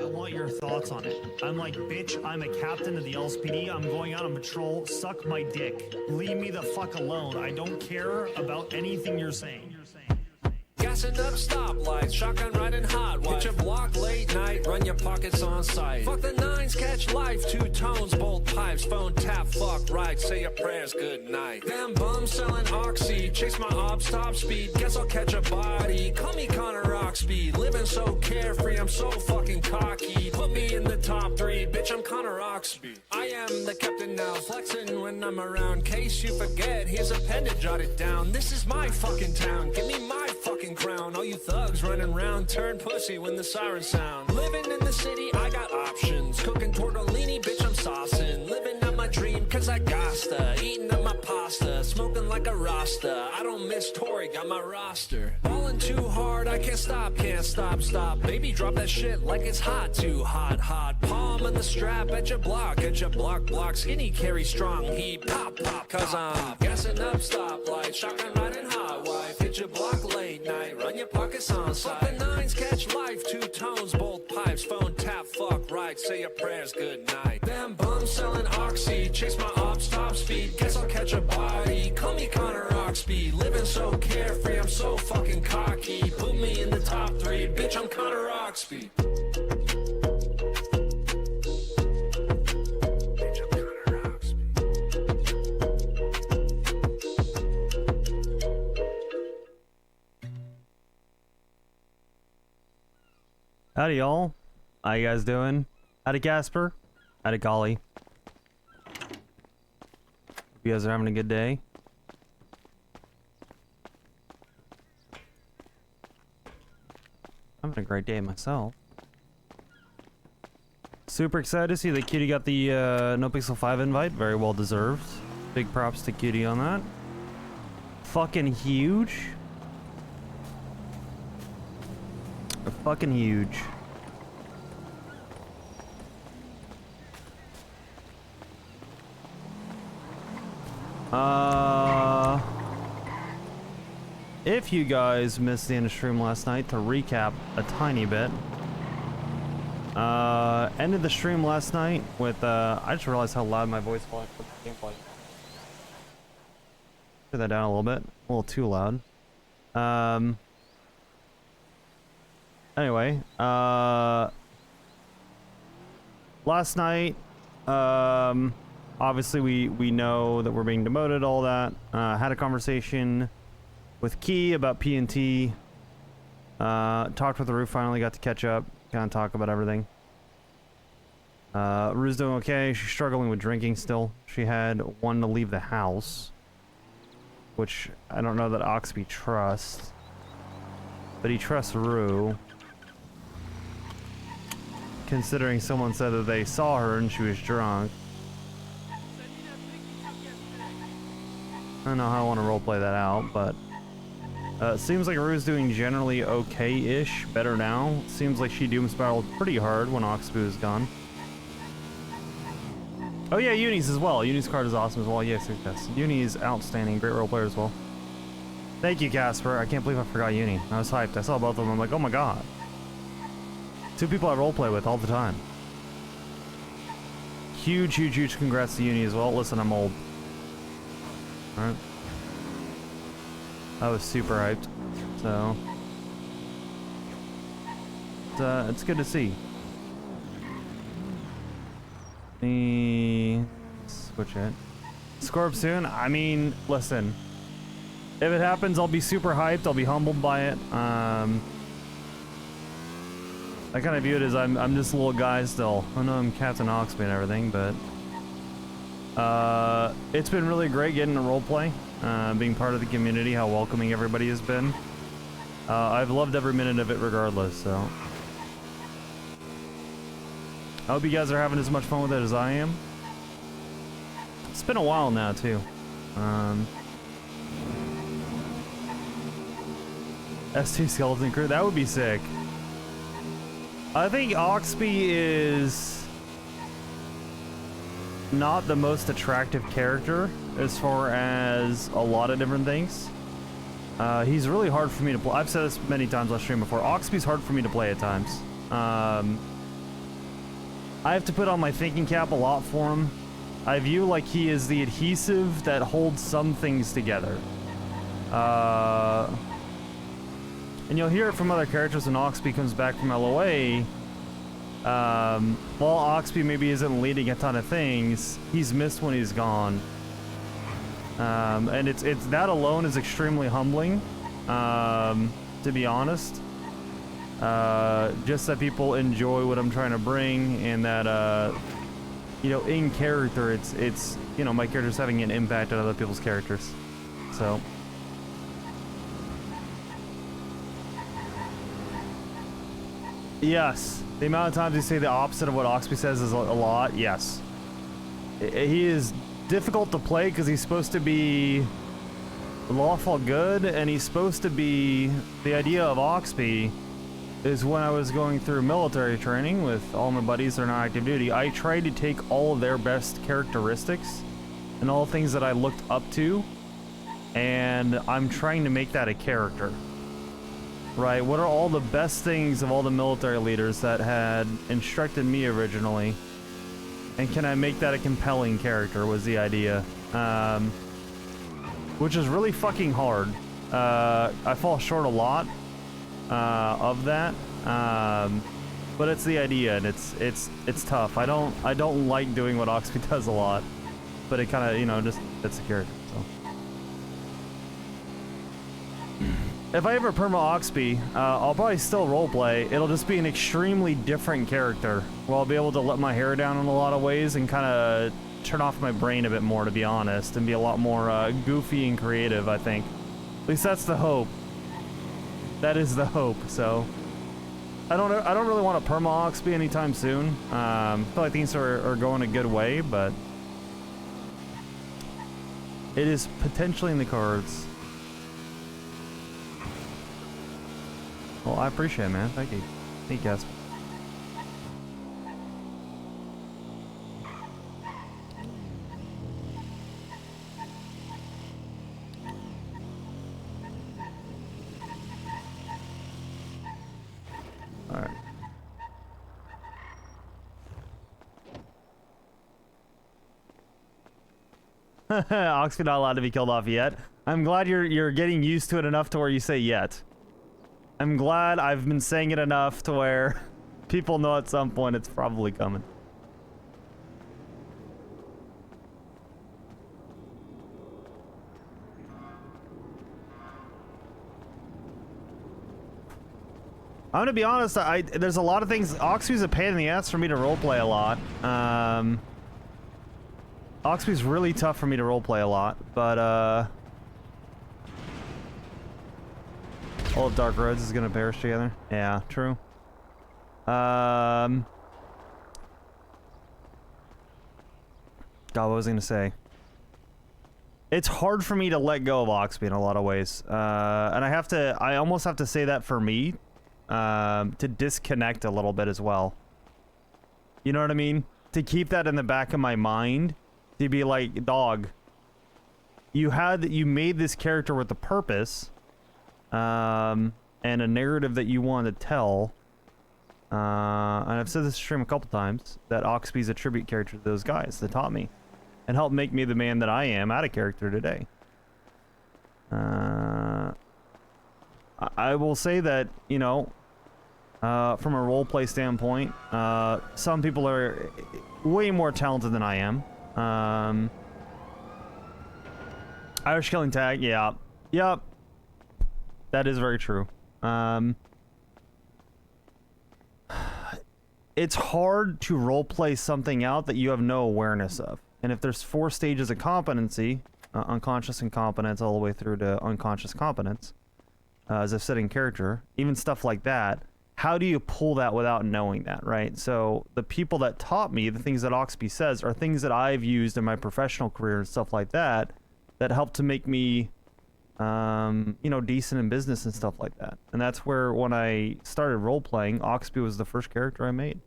I want your thoughts on it. I'm like, bitch, I'm a captain of the LSPD. I'm going out on patrol. Suck my dick. Leave me the fuck alone. I don't care about anything you're saying. Gassing up stoplights, shotgun riding hot. Hit your block late night, run your pockets on sight. Fuck the nines, catch life, two tones, both pipes, phone tap, fuck right, say your prayers, good night. Damn bums selling Oxy, chase my ops top speed. Guess I'll catch a body, call me Connor Oxby. Living so carefree, I'm so fucking cocky. Put me in the top 3, bitch, I'm Connor Oxby. I am the captain now, flexing when I'm around. Case you forget, here's a pen to jot it down. This is my fucking town, give me my fucking crown. All you thugs running round, turn pussy when the sirens sound. Living in the city, I got options. Cooking tortellini, bitch, I'm saucing. Living out my dream, cause I gotta. Eating up my pasta, smoking like a Rasta. I don't miss Tory, got my roster. Balling too hard, I can't stop, stop. Baby, drop that shit like it's hot, too hot. Palm on the strap at your block, block. Skinny carry strong heat, pop. Cause I'm gassing up stoplight, shotgun riding hot wife. Hit your block late night, run your pockets on sight. Fuck the nines, catch life, two tones, both pipes, phone tap, fuck right, say your prayers, good night. Damn bums selling Oxy, chase my ops top speed. Guess I'll catch a body, call me Connor Oxby. Living so carefree, I'm so fucking cocky. Put me in the top 3, bitch, I'm Connor Oxby. Howdy, y'all. How you guys doing? Howdy, Casper. Howdy, Golly. Hope you guys are having a good day. I'm having a great day myself. Super excited to see that Cutie got the NoPixel 5 invite. Very well deserved. Big props to Cutie on that. Fucking huge. Fucking huge. If you guys missed the end of stream last night, to recap a tiny bit, ended the stream last night with I just realized how loud my voice was with the gameplay. Turn that down a little bit, a little too loud. Anyway, last night, obviously we know that we're being demoted, all that. Had a conversation with Key about P&T. Talked with Rue, finally got to catch up, kind of talk about everything. Rue's doing okay. She's struggling with drinking still. She had one to leave the house, which I don't know that Oxby trusts, but he trusts Rue. Considering someone said that they saw her and she was drunk. I don't know how I want to roleplay that out, but it seems like Rue's doing generally okay-ish, better now. Seems like she doom spiraled pretty hard when Oxby was gone. Oh yeah, Uni's as well. Uni's card is awesome as well. Yes. Uni is outstanding, great roleplayer as well. Thank you, Casper. I can't believe I forgot Uni. I was hyped. I saw both of them. I'm like, oh my god. 2 people I roleplay with all the time. Huge congrats to Uni as well. Listen, I'm old. Alright. I was super hyped. So it's good to see. Switch it. Scorp soon? I mean, listen. If it happens, I'll be super hyped. I'll be humbled by it. I kind of view it as I'm just a little guy still. I know I'm Captain Oxby and everything, but it's been really great getting to roleplay, being part of the community, how welcoming everybody has been. I've loved every minute of it regardless, so. I hope you guys are having as much fun with it as I am. It's been a while now, too. S2 Skeleton Crew, that would be sick. I think Oxby is not the most attractive character as far as a lot of different things. He's really hard for me to play. I've said this many times on stream before. Oxby's hard for me to play at times. I have to put on my thinking cap a lot for him. I view like he is the adhesive that holds some things together. And you'll hear it from other characters when Oxby comes back from LOA. While Oxby maybe isn't leading a ton of things, he's missed when he's gone. And it's that alone is extremely humbling, to be honest. Just that people enjoy what I'm trying to bring, and that you know, in character, it's you know, my character's having an impact on other people's characters. So. Yes, the amount of times you say the opposite of what Oxby says is a lot. Yes, he is difficult to play because he's supposed to be lawful good, and he's supposed to be. The idea of Oxby is when I was going through military training with all my buddies that are on active duty, I tried to take all of their best characteristics and all the things that I looked up to, and I'm trying to make that a character. Right, what are all the best things of all the military leaders that had instructed me originally? And can I make that a compelling character was the idea. Which is really fucking hard. I fall short a lot of that. But it's the idea, and it's tough. I don't like doing what Oxby does a lot. But it kinda, you know, just it's a character, so. If I ever perma Oxby, I'll probably still roleplay. It'll just be an extremely different character, where I'll be able to let my hair down in a lot of ways and kind of turn off my brain a bit more, to be honest, and be a lot more goofy and creative, I think. At least that's the hope. That is the hope, so. I don't really want to perma Oxby anytime soon. I feel like things are going a good way, but it is potentially in the cards. Well, I appreciate it, man. Thank you. Thank you, guys. Alright. Oxby not allowed to be killed off yet. I'm glad you're getting used to it enough to where you say yet. I'm glad I've been saying it enough to where people know at some point it's probably coming. I'm gonna be honest, there's a lot of things. Oxby's a pain in the ass for me to roleplay a lot. Oxby's really tough for me to roleplay a lot, but all of Dark Roads is gonna perish together. Yeah, true. God, what was I gonna say? It's hard for me to let go of Oxby in a lot of ways, and I almost have to say that for me, to disconnect a little bit as well. You know what I mean? To keep that in the back of my mind, to be like, dog, you made this character with a purpose. And a narrative that you want to tell, and I've said this stream a couple times, that Oxby's a tribute character to those guys that taught me and helped make me the man that I am out of character today. I will say that, you know, from a roleplay standpoint, some people are way more talented than I am. Irish Killing Tag, yeah. Yep. That is very true. It's hard to roleplay something out that you have no awareness of. And if there's 4 stages of competency, unconscious incompetence all the way through to unconscious competence, as I've said in character, even stuff like that, how do you pull that without knowing that, right? So the people that taught me, the things that Oxby says, are things that I've used in my professional career and stuff like that, that helped to make me you know, decent in business and stuff like that. And that's where, when I started role-playing, Oxby was the first character I made.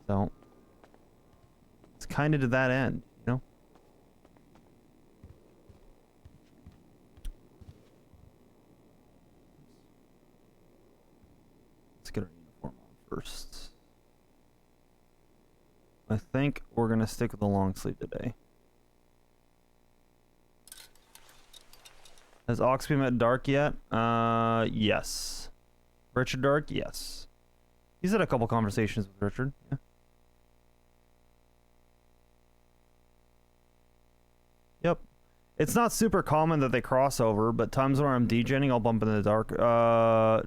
So, it's kind of to that end, you know? Let's get our uniform on first. I think we're gonna stick with the long sleeve today. Has Oxby met Dark yet? Yes. Richard Dark? Yes. He's had a couple conversations with Richard. Yeah. Yep. It's not super common that they cross over, but times where I'm degenning, I'll bump into Dark.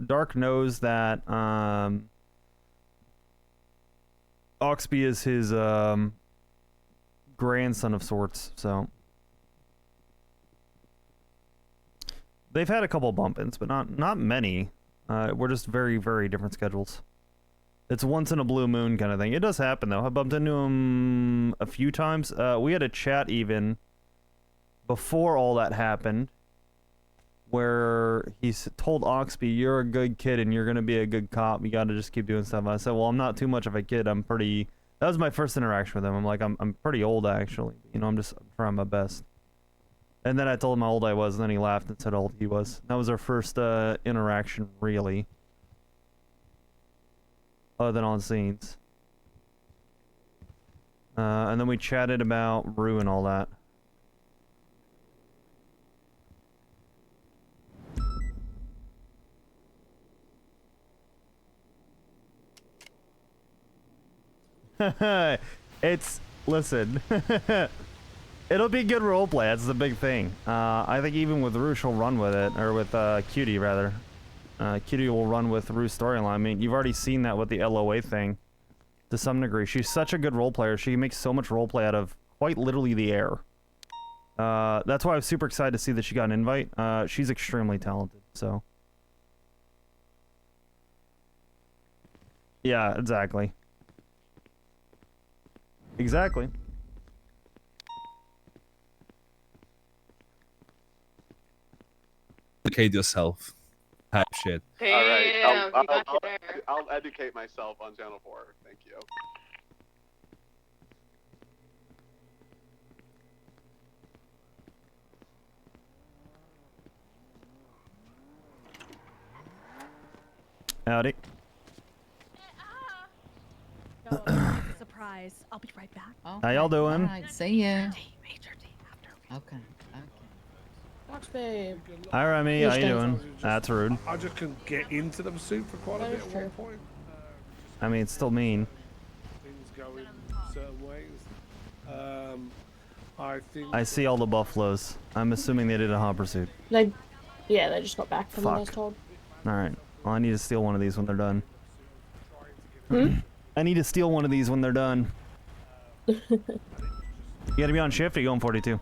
Dark knows that Oxby is his grandson of sorts, so they've had a couple bump-ins, but not many. We're just very, very different schedules. It's once in a blue moon kind of thing. It does happen though. I bumped into him a few times. We had a chat even before all that happened, where he told Oxby, "You're a good kid and you're gonna be a good cop. You gotta just keep doing stuff." I said, "Well, I'm not too much of a kid. I'm pretty." That was my first interaction with him. I'm like, I'm pretty old actually. You know, I'm trying my best. And then I told him how old I was, and then he laughed and said how old he was. That was our first interaction, really. Other than on scenes. And then we chatted about Rue and all that. Listen. It'll be good roleplay, that's the big thing. I think even with Rue, she'll run with it, or with Cutie, rather. Cutie will run with Rue's storyline. I mean, you've already seen that with the LOA thing, to some degree. She's such a good role player. She makes so much roleplay out of quite literally the air. That's why I was super excited to see that she got an invite. She's extremely talented, so. Yeah, exactly. Exactly. Educate yourself. Type shit. Damn, I'll educate myself on Channel 4. Thank you. Howdy. Surprise. I'll be right back. How y'all doing? Alright, see ya. Major D after. Okay, okay. Thanks, babe. Hi, Remy. How you doing? That's rude. I just couldn't get into the pursuit for quite a bit at one point. I mean, it's still mean. Things go in certain ways. I think. I see all the buffaloes. I'm assuming they did a hot pursuit. They just got back from what I was Fuck. told. Alright. Well, I need to steal one of these when they're done. Hmm? I need to steal one of these when they're done. You gotta be on shift or you going 42?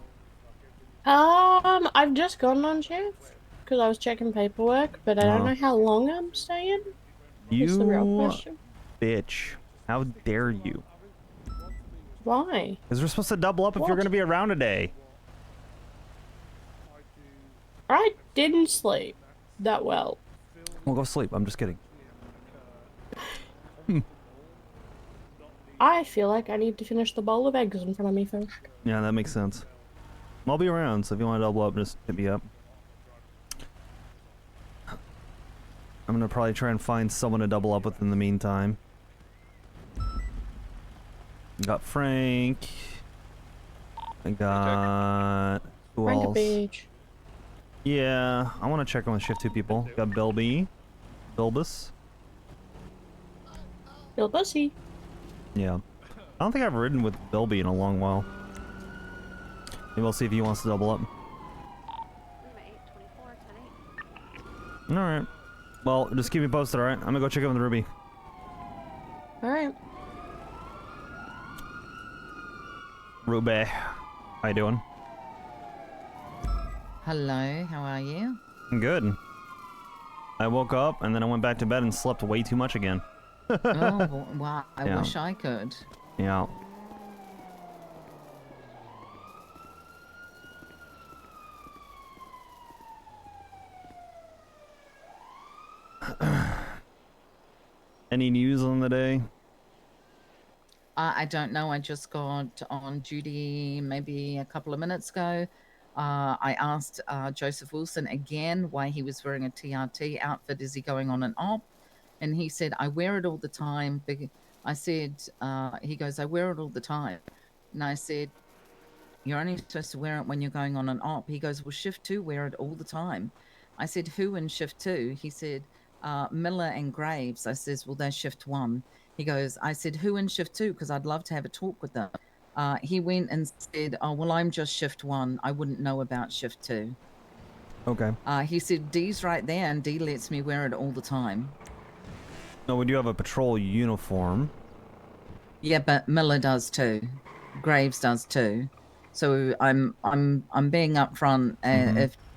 I've just gone on shift because I was checking paperwork, but I don't know how long I'm staying. That's the real You question. bitch. How dare you? Why? Because we're supposed to double up if you're What? gonna be around today. I didn't sleep that well. Well, go sleep. I'm just kidding. I feel like I need to finish the bowl of eggs in front of me first. Yeah, that makes sense. I'll be around, so if you want to double up, just hit me up. I'm gonna probably try and find someone to double up with in the meantime. Got Frank. I got... Who Frank else? Beach. Yeah, I want to check on with shift 2 people. Got Bilby. Bilbus. Bill Bussy. Yeah. I don't think I've ridden with Bilby in a long while. Maybe we'll see if he wants to double up. Alright. Well, just keep me posted, alright? I'm gonna go check in with Ruby. Alright. Ruby. How you doing? Hello, how are you? Good. I woke up and then I went back to bed and slept way too much again. Oh, wow, I Yeah. wish I could. Yeah. Any news on the day? I don't know, I just got on duty maybe a couple of minutes ago. I asked Joseph Wilson again why he was wearing a TRT outfit. Is he going on an op? And he said, I wear it all the time I said, he goes, I wear it all the time. And I said, you're only supposed to wear it when you're going on an op. He goes, well, shift 2 wear it all the time. I said, who in shift 2? He said, Miller and Graves. I says, well, they're shift 1. He goes, I said, who in shift 2? Because I'd love to have a talk with them. He went and said, oh, well, I'm just shift 1. I wouldn't know about shift 2. Okay. He said, Dee's right there, and Dee lets me wear it all the time. No, we do have a patrol uniform. Yeah, but Miller does too. Graves does too. So I'm being upfront.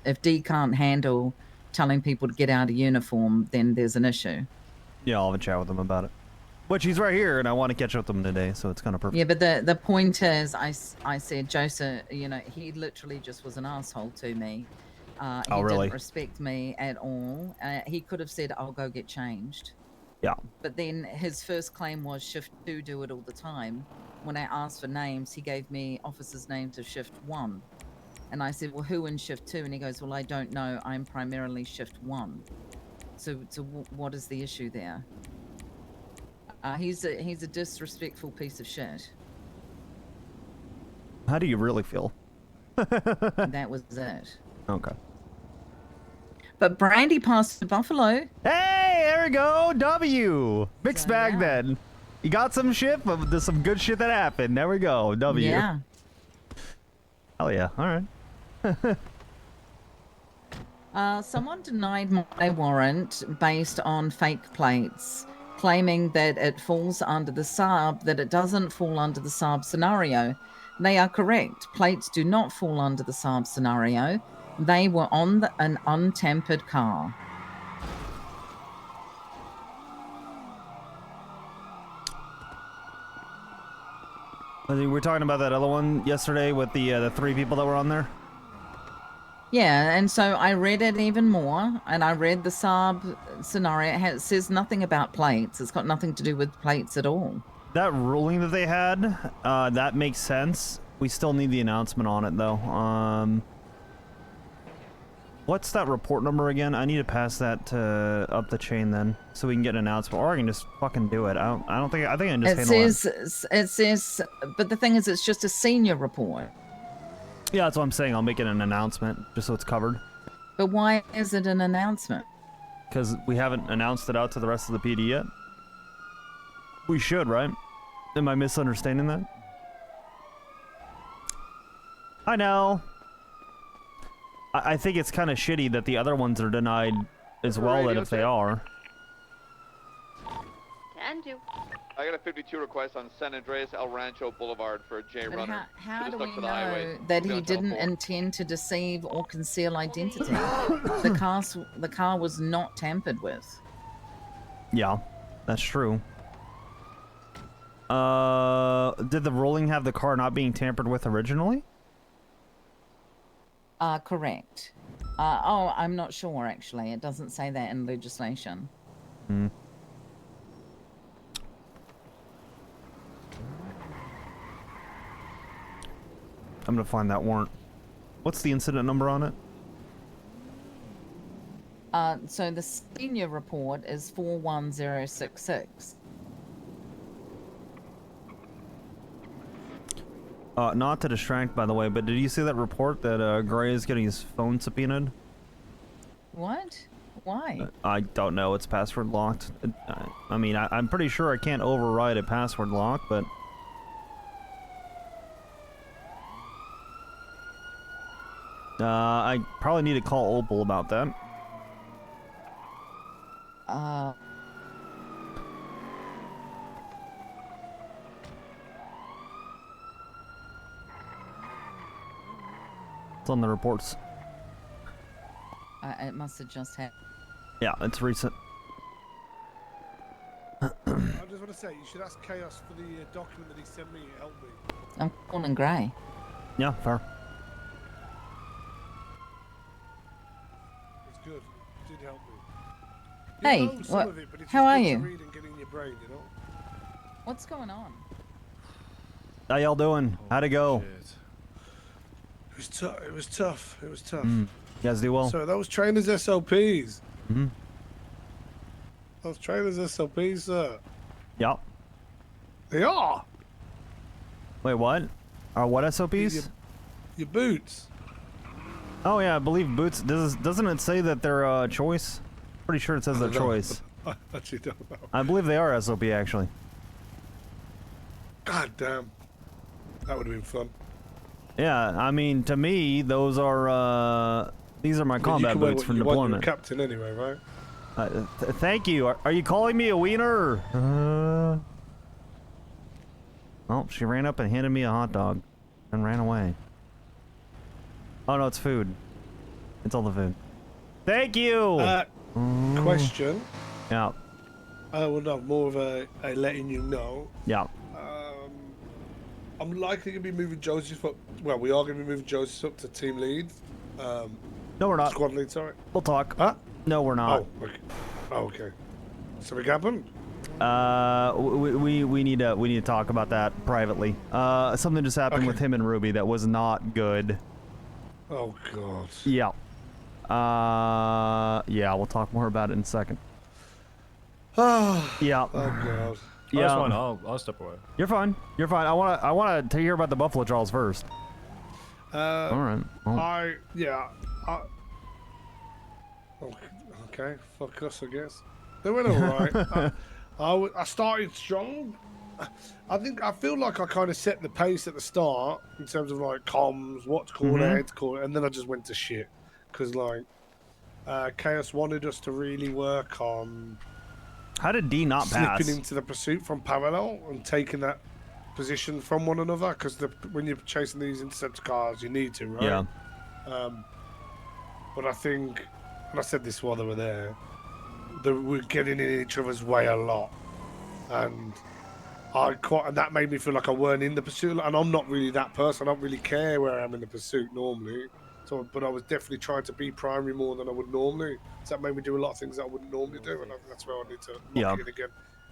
If Dee can't handle telling people to get out of uniform, then there's an issue. Yeah, I'll have a chat with them about it. But she's right here, and I want to catch up with them today, so it's kind of perfect. Yeah, but the point is, I said, Joseph, you know, he literally just was an asshole to me. He really? didn't respect me at all. He could have said, I'll go get changed. Yeah. But then his first claim was shift 2 do it all the time. When I asked for names, he gave me officers' names of shift 1. And I said, well, who in shift 2? And he goes, well, I don't know. I'm primarily shift 1. So what is the issue there? He's a disrespectful piece of shit. How do you really feel? That was it. Okay. But Brandy passed to Buffalo. Hey, there we go. W. Mixed So, bag yeah. then. You got some shit, but there's some good shit that happened. There we go. W. Yeah. Hell yeah. All right. Someone denied my warrant based on fake plates, claiming that it falls under the SARB, that it doesn't fall under the SARB scenario. They are correct. Plates do not fall under the SARB scenario. They were on an untampered car. I think we were talking about that other one yesterday with the 3 people that were on there. Yeah, and so I read it even more, and I read the SARB scenario. It says nothing about plates. It's got nothing to do with plates at all. That ruling that they had, that makes sense. We still need the announcement on it, though. What's that report number again? I need to pass that to up the chain then, so we can get an announcement, or I can just fucking do it. I think I can just handle it. It says, but the thing is, it's just a senior report. Yeah, that's what I'm saying. I'll make it an announcement, just so it's covered. But why is it an announcement? Because we haven't announced it out to the rest of the PD yet. We should, right? Am I misunderstanding that? I know. I think it's kind of shitty that the other ones are denied as well, that if they are. Can do. I got a 52 request on San Andreas El Rancho Boulevard for a J But runner. how Should've do stuck we to the highway. know that he Down Channel didn't 4. intend to deceive or conceal identity? The car was not tampered with. Yeah, that's true. Did the ruling have the car not being tampered with originally? Correct. Oh, I'm not sure, actually. It doesn't say that in legislation. Hmm. I'm gonna find that warrant. What's the incident number on it? So the senior report is 41066. Not to distract, by the way, but did you see that report that Gray is getting his phone subpoenaed? What? Why? I don't know. It's password locked. I mean, I'm pretty sure I can't override a password lock, but... I probably need to call Opal about that. It's on the reports. It must have just happened. Yeah, it's recent. I just want to say, you should ask Chaos for the document that he sent me. It helped me. I'm calling Gray. Yeah, fair. It's good. It did help me. You Hey, know some what- of it, but it's how just are good to you? read and get in your brain, you know? What's going on? How y'all doing? How'd it go? It was tough. It was tough. It was tough. You guys do well? So those trainers SOPs. Mm-hmm. Those trainers SOPs, sir. Yep. They are. Wait, what? What SOPs? Your boots. Oh yeah, I believe boots. Doesn't it say that they're a choice? Pretty sure it says they're choice. I actually don't know. I believe they are SOP actually. God damn. That would have been fun. Yeah, I mean, to me, those are these are my combat boots for deployment. You're captain anyway, right? Thank you. Are you calling me a wiener? Oh, she ran up and handed me a hot dog and ran away. Oh no, it's food. It's all the food. Thank you. Question. Yeah. Well, no, more of a letting you know. Yeah. I'm likely going to be moving Joseph up. Well, we are going to be moving Joseph up to team lead. No, we're not. Squad lead, sorry. We'll talk. Huh? No, we're not. Oh, okay. Oh, okay. Something happened? We need to talk about that privately. Something just happened with him and Ruby that was not good. Oh God. Yeah. Yeah, we'll talk more about it in a second. Yeah. Oh God. Yeah. That's fine. I'll step away. You're fine. You're fine. I want to hear about the Buffalo Charles first. All right. Well. Okay. Fuck us, I guess. They went all right. I started strong. I feel like I kind of set the pace at the start in terms of like comms, what to call it, how to call it, and then I just went to shit because like Chaos wanted us to really work on. How did D not pass? Slipping into the pursuit from parallel and taking that position from one another because when you're chasing these interceptor cars, you need to, right? Yeah. But I think, and I said this while they were there, that we're getting in each other's way a lot, and that made me feel like I weren't in the pursuit, and I'm not really that person. I don't really care where I am in the pursuit normally. So, but I was definitely trying to be primary more than I would normally. So that made me do a lot of things that I wouldn't normally do, and I think that's where I need to lock in again.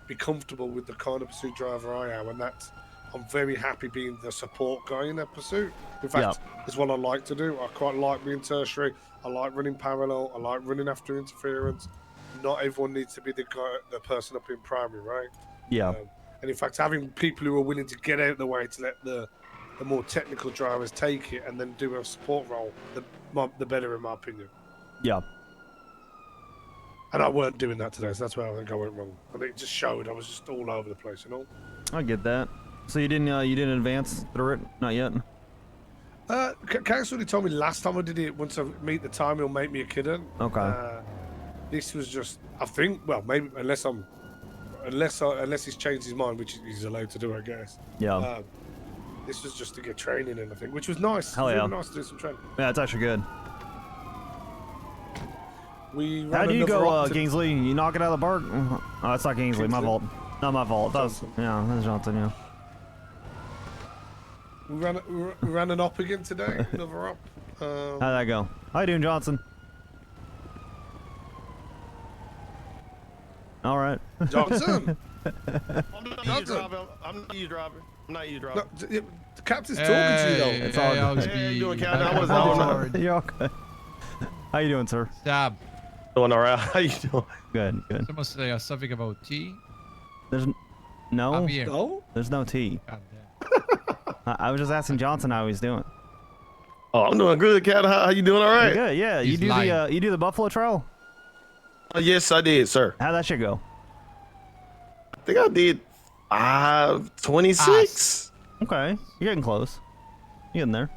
Be comfortable with the kind of pursuit driver I am, and that's I'm very happy being the support guy in that pursuit. In fact, it's what I like to do. I quite like being tertiary. I like running parallel. I like running after interference. Not everyone needs to be the person up in primary, right? Yeah. And in fact, having people who are willing to get out of the way to let the more technical drivers take it and then do a support role, the better, in my opinion. Yeah. And I weren't doing that today, so that's where I think I went wrong. And it just showed I was just all over the place, you know. I get that. So you didn't advance through it? Not yet. Cax already told me last time I did it. Once I meet the time, he'll make me a kiddo. Okay. This was just, I think, well, maybe unless he's changed his mind, which he's allowed to do, I guess. Yeah. This was just to get training in, I think, which was nice. Hell yeah. Really nice to do some training. Yeah, it's actually good. How do you go, Kingsley? You knock it out of the park? Oh, that's not Kingsley. My fault. Not my fault. That's Johnson. Yeah. We ran an op again today. Another op. How'd that go? How you doing, Johnson? All right. Johnson. I'm not you driving. No, the captain's talking to you though. It's all good. Oxby. Hey, you doing, Capt? You're okay. How you doing, sir? Stab. Doing all right. How you doing? Good. Someone say something about tea. There's no. I'm here. No. There's no tea. God damn. I was just asking Johnson how he's doing. Oh, I'm doing good, Cat. How you doing? All right. Good. Yeah. He's lying. You do the Buffalo Trail? Yes, I did, sir. How'd that shit go? I think I did 26. Okay, you're getting close. You're getting there.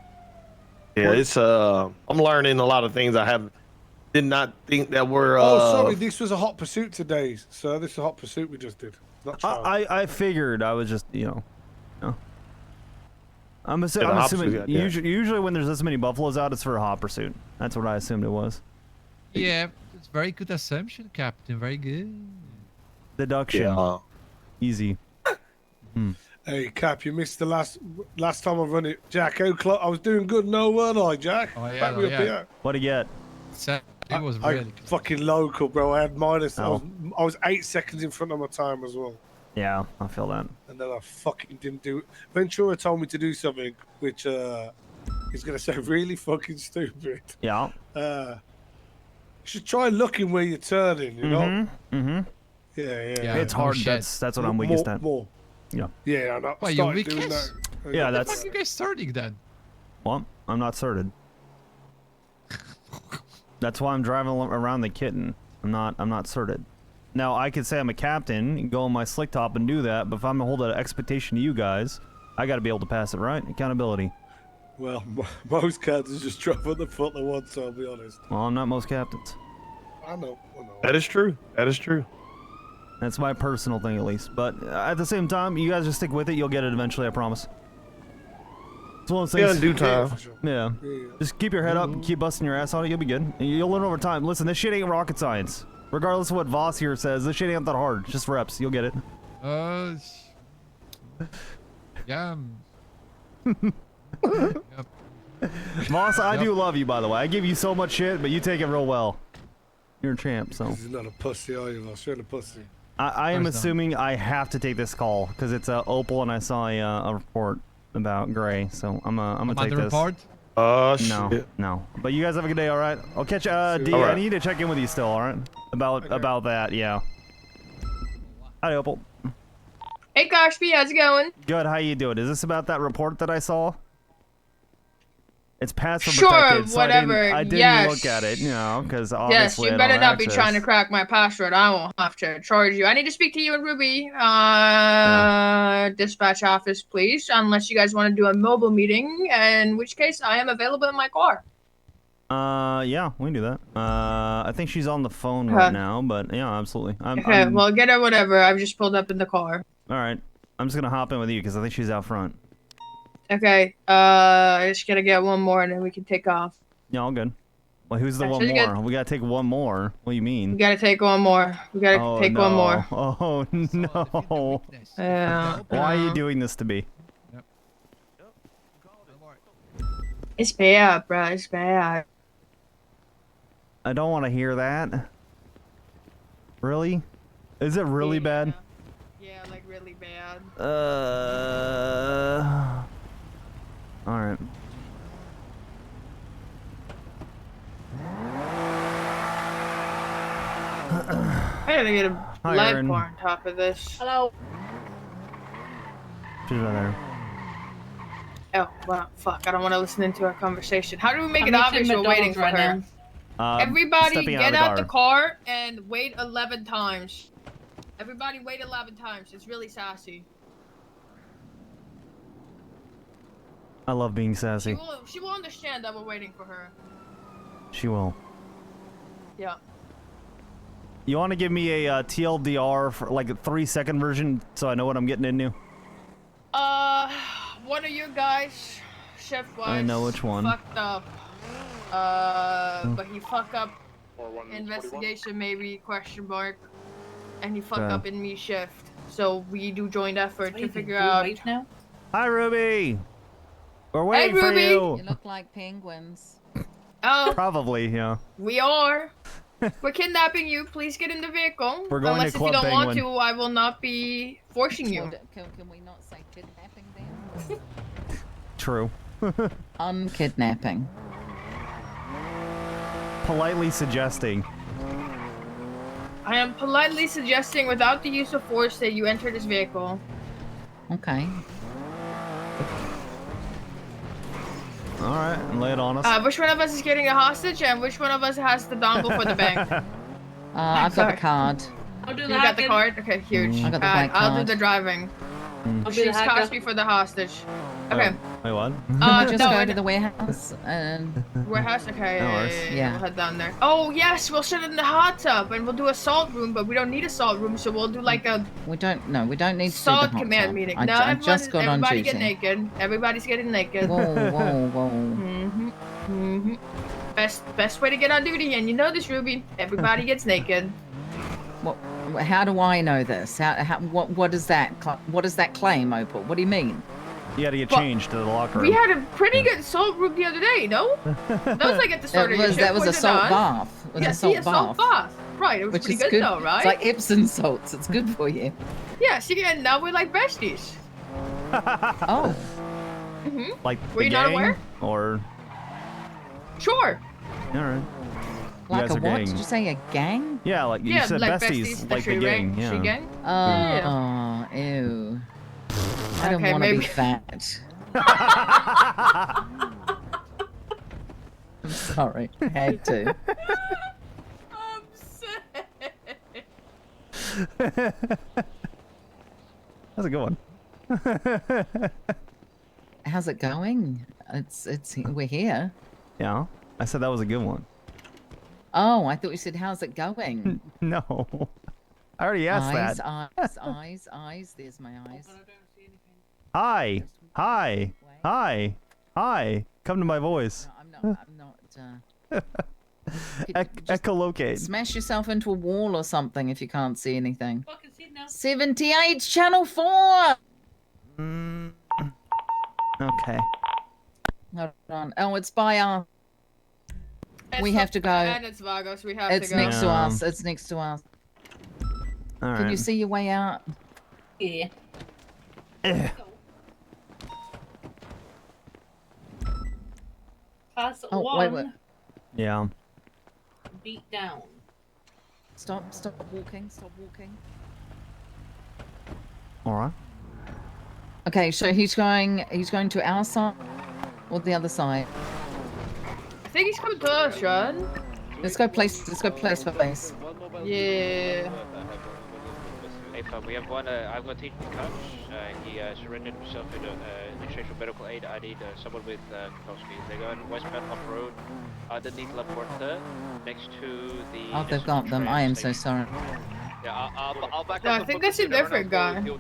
Yeah, it's I'm learning a lot of things I did not think that were. Oh, sorry, this was a hot pursuit today, sir. This is a hot pursuit we just did. Not I figured. I was just I'm assuming usually when there's this many buffaloes out, it's for a hot pursuit. That's what I assumed it was. Yeah, it's very good assumption, Captain. Very good. Deduction. Yeah. Easy. Hey, Cap, you missed the last time I run it. Jack, how close? I was doing good, no, weren't I, Jack? Oh, yeah, Back me up here. What'd you get? It was really good. Fucking local, bro. I had minus. Oh. I was 8 seconds in front of my time as well. Yeah, I feel that. And then I fucking didn't do it. Ventura told me to do something which he's gonna say really fucking stupid. Yeah. You should try looking where you're turning, you know? Mm-hmm. Yeah. Yeah, It's no hard. shit. That's what I'm weakest at. More. Yeah. Yeah, I know. Why, you Started weak doing ass? that. Yeah, What the that's. fuck you guys starting then? Well, I'm not certed. That's why I'm driving around the kitten. I'm not certed. Now, I could say I'm a captain, go on my slick top and do that, but if I'm gonna hold an expectation to you guys, I gotta be able to pass it, right? Accountability. Well, most captains just drive on the foot they want, so I'll be honest. Well, I'm not most captains. I know. That is true. That is true. That's my personal thing, at least. But at the same time, you guys just stick with it. You'll get it eventually, I promise. It's one of those Yeah, things. in due time. Yeah. Just keep your head up, keep busting your ass on it, you'll be good. You'll learn over time. Listen, this shit ain't rocket science. Regardless of what Voss here says, this shit ain't that hard. Just reps, you'll get it. Yeah. Yep. Voss, I do love you, by the way. I give you so much shit, but you take it real well. You're a champ, so. He's not a pussy, are you? Voss? You're a pussy. I am assuming I have to take this call, because it's Opal and I saw a report about Gray, so I'm gonna take this. Report? No, no. But you guys have a good day, all right? I'll catch. D, I need to check in with you still, all right? About that, yeah. Hi, Opal. Hey, Oxby, how's it going? Good. How you doing? Is this about that report that I saw? It's password Sure, protected, so whatever. I didn't yes. look at it, you know, because Yes, obviously you I better don't not be access. trying to crack my password. I won't have to charge you. I need to speak to you and Ruby. Dispatch office, please. Unless you guys want to do a mobile meeting, in which case I am available in my car. Yeah, we can do that. I think she's on the phone right now, but yeah, absolutely. Okay, well, get her whatever. I've just pulled up in the car. All right, I'm just gonna hop in with you because I think she's out front. Okay, I just gotta get one more and then we can take off. Yeah, all good. Well, who's the Yeah, one so you more? We gotta take one more. What do you mean? We gotta take one more. We gotta take one more. Oh no! Yeah. Why are you doing this to me? It's bad, bro. It's bad. I don't want to hear that. Really? Is it really bad? Yeah, like really bad. All right. I gotta get a Hi, live Erin. bar on top of this. Hello. She's right there. Oh, well, fuck. I don't want to listen into our conversation. How do we make I'm it meeting obvious we're waiting for her? Everybody stepping get out of the car and wait 11 times. Everybody wait 11 times. It's really sassy. I love being sassy. She will understand that we're waiting for her. She will. Yeah. You want to give me a TLDR for like a 3-second version so I know what I'm getting into? One of you guys, shift-wise, I know which one. fucked up. But he fucked up. Investigation maybe, question mark. And he fucked Okay. up in me shift. So we do joint effort to figure out. Now? Hi, Ruby! We're waiting for Ruby! you! You look like penguins. Oh, Probably, yeah. we are. We're kidnapping you. Please get in the vehicle. We're going to Unless if you Club don't want Penguin. to, I will not be forcing you. Can we not say kidnapping then? True. Unkidnapping. Politely suggesting. I am politely suggesting without the use of force that you enter this vehicle. Okay. Alright, lay it on us. Which one of us is getting a hostage and which one of us has the dongle for the bank? I've got the card. I'll do the You got the card? Okay, huge. I got the black I'll do card. the driving. I'll do the She's hacker. Cosby for the hostage. Okay. Wait, what? Just no, go to the warehouse and... Warehouse? Okay, No worries. Yeah. we'll head down there. Oh, yes, we'll sit in the hot tub and we'll do a salt room, but we don't need a salt room, so we'll do like a We don't need to do the salt hot command tub. meeting. I, No, I just got on everybody duty. get naked. Everybody's getting naked. Whoa, whoa, whoa. Mm-hmm. Best way to get on duty, and you know this, Ruby. Everybody gets naked. How do I know this? What is that? What does that claim, Opal? What do you mean? You gotta get Well, changed to the locker room. We had a pretty good salt room the other day, no? That was like at the start of your shift, That was a it salt not? bath. It was Yeah, a see, salt bath. Right, it was Which pretty is good, good though, right? It's like Epsom salts. It's good for you. Yeah, see, and now we're like besties. Oh. Mm-hmm. Like Were the you not gang? aware? Or... Sure. Alright. Like guys a are what? gang. Did you say a gang? Yeah, like you said like besties, the like the tree gang, gang. yeah. Tree gang? Oh, ew. I don't Okay, want to be maybe- fat. I'm sorry. I had to. I'm sick. That's a good one. How's it going? We're here. Yeah, I said that was a good one. Oh, I thought you said, how's it going? No, I already asked eyes, that. eyes. There's my eyes. Hi, hi, hi, hi. Come to my voice. No, I'm not. Just Echolocate. Smash yourself into a wall or something if you can't see anything. 78 channel 4. Okay. Hold on. Oh, it's by our. We have to go. And it's Vagos. We have to It's go. next to us. It's next to us. All right. Can you see your way out? Yeah. Class Oh, 1. wait. Yeah. Beat down. Stop walking. Stop walking. All right. Okay, so he's going to our side or the other side. I think he's coming to us, Sean. Let's go place for place. Yeah. Hey, we have one. I'm going to take the coach. He surrendered himself in initial medical aid. I need someone with Oxby. They're going westbound off road underneath La Porta, next to the. Oh, they've got them. I am so sorry. Yeah, I'll back No, up. I think that's a different guy. Okay.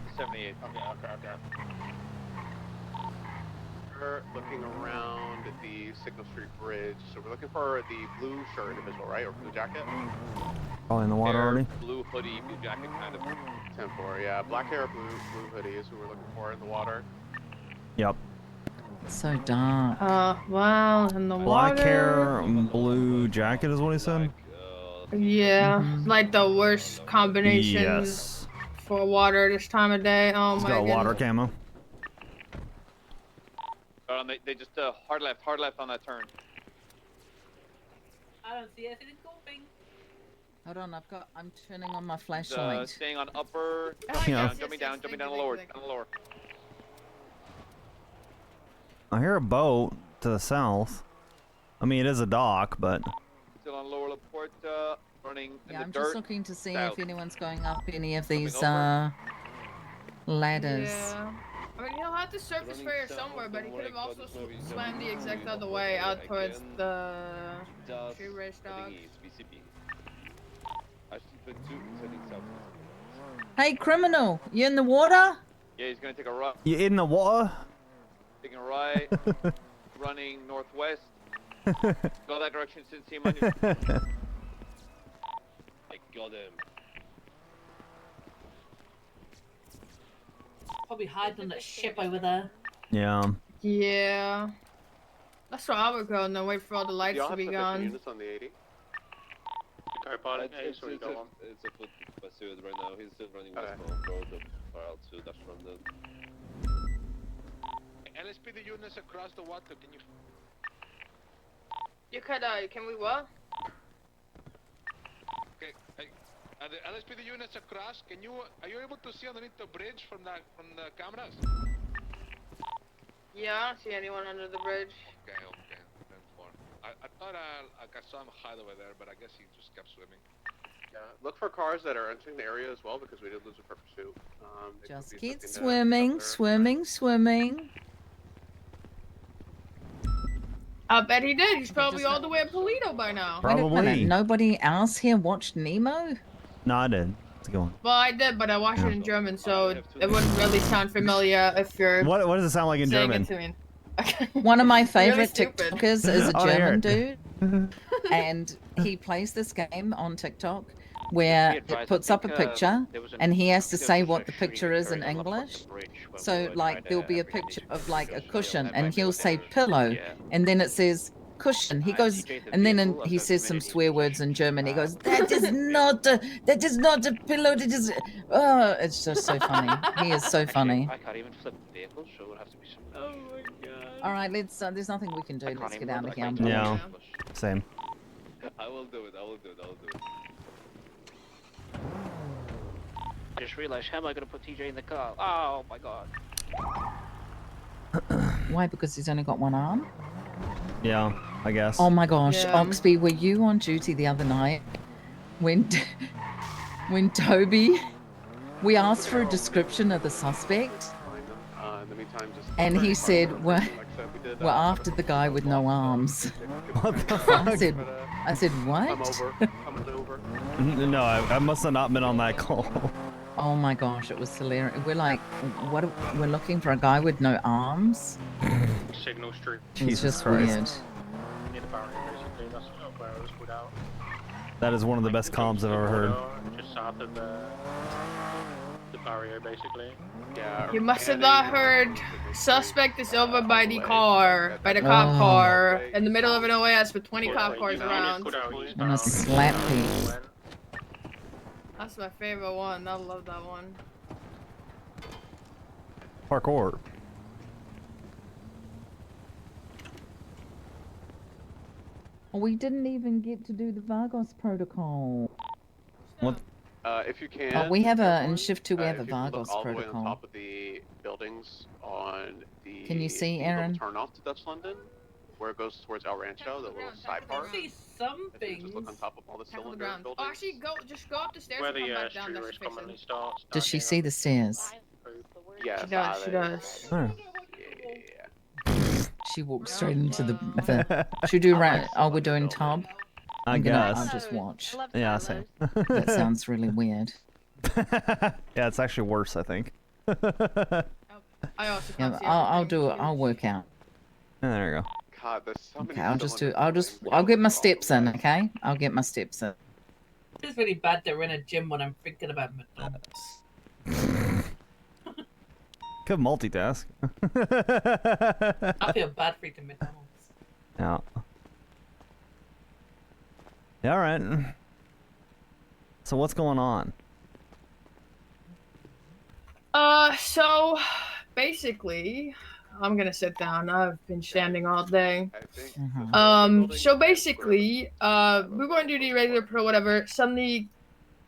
We're looking around the Signal Street Bridge, so we're looking for the blue shirt individual, right, or blue jacket? Probably in the water already. Blue hoodie, blue jacket, kind of. 10-4, yeah. Black hair, blue hoodie is who we're looking for in the water. Yep. So dark. Wow, in the Black water. hair, blue jacket is what he said. Yeah, like the worst combination Yes. for water this time of day. Oh He's my got goodness. water camo. They just hard left on that turn. I don't see anything going. Hold on, I'm turning on my flashlight. Staying on upper. Yeah. Jumping down lower. I hear a boat to the south. I mean, it is a dock, but Still on lower La Porta, running in Yeah, the I'm dirt. just looking to see south. if anyone's going up any of these over. ladders. Yeah. I mean, he'll have to surface fair somewhere, but he could have also swam the exact other way out towards the tree race dock. Hey, criminal, you in the water? Yeah, he's gonna take a right. you in the water? Taking a right, running northwest. Go that direction since he might. I got him. Probably hide on that ship over there. Yeah. Yeah. That's where I would go and then wait for all the lights Y'all to have be sufficient gone. units on the 80? Car pilot, hey, so you go on. It's a foot pursuit right now. He's still running westbound road far out to dash from the. LSPD units across the water. Can you? You could, can we what? Okay. The LSPD units across. Can you? Are you able to see underneath the bridge from the cameras? Yeah, I don't see anyone under the bridge. Okay. I thought I saw him hide over there, but I guess he just kept swimming. Yeah, look for cars that are entering the area as well, because we did lose a for pursuit. They Just could be keep looking to swimming, jump there. swimming. I bet he did. He's probably all the way at Polito by now. Wait a minute, Probably. nobody else here watched Nemo? No, I did. It's a good one. Well, I did, but I watched it in German, so it wouldn't really sound familiar if you're What does it sound like in saying German? it to me. One of my favorite stupid. TikTokers is a Oh, I hear German it. dude, and he plays this game on TikTok where it puts up a picture, and he has to say what the picture is in English. So, like, there'll be a picture of like a cushion, and he'll say pillow, and then it says cushion. He goes, and then he says some swear words in German. He goes, "That is not a pillow. That is." Oh, it's just so funny. He is so funny. I can't even flip vehicles, so it'll have to be some. Oh my god. All right, let's. There's nothing we can do. Let's get out of here. Yeah. Same. I will do it. I just realized, how am I gonna put TJ in the car? Oh my god. Why? Because he's only got one arm? Yeah, I guess. Oh my gosh, Yeah. Oxby, were you on duty the other night when when Toby? We asked for a description of the suspect, In the meantime, just and he said, "We're like I said, we did, after the guy with no arms." What the fuck? I said, what? Coming over. No, I must have not been on that call. Oh my gosh, it was hilarious. We're like, what? We're looking for a guy with no arms. Signal Street. It's Jesus just Christ. weird. Near the barrier, basically. That's where I was put out. That is one of the best comms I've ever heard. Just south of the barrier, basically. Yeah. You must have not heard. Suspect is over by the car, by the cop Oh. car, in the middle of an OAS with 20 cop cars around. I'm gonna slap people. That's my favorite one. I love that one. Parkour. We didn't even get to do the Vargos protocol. What? If you can. Oh, we have a in shift 2. We have a if you can look Vargos all the way on protocol. top of the buildings on the. Can you see, the Aaron? little turn off to Dutch London, where it goes towards El Rancho, the little side part. See some If you just look on top of all the cylinder ground. buildings. Oh, actually, just go up the stairs Where and come the back down. street That's race fixing. commonly starts. Does she see the stairs? Yes, She does. She does. Oh. She walked straight into the. Should we do right? Oh, we're doing tub. I guess. I'll just watch. Yeah, same. That sounds really weird. Yeah, it's actually worse, I think. I also Yeah, can't see I'll everything. do it. I'll work out. There you go. God, there's so many Okay, I'll just do. cylinders. I'll get my steps in. Okay, I'll get my steps in. It's really bad that we're in a gym when I'm thinking about McDonald's. Could multitask. I feel bad for eating McDonald's. Yeah. Yeah, all right. So what's going on? So basically, I'm gonna sit down. I've been standing all day. So basically, we're going to do the regular pro whatever. Suddenly,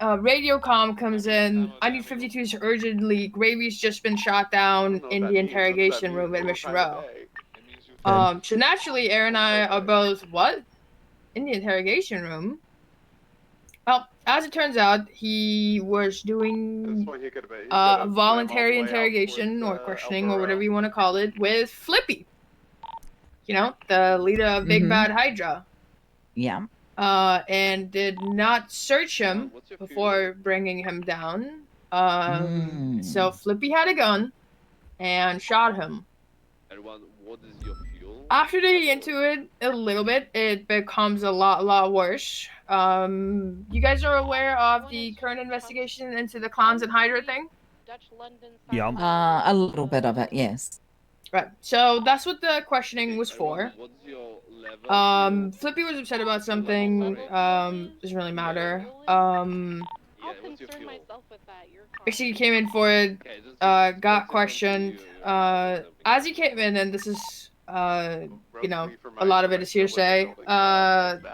radio comm comes in. I need 52s urgently. Gravy's just been shot down in the interrogation room at Mission Row. So naturally, Aaron and I are both, what? In the interrogation room? Well, as it turns out, he was doing voluntary interrogation or questioning or whatever you want to call it with Flippy. You know, the leader of Big Bad Hydra. Yeah. And did not search him before bringing him down. So Flippy had a gun and shot him. Everyone, what is your fuel? After digging into it a little bit, it becomes a lot worse. You guys are aware of the current investigation into the clowns and Hydra thing? Yeah. A little bit of it, yes. Right. So that's what the questioning was for. Flippy was upset about something. Doesn't really matter. Actually, he came in for it. Got questioned. As he came in, and this is, you know, a lot of it is hearsay.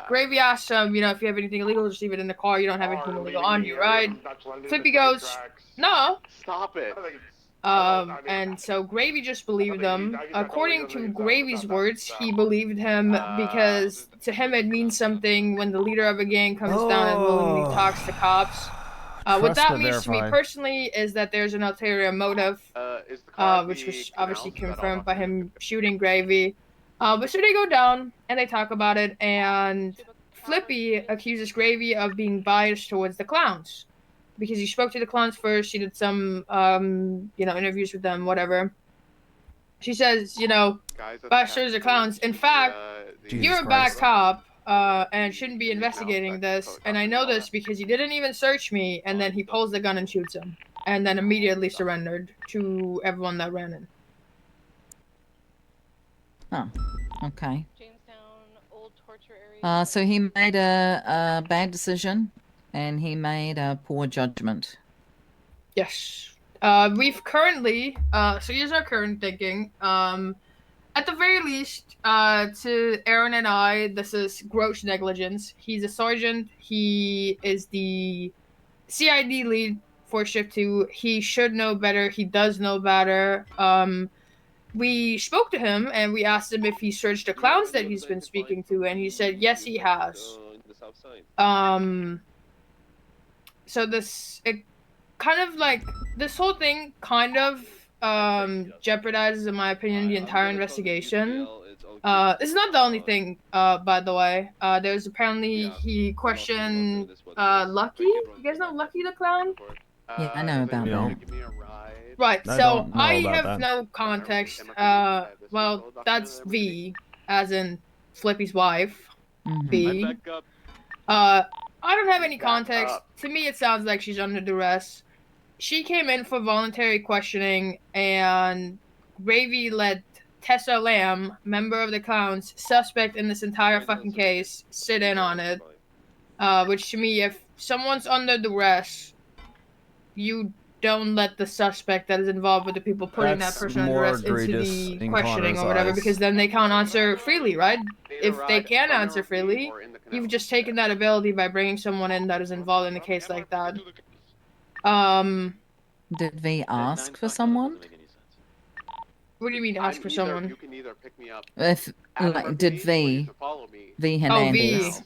Gravy asked him, you know, if you have anything illegal, just leave it in the car. You don't have anything illegal on you, right? Flippy goes, no. Stop it. And so Gravy just believed him. According to Gravy's words, he believed him because to him it means something when the leader of a gang comes down and willingly talks to cops. What that means to me personally is that there's an ulterior motive, which was obviously confirmed by him shooting Gravy. But so they go down and they talk about it, and Flippy accuses Gravy of being biased towards the clowns. Because he spoke to the clowns first, she did some, you know, interviews with them, whatever. She says, you know, biased towards the clowns. In fact, you're a bad cop, and shouldn't be investigating this. And I know this because you didn't even search me. And then he pulls the gun and shoots him. And then immediately surrendered to everyone that ran in. Oh, okay. So he made a bad decision. And he made a poor judgment. Yes. We've currently, so here's our current thinking. At the very least, to Aaron and I, this is gross negligence. He's a sergeant. He is the CID lead. for shift 2. He should know better. He does know better. We spoke to him and we asked him if he searched the clowns that he's been speaking to, and he said yes, he has. So it kind of like this whole thing kind of jeopardizes, in my opinion, the entire investigation. It's not the only thing, by the way. There's apparently he questioned Lucky. You guys know Lucky the clown? Yeah, I know about that. Right, I so don't know I about have that. no context. Well, that's V, as in Flippy's wife. V. I don't have any context. To me, it sounds like she's under duress. She came in for voluntary questioning, and Gravy let Tessa Lamb, member of the Clowns, suspect in this entire fucking case, sit in on it. Which to me, if someone's under duress, you don't let the suspect that is involved with the people putting That's that person under more arrest into egregious the in questioning Connor's or whatever, eyes. because then they can't answer freely, right? If they can answer freely, you've just taken that ability by bringing someone in that is involved in a case like that. Did V ask for someone? What do you mean ask for someone? You can either pick me up If like, did V Hernandez?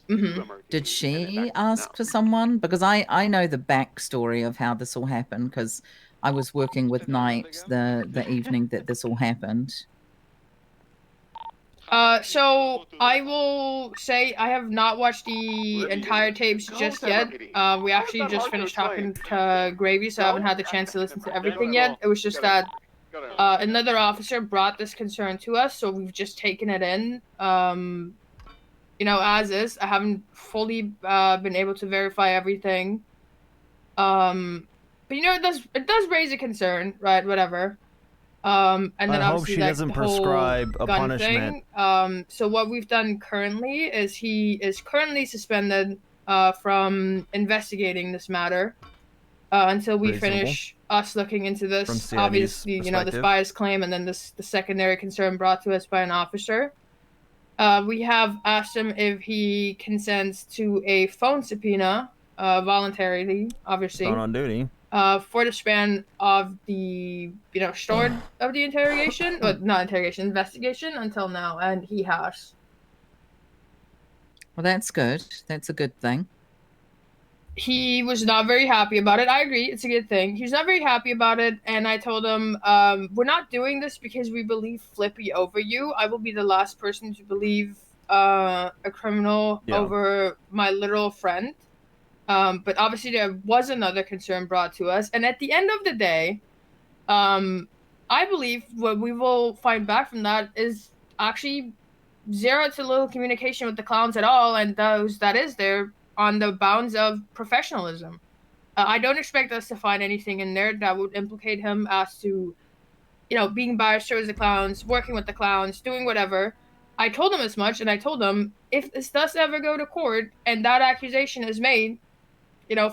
Did she ask for someone? Because I know the backstory of how this all happened because I was working with Knight the evening that this all happened. So I will say I have not watched the entire tapes just yet. We actually just finished talking to Gravy, so I haven't had the chance to listen to everything yet. It was just that another officer brought this concern to us, so we've just taken it in. You know, as is. I haven't fully been able to verify everything. But you know, it does raise a concern, right? Whatever. And then I hope obviously she like doesn't the whole prescribe a gun punishment. thing. So what we've done currently is he is currently suspended from investigating this matter until we Reasonable. finish us looking into this. From CID's Obviously, you know, this perspective. bias claim and then the secondary concern brought to us by an officer. We have asked him if he consents to a phone subpoena voluntarily, obviously. Not on duty. For the span of the start of the interrogation, but not interrogation, investigation until now, and he has. Well, that's good. That's a good thing. He was not very happy about it. I agree, it's a good thing. He was not very happy about it, and I told him, we're not doing this because we believe Flippy over you. I will be the last person to believe a criminal over my literal friend. But obviously there was another concern brought to us. And at the end of the day, I believe what we will find back from that is actually zero to little communication with the clowns at all. And those that is there on the bounds of professionalism. I don't expect us to find anything in there that would implicate him as to, being biased towards the clowns, working with the clowns, doing whatever. I told him as much, and I told him, if this does ever go to court and that accusation is made,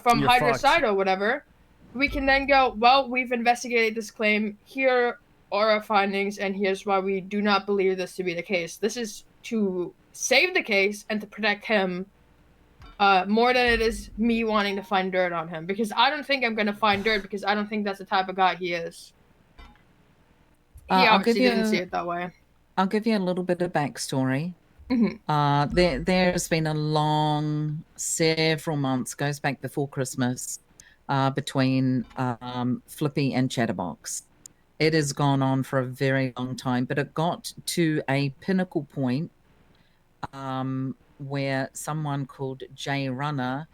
from You're Hydra's fucked. side or whatever, we can then go, well, we've investigated this claim. Here are our findings, and here's why we do not believe this to be the case. This is to save the case and to protect him more than it is me wanting to find dirt on him. Because I don't think I'm going to find dirt because I don't think that's the type of guy he is. He obviously didn't see it that way. I'll give you a little bit of backstory. Mm-hmm. There's been a long, several months, goes back before Christmas, between Flippy and Chatterbox. It has gone on for a very long time, but it got to a pinnacle point where someone called Jay Runner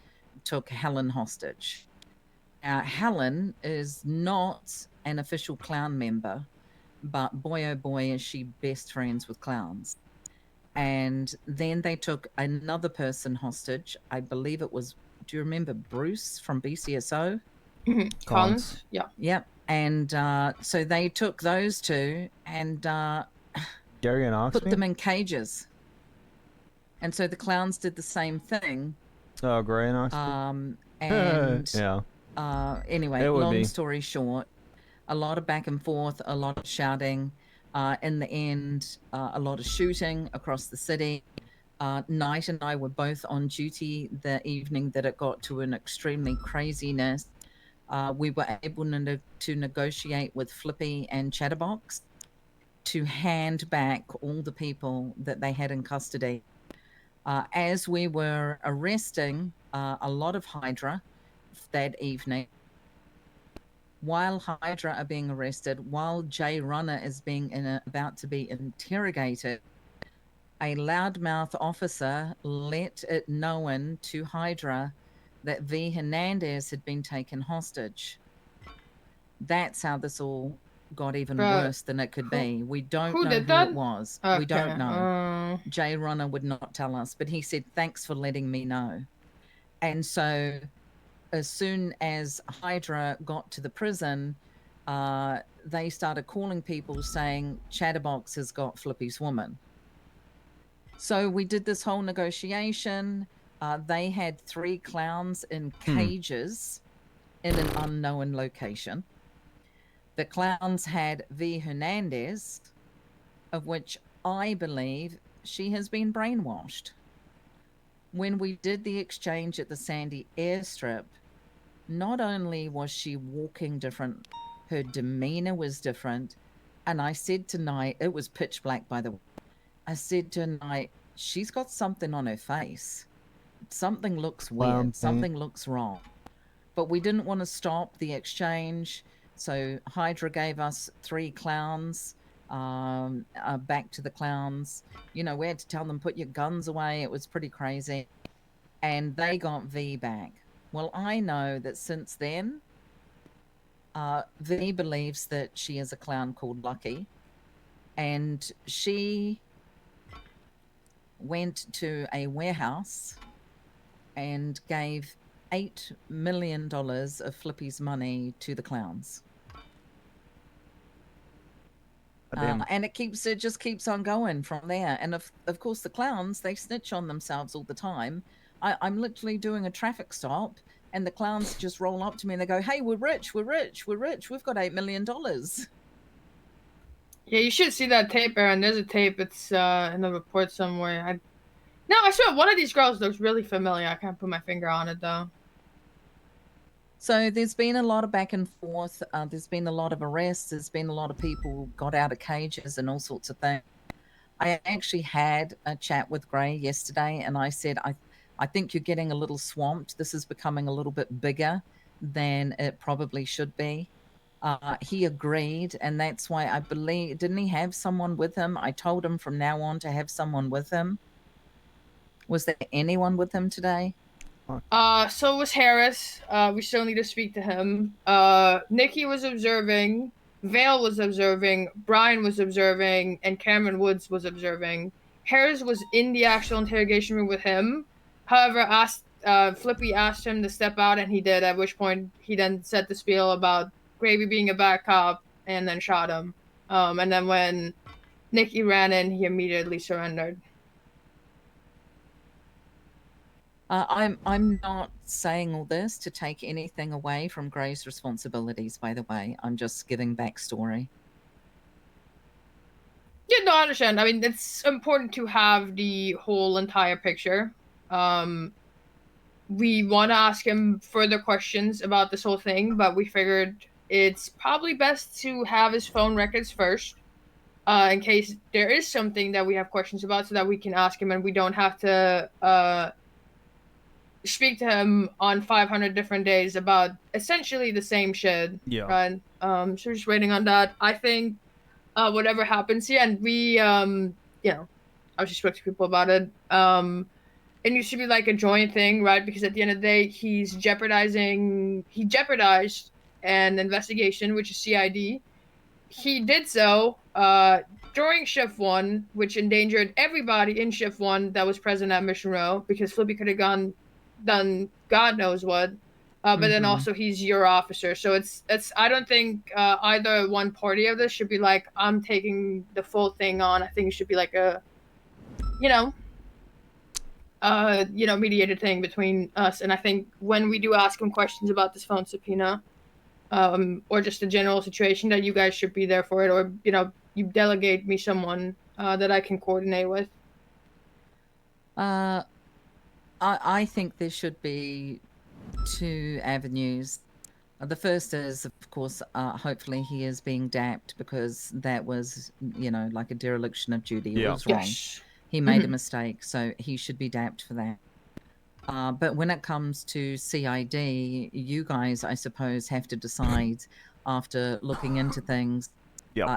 took Helen hostage. Now, Helen is not an official clown member, but boy oh boy is she best friends with clowns. And then they took another person hostage. I believe it was, do you remember Bruce from BCSO? Collins? Yeah. Yep. And so they took those two and Gary and Oxby? put them in cages. And so the clowns did the same thing. Oh, Gray and Oxby? And yeah. Anyway, It would long be. story short, a lot of back and forth, a lot of shouting. In the end, a lot of shooting across the city. Knight and I were both on duty the evening that it got to an extremely craziness. We were able to negotiate with Flippy and Chatterbox to hand back all the people that they had in custody. As we were arresting a lot of Hydra that evening, while Hydra are being arrested, while Jay Runner is being about to be interrogated, a loudmouth officer let it known to Hydra that V. Hernandez had been taken hostage. That's how this all got even worse than it could be. We don't know who it was. We don't know. Jay Runner would not tell us, but he said, thanks for letting me know. And so as soon as Hydra got to the prison, they started calling people saying, Chatterbox has got Flippy's woman. So we did this whole negotiation. They had 3 clowns in cages in an unknown location. The clowns had V. Hernandez, of which I believe she has been brainwashed. When we did the exchange at the Sandy airstrip, not only was she walking different, her demeanor was different. And I said tonight, it was pitch black, by the way. I said tonight, she's got something on her face. Something looks weird. Something looks wrong. But we didn't want to stop the exchange. So Hydra gave us 3 clowns, back to the clowns. You know, we had to tell them, put your guns away. It was pretty crazy. And they got V back. Well, I know that since then, V believes that she is a clown called Lucky. And she went to a warehouse and gave $8 million of Flippy's money to the clowns. And it just keeps on going from there. And of course, the clowns, they snitch on themselves all the time. I'm literally doing a traffic stop, and the clowns just roll up to me and they go, hey, we're rich, we're rich, we're rich. We've got $8 million. Yeah, you should see that tape, Aaron. There's a tape. It's in the report somewhere. No, I swear one of these girls looks really familiar. I can't put my finger on it, though. So there's been a lot of back and forth. There's been a lot of arrests. There's been a lot of people got out of cages and all sorts of things. I actually had a chat with Gray yesterday, and I said, I think you're getting a little swamped. This is becoming a little bit bigger than it probably should be. He agreed, and that's why I believe, didn't he have someone with him? I told him from now on to have someone with him. Was there anyone with him today? So was Harris. We still need to speak to him. Nikki was observing, Vale was observing, Brian was observing, and Cameron Woods was observing. Harris was in the actual interrogation room with him. However, Flippy asked him to step out, and he did, at which point he then said the spiel about Gravy being a bad cop, and then shot him. And then when Nikki ran in, he immediately surrendered. I'm not saying all this to take anything away from Gray's responsibilities, by the way. I'm just giving backstory. Yeah, no, I understand. I mean, it's important to have the whole entire picture. We want to ask him further questions about this whole thing, but we figured it's probably best to have his phone records first, in case there is something that we have questions about, so that we can ask him and we don't have to speak to him on 500 different days about essentially the same shit. Yeah. Right? So we're just waiting on that. I think whatever happens here, and we, you know, I was just spoke to people about it. It needs to be like a joint thing, right? Because at the end of the day, he jeopardized an investigation, which is CID. He did so during Shift 1, which endangered everybody in Shift 1 that was present at Mission Row, because Flippy could have done God knows what. But then also he's your officer. So it's I don't think either one party of this should be like, I'm taking the full thing on. I think it should be like a, mediated thing between us. And I think when we do ask him questions about this phone subpoena, or just the general situation, that you guys should be there for it, or, you delegate me someone that I can coordinate with. I think there should be 2 avenues. The first is, of course, hopefully he is being dapped because that was, like a dereliction of duty. It was wrong. Yes. He made a mistake, so he should be dapped for that. But when it comes to CID, you guys, I suppose, have to decide after looking into things,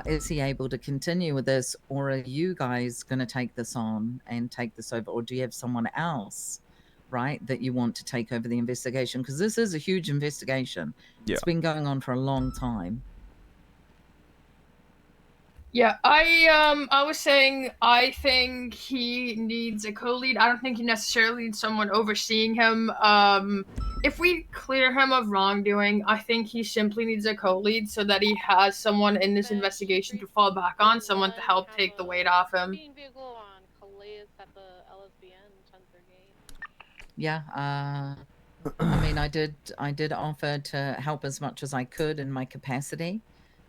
is he able to continue with this, or are you guys going to take this on and take this over, or do you have someone else, right, that you want to take over the investigation? Because this is a huge investigation. It's been going on for a long time. Yeah, I was saying I think he needs a co-lead. I don't think he necessarily needs someone overseeing him. If we clear him of wrongdoing, I think he simply needs a co-lead so that he has someone in this investigation to fall back on, someone to help take the weight off him. Yeah, I mean, I did offer to help as much as I could in my capacity,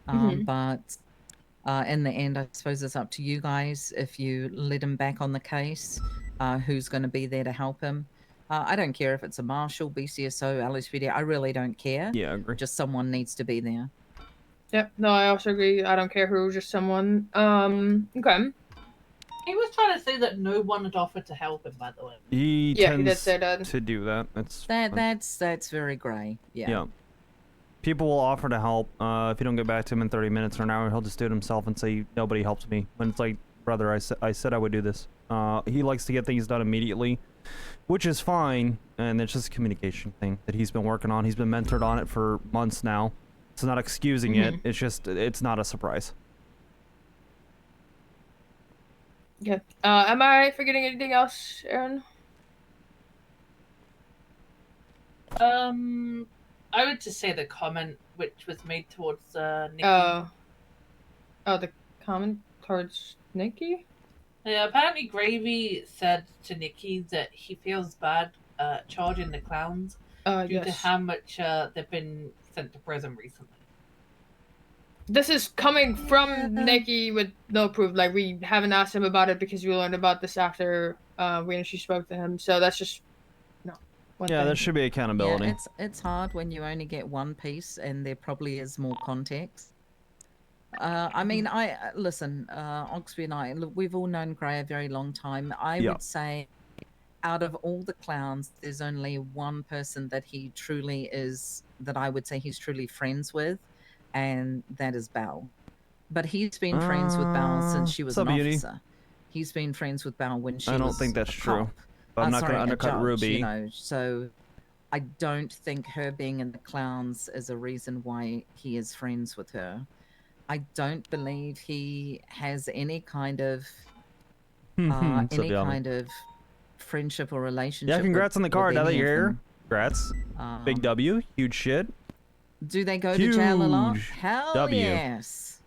but in the end, I suppose it's up to you guys. If you let him back on the case, who's going to be there to help him? I don't care if it's a marshal, BCSO, LSPD. I really don't care. Yeah, I agree. Just someone needs to be there. Yep. No, I also agree. I don't care who, just someone. Okay. He was trying to say that no one had offered to help him, by the way. He Yeah, he did tends say that. to do that. That's very gray. Yeah. People will offer to help. If you don't get back to him in 30 minutes or an hour, he'll just do it himself and say, nobody helps me. When it's like, brother, I said I would do this. He likes to get things done immediately, which is fine. And it's just a communication thing that he's been working on. He's been mentored on it for months now. It's not excusing it. It's just, it's not a surprise. Yeah. Am I forgetting anything else, Aaron? I would just say the comment which was made towards Nikki. Oh, the comment towards Nikki? Yeah, apparently Gravy said to Nikki that he feels bad charging the clowns due to how much they've been sent to prison recently. This is coming from Nikki with no proof. Like, we haven't asked him about it because we learned about this after when she spoke to him. So that's just one thing. there should be accountability. Yeah, it's hard when you only get one piece and there probably is more context. I mean, listen, Oxby and I, look, we've all known Gray a very long time. I would say out of all the clowns, there's only one person that he truly is, that I would say he's truly friends with, and that is Belle. But he's been friends with Belle since she was an officer. He's been friends with Belle when she was I don't think that's a true. cop. But I'm not going to a undercut judge, Ruby. So I don't think her being in the clowns is a reason why he is friends with her. I don't believe he has any kind of friendship or relationship. Yeah, congrats on the card. Now that you're here, them. Congrats. Big W, huge shit. Do they go to jail a lot? Huge Hell W. yes.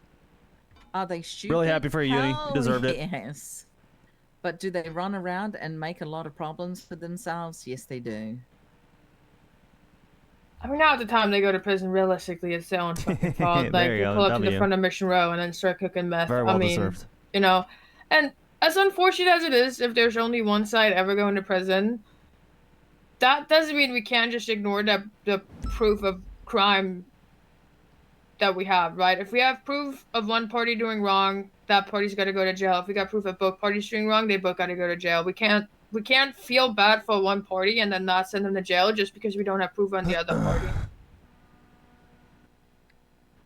Are they stupid? Really happy for you, Uni. You deserved it. Yes. But do they run around and make a lot of problems for themselves? Yes, they do. I mean, now at the time they go to prison, realistically, it's their own fucking fault. Like, you pull up to the front of Mission Row and then start cooking meth. Very well I mean, deserved. And as unfortunate as it is, if there's only one side ever going to prison, that doesn't mean we can't just ignore the proof of crime that we have, right? If we have proof of one party doing wrong, that party's got to go to jail. If we got proof of both parties doing wrong, they both got to go to jail. We can't feel bad for one party and then not send them to jail just because we don't have proof on the other party.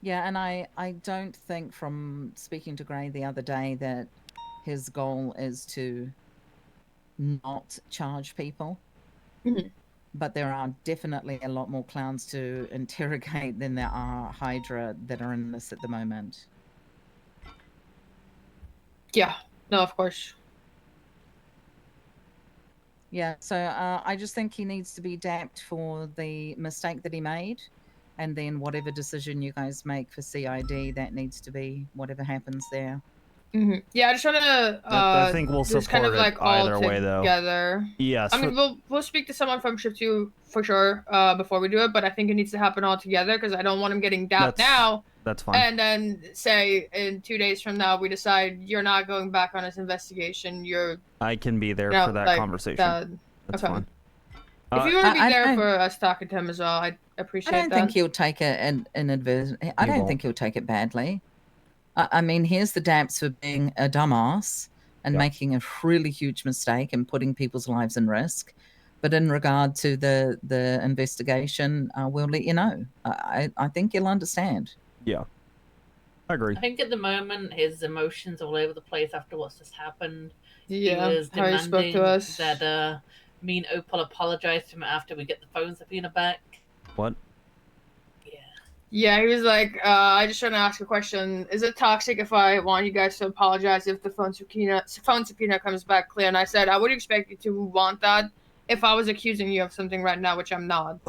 Yeah, and I don't think from speaking to Gray the other day that his goal is to not charge people. But there are definitely a lot more clowns to interrogate than there are Hydra that are in this at the moment. Yeah, no, of course. Yeah, so I just think he needs to be dapped for the mistake that he made. And then whatever decision you guys make for CID, that needs to be whatever happens there. Yeah, I just want to. I think we'll just support kind of like it all either way, though. together. Yes. I mean, we'll speak to someone from Shift 2 for sure before we do it, but I think it needs to happen all together because I don't want him getting dapped now. That's fine. And then say in 2 days from now we decide you're not going back on this investigation. I can be there for that conversation. That's fine. If you want to be there for us talking to him as well, appreciate I don't that. think he'll take it in adverse. I don't think he'll take it badly. I mean, here's the Daps for being a dumbass and making a really huge mistake and putting people's lives in risk. But in regard to the investigation, we'll let you know. I think you'll understand. Yeah, I agree. I think at the moment his emotions all over the place after what's just happened. Yeah, he was how he spoke to demanding us. that me and Opal apologize to him after we get the phone subpoena back. What? Yeah, he was like, I just want to ask a question. Is it toxic if I want you guys to apologize if the phone subpoena comes back clear? And I said, I would expect you to want that if I was accusing you of something right now, which I'm not.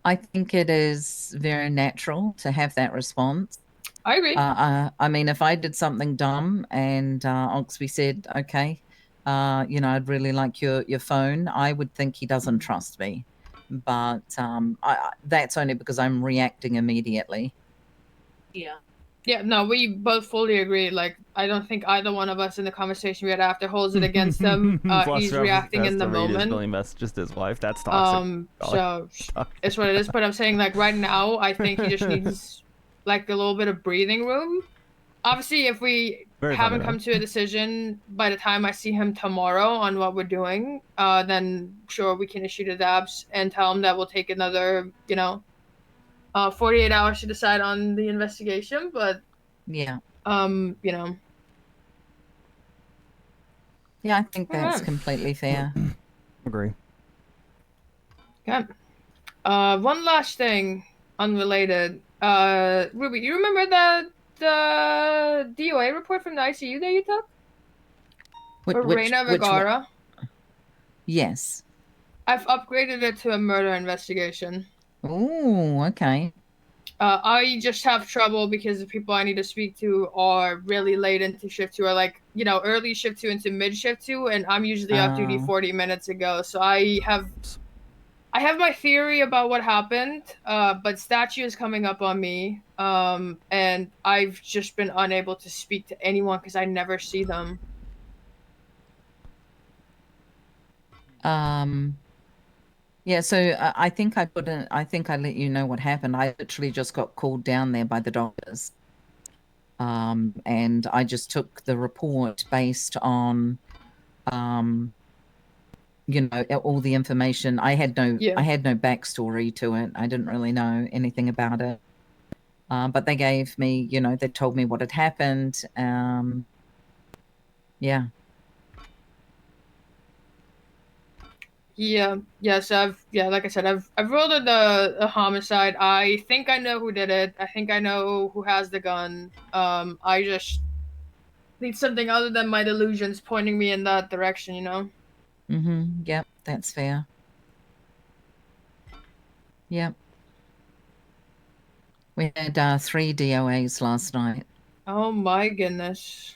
I think it is very natural to have that response. I agree. I mean, if I did something dumb and Oxby said, okay, I'd really like your phone, I would think he doesn't trust me. But that's only because I'm reacting immediately. Yeah. Yeah, no, we both fully agree. Like, I don't think either one of us in the conversation we had after holds it against him. He's reacting in the moment. Really messages to his wife. That's toxic. So it's what it is. But I'm saying, like, right now, I think he just needs like a little bit of breathing room. Obviously, if we haven't come to a decision by the time I see him tomorrow on what we're doing, then sure, we can issue the dabs and tell him that we'll take another, 48 hours to decide on the investigation. But yeah, yeah, I think that's completely fair. Agree. Okay. One last thing, unrelated. Ruby, you remember the DOA report from the ICU that you took? For Reina Vergara? Yes. I've upgraded it to a murder investigation. Oh, okay. I just have trouble because the people I need to speak to are really late into shift 2, or like, early shift 2 into mid shift 2, and I'm usually off duty 40 minutes ago. So I have my theory about what happened, but statue is coming up on me, and I've just been unable to speak to anyone because I never see them. Yeah, so I think I let you know what happened. I literally just got called down there by the doctors. And I just took the report based on all the information. I had no backstory to it. I didn't really know anything about it. But they gave me, they told me what had happened. Yeah. So like I said, I've ruled it a homicide. I think I know who did it. I think I know who has the gun. I just need something other than my delusions pointing me in that direction, Yep, that's fair. Yep. We had 3 DOAs last night. Oh my goodness.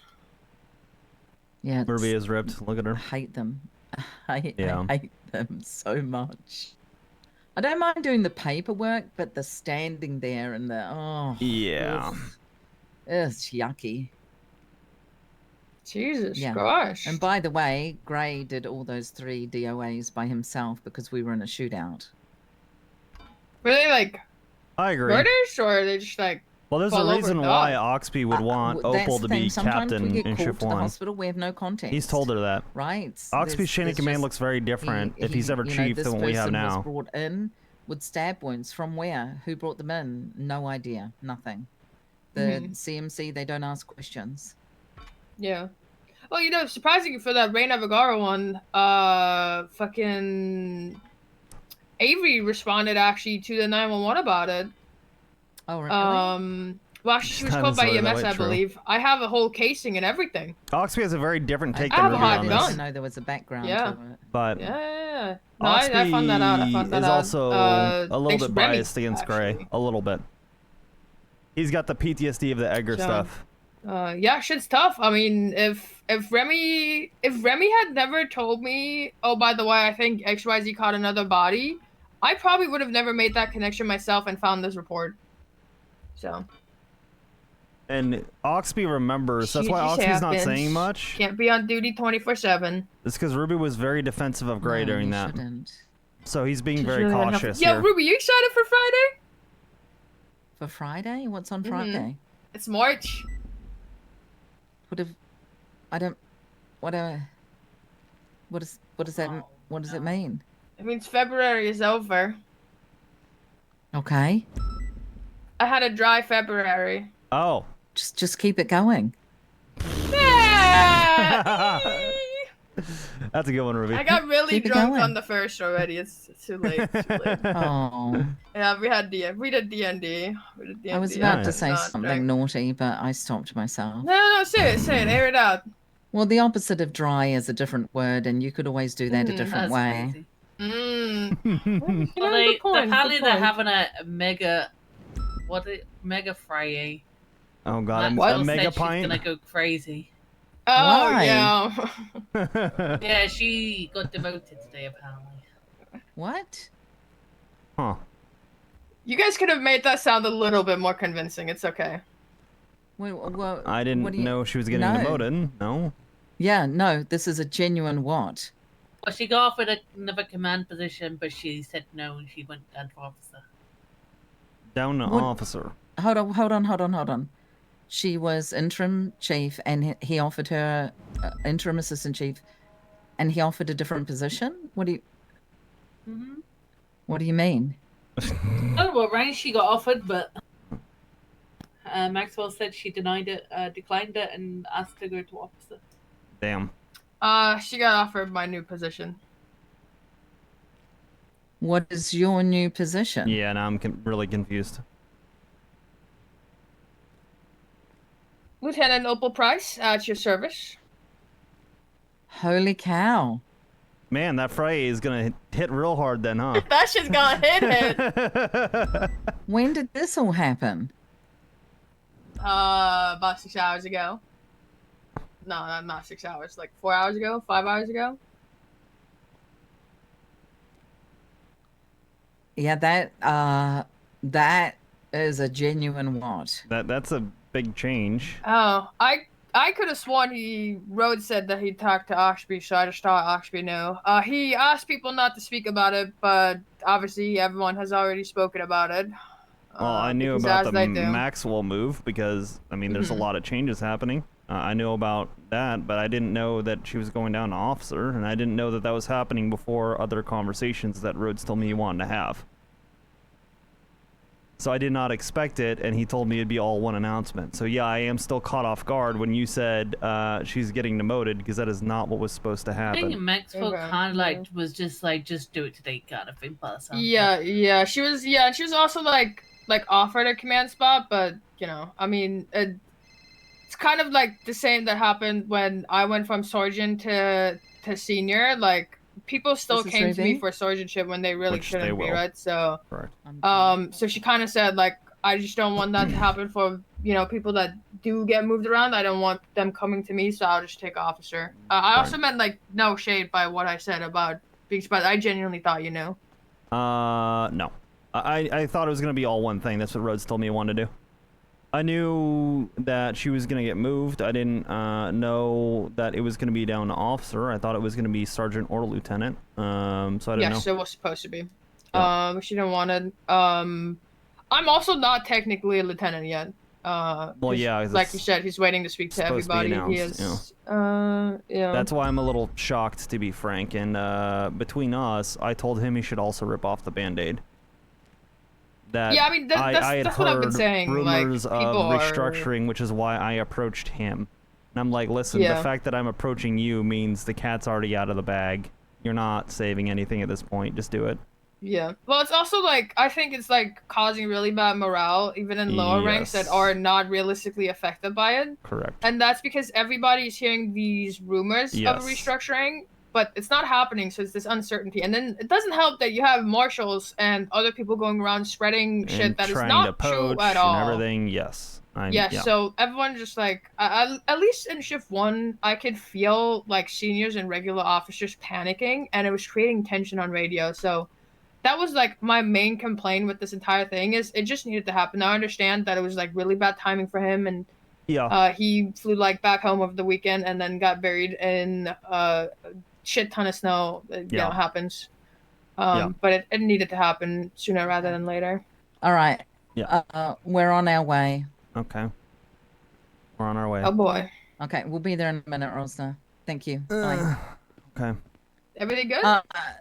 Yeah. Ruby is ripped. Look at her. I hate them. I hate them so much. I don't mind doing the paperwork, but the standing there and the it's yucky. Jesus gosh. And by the way, Gray did all those 3 DOAs by himself because we were in a shootout. Were they like I agree. murders, or are they just like well, there's a reason why Oxby would want Opal to be captain in shift 1. To the hospital, we have no context. He's told her that. Right. Oxby's chain of command looks very different if he's ever chief than what we have now. This person was brought in with stab wounds. From where? Who brought them in? No idea. Nothing. The CMC, they don't ask questions. Yeah. Well, surprisingly for that Reina Vergara one, fucking Avery responded actually to the 911 about it. Oh, really? Well, actually, she was called by EMS, I believe. I have a whole casing and everything. Oxby has a very different take I than have Ruby a hot on gun. this. I didn't know there was a background to it. But yeah. No, Oxby I found that out. is also a little bit biased against Gray. A little bit. He's got the PTSD of the Edgar stuff. Yeah, shit's tough. I mean, if Remy had never told me, oh, by the way, I think XYZ caught another body, I probably would have never made that connection myself and found this report. So. And Oxby remembers. That's why Oxby's not saying much. Can't be on duty 24/7. It's because Ruby was very defensive of Gray during that. Shouldn't. So he's being She's very really unhelpful. cautious Yo, here. Ruby, you excited for Friday? For Friday? What's on Friday? It's March. What if I don't? What does it mean? It means February is over. Okay. I had a dry February. Oh. Just keep it going. That's a good one, Ruby. I got really Keep it drunk going. on the first already. It's too late. It's too late. Oh. Yeah, we did D&D. I was about to say something naughty, but I stopped myself. No, say it, air it out. Well, the opposite of dry is a different word, and you could always do that a different way. Well, apparently they're having a mega, mega Friday. Oh god, a Maxwell mega said pint. She's gonna go crazy. Oh, Why? yeah. Yeah, she got demoted today, apparently. What? Huh. You guys could have made that sound a little bit more convincing. It's okay. Well, I didn't know she was getting demoted. No. Yeah, no, this is a genuine what? Well, she got offered another command position, but she said no, and she went down to officer. Down to What- officer. Hold on. She was interim chief, and he offered her interim assistant chief, and he offered a different position. What do you mean? I don't know what rank she got offered, but Maxwell said she declined it, and asked to go to officer. Damn. She got offered my new position. What is your new position? Yeah, now I'm really confused. Lieutenant Opal Price, at your service. Holy cow! Man, that Friday is gonna hit real hard then, huh? That shit's gonna hit. When did this all happen? About 6 hours ago. No, not 6 hours. Like 4 hours ago, 5 hours ago. Yeah, that is a genuine what? That's a big change. Oh, I could have sworn Rhodes said that he talked to Oxby, so I just thought Oxby knew. He asked people not to speak about it, but obviously everyone has already spoken about it. Well, I knew because about as the they do. Maxwell move because, I mean, there's a lot of changes happening. I knew about that, but I didn't know that she was going down to officer, and I didn't know that that was happening before other conversations that Rhodes told me he wanted to have. So I did not expect it, and he told me it'd be all one announcement. So yeah, I am still caught off guard when you said she's getting demoted, because that is not what was supposed to I happen. think Maxwell kind of was just do it today kind of thing, by the sound of it. Yeah, she was. Yeah, and she was also like offered a command spot, but you know, I mean, it's kind of like the same that happened when I went from sergeant to senior. Like people still This is came to me Ruby? for sergeantship when they really Which they shouldn't be, will. right? So, Correct. so she kind of said like, I just don't want that to happen for people that do get moved around. I don't want them coming to me, so I'll just take officer. I also meant like no shade by what I said about being spot. I genuinely thought you knew. No. I thought it was going to be all one thing. That's what Rhodes told me he wanted to do. I knew that she was going to get moved. I didn't know that it was going to be down to officer. I thought it was going to be sergeant or lieutenant. So I didn't know. Yes, it was supposed to be. She didn't want it. I'm also not technically a lieutenant yet. Well, yeah. 'cause like it's you said, he's waiting to speak to supposed to be everybody. He announced, is. Yeah. That's why I'm a little shocked, to be frank. And between us, I told him he should also rip off the Band-Aid. That Yeah, I mean, I had that's what I've been heard saying. Like, rumors people of are. restructuring, which is why I approached him. And I'm like, listen, Yeah. the fact that I'm approaching you means the cat's already out of the bag. You're not saving anything at this point. Just do it. Yeah. Well, it's also like I think it's like causing really bad morale, even in lower ranks that Yes. are not realistically affected by it. Correct. And that's because everybody's hearing these rumors of Yes. restructuring, but it's not happening, so it's this uncertainty. And then it doesn't help that you have marshals and other people going around spreading shit And that is trying not to true poach at all. and everything. Yes. Yeah, so everyone just like, at least in shift 1, I could feel like seniors and regular officers panicking, and it was creating tension on radio. So that was like my main complaint with this entire thing is it just needed to happen. Now I understand that it was like really bad timing for him, and he flew like back home over the weekend and then got buried in a shit ton of snow. You know, happens. But it needed to happen sooner rather than later. All right. Yeah. We're on our way. Okay. We're on our way. Oh boy. Okay, we'll be there in a minute, Rosna. Thank you. Bye. Okay. Everything good?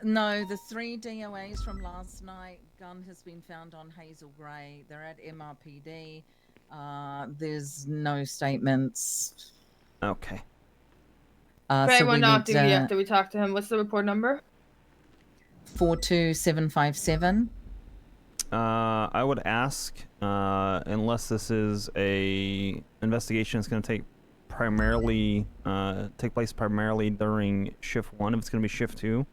No, the 3 DOAs from last night. Gun has been found on Hazel Gray. They're at MRPD. There's no statements. Okay. Gray So we went off need duty after we talked to him. What's the report number? 42757. I would ask, unless this is a investigation that's going to take place primarily during shift 1. If it's going to be shift 2,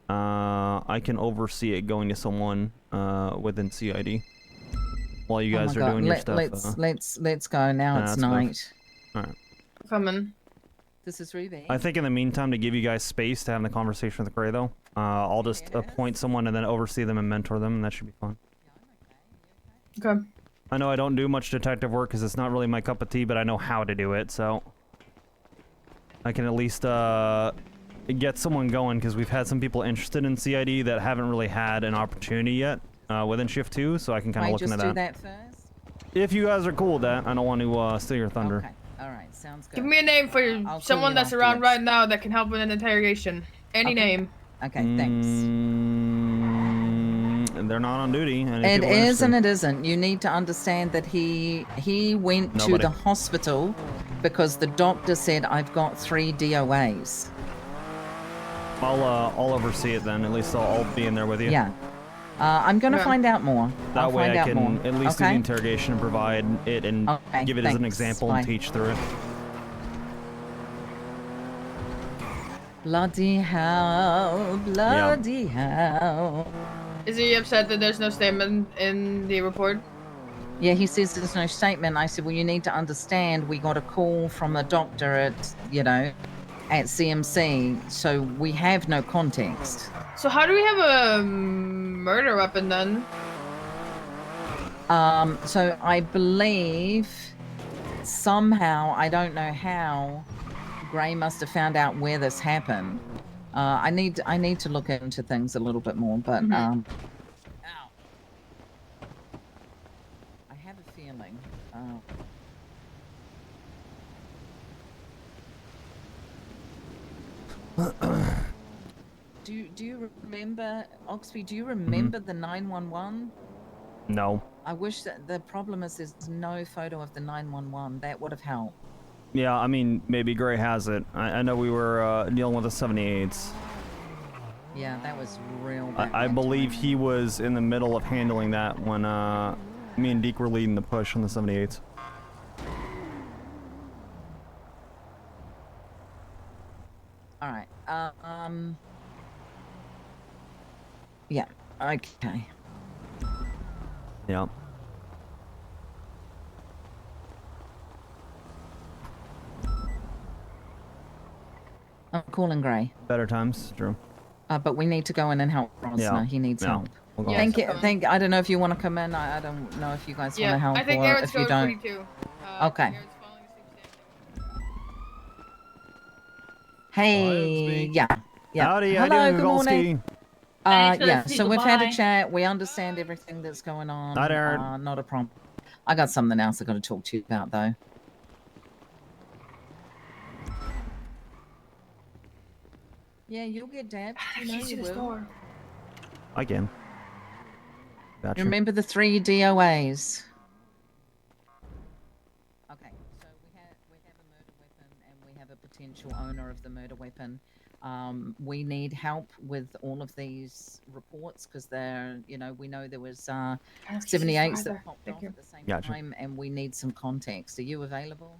I can oversee it going to someone within CID while you guys are doing your stuff. Let's go now. It's night. All right. Coming. This is Ruby. I think in the meantime, to give you guys space to have the conversation with Gray, though, I'll just appoint someone and then oversee them and mentor them, and that should be fun. Okay. I know I don't do much detective work because it's not really my cup of tea, but I know how to do it, so I can at least get someone going, because we've had some people interested in CID that haven't really had an opportunity yet within shift 2, so I can kind of look into that. Do that first? If you guys are cool with that, I don't want to steal your thunder. Okay. All right. Sounds good. Give me a name for someone that's around right now that can help with an interrogation. Any name. Okay, thanks. They're not on duty. And It is and it isn't. You need to understand that he went to the hospital because the doctor said, I've got 3 DOAs. I'll oversee it then. At least I'll be in there with you. Yeah. I'm going to find out more. That way I can at least do the Okay? interrogation and provide it and give it as an example and teach through it. Bloody hell. Bloody hell. Is he upset that there's no statement in the report? Yeah, he says there's no statement. I said, well, you need to understand we got a call from a doctor at CMC, so we have no context. So how do we have a murder weapon then? So I believe somehow, I don't know how, Gray must have found out where this happened. I need to look into things a little bit more, but ow. I have a feeling. Do you remember, Oxby? Do you remember the 911? No. I wish that the problem is there's no photo of the 911. That would have helped. Yeah, I mean, maybe Gray has it. I know we were dealing with the 78s. Yeah, that was real bad. I believe he was in the middle of handling that when me and Deke were leading the push on the 78s. All right. Yeah. Okay. Yeah. I'm calling Gray. Better times, Drew. But we need to go in and help Rosner. Yeah. He needs help. We'll go. Thank you. I don't know if you want to come in. I don't know if you guys want to help I think or Aaron's if you going don't. 42. Okay. Hey. Yeah. Howdy, how Hello. you doing, Good morning. Golski? Yeah. So we've had a chat. We understand everything that's going on. Night, Aaron. Not a problem. I got something else I got to talk to you about though. Yeah, you'll get dabbed. You know you will. I can. Gotcha. You remember the 3 DOAs? Okay, so we have a murder weapon and we have a potential owner of the murder weapon. We need help with all of these reports because they're, we know there was 78s that popped off at the same time, and we need some context. Are you available?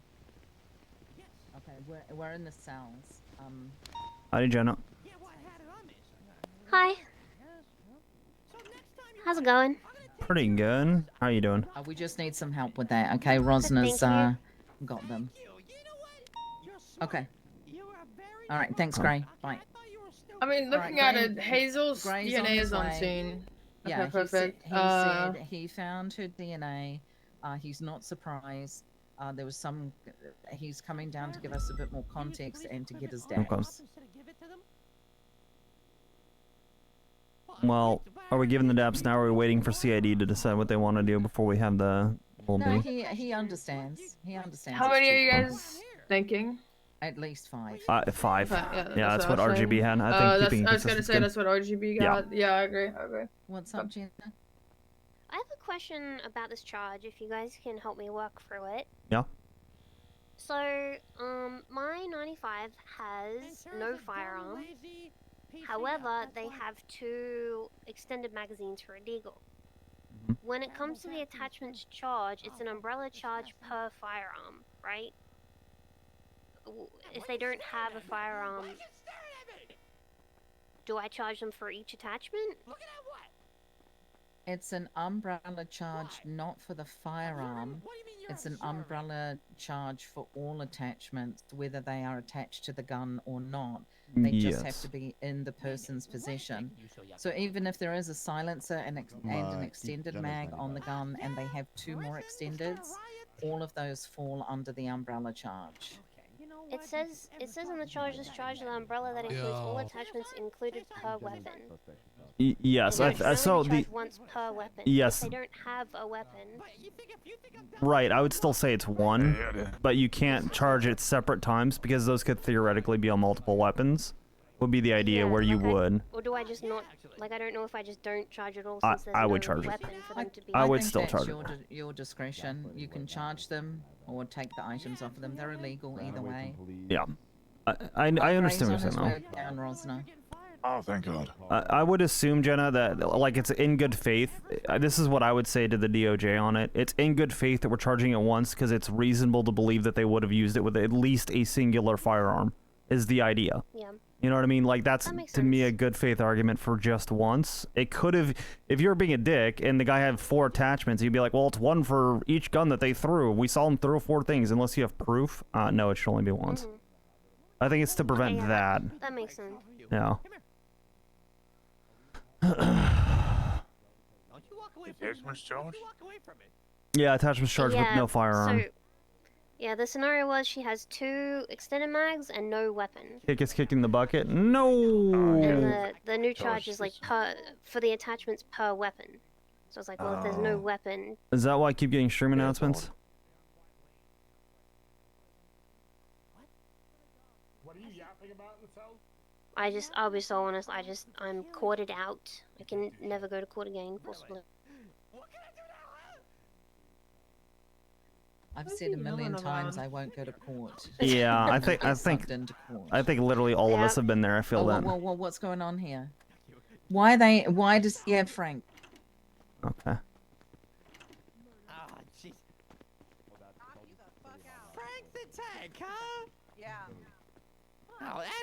Yes. Okay, we're in the cells. Howdy, Jenna. Hi. How's it going? Pretty good. How you doing? We just need some help with that. Okay, Rosner's got them. Okay. All right. Thanks, Gray. Bye. I mean, looking at it, Hazel's DNA is on scene. Yeah, Okay, perfect. He said he found her DNA. He's not surprised. There was some. He's coming down to give us a bit more context and to get his dabs. Well, are we giving the daps now, or are we waiting for CID to decide what they want to do before we have the whole No, meeting? he understands. He understands. How it's many are you cheaper. guys thinking? At least 5. 5. Yeah, that's what I was RGB saying. had. I think keeping I was gonna consistent say good. that's what RGB got. Yeah, I agree. I agree. What's up, Jenna? I have a question about this charge, if you guys can help me work through it. Yeah. So, my 95 has no firearm. However, they have 2 extended magazines for a deagle. When it comes to the attachments charge, it's an umbrella charge per firearm, right? If they don't have a firearm, do I charge them for each attachment? It's an umbrella charge not for the firearm. It's an umbrella charge for all attachments, whether they are attached to the gun or not. They just have Yes. to be in the person's possession. So even if there is a silencer and an extended mag on the gun, and they have 2 more extendeds, all of those fall under the umbrella charge. It says in the charge, this charge of the umbrella that includes all attachments included per weapon. Yes. And they can So only the charge once per weapon. Yes. If they don't have a weapon. right. I would still say it's 1, but you can't charge it separate times because those could theoretically be on multiple weapons. Would be the idea where you would. Or do I just not? Like, I don't know if I just don't charge it all I- since there's I no would charge it. weapon for them to be. I would think still that's charge it. your discretion. You can charge them or take the items off of them. They're illegal either way. Yeah. I understand what you're saying, though. Down, Rosner. Oh, thank God. I would assume, Jenna, that like it's in good faith. This is what I would say to the DOJ on it. It's in good faith that we're charging it once because it's reasonable to believe that they would have used it with at least a singular firearm. Is the idea? Yeah. You know what I mean? Like that's to me a good faith argument for just once. It could have, if you're being a dick and the guy had 4 attachments, you'd be like, well, it's 1 for each gun that they threw. We saw them throw 4 things. Unless you have proof, no, it should only be once. I think it's to prevent Okay, that. That makes sense. Yeah. Attachments charge? Yeah, attachments charged with Yeah, no firearm. So, yeah, the scenario was she has 2 extended mags and no weapon. Kick is kicking the bucket. No. And the new charge is like for the attachments per weapon. So it's like, well, if there's no weapon, Is that why I keep getting stream announcements? What are you yapping about, Natal? I'll be so honest, I'm courted out. I can never go to court again, possibly. I've said a million times I won't go to court. Yeah, I think Sucked into court. I think literally all of us have been there. I feel that. Well, what's going on here? Why does he have Frank? Okay. Frank the Tank, huh? Yeah.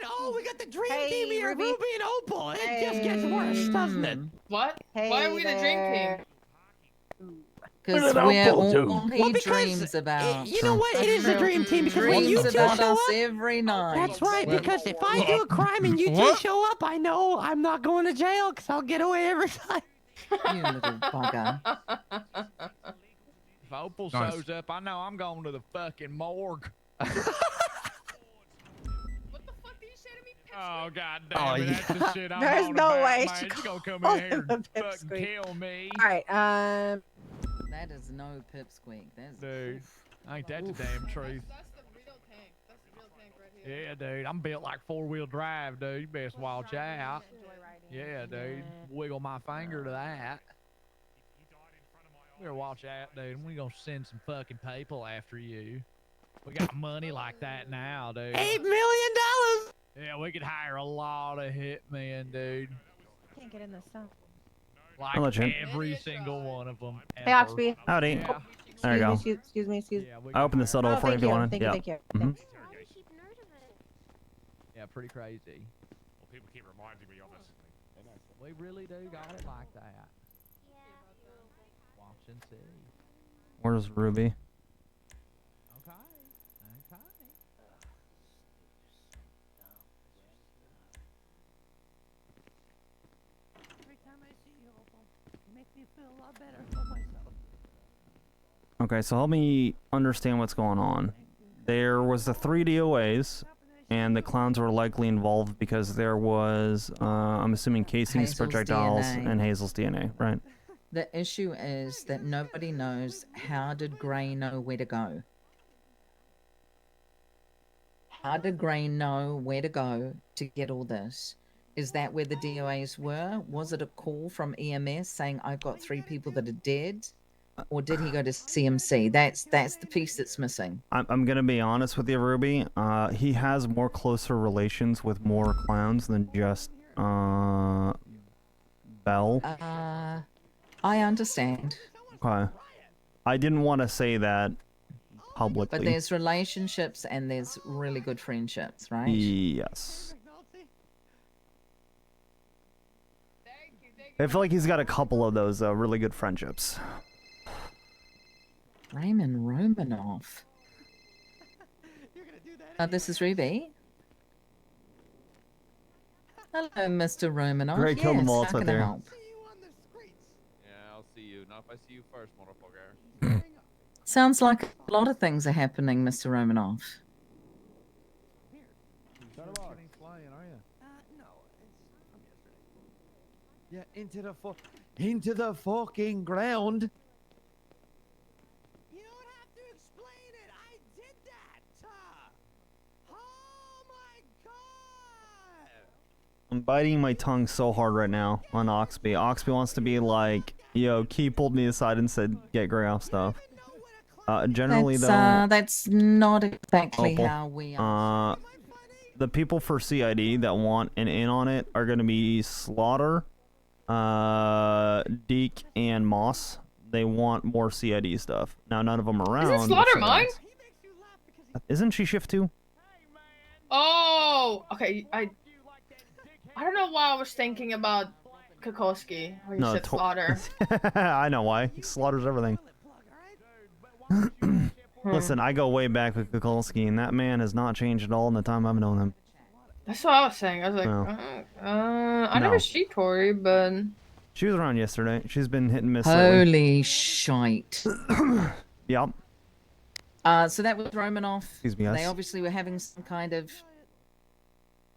Oh, we got the dream team here, Ruby and Opal. It just gets worse, doesn't it? What? Why are we the dream team? Because we're all he dreams about. You know what? It is the dream team because when you two about show us up, every night. that's right. Because if I do a crime and you two show up, I know I'm not going to jail because I'll get away every time. You little bugger. If Opal Nice. shows up, I know I'm going to the fucking morgue. Oh, god damn Oh, it, yeah. that's the shit I'm There's on no about, way man. she She's gonna come called in here him a and fucking pipsqueak. kill me. Alright, That is no pipsqueak. That's Dude, ain't that the damn truth? Yeah, dude, I'm built like 4-wheel drive, dude. You best watch out. Yeah, dude, wiggle my finger to that. Better watch out, dude. We gonna send some fucking people after you. We got money like that now, dude. $8 million! Yeah, we could hire a lot of hitmen, dude. Can't get in this stuff. Like I'll let you in. every single one of them. Hey, Oxby. Howdy. Yeah. There you go. Excuse me. I opened the cell door Oh, for you thank if you you, wanted. thank you, Yeah. thank you, Mhm. Yeah, pretty crazy. Well, people keep reminding me on this. We really do got it like that. Watch and see. Where's Ruby? Okay. Okay. Every time I see you, Opal, you make me feel a lot better about myself. Okay, so help me understand what's going on. There was the 3 DOAs. and the clowns were likely involved because there was, I'm assuming, casings, Hazel's projectiles, DNA. and Hazel's DNA, right? The issue is that nobody knows how did Gray know where to go. How did Gray know where to go to get all this? Is that where the DOAs were? Was it a call from EMS saying I've got 3 people that are dead? Or did he go to CMC? That's the piece that's missing. I'm gonna be honest with you, Ruby. He has more closer relations with more clowns than just Belle. I understand. Okay. I didn't want to say that publicly. But there's relationships and there's really good friendships, right? Yes. I feel like he's got a couple of those really good friendships. Raymond Romanoff. This is Ruby. Hello, Mr. Romanoff. Gray killed them all, How it's right can I there. help? Yeah, I'll see you. Not if I see you first, motherfucker. Sounds like a lot of things are happening, Mr. Romanoff. Yeah, into the fucking ground. I'm biting my tongue so hard right now on Oxby. Oxby wants to be like, yo, Key pulled me aside and said, get Gray off stuff. Generally, That's not exactly Opal, how we the people for CID that want an in on it are going to be Slaughter, Deke, and Moss. They want more CID stuff. Now, none of them are around. Isn't Slaughter mine? Isn't she shift 2? Oh, okay. I don't know why I was thinking about Kokoski when you said Slaughter. I know why. He slaughters everything. Listen, I go way back with Kukulski, and that man has not changed at all in the time I've known him. That's what I was saying. I was like, I never see Tori, but She was around yesterday. She's been hit and miss Holy shite. Yep. So that was Romanoff. Excuse me, guys. They obviously were having some kind of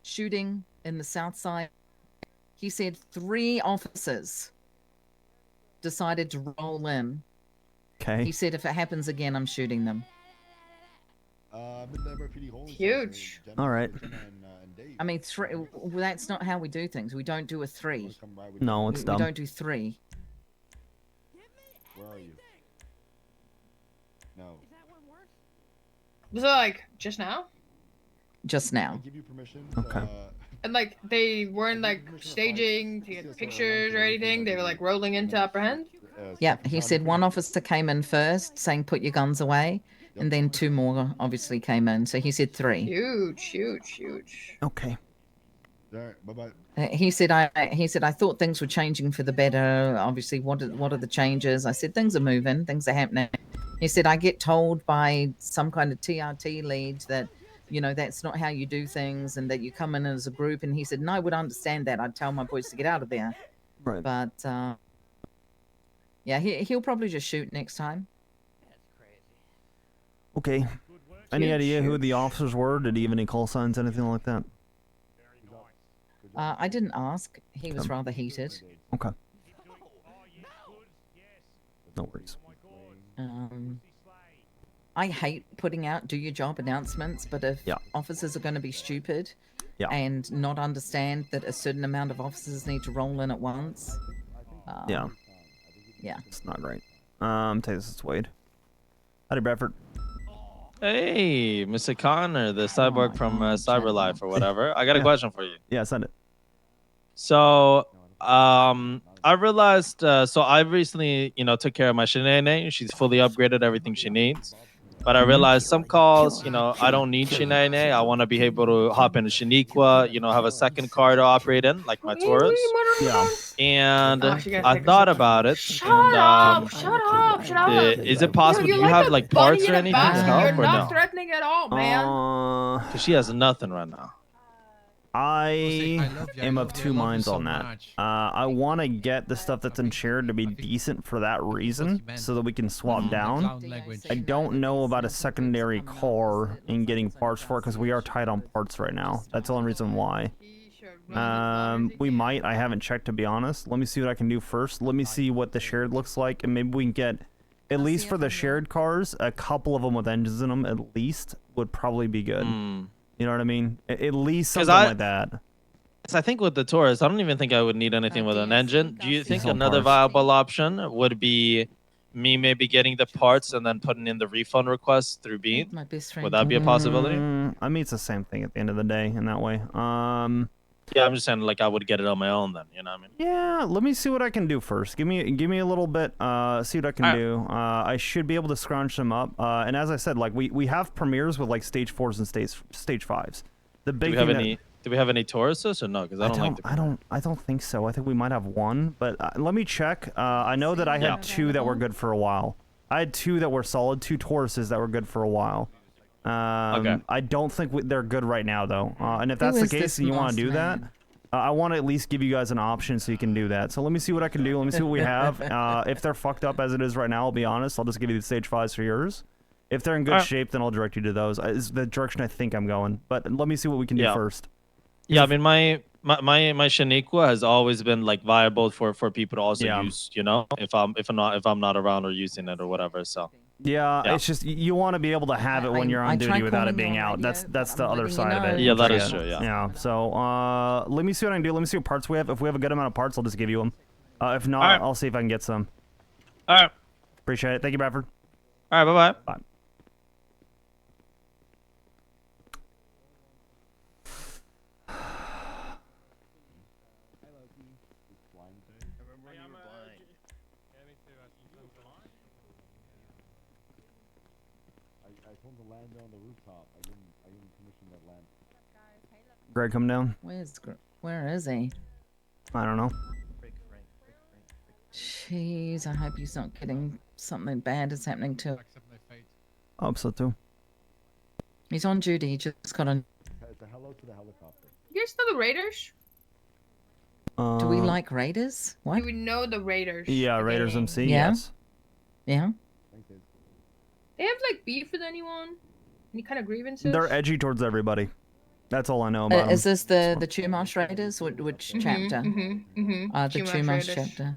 shooting in the south side. He said 3 officers decided to roll in. Okay. He said if it happens again, I'm shooting them. Huge. All right. I mean, that's not how we do things. We don't do a 3. No, it's dumb. We don't do 3. Where are you? No. was it like just now? Just now. Give you permission. Okay. And like they weren't like staging to get pictures or anything. They were like rolling in to apprehend. Yeah, he said 1 officer came in first, saying put your guns away, and then 2 more obviously came in. So he said 3. Huge. Okay. All right, bye-bye. He said I thought things were changing for the better. Obviously, what are the changes? I said things are moving, things are happening. He said I get told by some kind of TRT lead that, you know, that's not how you do things, and that you come in as a group. And he said, no, I would understand that. I'd tell my boys to get out of there. Right. But yeah, he'll probably just shoot next time. Okay. Any idea who the officers were? Did he have any call signs, anything like that? I didn't ask. He was rather heated. Okay. No worries. I hate putting out do your job announcements, but if officers are going to be stupid and not understand that a certain amount of officers need to roll in at once. Yeah. It's not right. Take this as Wade. Howdy, Bradford. Hey, Mr. Connor, the cyborg from CyberLife or whatever. I got a question for you. Yeah, send it. So, I realized, so I recently, took care of my Shanae. She's fully upgraded everything she needs. But I realized some calls, I don't need Shanae. I want to be able to hop into Shaniqua, have a second car to operate in, like my Taurus. Yeah. And I thought about it. Shut up! Is it possible? Do you have like parts or anything to help You're or not no? threatening at all, man. Because she has nothing right now. I love you, am I of love you, two I love you minds so on that. much. I want to get the stuff that's insured to be decent for that reason, so that we can swap down. Clown language. I don't know about a secondary car and getting parts for it because we are tight on parts right now. That's the only reason why. We might. I haven't checked, to be honest. Let me see what I can do first. Let me see what the shared looks like, and maybe we can get, at least for the shared cars, a couple of them with engines in them, at least, would probably be good. You know what I mean? At least something like that. I think with the Taurus, I don't even think I would need anything with an engine. Do you think another viable option would be me maybe getting the parts and then putting in the refund request through Bean? My best friend. Would that be a possibility? I mean, it's the same thing at the end of the day in that way. Yeah, I'm just saying, like, I would get it on my own then, you know what I mean? Yeah, let me see what I can do first. Give me a little bit, see what I can do. I should be able to scrounge them up. And as I said, like, we have premieres with, like, stage 4s and stage 5s. The big do we have any Tauruses or no? Because I don't like the I don't think so. I think we might have one, but let me check. I know that I had 2 that were good for a while. I had 2 that were solid, 2 Tauruses that were good for a while. I don't think they're good right now, though. And if that's the case and you want to do that, I want to at least give you guys an option so you can do that. So let me see what I can do. Let me see what we have. If they're fucked up as it is right now, I'll be honest. I'll just give you the stage 5s for yours. If they're in good shape, then I'll direct you to those. Is the direction I think I'm going. But let me see what we can do first. Yeah, I mean, my Shaniqua has always been like viable for people to also use, you know, if I'm not around or using it or whatever. So yeah. It's just you want to be able to have it when you're on duty without it being out. That's the other side of it. Yeah, that is true. Yeah. So let me see what I can do. Let me see what parts we have. If we have a good amount of parts, I'll just give you them. If not, I'll see if I can get some. All right. Appreciate it. Thank you, Bradford. All right. Bye. Bye. Greg, come down. Where is he? I don't know. Jeez, I hope he's not getting something bad is happening to him. I hope so too. He's on duty. He just got on. Hello to the helicopter. You guys know the Raiders? Do we like Raiders? What? Do we know the Raiders? Yeah, Raiders MC. Yeah. Yes. Yeah. They have like beef with anyone? Any kind of grievances? They're edgy towards everybody. That's all I know about them. Is this the Chumash Raiders? Which chapter? The Chumash chapter.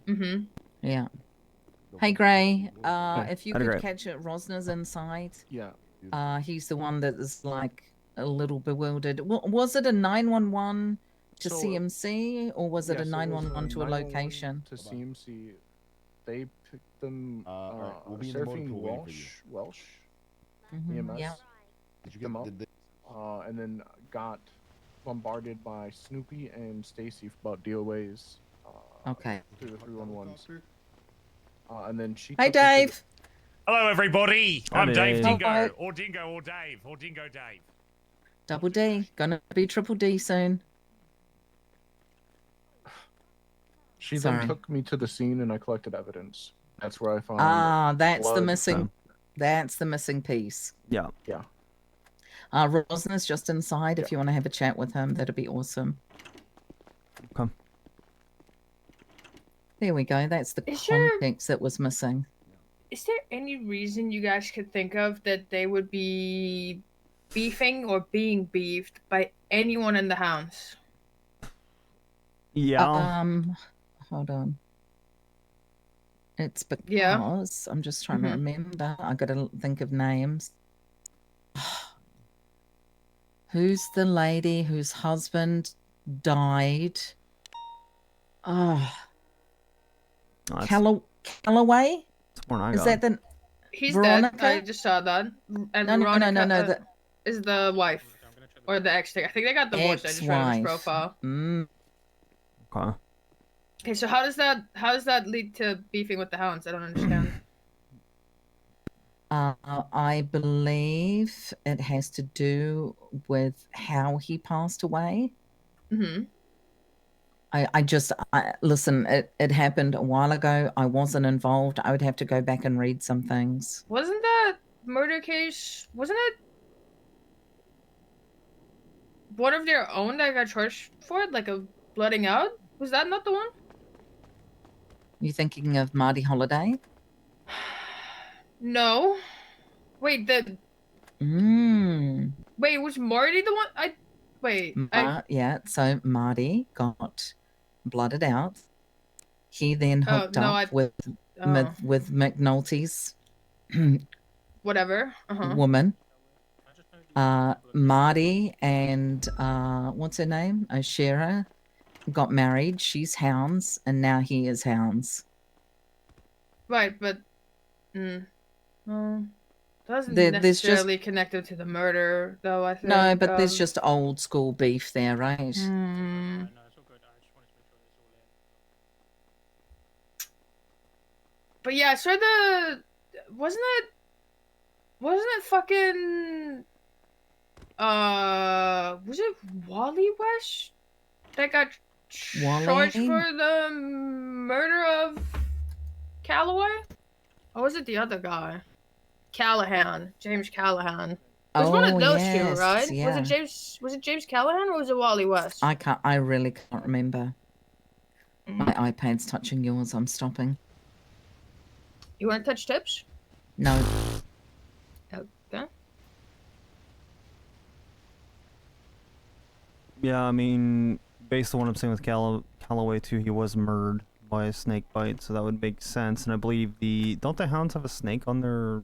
Yeah. Hey Gray, if you could catch it, Rosner's inside. Yeah. He's the one that is like a little bewildered. Was it a 911 to CMC or was it a 911 to a location? To CMC, they picked them. we'll be in the motor surfing pool Welsh. Mhm, EMS. yeah. Did you them up? And then got bombarded by Snoopy and Stacy about DOAs. Okay. Through the 311s. And then she. Hey Dave. Hello everybody. I'm Dave Dave. Dingo, Hi. or Dingo or Dave, or Dingo Dave. Double D. Gonna be triple D soon. She Sorry. then took me to the scene and I collected evidence. That's where I found. That's the blood. missing. That's the missing piece. Yeah. Yeah. Rosner's just inside. If you want to have a chat with him, that'd be awesome. Okay. There we go. That's the context that was missing. Is there any reason you guys could think of that they would be beefing or being beefed by anyone in the house? Yeah. Hold on. It's because I'm just trying to remember. I gotta think of names. Who's the lady whose husband died? Callaway? Is that the? He's Veronica? dead. I just saw that. And No, Veronica the is the wife or the ex. I think they got divorced. I just read his profile. Okay. Okay, so how does that lead to beefing with the hounds? I don't understand. I believe it has to do with how he passed away. Mm-hmm. Listen, it happened a while ago. I wasn't involved. I would have to go back and read some things. Wasn't that murder case? Wasn't it one of their own that got charged for it, like a blooding out? Was that not the one? You thinking of Marty Holiday? No. Wait, Mm. wait, was Marty the one? Yeah, so Marty got blooded out. He then Oh, hooked no, up with McNulty's whatever. woman. Marty and what's her name? Shara got married. She's Hounds, and now he is Hounds. Right, but doesn't There's necessarily connect it to the murder, though. I think. No, but there's just old school beef there, right? But yeah, I saw wasn't it fucking was it Wally West that got charged for the murder of Calloway? Or was it the other guy? Callahan, James Callahan. It was one of those two, right? Yeah. Was it James Callahan or was it Wally West? I really can't remember. My iPad's touching yours. I'm stopping. You want to touch tips? No. Okay. Yeah, I mean, based on what I'm saying with Calloway too, he was murdered by a snake bite, so that would make sense. And I believe don't the hounds have a snake on their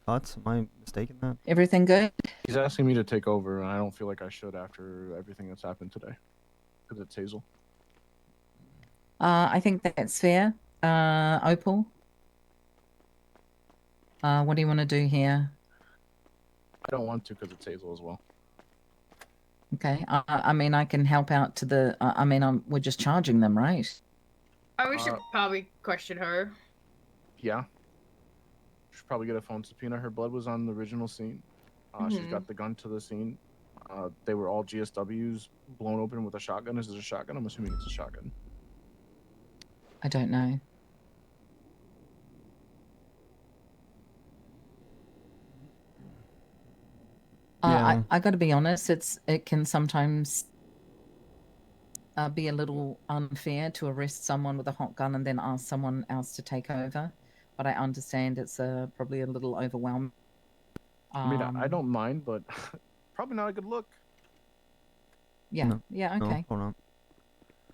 guts? Am I mistaken that? Everything good? He's asking me to take over, and I don't feel like I should after everything that's happened today. Because it's Hazel. I think that's fair. Opal? What do you want to do here? I don't want to because it's Hazel as well. Okay. I mean, I can help out to the... we're just charging them, right? We should probably question her. Yeah. Should probably get a phone subpoena. Her blood was on the original scene. She's got the gun to the scene. They were all GSWs blown open with a shotgun. Is this a shotgun? I'm assuming it's a shotgun. I don't know. Yeah. I got to be honest. It can sometimes be a little unfair to arrest someone with a hot gun and then ask someone else to take over. But I understand it's probably a little overwhelming. I mean, I don't mind, but probably not a good look. Yeah. No. Yeah. Okay. No, hold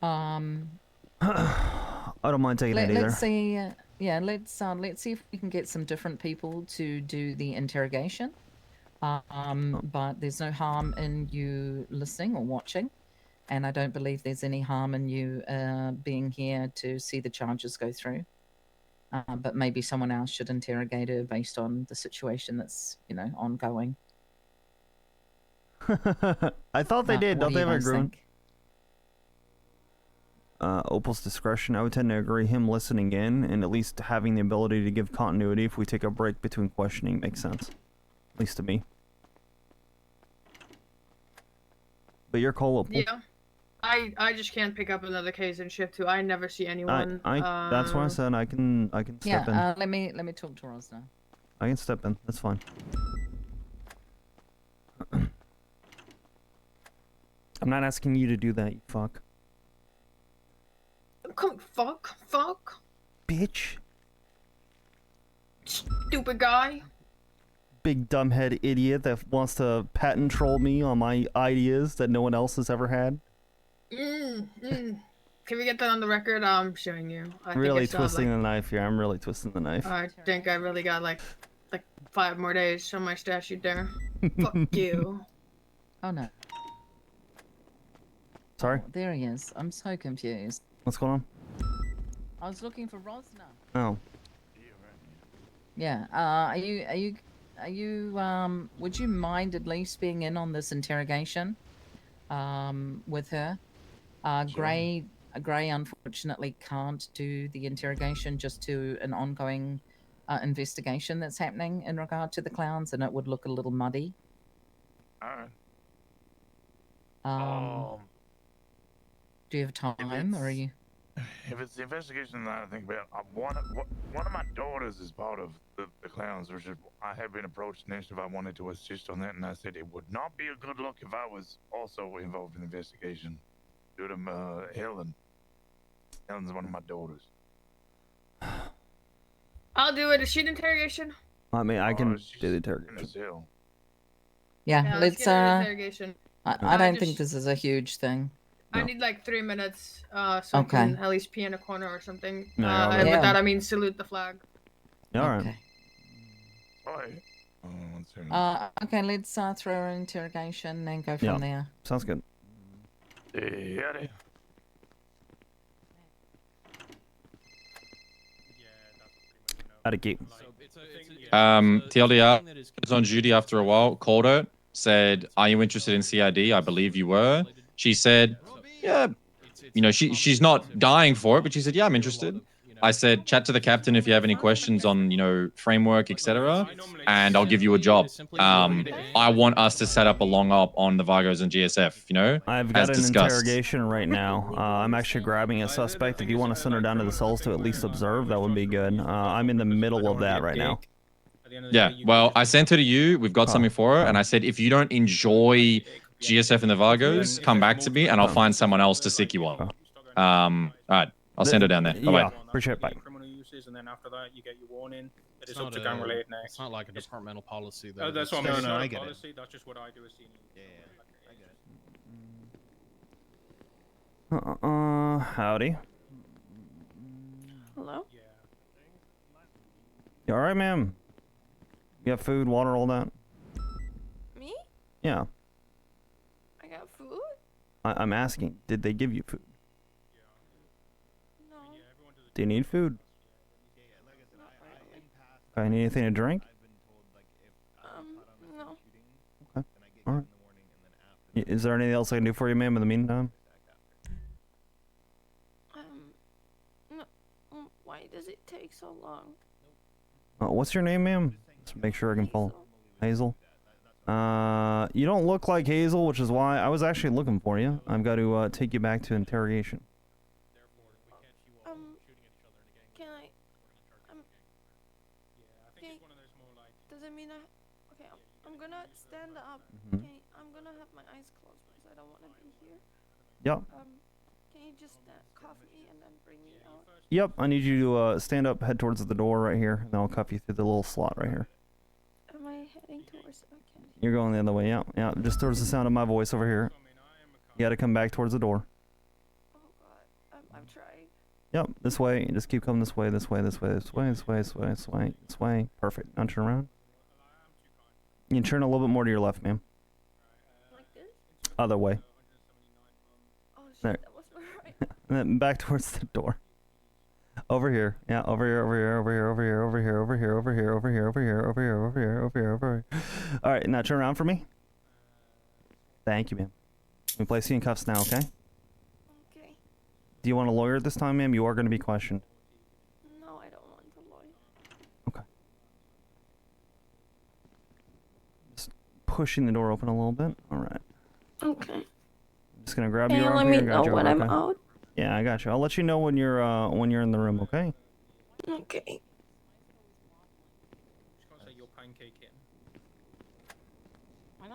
on. I don't mind taking it either. Let's see. Let's see if we can get some different people to do the interrogation. But there's no harm in you listening or watching, and I don't believe there's any harm in you being here to see the charges go through. But maybe someone else should interrogate her based on the situation that's ongoing. I thought they did. What Don't do they you have a guys agreement? think? Opal's discretion. I would tend to agree. Him listening in and at least having the ability to give continuity if we take a break between questioning makes sense. At least to me. But your call, Opal. Yeah. I just can't pick up another case and shift to. I never see anyone. That's why I said I can step in. Let me talk to Rosna. I can step in. That's fine. I'm not asking you to do that, you fuck. Come fuck. Bitch. Stupid guy. Big dumbhead idiot that wants to patent troll me on my ideas that no one else has ever had. Can we get that on the record? I'm showing you. Really twisting the knife here. I'm really twisting the knife. I think I really got like 5 more days on my statute there. Fuck you. Oh no. Sorry? Oh, there he is. I'm so confused. What's going on? I was looking for Rosna. Oh. Yeah. Are you would you mind at least being in on this interrogation with her? Gray unfortunately can't do the interrogation just to an ongoing investigation that's happening in regard to the clowns, and it would look a little muddy. Alright. Do you have time, or are you? If it's the investigation that I think about, one of my daughters is part of the clowns, which is I had been approached and asked if I wanted to assist on that, and I said it would not be a good look if I was also involved in the investigation. Due to Helen. Helen's one of my daughters. I'll do it. Is she an interrogation? I mean, I can do the interrogation. Yeah, let's let's get her an interrogation. I don't think this is a huge thing. I need like 3 minutes, so I Okay. can at least pee in a corner or something. No, And yeah. with that, I mean salute the flag. All right. Okay, let's throw her an interrogation and go from there. Sounds good. How'd it keep? TLDR was on duty after a while, called her, said, "Are you interested in CID? I believe you were." She said, "Yeah." You know, she's not dying for it, but she said, "Yeah, I'm interested." I said, "Chat to the captain if you have any questions on, you know, framework, etc., and I'll give you a job." I want us to set up a long op on the Vargos and GSF, you know, I've as got an discussed. interrogation right now. I'm actually grabbing a suspect. If you want to send her down to the cells to at least observe, that would be good. I'm in the middle of that right now. Yeah, well, I sent her to you. We've got something for her, and I said, if you don't enjoy GSF and the Vargos, come back to me, and I'll find someone else to sick you on. All right, I'll send her down there. Bye-bye. Yeah, appreciate it. Bye. Criminal uses, and then after that, you get your warning. It is It's up not to a- gang related next. It's not like a departmental policy, though. Oh, that's what I It's- mean. It's not I a get it. policy. That's just what I do as senior. Howdy. Hello? You all right, ma'am? You got food, water, all that? Me? Yeah. I got food? I'm asking, did they give you food? No. Do you need food? Okay, need anything to drink? No. Okay. All right. Is there anything else I can do for you, ma'am, in the meantime? No. Why does it take so long? What's your name, ma'am? Let's make sure I can follow. Hazel. You don't look like Hazel, which is why I was actually looking for you. I've got to take you back to interrogation. Can I? Does it mean okay, I'm gonna stand up. Mhm. I'm gonna have my eyes closed because I don't want to be here. Yep. Can you just cuff me and then bring me out? Yep, I need you to stand up, head towards the door right here, and then I'll cuff you through the little slot right here. Am I heading towards? Okay. You're going the other way, yeah. Yeah, just towards the sound of my voice over here. You gotta come back towards the door. I'm trying. Yep, this way. You just keep coming this way, this way, this way, this way, this way, this way, this way, this way. Perfect. Now turn around. You can turn a little bit more to your left, ma'am. Like this? Other way. Oh shit, There. that was my right. And then back towards the door. Over here. Yeah, over here, over here, over here, over here, over here, over here, over here, over here, over here, over here, over here, over here, over here. Alright, now turn around for me. Thank you, ma'am. We place you in cuffs now, okay? Okay. Do you want a lawyer at this time, ma'am? You are going to be questioned. No, I don't want a lawyer. Okay. Just pushing the door open a little bit. Alright. Okay. I'm just going to grab Can your you arm let here. me Got know you, when I'm okay? out? Yeah, I got you. I'll let you know when you're in the room, okay? Okay.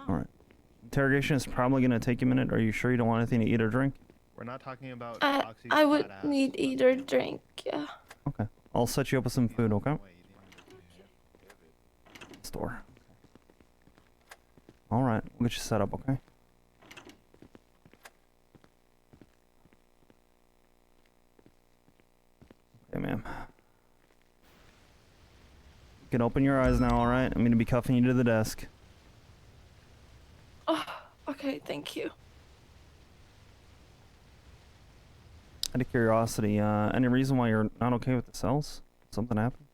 Alright. Interrogation is probably going to take a minute. Are you sure you don't want anything to eat or drink? We're not talking about I would need either drink, yeah. Okay. I'll set you up with some food, okay? Store. Alright, we'll get you set up, okay? Okay, ma'am. You can open your eyes now, alright? I'm going to be cuffing you to the desk. Oh, okay, thank you. Out of curiosity, any reason why you're not okay with the cells? Something happened?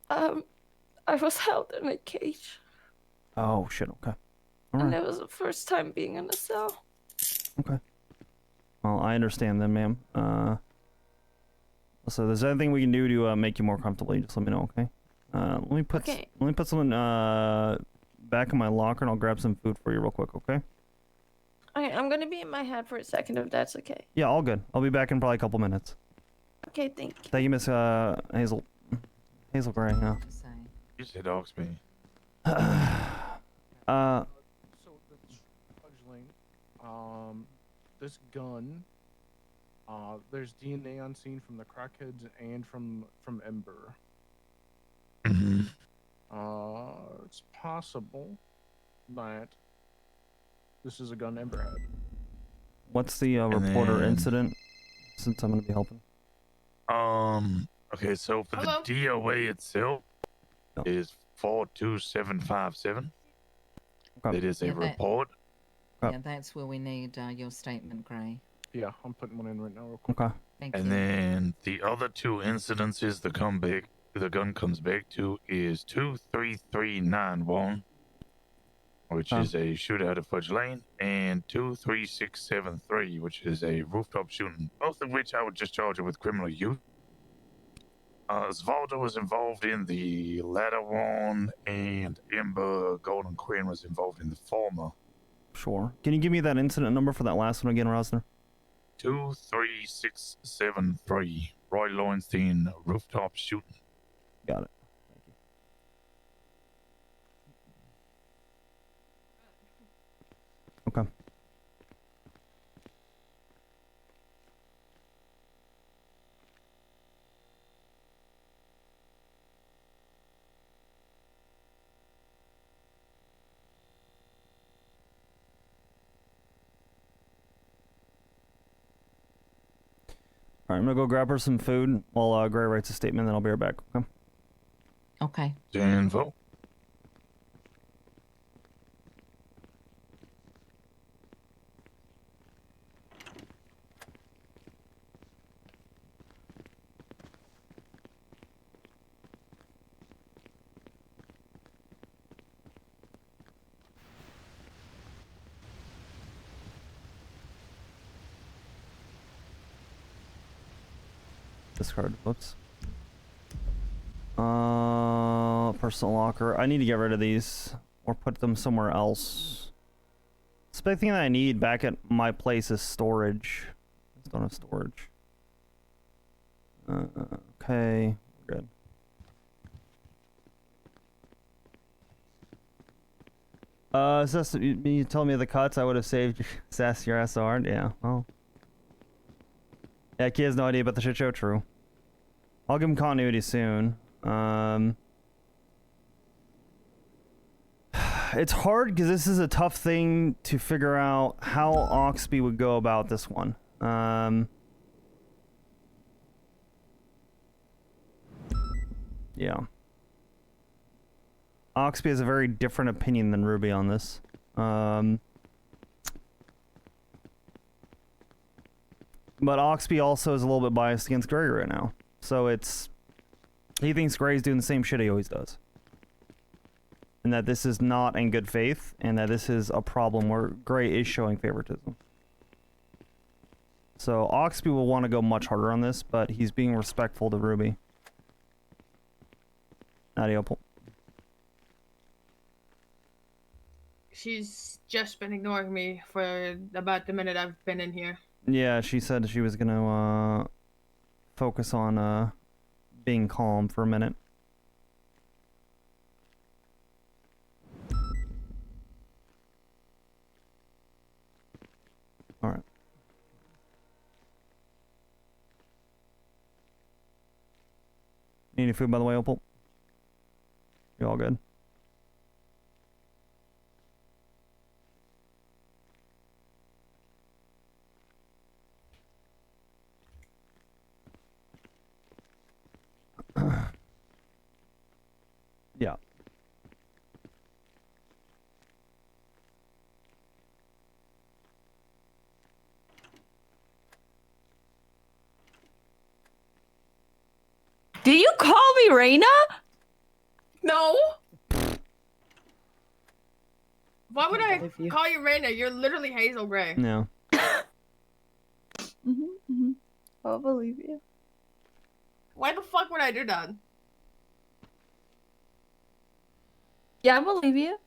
I was held in a cage, Oh, shit, okay. and Alright. it was the first time being in a cell. Okay. Well, I understand then, ma'am. So if there's anything we can do to make you more comfortable, you just let me know, okay? Let me put something back in my locker and I'll grab some food for you real quick, okay? Okay, I'm gonna be in my head for a second if that's okay. Yeah, all good. I'll be back in probably a couple minutes. Okay, thank you. Thank you, Miss Hazel. Hazel Gray, yeah. You said Oxby. So the fudgling, this gun, there's DNA on scene from the crackheads and from Ember. It's possible that this is a gun Ember had. What's the reporter then- incident? Since I'm gonna be helping. Okay, so for Hello? the DOA itself is 42757. It is a Yeah, that- report. Yeah, that's where we need your statement, Gray. Yeah, I'm putting one in right now real quick. Okay. Thank And you. then the other two incidences the gun comes back to is 23391, which is a shootout at Fudge Lane, and 23673, which is a rooftop shooting. Both of which I would just charge it with criminal use. Zvalda was involved in the latter one, and Ember Golden Queen was involved in the former. Sure. Can you give me that incident number for that last one again, Rosner? 23673, Roy Lowenstein rooftop shooting. Got it. Thank you. Okay. All right, I'm gonna go grab her some food while Gray writes a statement, then I'll be right back. Okay. Okay. Info. Discard. Whoops. Personal locker. I need to get rid of these or put them somewhere else. The big thing that I need back at my place is storage. I just don't have storage. Okay, good. Sass, you told me the cuts, I would have saved Sass your SR. Yeah, well. Yeah, Key has no idea about the shit show. True. I'll give him continuity soon. It's hard because this is a tough thing to figure out how Oxby would go about this one. Yeah. Oxby has a very different opinion than Ruby on this. But Oxby also is a little bit biased against Gray right now. So it's... He thinks Gray's doing the same shit he always does. And that this is not in good faith, and that this is a problem where Gray is showing favoritism. So Oxby will want to go much harder on this, but he's being respectful to Ruby. Adiopal. She's just been ignoring me for about the minute I've been in here. Yeah, she said she was gonna focus on being calm for a minute. Alright. Need any food, by the way, Opal? You all good? Yeah. Do you call me Reina? No. Why would I call you Raina? You're literally Hazel Gray. No. I'll believe you. Why the fuck would I do that? Yeah, I believe you.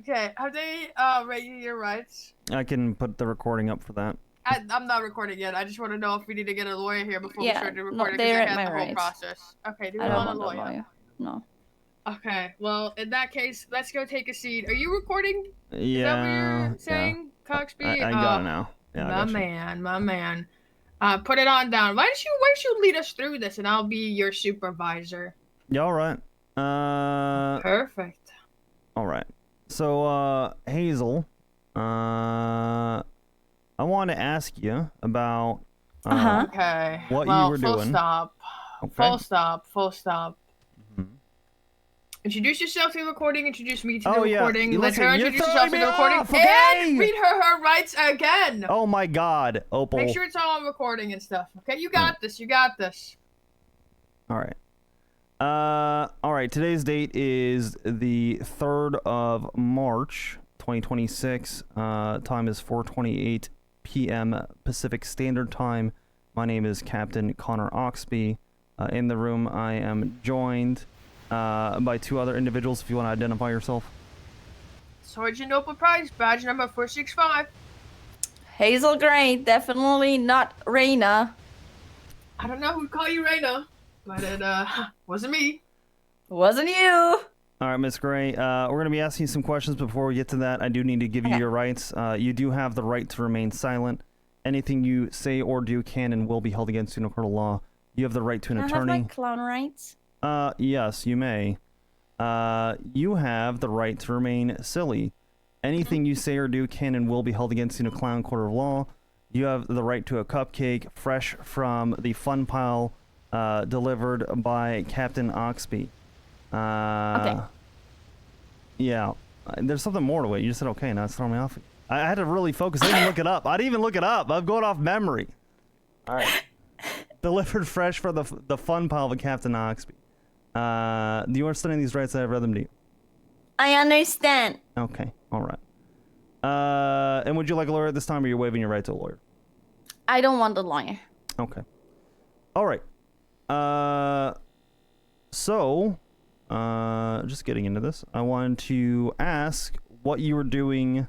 Okay, have they read you your rights? I can put the recording up for that. I'm not recording yet. I just want to know if we need to get a lawyer here before we Yeah, start the no, recording they because I read had my the whole rights. process. Okay, do we I don't want a want a lawyer? lawyer. No. Okay, well, in that case, let's go take a seat. Are you recording? Yeah. Is that what Yeah. you're saying, Coxby? I got it now. Yeah, I my got you. man, my man. Put it on down. Why don't you lead us through this, and I'll be your supervisor. Yeah, all right. Perfect. All right. So, Hazel, I want to ask you about Okay. what well, you were full doing. Stop. Okay. Full stop. Full stop. Introduce yourself to the recording. Introduce me to the recording. Let Listen, her you're introduce herself to throwing the me recording. off, okay? And read her rights again. Oh my God, Opal. Make sure it's all on recording and stuff. Okay, you got this. You got this. All right. All right. Today's date is the 3rd of March, 2026. Time is 4:28 p.m. Pacific Standard Time. My name is Captain Connor Oxby. In the room, I am joined by 2 other individuals. If you want to identify yourself. Sergeant Opal Price, badge number 465. Hazel Gray, definitely not Raina. I don't know who'd call you Raina, but it wasn't me. Wasn't you. All right, Miss Gray. We're going to be asking you some questions. Before we get to that, I do need to give you your rights. You do have the right to remain silent. Anything you say or do can and will be held against you in a court of law. You have the right to an Can attorney. I have my clown rights? Yes, you may. You have the right to remain silly. Anything you say or do can and will be held against you in a clown court of law. You have the right to a cupcake fresh from the fun pile, delivered by Captain Oxby. Okay. Yeah. There's something more to it. You just said okay, now it's throwing me off. I had to really focus. I didn't look it up. I didn't even look it up. I'm going off memory. All right. Delivered fresh from the fun pile by Captain Oxby. Do you understand these rights that I've read them to you? I understand. Okay. All right. And would you like a lawyer at this time, or you're waiving your right to a lawyer? I don't want a lawyer. Okay. All right. So, just getting into this, I wanted to ask what you were doing,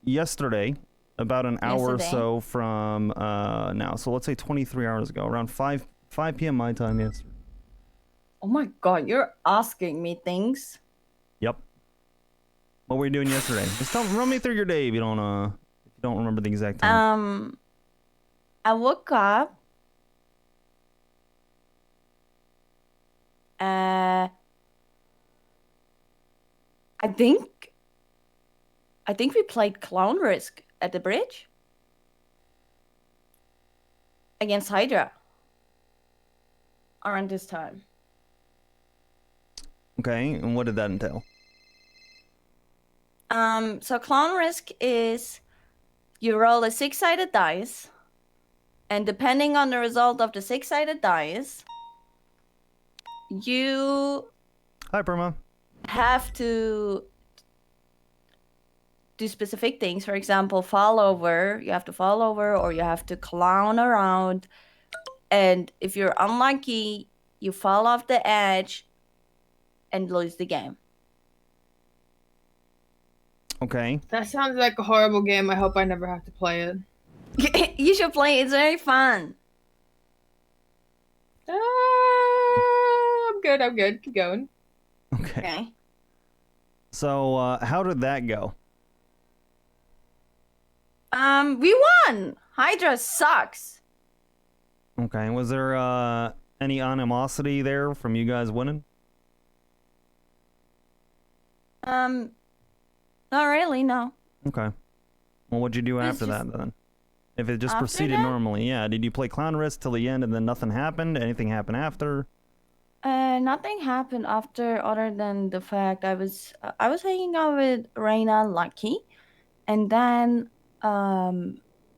yesterday, about an hour or so from, now. So let's say 23 hours ago, around 5 p.m. my time yesterday. Oh my God, you're asking me things. Yep. What were you doing yesterday? Just run me through your day if you don't remember the exact time. I woke up. I think we played Clown Risk at the bridge against Hydra around this time. Okay, and what did that entail? So Clown Risk is you roll a 6-sided dice, and depending on the result of the 6-sided dice, you Hi, Perma. have to do specific things. For example, fall over. You have to fall over, or you have to clown around. And if you're unlucky, you fall off the edge and lose the game. Okay. That sounds like a horrible game. I hope I never have to play it. You should play. It's very fun. I'm good. I'm good. Keep going. Okay. So, how did that go? We won. Hydra sucks. Okay. Was there any animosity there from you guys winning? Not really, no. Okay. Well, what'd you do It's after just- that then? If it just After proceeded that? normally, yeah. Did you play Clown Risk till the end and then nothing happened? Anything happen after? Nothing happened after other than the fact I was hanging out with Raina Lucky, and then I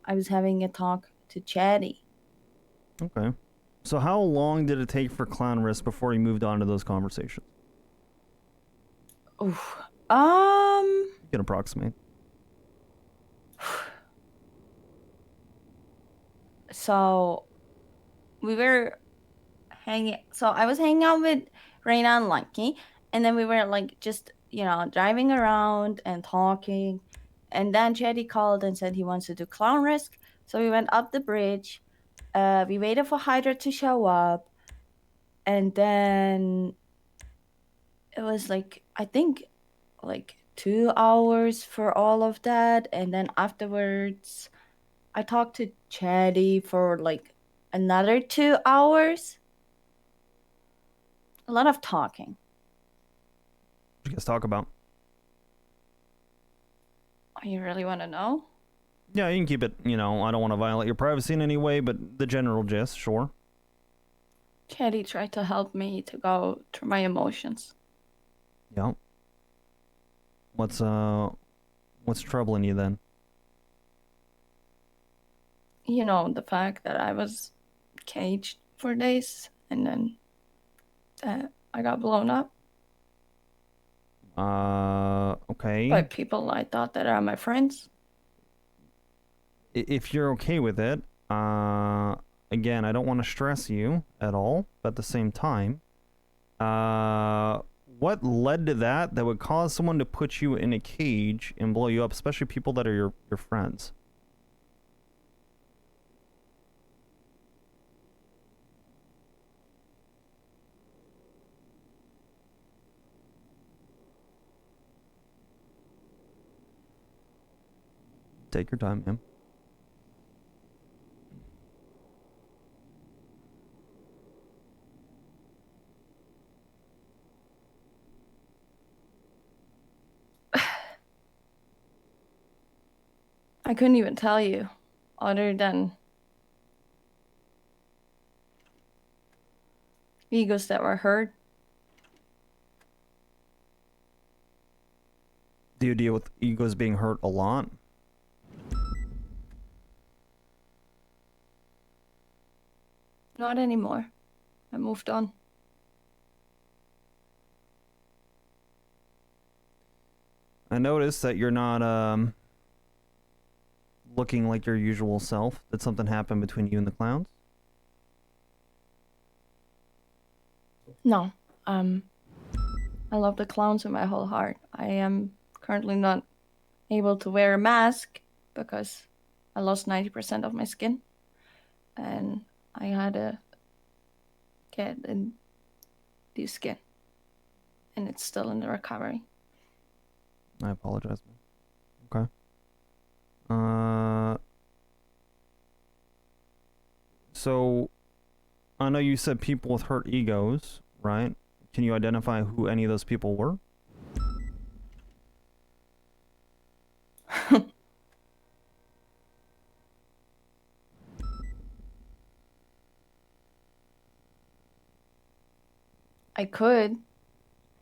was having a talk to Chatty. Okay. So how long did it take for Clown Risk before you moved on to those conversations? Oof. You can approximate. So we were hanging. So I was hanging out with Raina and Lucky, and then we were like just driving around and talking. And then Chetty called and said he wants to do clown risk. So we went up the bridge. We waited for Hydra to show up. And then it was like, I think, like 2 hours for all of that. And then afterwards, I talked to Chetty for like another 2 hours. A lot of talking. What did you guys talk about? Oh, you really want to know? Yeah, you can keep it, I don't want to violate your privacy in any way, but the general gist, sure. Chetty tried to help me to go through my emotions. Yeah. What's troubling you then? The fact that I was caged for days and then that I got blown up Okay. by people I thought that are my friends. If you're okay with it, again, I don't want to stress you at all, but at the same time, what led to that would cause someone to put you in a cage and blow you up, especially people that are your friends? Take your time, ma'am. I couldn't even tell you other than egos that were hurt. Do you deal with egos being hurt a lot? Not anymore. I moved on. I noticed that you're not, looking like your usual self. Did something happen between you and the clowns? No. I love the clowns with my whole heart. I am currently not able to wear a mask because I lost 90% of my skin. And I had to get a new skin. And it's still in the recovery. I apologize, man. Okay. So, I know you said people with hurt egos, right? Can you identify who any of those people were? I could,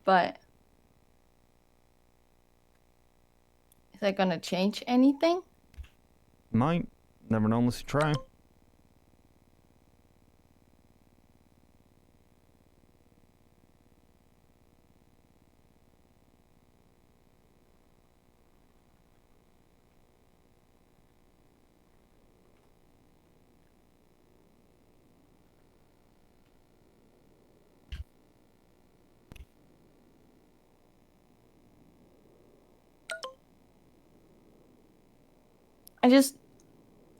but is that gonna change anything? Might. Never know unless you try.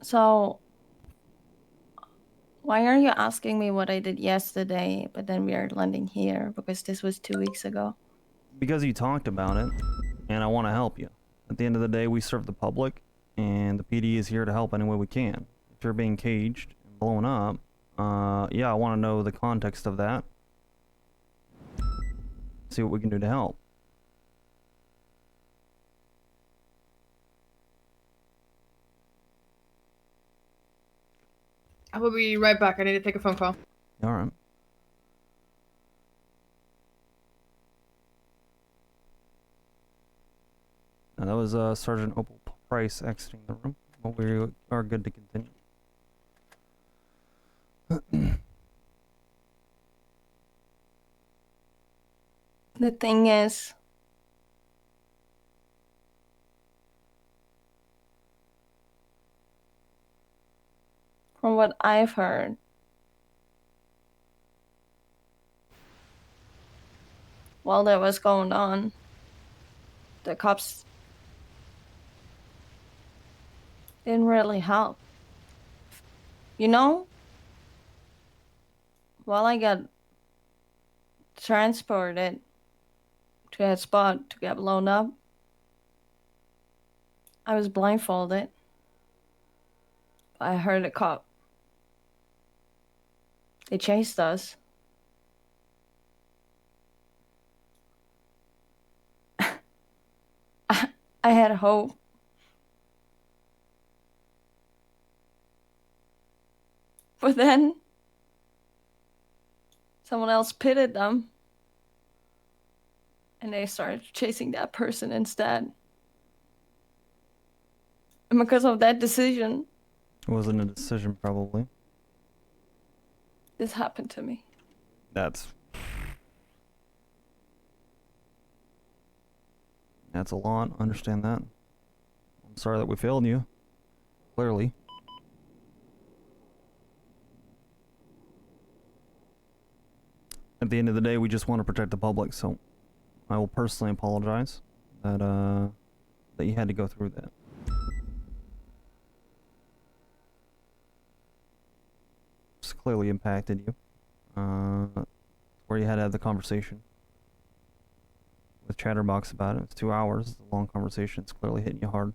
So, why are you asking me what I did yesterday, but then we are landing here? Because this was 2 weeks ago. Because you talked about it, and I want to help you. At the end of the day, we serve the public, and the PD is here to help any way we can. If you're being caged and blown up, yeah, I want to know the context of that. See what we can do to help. I will be right back. I need to take a phone call. All right. Now that was Sergeant Opal Price exiting the room, but we are good to continue. The thing is, from what I've heard, while that was going on, the cops didn't really help. You know, while I got transported to that spot to get blown up, I was blindfolded. I heard a cop. They chased us. I had hope. But then someone else pitted them. And they started chasing that person instead. And because of that decision, It wasn't a decision, probably. this happened to me. That's a lot. Understand that. I'm sorry that we failed you. Clearly. At the end of the day, we just want to protect the public, so I will personally apologize that you had to go through that. It's clearly impacted you. Where you had to have the conversation with Chatterbox about it. It's 2 hours. It's a long conversation. It's clearly hitting you hard.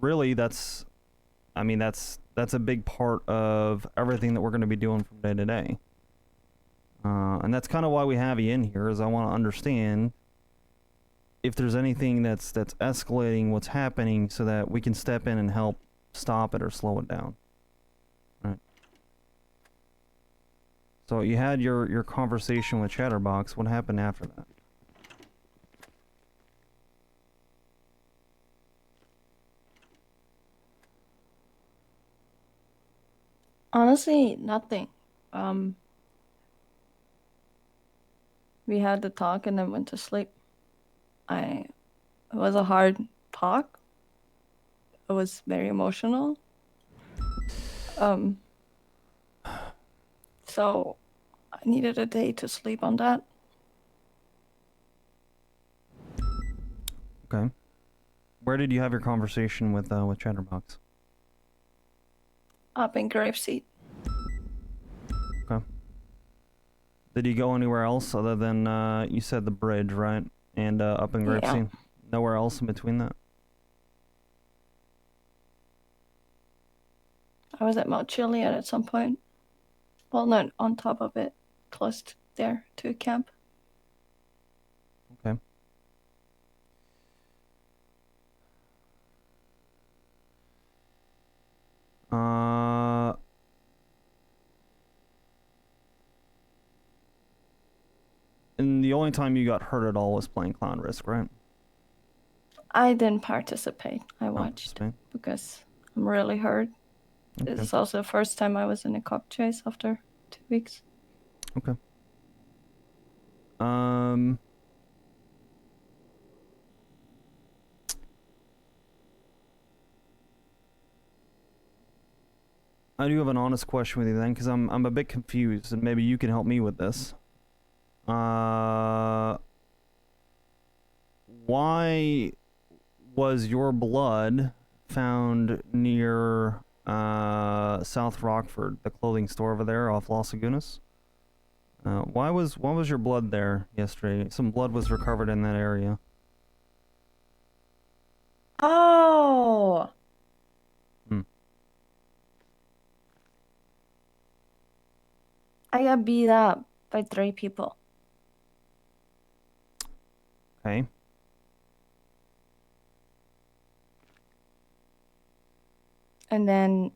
Really, that's a big part of everything that we're going to be doing from day to day. And that's kind of why we have you in here, is I want to understand if there's anything that's escalating what's happening so that we can step in and help stop it or slow it down. Right. So you had your conversation with Chatterbox. What happened after that? Honestly, nothing. We had the talk and then went to sleep. It was a hard talk. It was very emotional. So I needed a day to sleep on that. Okay. Where did you have your conversation with Chatterbox? Up in Grapeseed. Okay. Did you go anywhere else other than you said the bridge, right? And up in Grapeseed? Yeah. Nowhere else in between that? I was at Mount Chiliad at some point. Well, not on top of it, close there to a camp. Okay. And the only time you got hurt at all was playing Clown Risk, right? I didn't participate. I watched participate. because I'm really hurt. Okay. This is also the first time I was in a cop chase after 2 weeks. Okay. I do have an honest question with you then, because I'm a bit confused, and maybe you can help me with this. Why was your blood found near South Rockford, the clothing store over there off Los Lagunas? Why was your blood there yesterday? Some blood was recovered in that area. Oh! I got beat up by 3 people. Okay. And then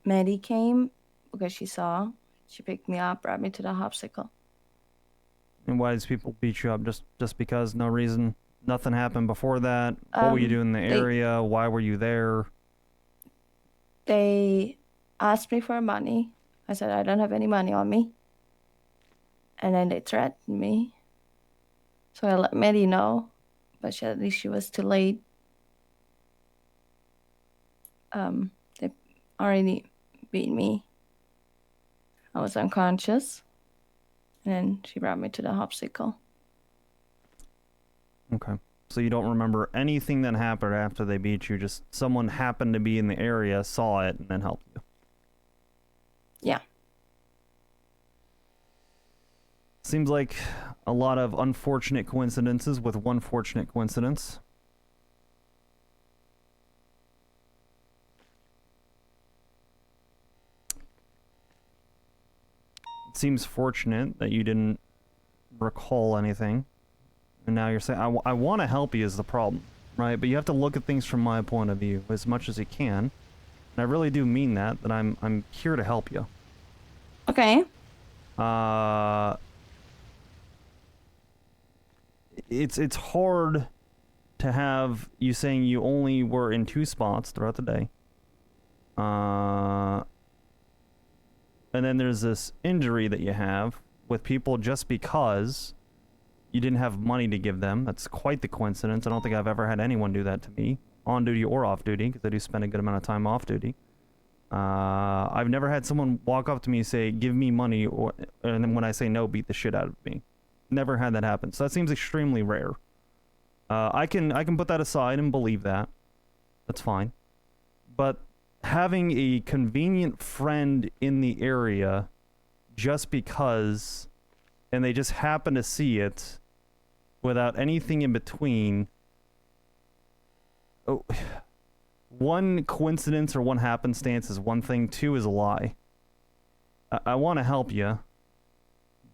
Maddie came because she saw. She picked me up, brought me to the hopsicle. And why does people beat you up? Just because? No reason? Nothing happened before that? What were you doing in the area? Why were you there? They asked me for money. I said, I don't have any money on me. And then they threatened me. So I let Maddie know, but at least she was too late. They already beat me. I was unconscious. And then she brought me to the hopsicle. Okay. So you don't remember anything that happened after they beat you, just someone happened to be in the area, saw it, and then helped you. Yeah. Seems like a lot of unfortunate coincidences with one fortunate coincidence. It seems fortunate that you didn't recall anything. And now you're saying, I want to help you is the problem, right? But you have to look at things from my point of view as much as you can. And I really do mean that I'm here to help you. Okay. It's hard to have you saying you only were in 2 spots throughout the day. And then there's this injury that you have with people just because you didn't have money to give them. That's quite the coincidence. I don't think I've ever had anyone do that to me, on duty or off duty, because I do spend a good amount of time off duty. I've never had someone walk up to me and say, give me money, and then when I say no, beat the shit out of me. Never had that happen. So that seems extremely rare. I can put that aside and believe that. That's fine. But having a convenient friend in the area just because, and they just happen to see it without anything in between. Oh, one coincidence or one happenstance is one thing, 2 is a lie. I want to help you,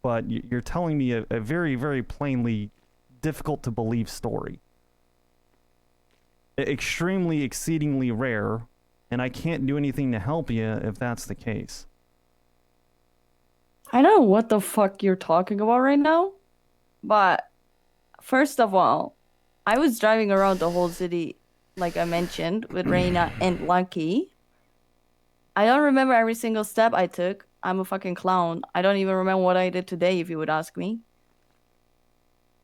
but you're telling me a very, very plainly difficult to believe story. Extremely, exceedingly rare, and I can't do anything to help you if that's the case. I don't know what the fuck you're talking about right now, but first of all, I was driving around the whole city, like I mentioned, with Reina and Lucky. I don't remember every single step I took. I'm a fucking clown. I don't even remember what I did today, if you would ask me.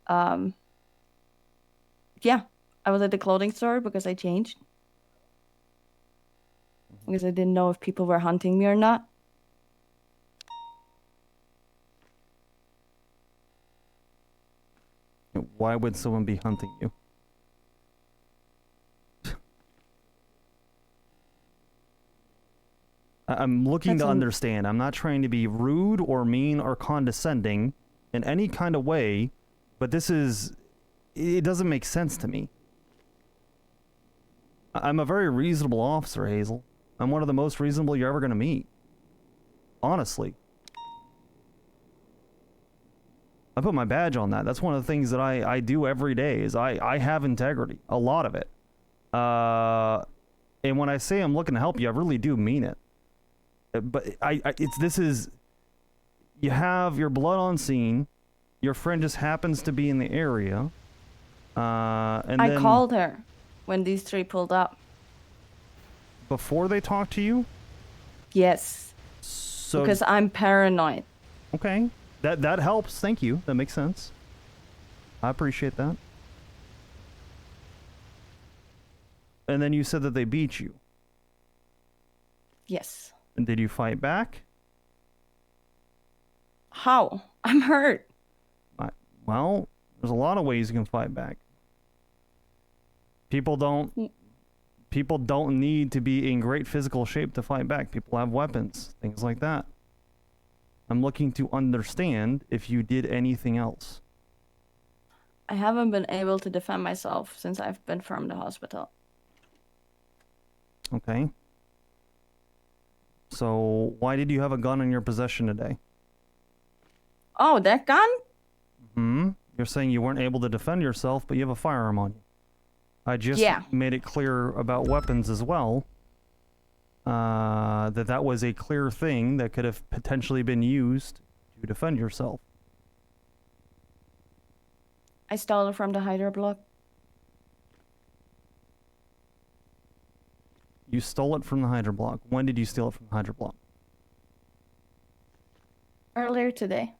Yeah, I was at the clothing store because I changed. Because I didn't know if people were hunting me or not. Why would someone be hunting you? I'm looking to understand. I'm not trying to be rude or mean or condescending in any kind of way, but this is... It doesn't make sense to me. I'm a very reasonable officer, Hazel. I'm one of the most reasonable you're ever going to meet. Honestly. I put my badge on that. That's one of the things that I do every day, is I have integrity. A lot of it. And when I say I'm looking to help you, I really do mean it. But this is... You have your blood on scene. Your friend just happens to be in the area. And I called her when these 3 pulled up. Before they talked to you? Yes. So... Because I'm paranoid. Okay. That helps. Thank you. That makes sense. I appreciate that. And then you said that they beat you. Yes. And did you fight back? How? I'm hurt. Well, there's a lot of ways you can fight back. People don't need to be in great physical shape to fight back. People have weapons, things like that. I'm looking to understand if you did anything else. I haven't been able to defend myself since I've been from the hospital. Okay. So, why did you have a gun in your possession today? Oh, that gun? You're saying you weren't able to defend yourself, but you have a firearm on you. I just made it clear about weapons as well. That was a clear thing that could have potentially been used to defend yourself. I stole it from the Hydro block. You stole it from the Hydro block. When did you steal it from the Hydro block? Earlier today.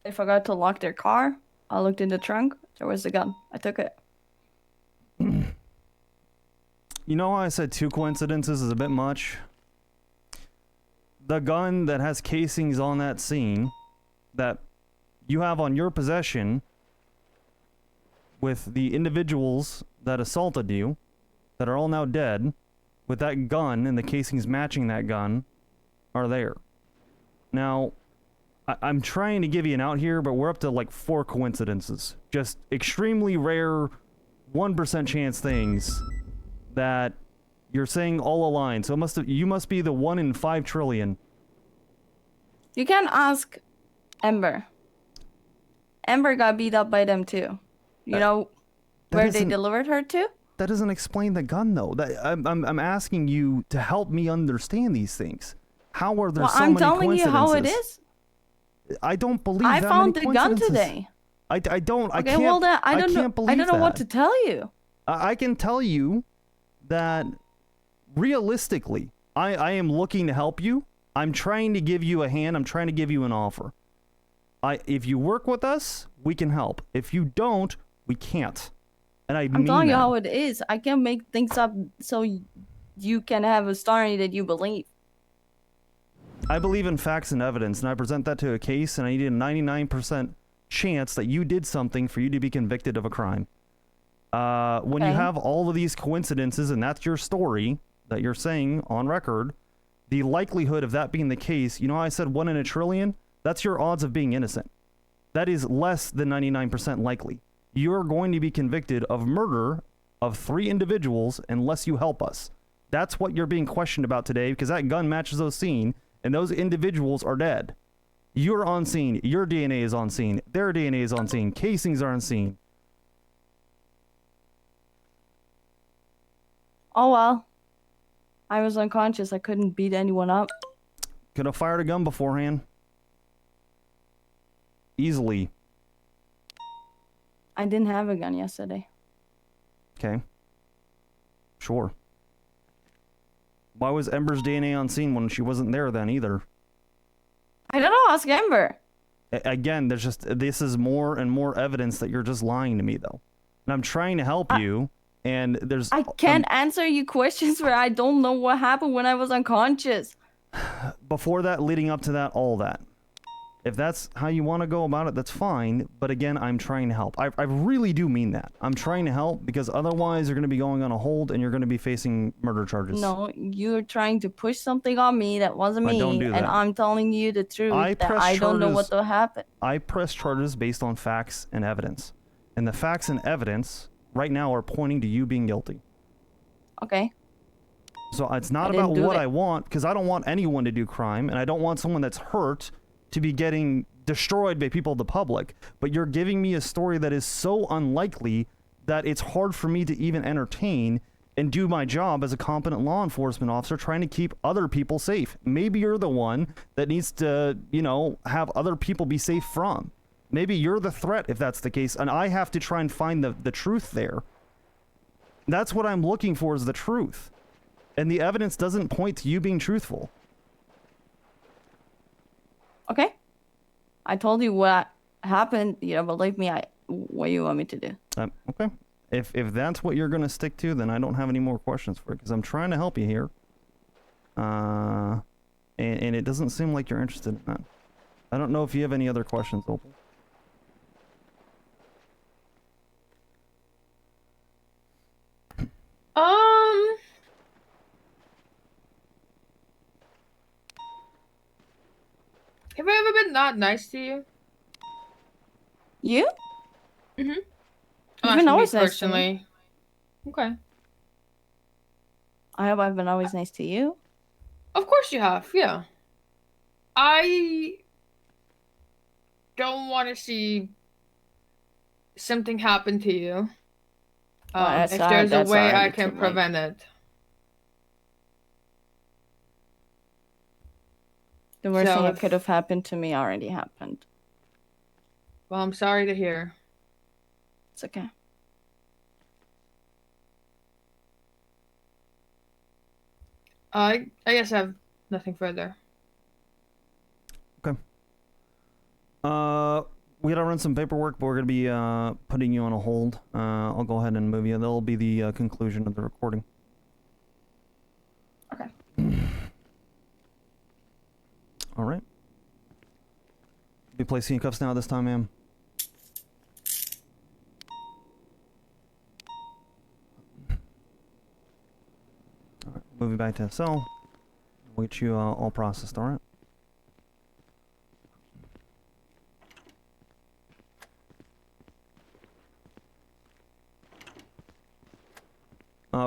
They forgot to lock their car. I looked in the trunk. There was the gun. I took it. You know how I said 2 coincidences is a bit much? The gun that has casings on that scene that you have on your possession with the individuals that assaulted you, that are all now dead, with that gun and the casings matching that gun, are there. Now, I'm trying to give you an out here, but we're up to like 4 coincidences. Just extremely rare, 1% chance things that you're saying all align. So you must be the 1 in 5 trillion. You can ask Ember. Ember got beat up by them too. You know where they delivered her to? That doesn't explain the gun, though. I'm asking you to help me understand these things. How are there so many coincidences? I'm telling you how it is. I don't believe I that found many the gun coincidences. today. I don't. I Okay, can't. well then I don't know. Can't believe I don't know what that. to tell you. I can tell you that realistically, I am looking to help you. I'm trying to give you a hand. I'm trying to give you an offer. If you work with us, we can help. If you don't, we can't. And I mean I'm telling you that. how it is. I can make things up so you can have a story that you believe. I believe in facts and evidence, and I present that to a case, and I need a 99% chance that you did something for you to be convicted of a crime. When you have all of these coincidences, and that's your story that you're saying on record, the likelihood of that being the case, you know how I said 1 in a trillion? That's your odds of being innocent. That is less than 99% likely. You're going to be convicted of murder of 3 individuals unless you help us. That's what you're being questioned about today, because that gun matches those seen, and those individuals are dead. You're on scene. Your DNA is on scene. Their DNA is on scene. Casings are on scene. Oh well. I was unconscious. I couldn't beat anyone up. Could have fired a gun beforehand. Easily. I didn't have a gun yesterday. Okay. Sure. Why was Ember's DNA on scene when she wasn't there then either? I don't know. Ask Ember. Again, this is more and more evidence that you're just lying to me, though. And I'm trying to help you, and there's... I can't answer you questions where I don't know what happened when I was unconscious. Before that, leading up to that, all that. If that's how you want to go about it, that's fine. But again, I'm trying to help. I really do mean that. I'm trying to help because otherwise you're going to be going on a hold and you're going to be facing murder charges. No, you're trying to push something on me that wasn't me. I don't do that. And I'm telling you the truth that I don't know what will happen. I press charges based on facts and evidence. And the facts and evidence right now are pointing to you being guilty. Okay. So it's not about what I want, because I don't want anyone to do crime, and I don't want someone that's hurt to be getting destroyed by people of the public. But you're giving me a story that is so unlikely that it's hard for me to even entertain and do my job as a competent law enforcement officer trying to keep other people safe. Maybe you're the one that needs to, you know, have other people be safe from. Maybe you're the threat if that's the case, and I have to try and find the truth there. That's what I'm looking for, is the truth. And the evidence doesn't point to you being truthful. Okay. I told you what happened. You know, believe me, what you want me to do. Okay. If that's what you're going to stick to, then I don't have any more questions for you, because I'm trying to help you here. And it doesn't seem like you're interested in that. I don't know if you have any other questions, Opal. Have I ever been not nice to you? You? Mm-hmm. You've I'm been asking always me nice to me. personally. Okay. I hope I've been always nice to you. Of course you have, yeah. I don't want to see something happen to you. If there's a way I can prevent it. The worst So thing that if- could have happened to me already happened. Well, I'm sorry to hear. It's okay. I guess I have nothing further. Okay. We gotta run some paperwork, but we're gonna be putting you on a hold. I'll go ahead and move you. That'll be the conclusion of the recording. Okay. All right. Be placing in cuffs now this time, ma'am. move you back to the cell. We'll get you all processed, alright?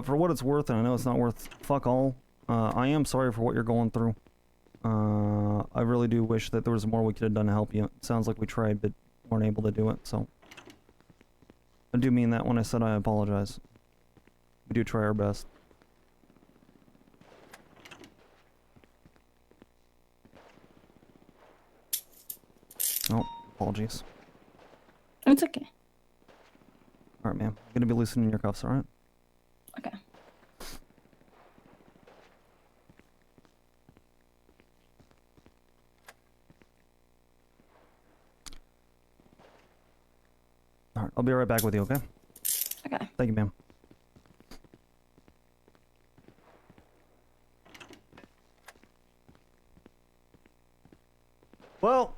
For what it's worth, and I know it's not worth fuck all, I am sorry for what you're going through. I really do wish that there was more we could have done to help you. It sounds like we tried, but weren't able to do it, so... I do mean that when I said I apologize. We do try our best. Oh, apologies. It's okay. Alright, ma'am. I'm gonna be loosening your cuffs, alright? Okay. Alright, I'll be right back with you, okay? Okay. Thank you, ma'am. Well,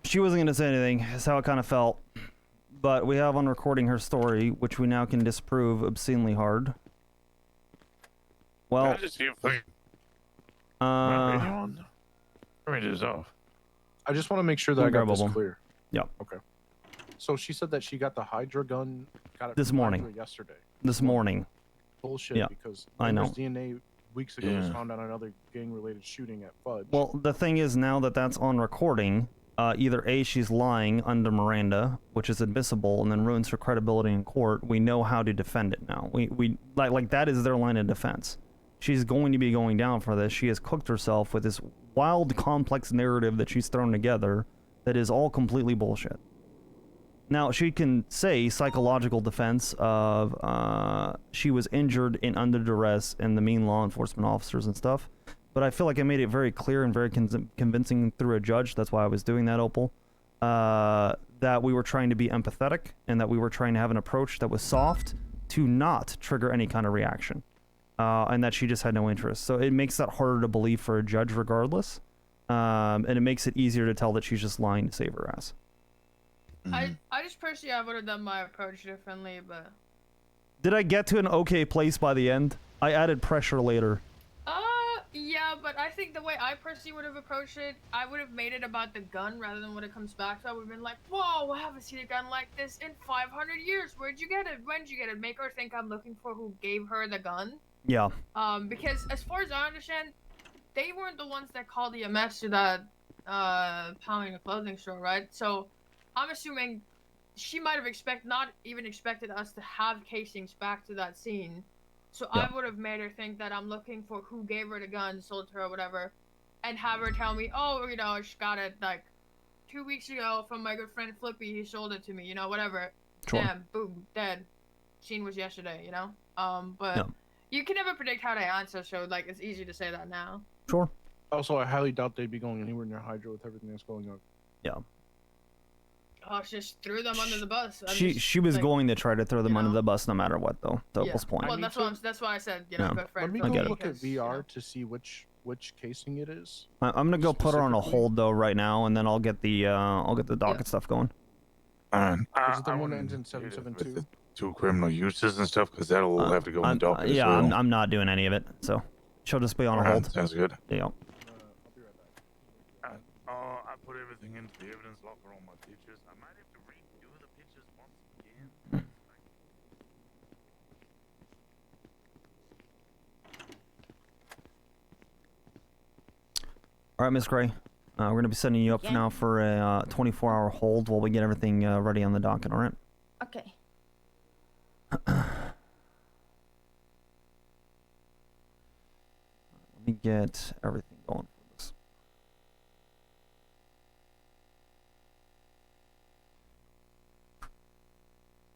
she wasn't going to say anything. That's how it kind of felt. But we have on recording her story, which we now can disprove obscenely hard. Well, Can I just see if anyone? Turn this off. I just want to make sure that I got this clear. Yep. Okay. So she said that she got the Hydra gun. Got it This from morning. Hydra yesterday. This morning. Bullshit. Yeah, Because I know. DNA weeks ago was found on another gang-related shooting at Fudge. Well, the thing is now that that's on recording, either A, she's lying under Miranda, which is admissible, and then ruins her credibility in court. We know how to defend it now. We like that is their line of defense. She's going to be going down for this. She has cooked herself with this wild, complex narrative that she's thrown together that is all completely bullshit. Now, she can say psychological defense of she was injured and under duress and the mean law enforcement officers and stuff. But I feel like I made it very clear and very convincing through a judge. That's why I was doing that, Opal. That we were trying to be empathetic and that we were trying to have an approach that was soft to not trigger any kind of reaction. And that she just had no interest. So it makes that harder to believe for a judge regardless. And it makes it easier to tell that she's just lying to save her ass. I just personally I would have done my approach differently, but Did I get to an okay place by the end? I added pressure later. yeah, but I think the way I personally would have approached it, I would have made it about the gun rather than what it comes back to. I would have been like, whoa, I haven't seen a gun like this in 500 years. Where'd you get it? When'd you get it? Make her think I'm looking for who gave her the gun. Yeah. Because as far as I understand, they weren't the ones that called EMS to that pounding a clothing store, right? So I'm assuming she might have not even expected us to have casings back to that scene. So Yeah. I would have made her think that I'm looking for who gave her the gun, sold to her, or whatever, and have her tell me, oh, you know, she got it like 2 weeks ago from my good friend Flippy. He sold it to me, you know, whatever. Sure. Damn, boom, dead. Scene was yesterday, you know. But Yeah. you can never predict how they answer, so like it's easy to say that now. Sure. Also, I highly doubt they'd be going anywhere near Hydra with everything that's going on. Yeah. Oh, she just threw them under the bus. She was like, going to try to throw them under the bus no matter what, though. To Opal's point. Well, that's why I said, you know, Yeah. good friend. Let me I go get it. look at VR to see which casing it is. I'm gonna go put her on a hold though right now, and then I'll get the docket stuff going. Is it the one that ends in 772? Two criminal uses and stuff, because that'll have to go in the docket. Yeah, as well. I'm not doing any of it, so she'll just be on a Alright, hold. sounds good. Yeah. I put everything into the evidence locker on my pictures. I might have to redo the pictures once again. All right, Miss Gray. We're gonna be sending you up now for a 24-hour hold while we get everything ready on the docket. All right. Okay. Let me get everything going for this.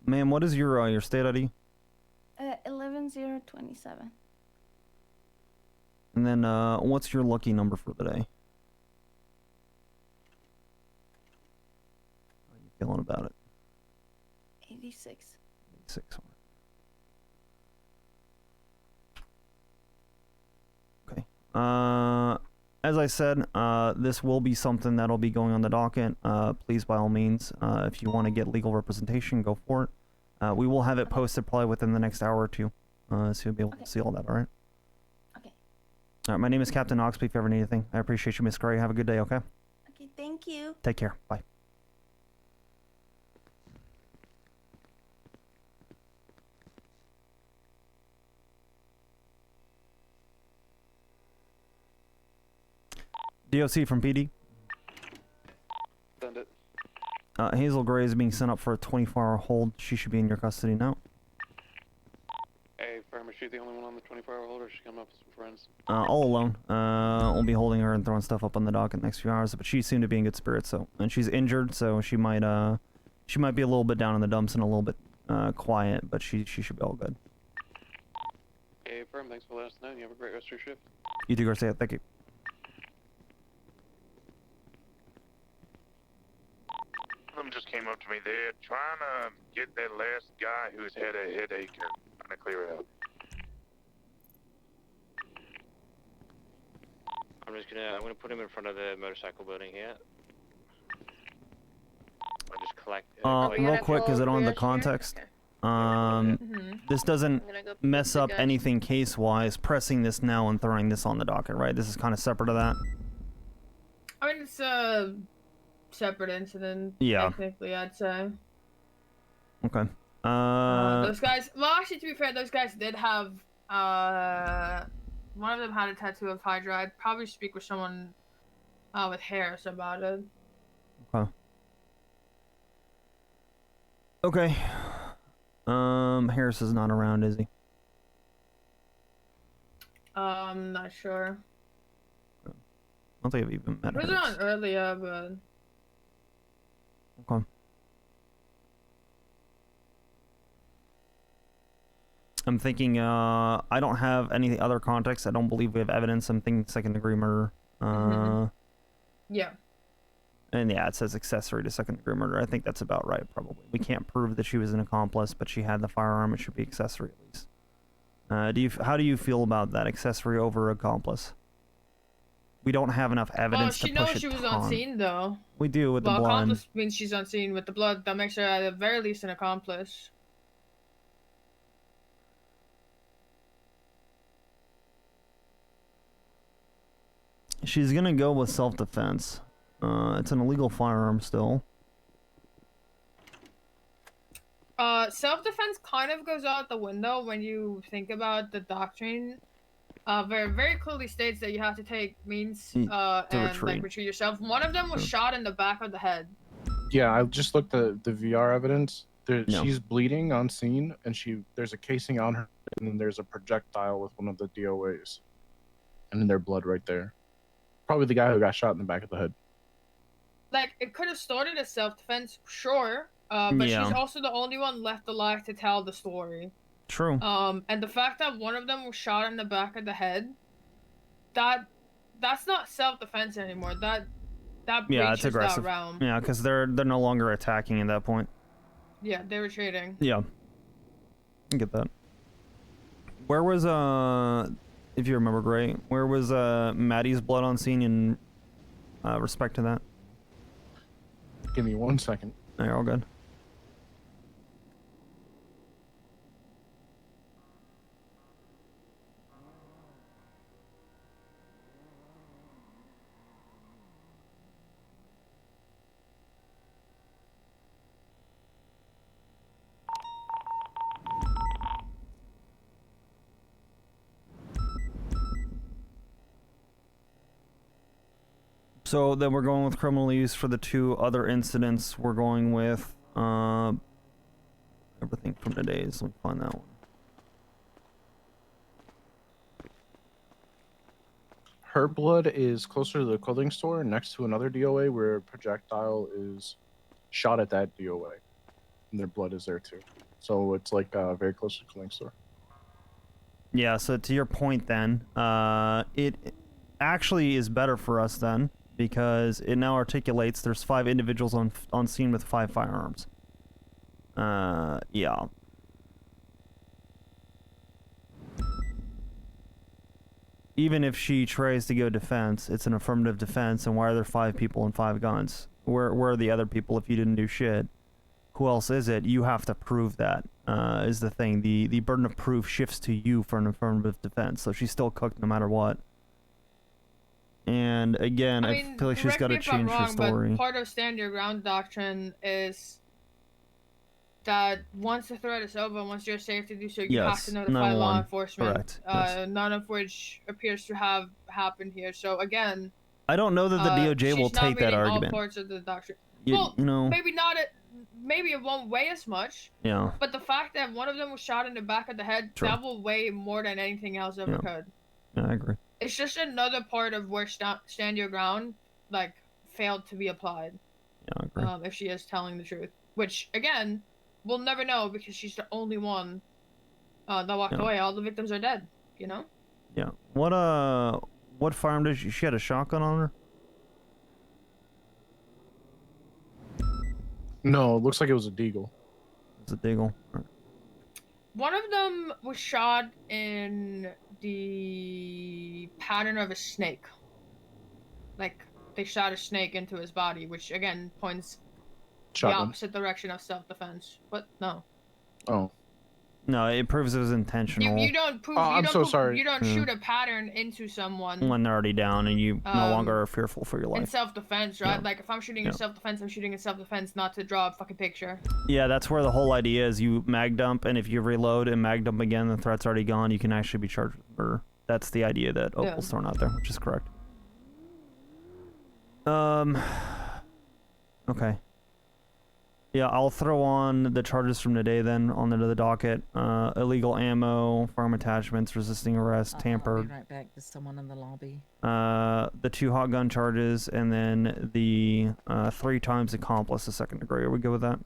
Ma'am, what is your state ID? 11027. And then what's your lucky number for the day? How are you feeling about it? 86. 86. Okay. As I said, this will be something that'll be going on the docket. Please, by all means, if you want to get legal representation, go for it. We will have it posted probably within the next hour or two, so you'll be able to see all that. All right. Okay. All right, my name is Captain Oxby. If you ever need anything, I appreciate you, Miss Gray. Have a good day, okay? Okay, thank you. Take care. Bye. DOC from PD. Send it. Hazel Gray is being sent up for a 24-hour hold. She should be in your custody now. Hey, firm, is she the only one on the 24-hour hold, or is she coming up with some friends? All alone. We'll be holding her and throwing stuff up on the dock in the next few hours, but she seemed to be in good spirits, so. And she's injured, so she might be a little bit down in the dumps and a little bit, quiet, but she should be all good. Hey, firm, thanks for letting us know. You have a great rest of your shift. You too, Garcia. Thank you. One of them just came up to me. They're trying to get that last guy who's had a headache or trying to clear it out. I'm gonna put him in front of the motorcycle building here. I'll just collect. Real quick, is it on the context? This doesn't mess up anything case-wise. Pressing this now and throwing this on the docket, right? This is kind of separate of that. I mean, it's a separate incident. Yeah. Technically, I'd say. Okay. Those guys. Well, actually, to be fair, those guys did have. One of them had a tattoo of Hydra. I'd probably speak with someone with Harris about it. Okay. Okay. Harris is not around, is he? I'm not sure. I don't think I've even met He was Harris. on earlier, but. Okay. I'm thinking, I don't have any other context. I don't believe we have evidence. I'm thinking second-degree murder. Yeah. And yeah, it says accessory to second-degree murder. I think that's about right, probably. We can't prove that she was an accomplice, but she had the firearm. It should be accessory, at least. How do you feel about that, accessory over accomplice? We don't have enough evidence to she push knows it she was on. on scene, though. We do with the blood. Accomplice means she's on scene with the blood. That makes her at the very least an accomplice. She's gonna go with self-defense. It's an illegal firearm still. Self-defense kind of goes out the window when you think about the doctrine. Very clearly states that you have to take means and like retreat yourself. One of them was shot in the back of the head. Yeah, I just looked at the VR evidence. No. She's bleeding on scene, and there's a casing on her, and then there's a projectile with one of the DOAs, and then there's blood right there. Probably the guy who got shot in the back of the head. Like, it could have started as self-defense, sure, but Yeah. she's also the only one left alive to tell the story. True. And the fact that one of them was shot in the back of the head, that's not self-defense anymore. That Yeah, it's breaches aggressive. that realm. Yeah, because they're no longer attacking at that point. Yeah, they were trading. Yeah. I get that. Where was if you remember, Gray, where was Maddie's blood on scene in respect to that? Give me 1 second. No, you're all good. So then we're going with criminal use for the two other incidents. We're going with everything from today's. Let me find that one. Her blood is closer to the clothing store next to another DOA where a projectile is shot at that DOA. And their blood is there too. So it's like very close to the clothing store. Yeah, so to your point then, it actually is better for us then, because it now articulates there's 5 individuals on scene with 5 firearms. Yeah. Even if she tries to go defense, it's an affirmative defense, and why are there 5 people and 5 guns? Where are the other people if you didn't do shit? Who else is it? You have to prove that, is the thing. The burden of proof shifts to you for an affirmative defense, so she's still cooked no matter what. And again, I I mean, feel like she's correct got me to if I'm change her wrong, story. but part of stand your ground doctrine is that once the threat is over, once you're safe to do so, you have to Yes, notify law 911. enforcement. Correct, yes. None of which appears to have happened here. So again, I don't know that the DOJ will she's not take that meeting all argument. parts of the doctrine. You, Well, you know, maybe not. Maybe it won't weigh as much. Yeah. But the fact that one of them was shot in the back of the head, Sure. that will weigh more than anything else ever could. Yeah, I agree. It's just another part of where stand your ground like failed to be applied. Yeah, I agree. If she is telling the truth, which again, we'll never know because she's the only one that walked away. All the victims are dead. You know. Yeah. What firearm did she had a shotgun on her? No, it looks like it was a deagle. It's a deagle. One of them was shot in the pattern of a snake. Like they shot a snake into his body, which again points the opposite direction of self-defense. But no. Oh. No, it proves it was intentional. You don't prove. Oh, you I'm don't so prove- sorry. You don't Yeah. shoot a pattern into someone When they're already down and you no longer are fearful for your in life. self-defense, right? Yeah. Like if I'm shooting Yeah. in self-defense, I'm shooting in self-defense, not to draw a fucking picture. Yeah, that's where the whole idea is. You mag dump, and if you reload and mag dump again, the threat's already gone. You can actually be charged with murder. That's the idea that Opal's throwing out there, which is correct. Okay. Yeah, I'll throw on the charges from today then on the docket. Illegal ammo, farm attachments, resisting arrest, I'll be tampered. right back. There's someone in the lobby. The 2 hot gun charges, and then the 3 times accomplice to second degree. Are we good with that?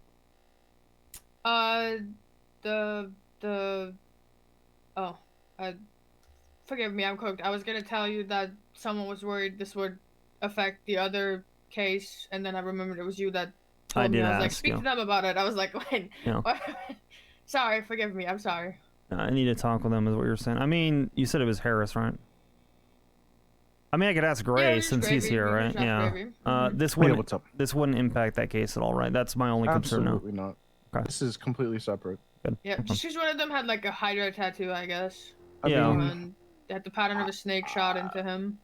Forgive me, I'm cooked. I was gonna tell you that someone was worried this would affect the other case, and then I remembered it was you that told me. did I was like, ask, speak yeah. to them about it. I was like, wait. Yeah. What? Sorry, forgive me. I'm sorry. I need to talk with them, is what you're saying. I mean, you said it was Harris, right? I mean, I could ask Gray just since he's Gravy. here, We can right? just ask Yeah. Gravy. Mhm. This Yeah, wouldn't. what's up? This wouldn't impact that case at all, right? That's my only concern now. Absolutely not. Okay. This is completely separate. Good. Yeah, just because one of them had like a Hydra tattoo, I guess. Yeah. And they had the pattern of a snake shot into him.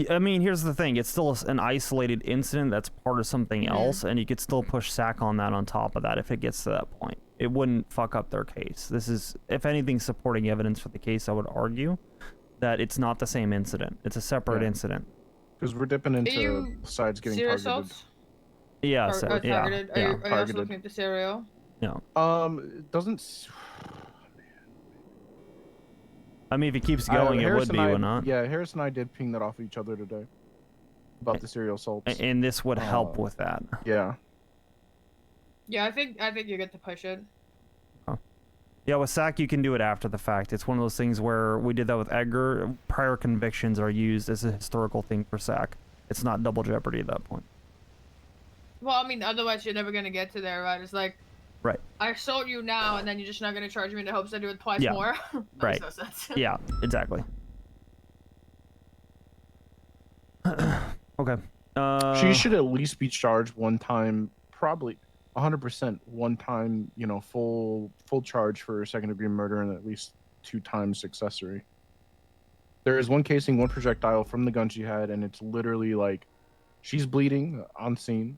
I mean, here's the thing. It's still an isolated incident that's part of something else, and you could still push SAC on that on top of that if it gets to that point. It wouldn't fuck up their case. This is, if anything, supporting evidence for the case, I would argue that it's not the same incident. It's a separate incident. Because we're dipping into you sides getting serious targeted. assaults? Yeah, Or targeted? Are you also targeted. looking at the serial? No. It doesn't. I mean, if it keeps going, it would be, would not? Yeah, Harris and I did ping that off each other today about the serial assaults. And this would help with that. Yeah. Yeah, I think you get to push it. Yeah, with SAC, you can do it after the fact. It's one of those things where we did that with Edgar. Prior convictions are used as a historical thing for SAC. It's not double jeopardy at that point. Well, I mean, otherwise you're never gonna get to there, right? It's like, Right. I assault you now, and then you're just not gonna charge me in the hopes I do it twice Yeah. more. That Right. makes no sense. Yeah, exactly. Okay. She should at least be charged one time, probably 100% one time, full charge for second degree murder and at least 2 times accessory. There is 1 casing, 1 projectile from the gun she had, and it's literally like she's bleeding on scene.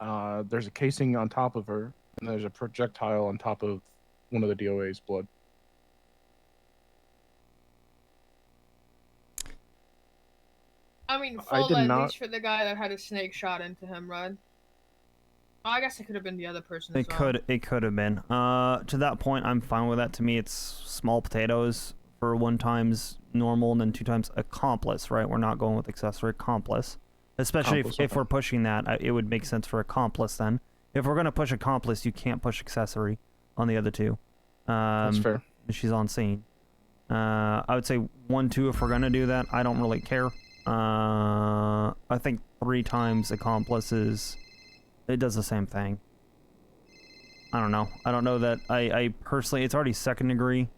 There's a casing on top of her, and there's a projectile on top of one of the DOA's blood. I mean, I full did at not- least for the guy that had a snake shot into him, right? Oh, I guess it could have been the other person. It could have been. To that point, I'm fine with that. To me, it's small potatoes for 1 times normal and then 2 times accomplice, right? We're not going with accessory, accomplice. Especially Accomplice, if okay. we're pushing that, it would make sense for accomplice then. If we're going to push accomplice, you can't push accessory on the other 2. That's fair. She's on scene. I would say 1, 2 if we're going to do that. I don't really care. I think 3 times accomplices, it does the same thing. I don't know. I don't know that I personally, it's already second degree,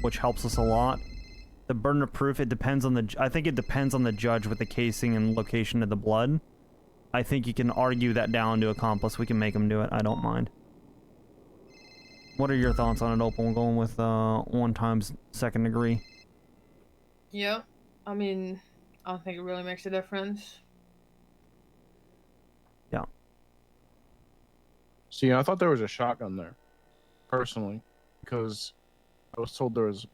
which helps us a lot. The burden of proof, it depends on I think it depends on the judge with the casing and location of the blood. I think you can argue that down to accomplice. We can make him do it. I don't mind. What are your thoughts on it, Opal? Going with 1 times second degree. Yeah. I mean, I don't think it really makes a difference. Yeah. See, I thought there was a shotgun there, personally, because I was told there was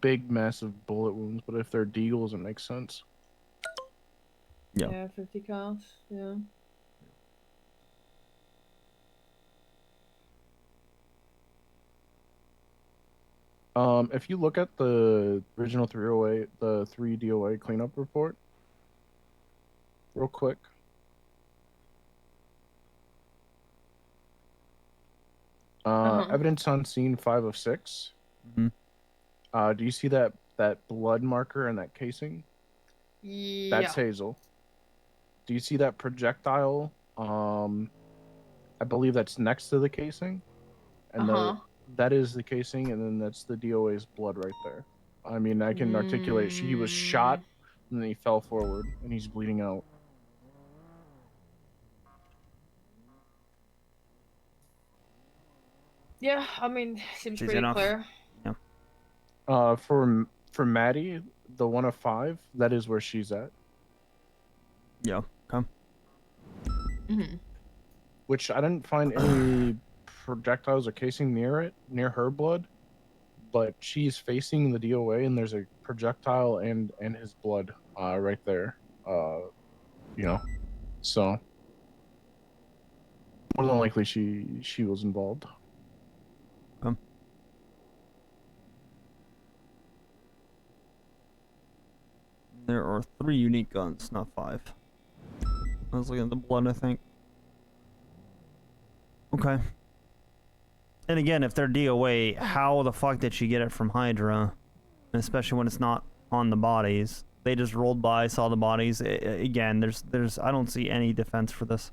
big, massive bullet wounds. But if they're deagles, it makes sense. Yeah. Yeah, 50 cals. Yeah. If you look at the original 308, the 3 DOA cleanup report, real quick. Evidence on scene 5 of 6. Do you see that blood marker in that casing? Yeah. That's Hazel. Do you see that projectile? I believe that's next to the casing, and that is the casing, and then that's the DOA's blood right there. I mean, I can articulate. He was shot, and then he fell forward, and he's bleeding out. Yeah, I mean, seems Easy pretty enough. clear. Yeah. For Maddie, the 1 of 5, that is where she's at. Yeah. Okay. Which I didn't find any projectiles or casing near her blood, but she's facing the DOA, and there's a projectile and his blood right there. So more than likely she was involved. There are 3 unique guns, not 5. I was looking at the blood, I think. Okay. And again, if they're DOA, how the fuck did she get it from Hydra? Especially when it's not on the bodies. They just rolled by, saw the bodies. Again, there's I don't see any defense for this.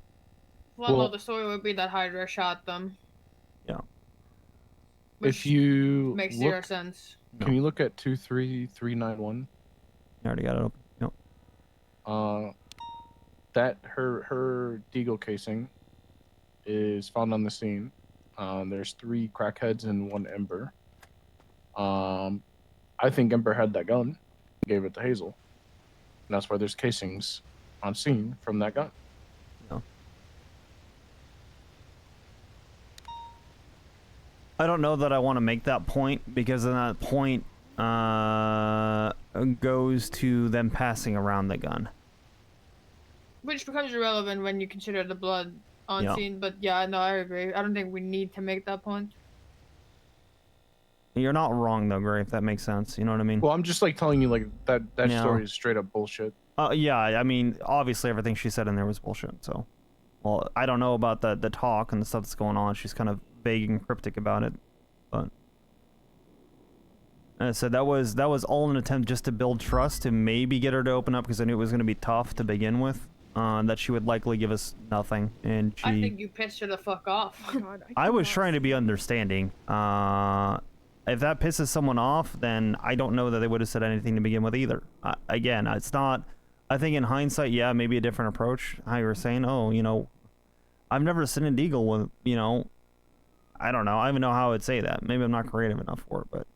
Well, no, the story would be that Hydra shot them. Yeah. If you makes look, 0 sense. Can you look at 23391? I already got it open. Yep. That her deagle casing is found on the scene. There's 3 crackheads and 1 Ember. I think Ember had that gun, gave it to Hazel, and that's why there's casings on scene from that gun. Yeah. I don't know that I want to make that point, because then that point goes to them passing around the gun. Which becomes irrelevant when you consider the blood on Yeah. scene, but yeah, no, I agree. I don't think we need to make that point. You're not wrong though, Gray, if that makes sense. You know what I mean? Well, I'm just like telling you, like that Yeah. story is straight up bullshit. Yeah, I mean, obviously everything she said in there was bullshit, so. Well, I don't know about the talk and the stuff that's going on. She's kind of vague and cryptic about it, but. So that was all an attempt just to build trust, to maybe get her to open up, because I knew it was going to be tough to begin with. That she would likely give us nothing, and she. I think you pissed her the fuck off. I was trying to be understanding. If that pisses someone off, then I don't know that they would have said anything to begin with either. Again, it's not. I think in hindsight, yeah, maybe a different approach. How you were saying, I've never seen a deagle with, I don't know. I don't even know how I would say that. Maybe I'm not creative enough for it, but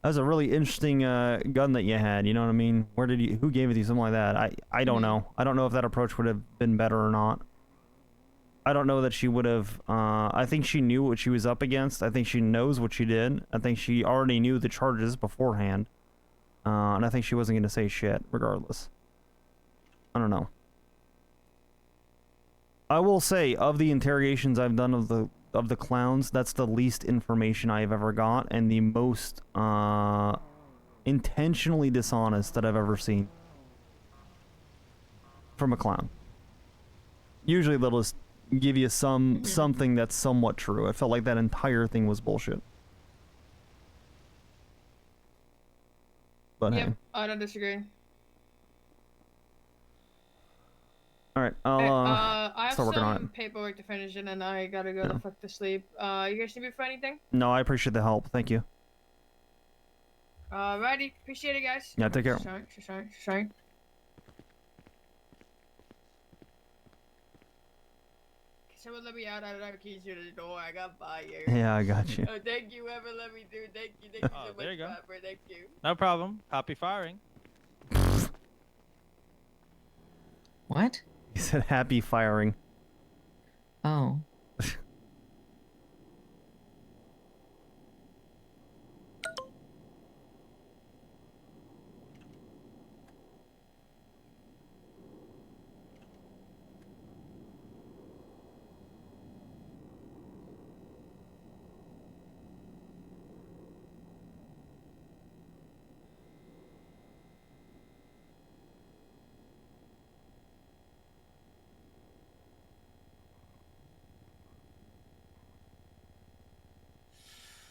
that was a really interesting gun that you had. You know what I mean? Who gave it to you? Something like that. I don't know. I don't know if that approach would have been better or not. I don't know that she would have. I think she knew what she was up against. I think she knows what she did. I think she already knew the charges beforehand. And I think she wasn't going to say shit, regardless. I don't know. I will say, of the interrogations I've done of the clowns, that's the least information I've ever got, and the most intentionally dishonest that I've ever seen from a clown. Usually they'll just give you something that's somewhat true. I felt like that entire thing was bullshit. But Yep, hey. I don't disagree. All right, I have start working on some it. paperwork to finish and then I gotta go the fuck to sleep. You guys need me for anything? No, I appreciate the help. Thank you. Alrighty, appreciate it, guys. Yeah, take care. Sorry. someone let me out. I don't have keys to the door. I got fire. Yeah, I got you. Oh, thank you, whoever let me do. Thank you Oh, so there much, you go. Papa. Thank you. No problem. Happy firing. What? He said happy firing. Oh.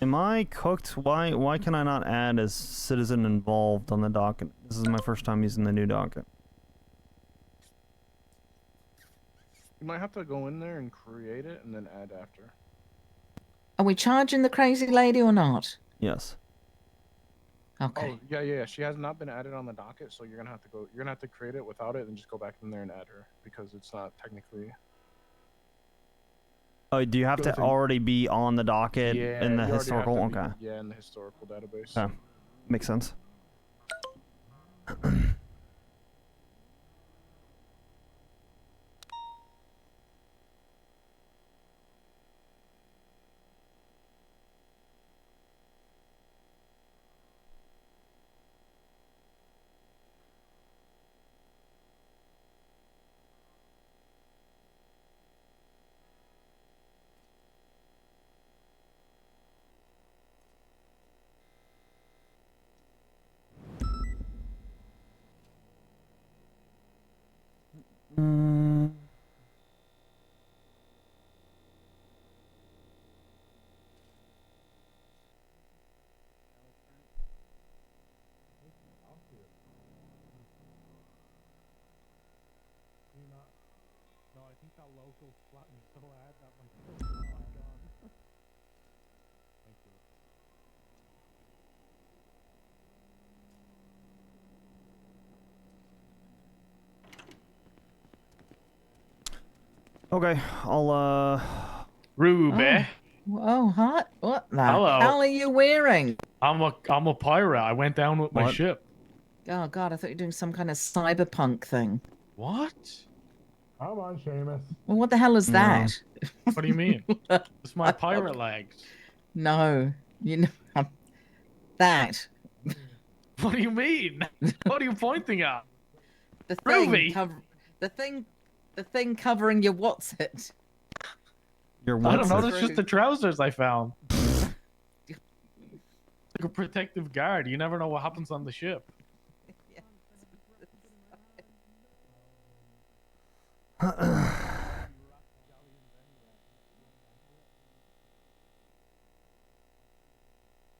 Am I cooked? Why can I not add as citizen involved on the docket? This is my first time using the new docket. You might have to go in there and create it and then add after. Are we charging the crazy lady or not? Yes. Okay. Oh yeah. She has not been added on the docket, so you're gonna have to go. You're gonna have to create it without it, and just go back in there and add her because it's not technically. Oh, do you have to already be on the docket Yeah, in the you already have historical? to be- Okay. Yeah, in the historical database. Okay. Makes sense. Mm. No, I think that local spot is so ad that my phone is not gone. Thank you. Okay, I'll Ruby. Oh, hot. What the Hello. hell are you wearing? I'm a pirate. I went down with my What? ship. Oh God, I thought you were doing some kind of cyberpunk thing. What? Come on, Seamus. Well, what the hell is No. that? What do you mean? It's my pirate legs. No, you know that. What do you mean? What are you pointing at? The thing Ruby! the thing covering your what's it? Your I don't what's know. it? That's just the trousers I found. Like a protective guard. You never know what happens on the ship.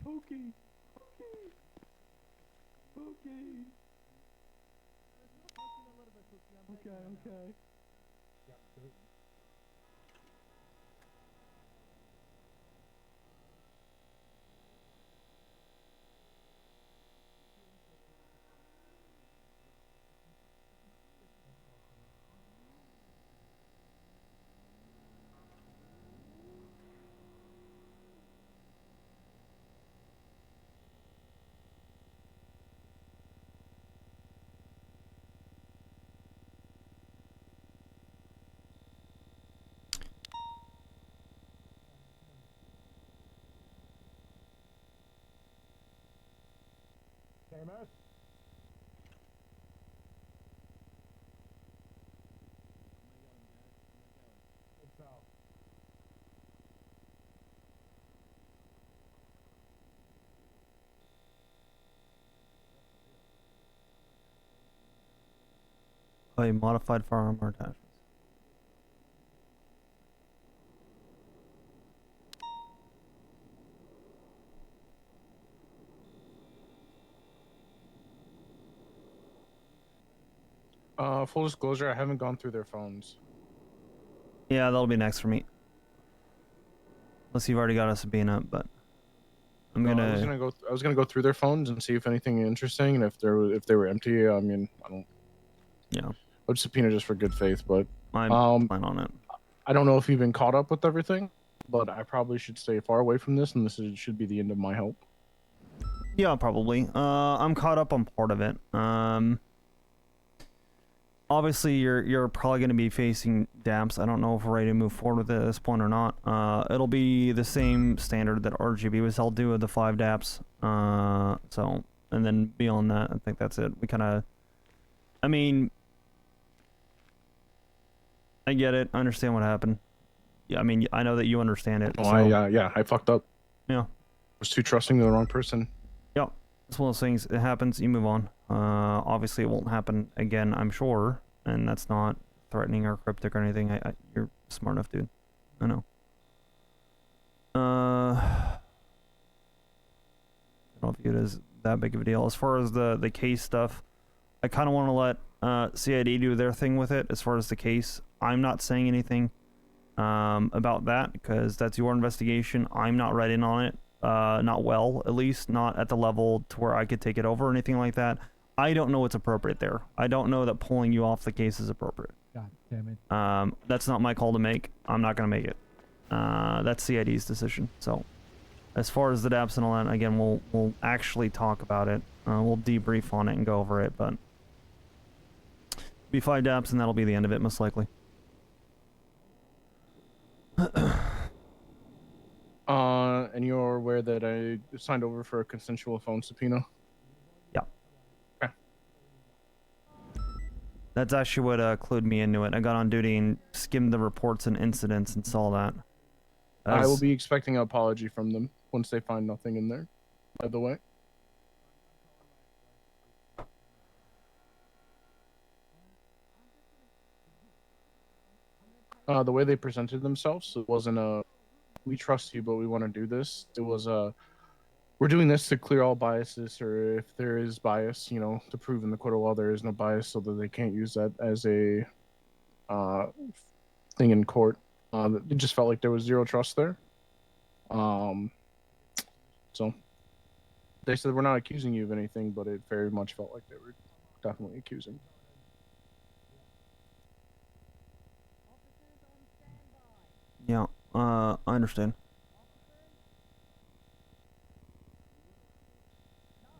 Pokey. Pokey. Okay. Seamus? It's out. Oh, you modified firearm or attachments. Full disclosure, I haven't gone through their phones. Yeah, that'll be next for me. Unless you've already got a Sabina, but I'm No, gonna. I was gonna go through their phones and see if anything interesting, and if they were empty. I mean, I don't. Yeah. I would subpoena just for good faith, but I plan on it. I don't know if you've been caught up with everything, but I probably should stay far away from this, and should be the end of my help. Yeah, probably. I'm caught up on part of it. Obviously, you're probably going to be facing DAPS. I don't know if we're ready to move forward with it at this point or not. It'll be the same standard that RGB was held to with the 5 DAPS. So, and then beyond that, I think that's it. We kind of, I mean, I get it. I understand what happened. Yeah, I mean, I know that you understand it. Oh, So. yeah, I fucked up. Yeah. I was too trusting of the wrong person. Yeah, it's one of those things. It happens. You move on. Obviously, it won't happen again, I'm sure. And that's not threatening or cryptic or anything. You're smart enough, dude. I know. I don't view it as that big of a deal. As far as the case stuff, I kind of want to let CID do their thing with it. As far as the case, I'm not saying anything about that because that's your investigation. I'm not writing on it. Not well, at least not at the level to where I could take it over or anything like that. I don't know what's appropriate there. I don't know that pulling you off the case is appropriate. God damn it. That's not my call to make. I'm not going to make it. That's CID's decision. So as far as the DAPS and all that, again, we'll actually talk about it. We'll debrief on it and go over it, but be 5 DAPS and that'll be the end of it, most likely. And you're aware that I signed over for a consensual phone subpoena? Yeah. Okay. That's actually what clued me into it. I got on duty and skimmed the reports and incidents and saw that. I will be expecting an apology from them once they find nothing in there, by the way. The way they presented themselves, it wasn't a, we trust you, but we want to do this. It was a, we're doing this to clear all biases, or if there is bias, you know, to prove in the court of law there is no bias, so that they can't use that as a thing in court. It just felt like there was zero trust there. So they said we're not accusing you of anything, but it very much felt like they were definitely accusing. Yeah, I understand.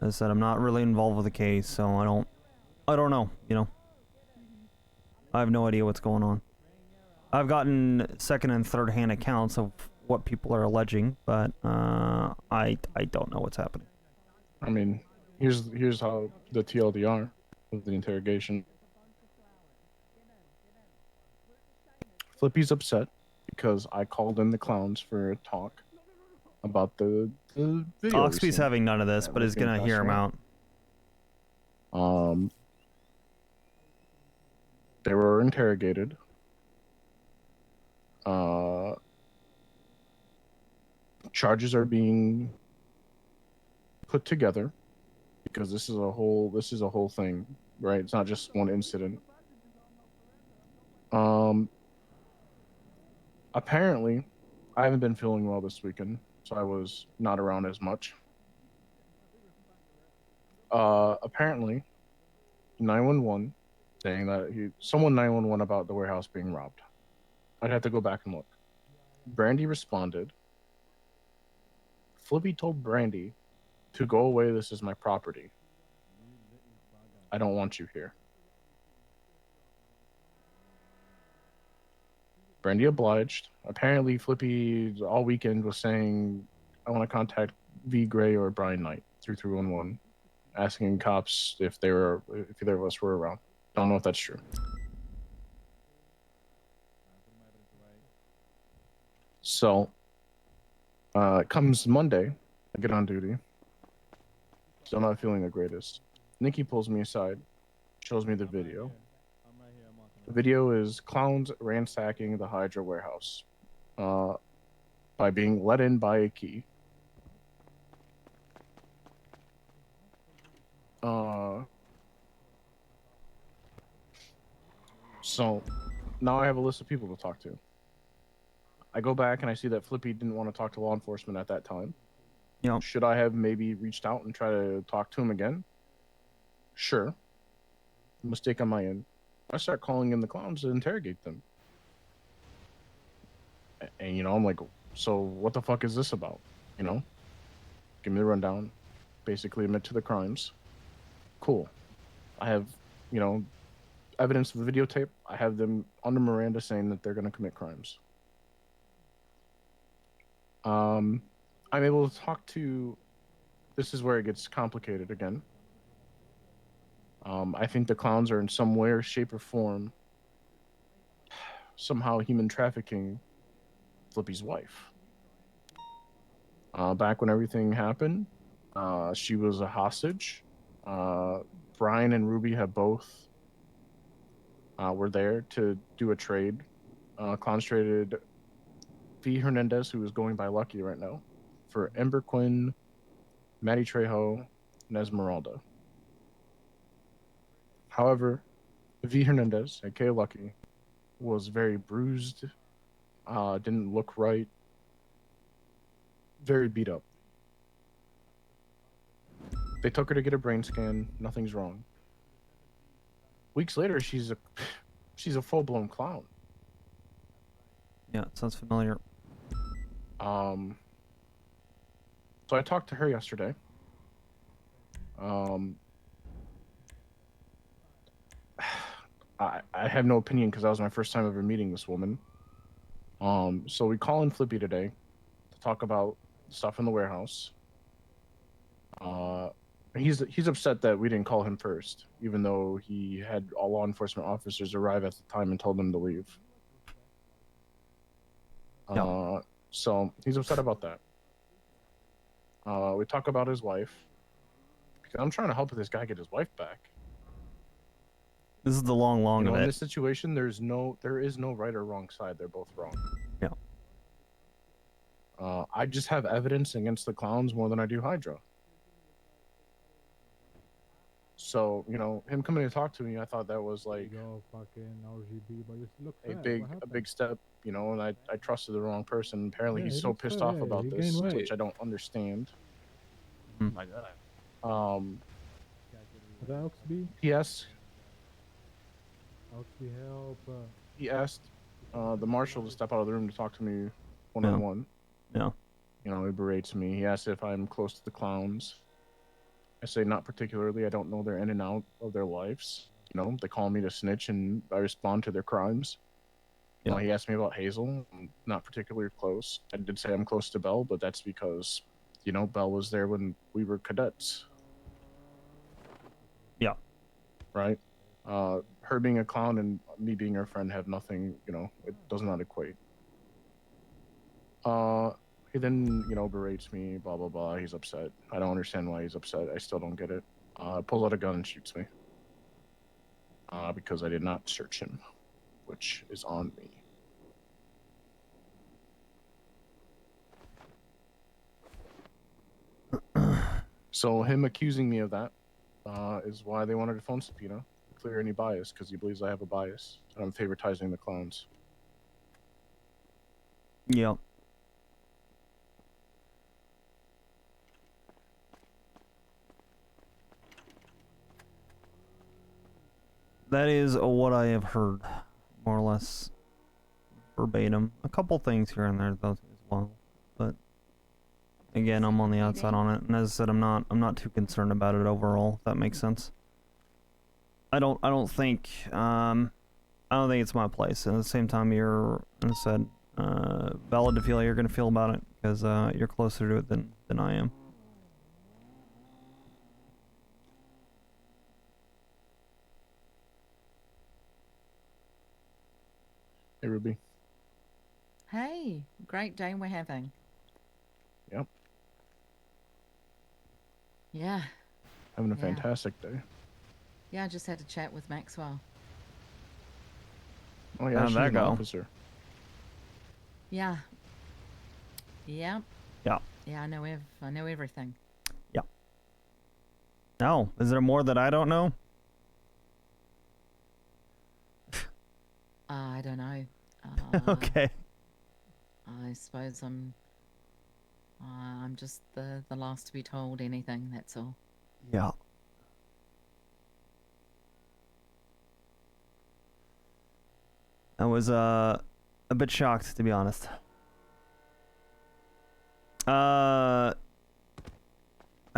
As I said, I'm not really involved with the case, so I don't know, you know. I have no idea what's going on. I've gotten second and third hand accounts of what people are alleging, but I don't know what's happening. I mean, here's how the TLDR of the interrogation. Flippy's upset because I called in the clowns for a talk about the video. Oxby's having none of this, but is gonna hear him out. They were interrogated. Charges are being put together because this is a whole thing, right? It's not just one incident. Apparently, I haven't been feeling well this weekend, so I was not around as much. Apparently, 911 saying that someone 911 about the warehouse being robbed. I'd have to go back and look. Brandy responded. Flippy told Brandy to go away. This is my property. I don't want you here. Brandy obliged. Apparently, Flippy all weekend was saying, I want to contact V. Gray or Brian Knight through 311, asking cops if either of us were around. Don't know if that's true. So, comes Monday, I get on duty. Still not feeling the greatest. Nikki pulls me aside, shows me the video. The video is clowns ransacking the Hydra warehouse by being let in by a key. So now I have a list of people to talk to. I go back and I see that Flippy didn't want to talk to law enforcement at that time. Yep. Should I have maybe reached out and try to talk to him again? Sure. Mistake on my end. I start calling in the clowns to interrogate them. And you know, I'm like, so what the fuck is this about? You know, give me the rundown. Basically, admit to the crimes. Cool. I have, you know, evidence of the videotape. I have them under Miranda saying that they're going to commit crimes. I'm able to talk to. This is where it gets complicated again. I think the clowns are in some way or shape or form somehow human trafficking Flippy's wife. Back when everything happened, she was a hostage. Brian and Ruby have both were there to do a trade. Clowns traded V. Hernandez, who is going by Lucky right now, for Ember Quinn, Maddie Trejo, and Esmeralda. However, V. Hernandez, aka Lucky, was very bruised, didn't look right, very beat up. They took her to get a brain scan, nothing's wrong. Weeks later, she's a full-blown clown. Yeah, sounds familiar. So I talked to her yesterday. I have no opinion because that was my first time ever meeting this woman. So we call in Flippy today to talk about stuff in the warehouse. He's upset that we didn't call him first, even though he had all law enforcement officers arrive at the time and told him to leave. So he's upset about that. We talk about his wife because I'm trying to help this guy get his wife back. This is the long You know, of in it. this situation, there is no right or wrong side. They're both wrong. Yeah. I just have evidence against the clowns more than I do Hydra. So, you know, him coming to talk to me, I thought that was like a big step, you know, and I trusted the wrong person. Apparently, he's so pissed off about this, which I don't understand. My God. Is that Oxby? P.S. Oxby, help. He asked the marshal to step out of the room to talk to me one-on-one. Yeah. You know, he berates me. He asks if I'm close to the clowns. I say not particularly. I don't know their in and out of their lives. You know, they call me to snitch, and I respond to their crimes. Yeah. He asked me about Hazel. I'm not particularly close. I did say I'm close to Belle, but that's because, you know, Belle was there when we were cadets. Yeah. Right? Her being a clown and me being her friend have nothing, you know, it does not equate. He then, you know, berates me, blah, blah, blah. He's upset. I don't understand why he's upset. I still don't get it. Pulls out a gun and shoots me. Because I did not search him, which is on me. So him accusing me of that is why they wanted a phone subpoena to clear any bias, because he believes I have a bias and I'm favoritizing the clowns. Yeah. That is what I have heard, more or less verbatim. A couple things here and there though as well, but again, I'm on the outside on it, and as I said, I'm not too concerned about it overall. If that makes sense. I don't think it's my place. And at the same time, you're, as I said, valid to feel how you're gonna feel about it because you're closer to it than I am. Hey, Ruby. Hey, great day we're having. Yep. Yeah. Having a fantastic day. Yeah, I just had a chat with Maxwell. Oh yeah, she's an officer. Yeah. Yeah. Yeah. Yeah, I know everything. Yeah. No, is there more that I don't know? I don't know. Okay. I suppose I'm just the last to be told anything, that's all. Yeah. I was a bit shocked, to be honest. I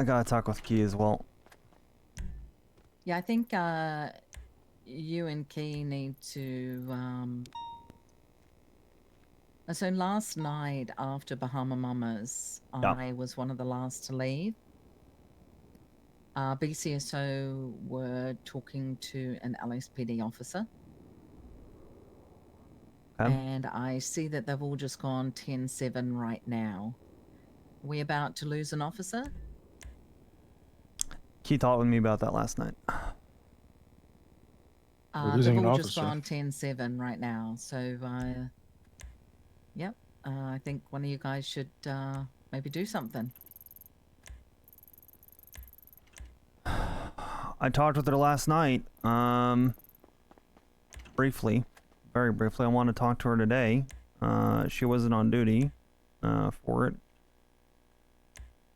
gotta talk with Key as well. Yeah, I think you and Key need to. So last night after Bahama Mamas, Yeah. I was one of the last to leave. BCSO were talking to an LSPD officer. Okay. And I see that they've all just gone 10-7 right now. Are we about to lose an officer? Key talked with me about that last night. They've all just gone 10-7 right now. So, yep. I think one of you guys should maybe do something. I talked with her last night. Briefly. Very briefly. I want to talk to her today. She wasn't on duty for it.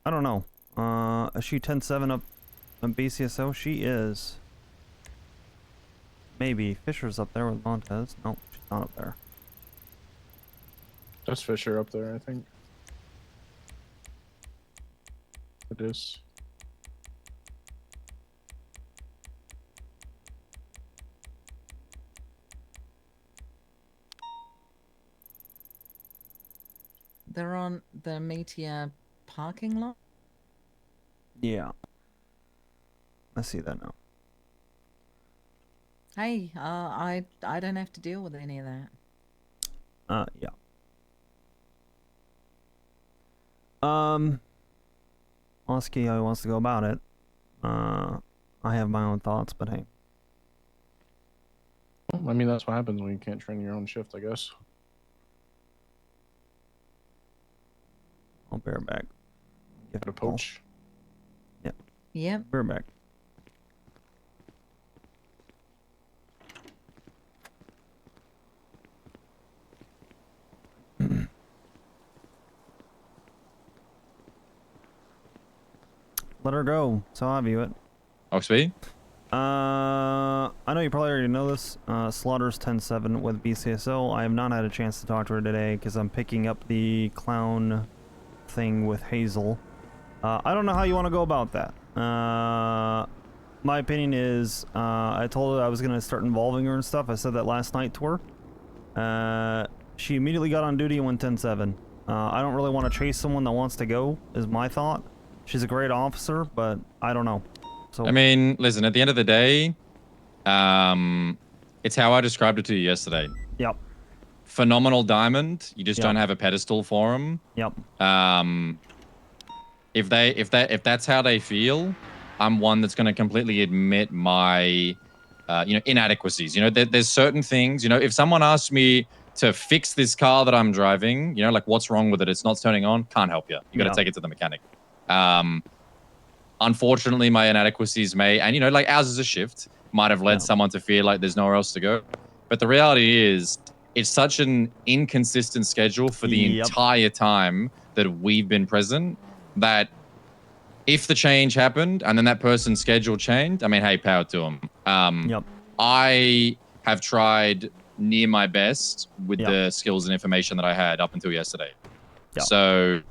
I don't know. Is she 10-7 up on BCSO? She is. Maybe. Fisher's up there with Montez. No, she's not up there. Just Fisher up there, I think. It is. They're on the Meteor parking lot? Yeah. I see that now. Hey, I don't have to deal with any of that. Yeah. Ask Key how he wants to go about it. I have my own thoughts, but hey. Well, I mean, that's what happens when you can't train your own shift, I guess. I'll bear back. Give it a poach. Yep. Yep. Bear back. Let her go. That's how I view it. Oxby? I know you probably already know this. Slaughter's 10-7 with BCSO. I have not had a chance to talk to her today because I'm picking up the clown thing with Hazel. I don't know how you want to go about that. My opinion is, I told her I was going to start involving her and stuff. I said that last night to her. She immediately got on duty and went 10-7. I don't really want to chase someone that wants to go, is my thought. She's a great officer, but I don't know. So I mean, listen, at the end of the day, it's how I described it to you yesterday. Yep. Phenomenal diamond. You just Yep. don't have a pedestal for him. Yep. If that's how they feel, I'm one that's going to completely admit my, inadequacies. There's certain things. If someone asks me to fix this car that I'm driving, like what's wrong with it? It's not turning on. Can't help you. You got to Yeah. take it to the mechanic. Unfortunately, my inadequacies may, and like ours is a shift, might have led someone to feel like there's nowhere else to go. But the reality is, it's such an inconsistent schedule for the entire time that we've been present that if the change happened and then that person's schedule changed, I mean, hey, power to them. I have tried near my best with the skills and information that I had up until yesterday. So,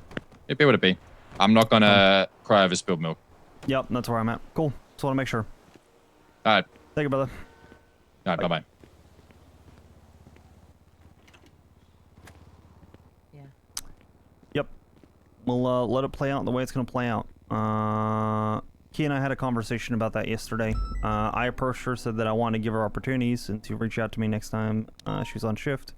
it be what it be. I'm not going to cry over spilled milk. Yep, that's where I'm at. Cool. Just want to make sure. All right. Thank you, brother. All right, bye-bye. Yep. We'll let it play out the way it's going to play out. Key and I had a conversation about that yesterday. I approached her, said that I wanted to give her opportunities and to reach out to me next time she's on shift.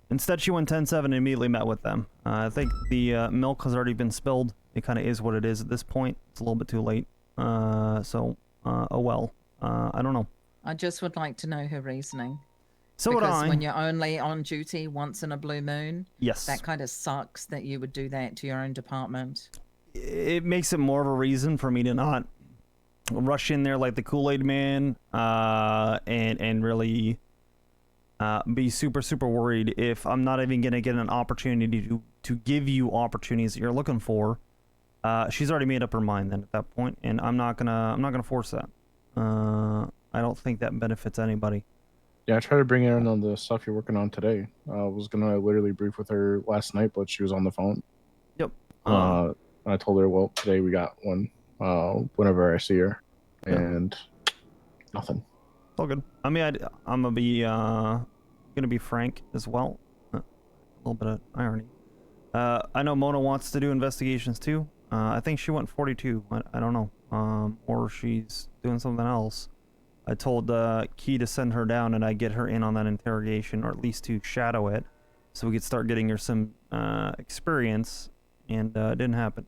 Instead, she went 10-7 and immediately met with them. I think the milk has already been spilled. It kind of is what it is at this point. It's a little bit too late. Oh well. I don't know. I just would like to know her reasoning. So would I. Because when you're only on duty once in a blue moon, yes, that kind of sucks that you would do that to your own department. It makes it more of a reason for me to not rush in there like the Kool-Aid man and really be super worried if I'm not even gonna get an opportunity to give you opportunities that you're looking for. She's already made up her mind then at that point, and I'm not gonna force that. I don't think that benefits anybody. Yeah, I tried to bring her in on the stuff you're working on today. I was gonna literally brief with her last night, but she was on the phone. Yep. I told her, well, today we got one. Whenever I see her, and nothing. It's all good. I mean, I'm gonna be frank as well. A little bit of irony. I know Mona wants to do investigations too. I think she went 42. I don't know. Or she's doing something else. I told Key to send her down and I get her in on that interrogation, or at least to shadow it, so we could start getting her some experience. And it didn't happen.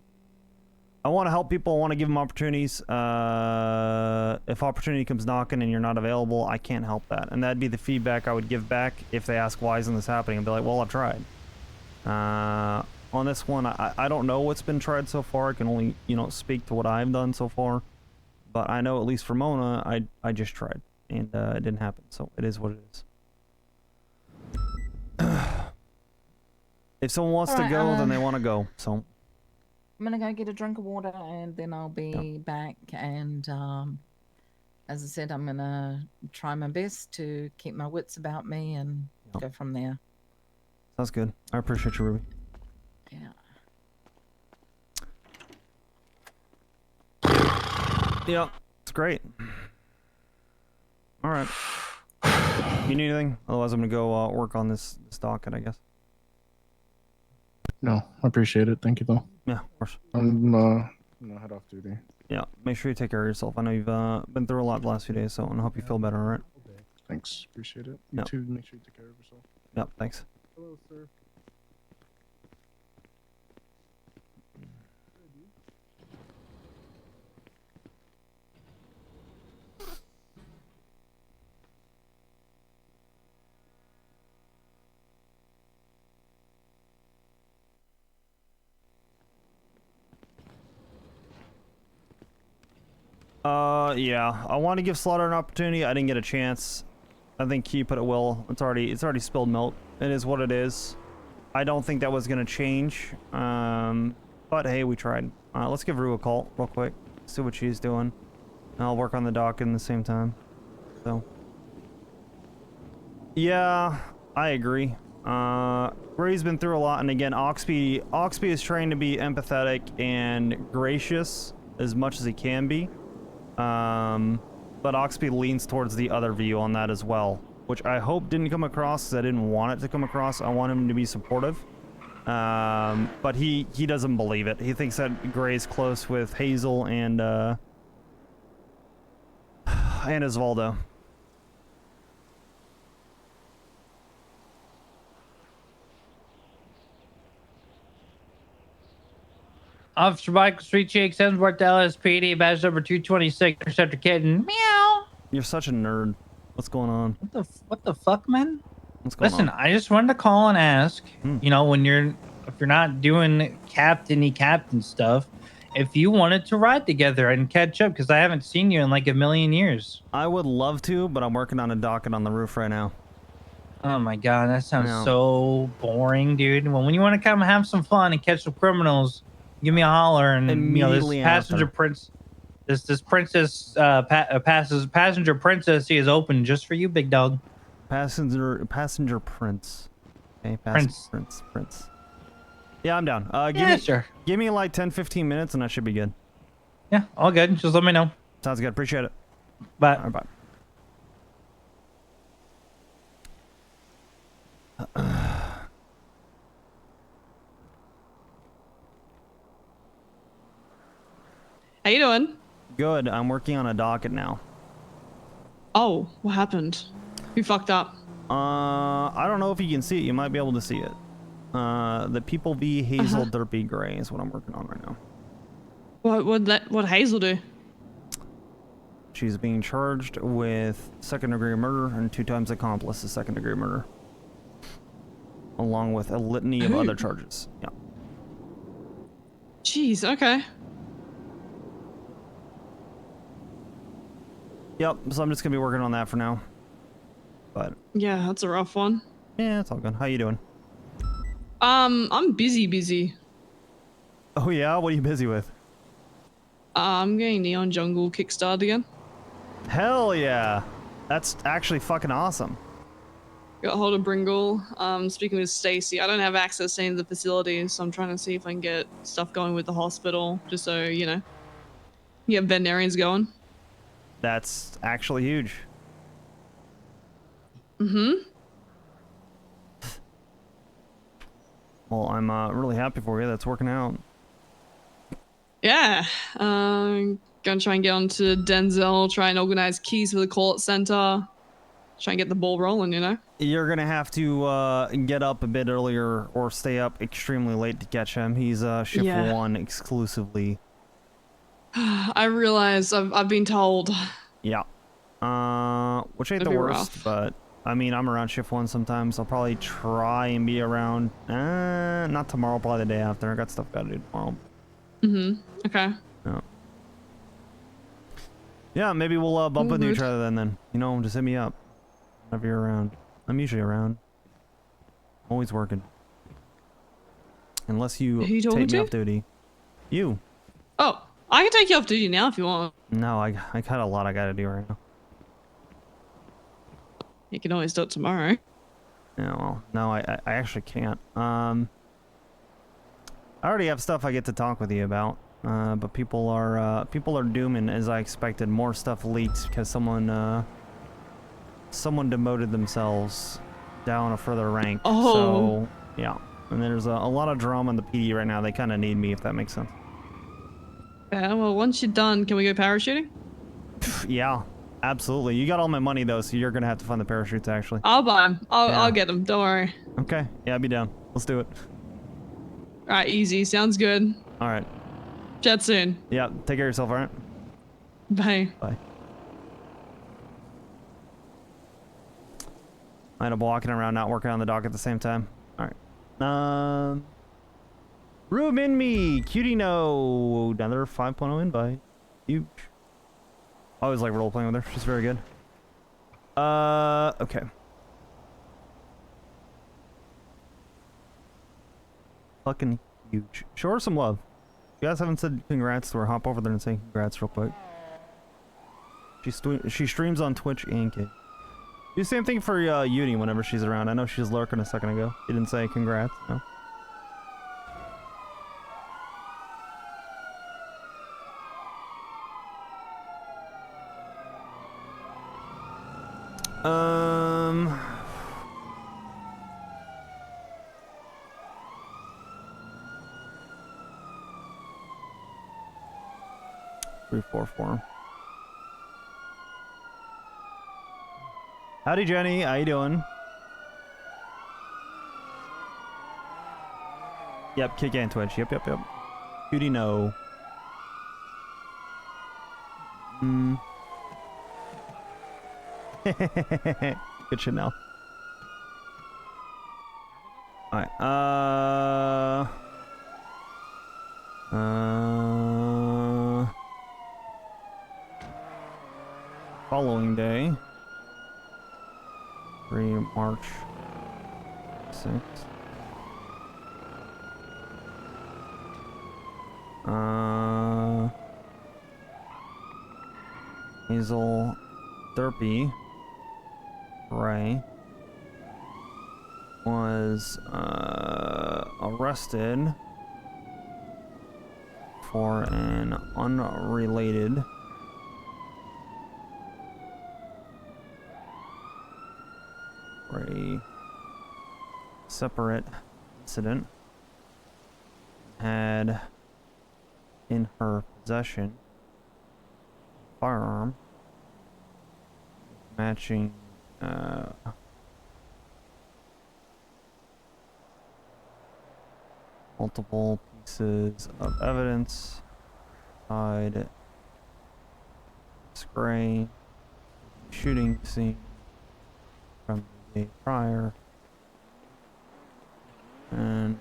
I want to help people. I want to give them opportunities. If opportunity comes knocking and you're not available, I can't help that. And that'd be the feedback I would give back if they ask why isn't this happening. I'd be like, well, I've tried. On this one, I don't know what's been tried so far. I can only, speak to what I've done so far. But I know at least for Mona, I just tried. And it didn't happen. So it is what it is. If someone wants to go, then they want to go. So I'm gonna go get a drink of water and then I'll be back. And as I said, I'm gonna try my best to keep my wits about me and go from there. sounds good. I appreciate you, Ruby. Yeah. Yeah, it's great. All right. You need anything? Otherwise, I'm gonna go work on this docket, I guess. No, I appreciate it. Thank you, though. Yeah, of course. I'm head off duty. Yeah, make sure you take care of yourself. I know you've been through a lot the last few days, so I hope you feel better, all right? Thanks. Appreciate it. You too. Make sure you take care of yourself. Yep, thanks. Hello, sir. Yeah. I want to give Slaughter an opportunity. I didn't get a chance. I think Key put it well. It's already spilled milk. It is what it is. I don't think that was gonna change. But hey, we tried. Let's give Rue a call real quick. See what she's doing. And I'll work on the dock in the same time. So. Yeah, I agree. Ray's been through a lot, and again, Oxby is trying to be empathetic and gracious as much as he can be. But Oxby leans towards the other view on that as well, which I hope didn't come across, because I didn't want it to come across. I want him to be supportive. But he doesn't believe it. He thinks that Gray's close with Hazel and Osvaldo. Officer Michael Street Shakes, Hemsworth, LSPD, badge number 226, Interceptor Kitten. Meow. You're such a nerd. What's going on? What the fuck, man? What's going Listen, on? I just wanted to call and ask, when if you're not doing captain stuff, if you wanted to ride together and catch up, because I haven't seen you in like a million years. I would love to, but I'm working on a docket on the roof right now. Oh my god, that sounds so boring, dude. Well, when you want to come have some fun and catch some criminals, give me a holler. And Immediately this passenger passenger princess is open just for you, big dog. Passenger prince. Okay, prince. Yeah, I'm down. Sure. Give me like 10-15 minutes and I should be good. Yeah, all good. Just let me know. Sounds good. Appreciate it. Bye. All right, bye. How you doing? Good. I'm working on a docket now. Oh, what happened? Who fucked up? I don't know if you can see it. You might be able to see it. The People v. Hazel Derpy Gray is what I'm working on right now. What Hazel do? She's being charged with second-degree murder and 2 times accomplice to second-degree murder, along with a litany of other charges. Yeah. Jeez. Okay. Yep. So I'm just gonna be working on that for now. But yeah, that's a rough one. Yeah, it's all good. How you doing? I'm busy. Oh yeah, what are you busy with? I'm getting Neon Jungle kickstarted again. Hell yeah, that's actually fucking awesome. got hold of Bringle. Speaking with Stacy, I don't have access to any of the facilities, so I'm trying to see if I can get stuff going with the hospital, just so, you know, get veterinarians going. That's actually huge. Mm-hmm. Well, I'm really happy for you. That's working out. Yeah. Gonna try and get onto Denzel, try and organize keys for the call center. Try and get the ball rolling, you know? You're gonna have to get up a bit earlier or stay up extremely late to catch him. He's shift Yeah. 1 exclusively. I realize I've been told. Yeah. Which ain't It'd the be worst, rough. but I mean, I'm around shift 1 sometimes. I'll probably try and be around. Not tomorrow, probably the day after. I got stuff gotta do tomorrow. Mm-hmm. Okay. Yeah. Yeah, maybe we'll bump All into each good. other then. You know, just hit me up whenever you're around. I'm usually around. Always working. Unless you Who you talking take me to? off duty. You. Oh, I can take you off duty now if you want. No, I got a lot I gotta do right now. You can always do it tomorrow. Yeah, well, no, I actually can't. I already have stuff I get to talk with you about. But people are dooming as I expected. More stuff leaks because someone demoted themselves down a further rank. Oh. So yeah, and there's a lot of drama in the PD right now. They kind of need me, if that makes sense. Yeah, well, once you're done, can we go parachuting? Yeah, absolutely. You got all my money though, so you're gonna have to fund the parachutes actually. I'll buy them. Yeah. I'll get them. Don't worry. Okay, yeah, I'd be down. Let's do it. All right, easy. Sounds good. All right. Chat soon. Yeah, take care of yourself, all right? Bye. Bye. I end up walking around, not working on the dock at the same time. All right. Room in me, cutie no. Another 5.0 invite. Huge. I always like role playing with her. She's very good. Okay. Fucking huge. Show her some love. If you guys haven't said congrats to her, hop over there and say congrats real quick. She streams on Twitch and Kick. Do the same thing for Uni whenever she's around. I know she was lurking a second ago. She didn't say congrats, no. Three, four. Howdy, Jenny. How you doing? Yep, Kick and Twitch. Yep. Cutie no. Good shit now. Alright, following day. 3 March 6th. Hazel Derpy Ray was arrested for an unrelated separate incident. Had in her possession a firearm matching multiple pieces of evidence tied gray shooting scene from the day prior, and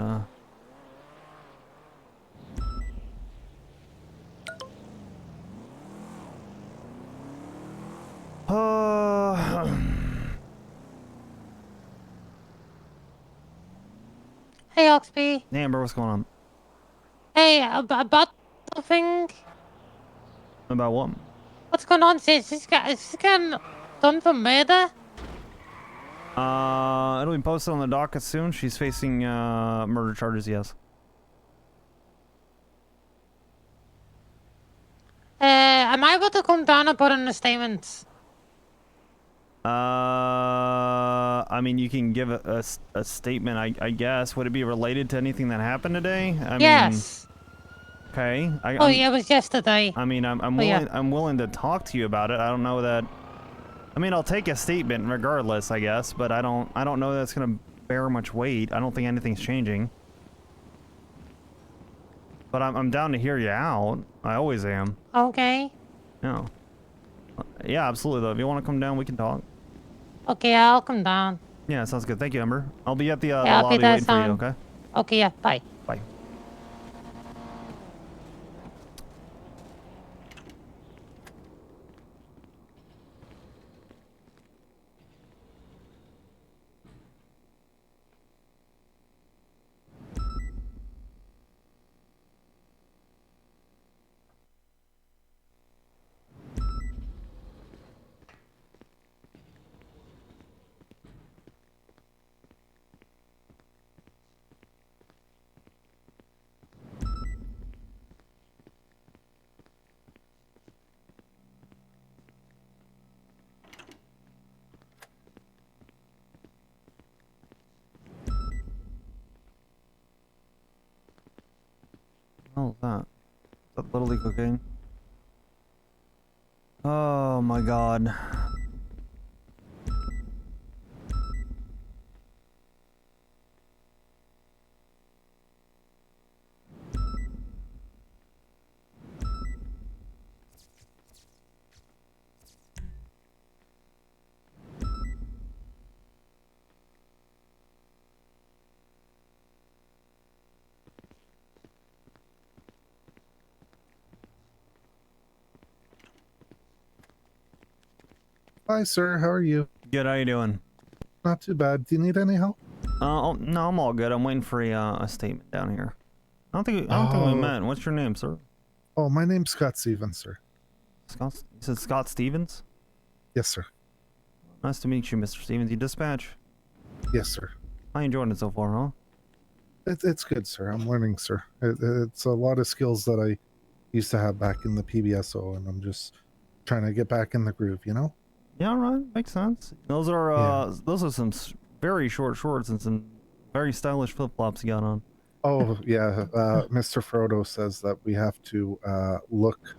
Hey, Oxby. Hey, Amber, what's going on? Hey, about something. About what? What's going on? Is this guy done for murder? It'll be posted on the docket soon. She's facing murder charges, yes. Am I able to come down and put in a statement? I mean, you can give a statement, I guess. Would it be related to anything that happened today? Yes. Okay. Yeah, it was yesterday. I mean, I'm willing to talk to you about it. I don't know that. I mean, I'll take a statement regardless, I guess, but I don't know that's gonna bear much weight. I don't think anything's changing. But I'm down to hear you out. I always am. Okay. No. Yeah, absolutely though. If you want to come down, we can talk. Okay, I'll come down. Yeah, sounds good. Thank you, Ember. I'll be at the Yeah, I'll be lobby there waiting for you, soon. okay? Okay, yeah, bye. Bye. Oh, that Little League cocaine. Oh my god. Hi, sir. How are you? Good. How you doing? Not too bad. Do you need any help? No, I'm all good. I'm waiting for a statement down here. I don't think we met. What's your name, sir? Oh, my name's Scott Stevens, sir. Scott? You said Scott Stevens? Yes, sir. Nice to meet you, Mr. Stevens. You dispatch? Yes, sir. How you enjoying it so far, huh? It's good, sir. I'm learning, sir. It's a lot of skills that I used to have back in the PBSO, and I'm just trying to get back in the groove, you know? Yeah, all right. Makes sense. Those are some very short shorts and some very stylish flip-flops you got on. Oh, yeah. Mr. Frodo says that we have to look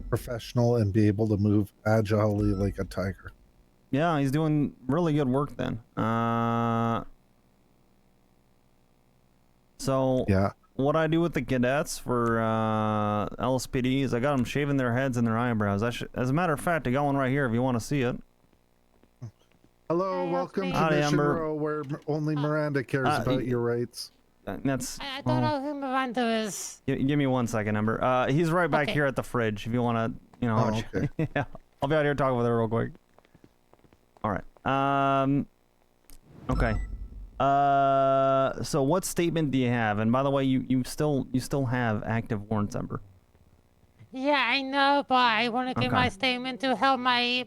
professional and be able to move agilely like a tiger. Yeah, he's doing really good work then. So yeah, what I do with the cadets for LSPD is I got them shaving their heads and their eyebrows. As a matter of fact, I got one right here if you want to see it. Hello, welcome to Howdy, Mission Amber. Row, where only Miranda cares about your rights. That's. I don't know who Miranda is. Give me 1 second, Ember. He's right back Okay. here at the fridge. If you want to, you know. Oh, okay. Yeah, I'll be out here talking with her real quick. All right. Okay. So what statement do you have? And by the way, you still have active warrants, Ember. Yeah, I know, but I want to give Okay. my statement to help my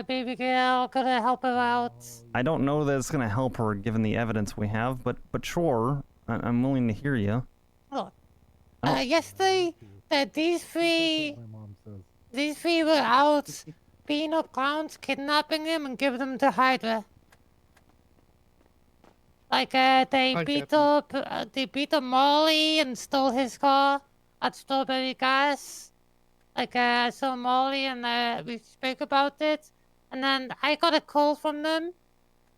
baby girl. Gotta help her out. I don't know that it's gonna help her given the evidence we have, but sure, I'm willing to hear you. Look, yesterday that these three were out beating up clowns, kidnapping them, and giving them to Hydra. Like they beat up Molly and stole his car at Strawberry Gas. Like I saw Molly and we spoke about it, and then I got a call from them.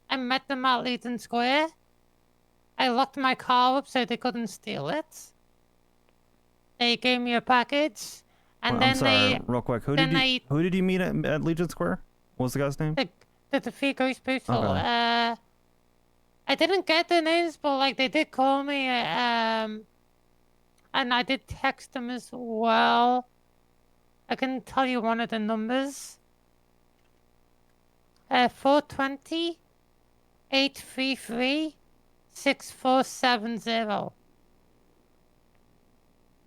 I met them at Legion Square. I locked my car up so they couldn't steal it. They gave me a package, and Well, then I'm sorry, real quick. Who did you meet at Legion Square? What was the guy's name? the three ghost people. Okay. I didn't get their names, but like they did call me, and I did text them as well. I can tell you one of the numbers. 420 833 6470.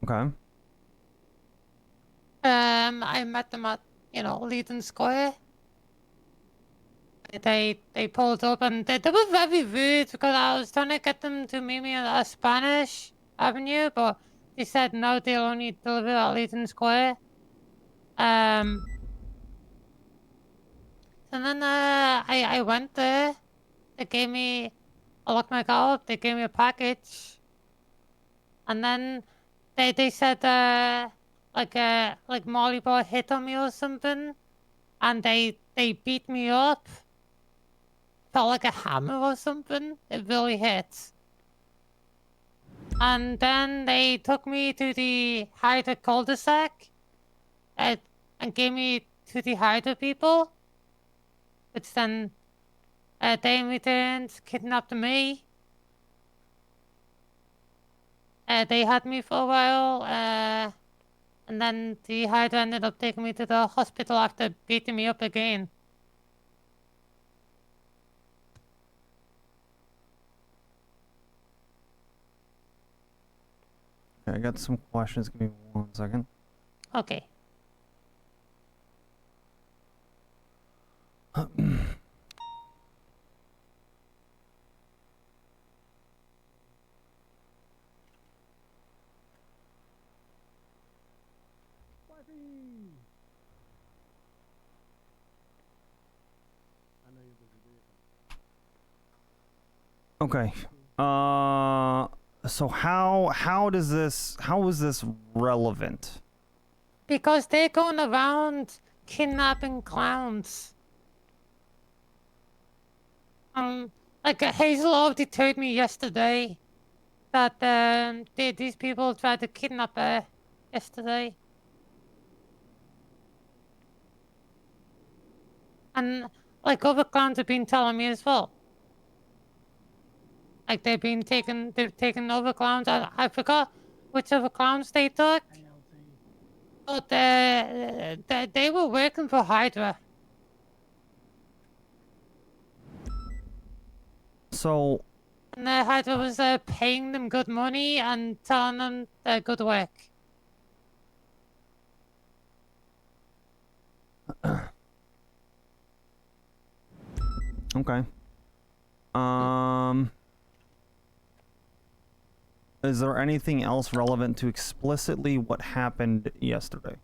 Okay. I met them at, Legion Square. they pulled up and they were very rude because I was trying to get them to meet me at a Spanish Avenue, but they said no, they'll only deliver at Legion Square. And then I went there. They gave me, I locked my car up. They gave me a package, and then they said like Molly boy hit on me or something, and they beat me up. Felt like a hammer or something. It really hit. And then they took me to the Hydra cul-de-sac and gave me to the Hydra people. Which then they in return kidnapped me. They had me for a while. And then the Hydra ended up taking me to the hospital after beating me up again. Okay, I got some questions. Give me 1 second. Okay. Okay. So how is this relevant? Because they're going around kidnapping clowns. Like Hazel already told me yesterday that these people tried to kidnap her yesterday. And like other clowns have been telling me as well. Like they've taken over clowns. I forgot which other clowns they took. But they were working for Hydra. So. And the Hydra was paying them good money and telling them good work. Okay. Is there anything else relevant to explicitly what happened yesterday?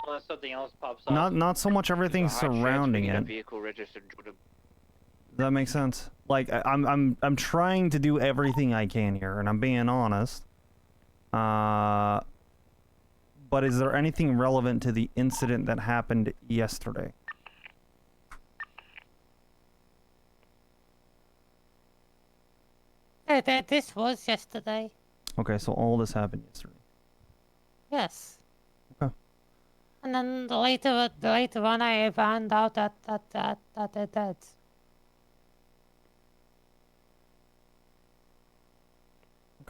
Unless something else pops up. Not so much everything surrounding it. Vehicle registered. Does that make sense? Like I'm trying to do everything I can here, and I'm being honest. But is there anything relevant to the incident that happened yesterday? This was yesterday. Okay, so all this happened yesterday. Yes. Okay. And then later on, I found out that they're dead.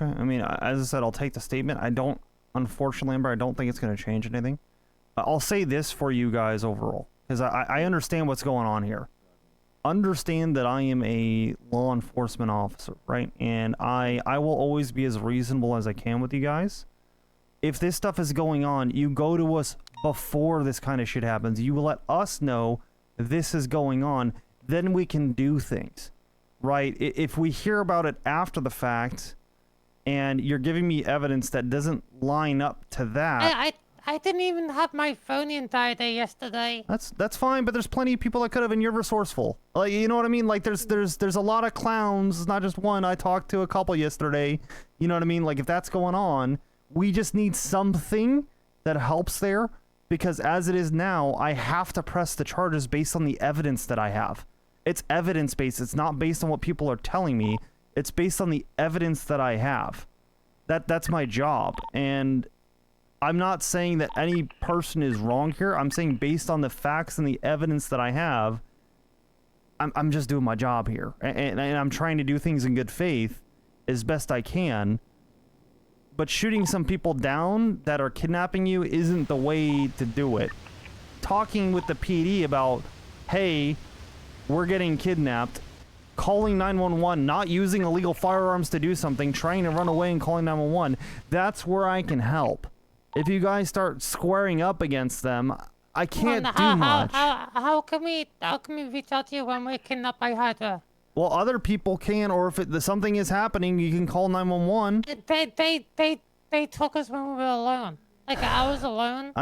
Okay, I mean, as I said, I'll take the statement. Unfortunately, Amber, I don't think it's going to change anything. I'll say this for you guys overall, because I understand what's going on here. Understand that I am a law enforcement officer, right? And I will always be as reasonable as I can with you guys. If this stuff is going on, you go to us before this kind of shit happens. You let us know this is going on, then we can do things, right? If we hear about it after the fact, and you're giving me evidence that doesn't line up to that. I didn't even have my phone the entire day yesterday. That's fine, but there's plenty of people that could have, and you're resourceful. Like, you know what I mean? Like there's a lot of clowns. It's not just one. I talked to a couple yesterday. You know what I mean? Like if that's going on, we just need something that helps there, because as it is now, I have to press the charges based on the evidence that I have. It's evidence-based. It's not based on what people are telling me. It's based on the evidence that I have. That's my job. And I'm not saying that any person is wrong here. I'm saying based on the facts and the evidence that I have, I'm just doing my job here. And I'm trying to do things in good faith as best I can. But shooting some people down that are kidnapping you isn't the way to do it. Talking with the PD about, hey, we're getting kidnapped, calling 911, not using illegal firearms to do something, trying to run away and calling 911, that's where I can help. If you guys start squaring up against them, I can't do how, much. How can we reach out to you when we're kidnapped by Hydra? Well, other people can, or if something is happening, you can call 911. They took us when we were alone. Like I was alone.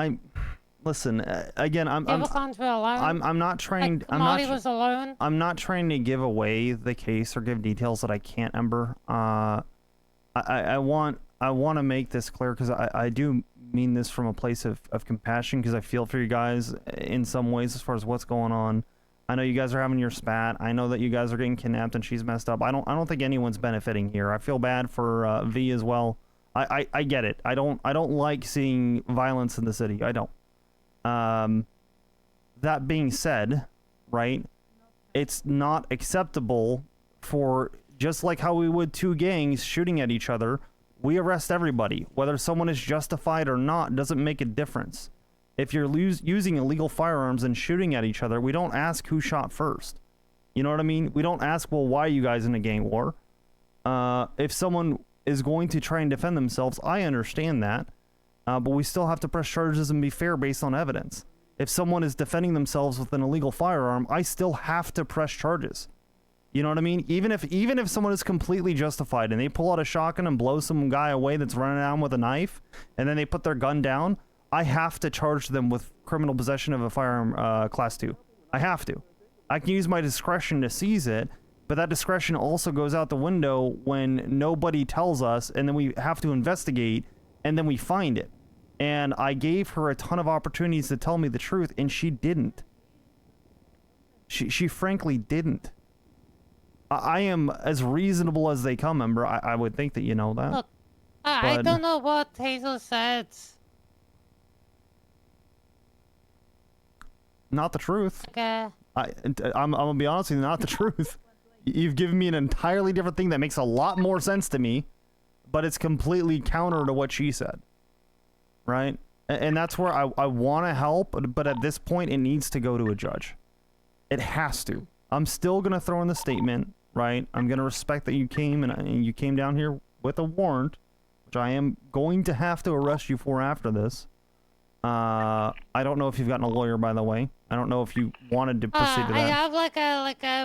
Listen, again, I'm not trying. Like, Molly was alone. I'm not trying to give away the case or give details that I can't, Ember. I want to make this clear because I do mean this from a place of compassion because I feel for you guys in some ways as far as what's going on. I know you guys are having your spat. I know that you guys are getting kidnapped and she's messed up. I don't think anyone's benefiting here. I feel bad for V as well. I get it. I don't like seeing violence in the city. I don't. That being said, right, it's not acceptable for, just like how we would two gangs shooting at each other, we arrest everybody. Whether someone is justified or not doesn't make a difference. If you're using illegal firearms and shooting at each other, we don't ask who shot first. You know what I mean? We don't ask, well, why are you guys in a gang war? If someone is going to try and defend themselves, I understand that. But we still have to press charges and be fair based on evidence. If someone is defending themselves with an illegal firearm, I still have to press charges. You know what I mean? Even if someone is completely justified and they pull out a shotgun and blow some guy away that's running down with a knife, and then they put their gun down, I have to charge them with criminal possession of a firearm class 2. I have to. I can use my discretion to seize it, but that discretion also goes out the window when nobody tells us, and then we have to investigate, and then we find it. And I gave her a ton of opportunities to tell me the truth, and she didn't. She frankly didn't. I am as reasonable as they come, Ember. I would think that you know that. Look, I don't know what Hazel said. Not the truth. Okay. I'm gonna be honest with you, not the truth. You've given me an entirely different thing that makes a lot more sense to me, but it's completely counter to what she said. Right? And that's where I want to help, but at this point, it needs to go to a judge. It has to. I'm still going to throw in the statement, right? I'm going to respect that you came and you came down here with a warrant, which I am going to have to arrest you for after this. I don't know if you've gotten a lawyer, by the way. I don't know if you wanted to proceed to that. I have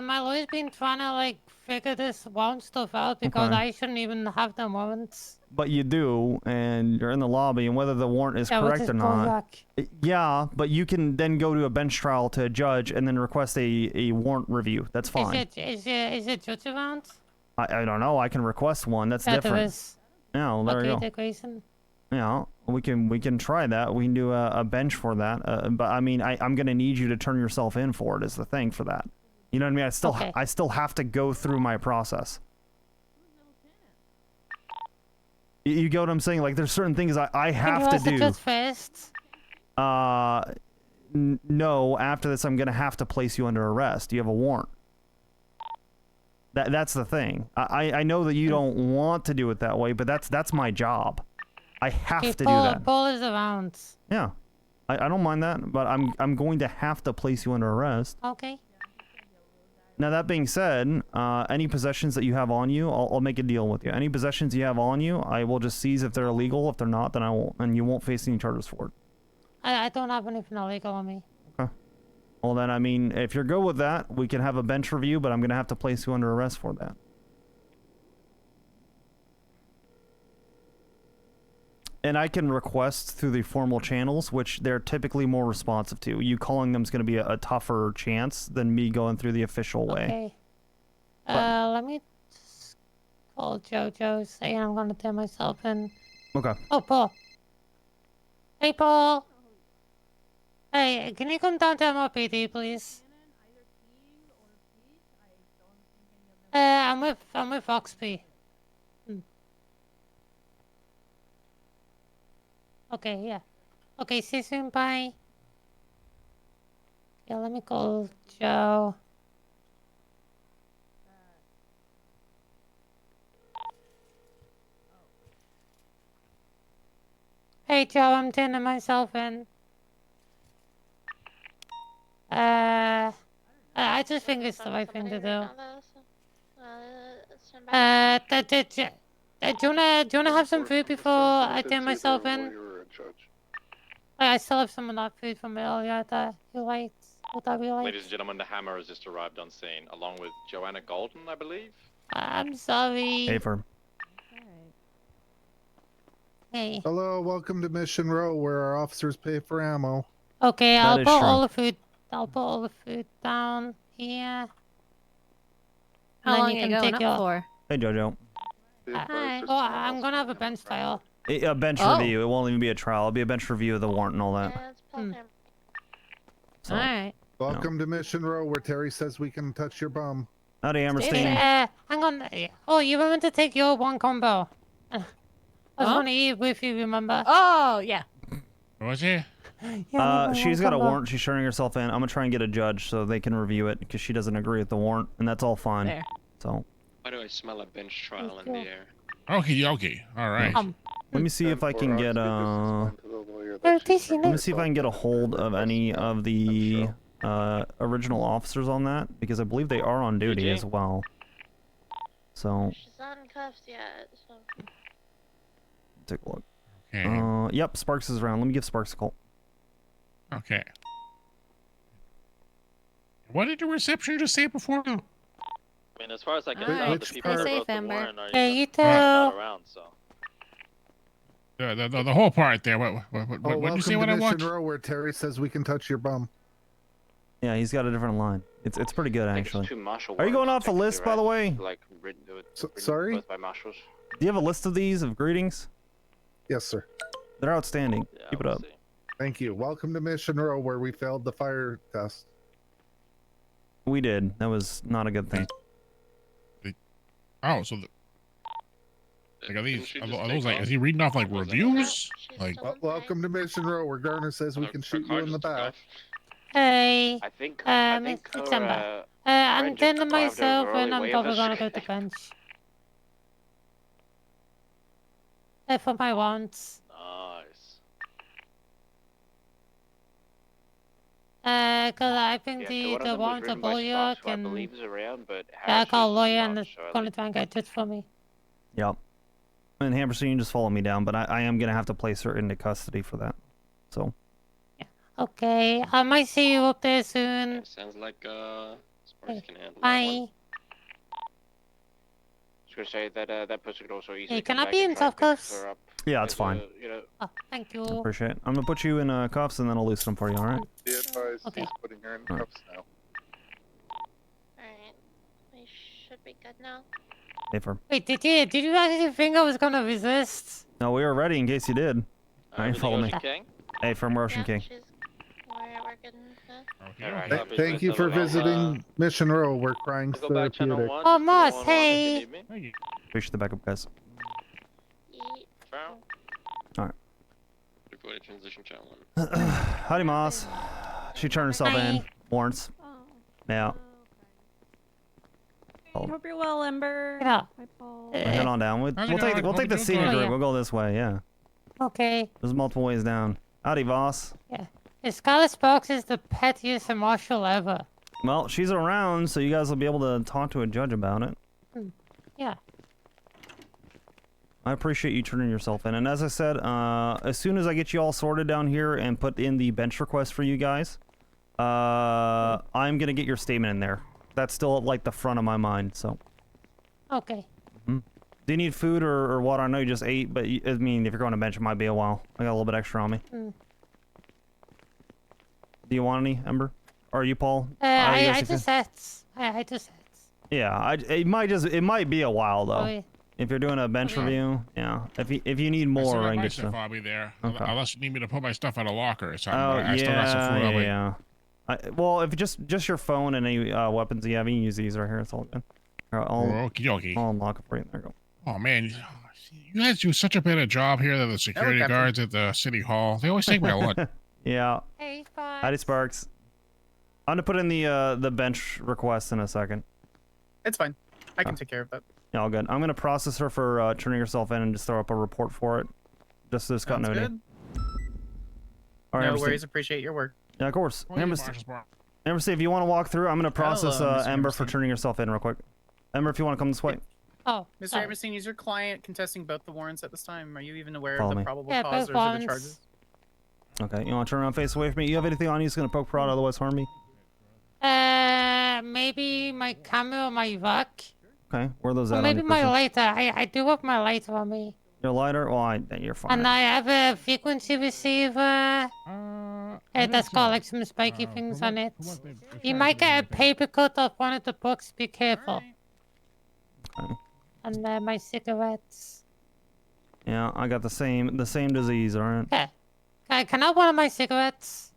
my lawyer's been trying to figure this warrant stuff out because Okay. I shouldn't even have the warrants. But you do, and you're in the lobby, and whether the warrant is Yeah, which correct is or not. bullshit. Yeah, but you can then go to a bench trial to a judge and then request a warrant review. That's fine. Is it judge around? I don't know. I can request one. That's Yeah, there different. is. Yeah, well, there Okay, you go. Dick Grayson. Yeah, we can try that. We can do a bench for that. But I mean, I'm gonna need you to turn yourself in for it. Is the thing for that. You know what I mean? I still have to go through my process. You get what I'm saying? Like, there's certain things I have to do. Just first. No. After this, I'm gonna have to place you under arrest. You have a warrant. That's the thing. I know that you don't want to do it that way, but that's my job. I have to do that. Paul is around. Yeah, I don't mind that, but I'm going to have to place you under arrest. Okay. Now that being said, any possessions that you have on you, I'll make a deal with you. Any possessions you have on you, I will just seize if they're illegal. If they're not, then I won't, and you won't face any charges for it. I don't have anything illegal on me. Okay. Well then, I mean, if you're good with that, we can have a bench review, but I'm gonna have to place you under arrest for that. And I can request through the formal channels, which they're typically more responsive to. You calling them is going to be a tougher chance than me going through the official way. Okay. Let me just call JoJo saying I'm going to turn myself in. Okay. Oh, Paul. Hey, Paul. Hey, can you come down to MRPD, please? I'm with Oxby. Okay, yeah. Okay, see you soon, bye. Yeah, let me call Joe. Hey, Joe, I'm turning myself in. I just think it's the right thing to do. Do you wanna have some food before I turn myself in? charge. I still have some of that food from earlier that you liked. What I really liked. Ladies and gentlemen, the Hammer has just arrived on scene, along with Joanna Golden, I believe. I'm sorry. Hey, for. Hey. Hello, welcome to Mission Row, where our officers pay for ammo. Okay, That I'll is put true. all the food. I'll put all the food down here. How long are you going up for? Hey, Jojo. Hi. Oh, I'm gonna have a bench trial. A bench Oh. review. It won't even be a trial. It'll be a bench review of the warrant and all that. So, Alright. Welcome to Mission Row, where Terry says we can touch your bum. Howdy, Amberstein. Hang on. Oh, you were meant to take your one combo. I was Huh? gonna eat with you, remember? Oh, yeah. Was he? She's got a warrant. She's turning herself in. I'm gonna try and get a judge so they can review it because she doesn't agree with the warrant, and that's all fine. There. So Why do I smell a bench trial in the air? Okay, okay. All right. let me see if I can get let me see if I can get a hold of any of the original officers on that because I believe they are on duty as well. So She's not in cuffs yet, so. take a look. Okay. Yep, Sparks is around. Let me give Sparks a call. Okay. What did the reception just say before? I mean, as far as I can Alright, tell, the people stay that safe, wrote the Amber. warrant are Hey, you too. not around, so. The whole part there. What did you say? What I Welcome to watched? Mission Row, where Terry says we can touch your bum. Yeah, he's got a different line. It's pretty good actually. Two marshal Are you going warrants, off a list, by the way? like written, written sorry? both by marshals. Do you have a list of these of greetings? Yes, sir. They're outstanding. Keep it up. Thank you. Welcome to Mission Row, where we failed the fire test. We did. That was not a good thing. Oh, so like are those like? Is he reading off like reviews? Like, Welcome to Mission Row, where Garner says we can shoot you in the back. Hey. I think It's December. I'm dinner myself and I'm probably gonna go to bench. For my wants. Nice. Cause I think So one of the them was warrants are written by bulwark Sparks, who I and believe is around, but I call a lawyer and not it's sure. gonna try and get it for me. Yep. And Hammerstein, you can just follow me down, but I am gonna have to place her into custody for that. So. Okay, I might see you up there soon. Sounds like Sparks can handle that Bye. one. I was gonna say that that person could also easily Hey, can come I back be and in try and tough pick cuffs? her up Yeah, it's as fine. you know, Oh, thank you. Appreciate it. I'm gonna put you in cuffs and then I'll loosen them for you. All right. Be advised, Okay. he's putting her in Alright. cuffs now. Alright. We should be good now. Hey, for. Wait, did you actually think I was gonna resist? No, we were ready in case you did. All right, everything follow me. Ocean King? Hey, from Ocean King. We're good. Alright, Th- copy. Thank you for So I'll, visiting Mission Row. We're crying I'll go back channel therapeutic. 1. Oh, just Moss, 111 if you hey. need me. Appreciate the backup, guys. Found. All right. Before I transition channel 1. Howdy, Moss. She turned herself in. Hi. Warrants. Yeah. I hope you're well, Ember. Yeah. Hi, Paul. Head on down. We'll take the scenic Oh, route. yeah. We'll go this way. Yeah. Okay. There's multiple ways down. Howdy, Voss. Yeah. Scarlet Sparks is the pettiest marshal ever. Well, she's around, so you guys will be able to talk to a judge about it. Yeah. I appreciate you turning yourself in. And as I said, as soon as I get you all sorted down here and put in the bench request for you guys, I'm gonna get your statement in there. That's still at, like, the front of my mind, so. Okay. Do you need food or water? I know you just ate, but I mean, if you're going to bench, it might be a while. I got a little bit extra on me. Do you want any, Ember? Or are you, Paul? I just sets. I just sets. Yeah, it might be a while though. Oh, yeah. If you're doing a bench review, yeah. If you need more, I my can get stuff, you. I'll be there. Okay. Unless you need me to put my stuff in a locker or something. Oh but I still got some food. I'll wait. yeah. Well, if just your phone and any weapons you have, you can use these right here. It's all good. I'll unlock it for you. There you go. Oh man, you guys do such a better job here than the security Captain. guards at the city hall. They always take my lunch. Yeah. Hey, Sparks. Howdy, Sparks. I'm gonna put in the bench request in a second. It's fine. I can take care of that. Yeah, all good. I'm gonna process her for turning herself in and just throw up a report for it. Just so it's got Sounds no good. name. All right, No Amber, worries. Appreciate your work. Yeah, of course. Well, Amber, if you want to walk through, I'm gonna process Hello, Mr. Ember for Amberstein. turning herself in real quick. Ember, if you want to come this way. Oh, Mr. Emerstein, is your client contesting both the warrants at this time? Are you even aware Follow of the me. probable Yeah, cause both or the warrants. charges? Okay, you want to turn around, face away from me? You have anything on you that's gonna poke prod, otherwise harm me? Maybe my camera or my rock. Okay, where are those Or at on maybe your my person? lighter. I do have my lighter on me. Your lighter? Well, you're fine. And I have a frequency receiver. That's got like some spiky things on it. You might get a paper cut off one of the books. Be careful. Okay. And my cigarettes. Yeah, I got the same disease, alright? Okay, can I have one of my cigarettes?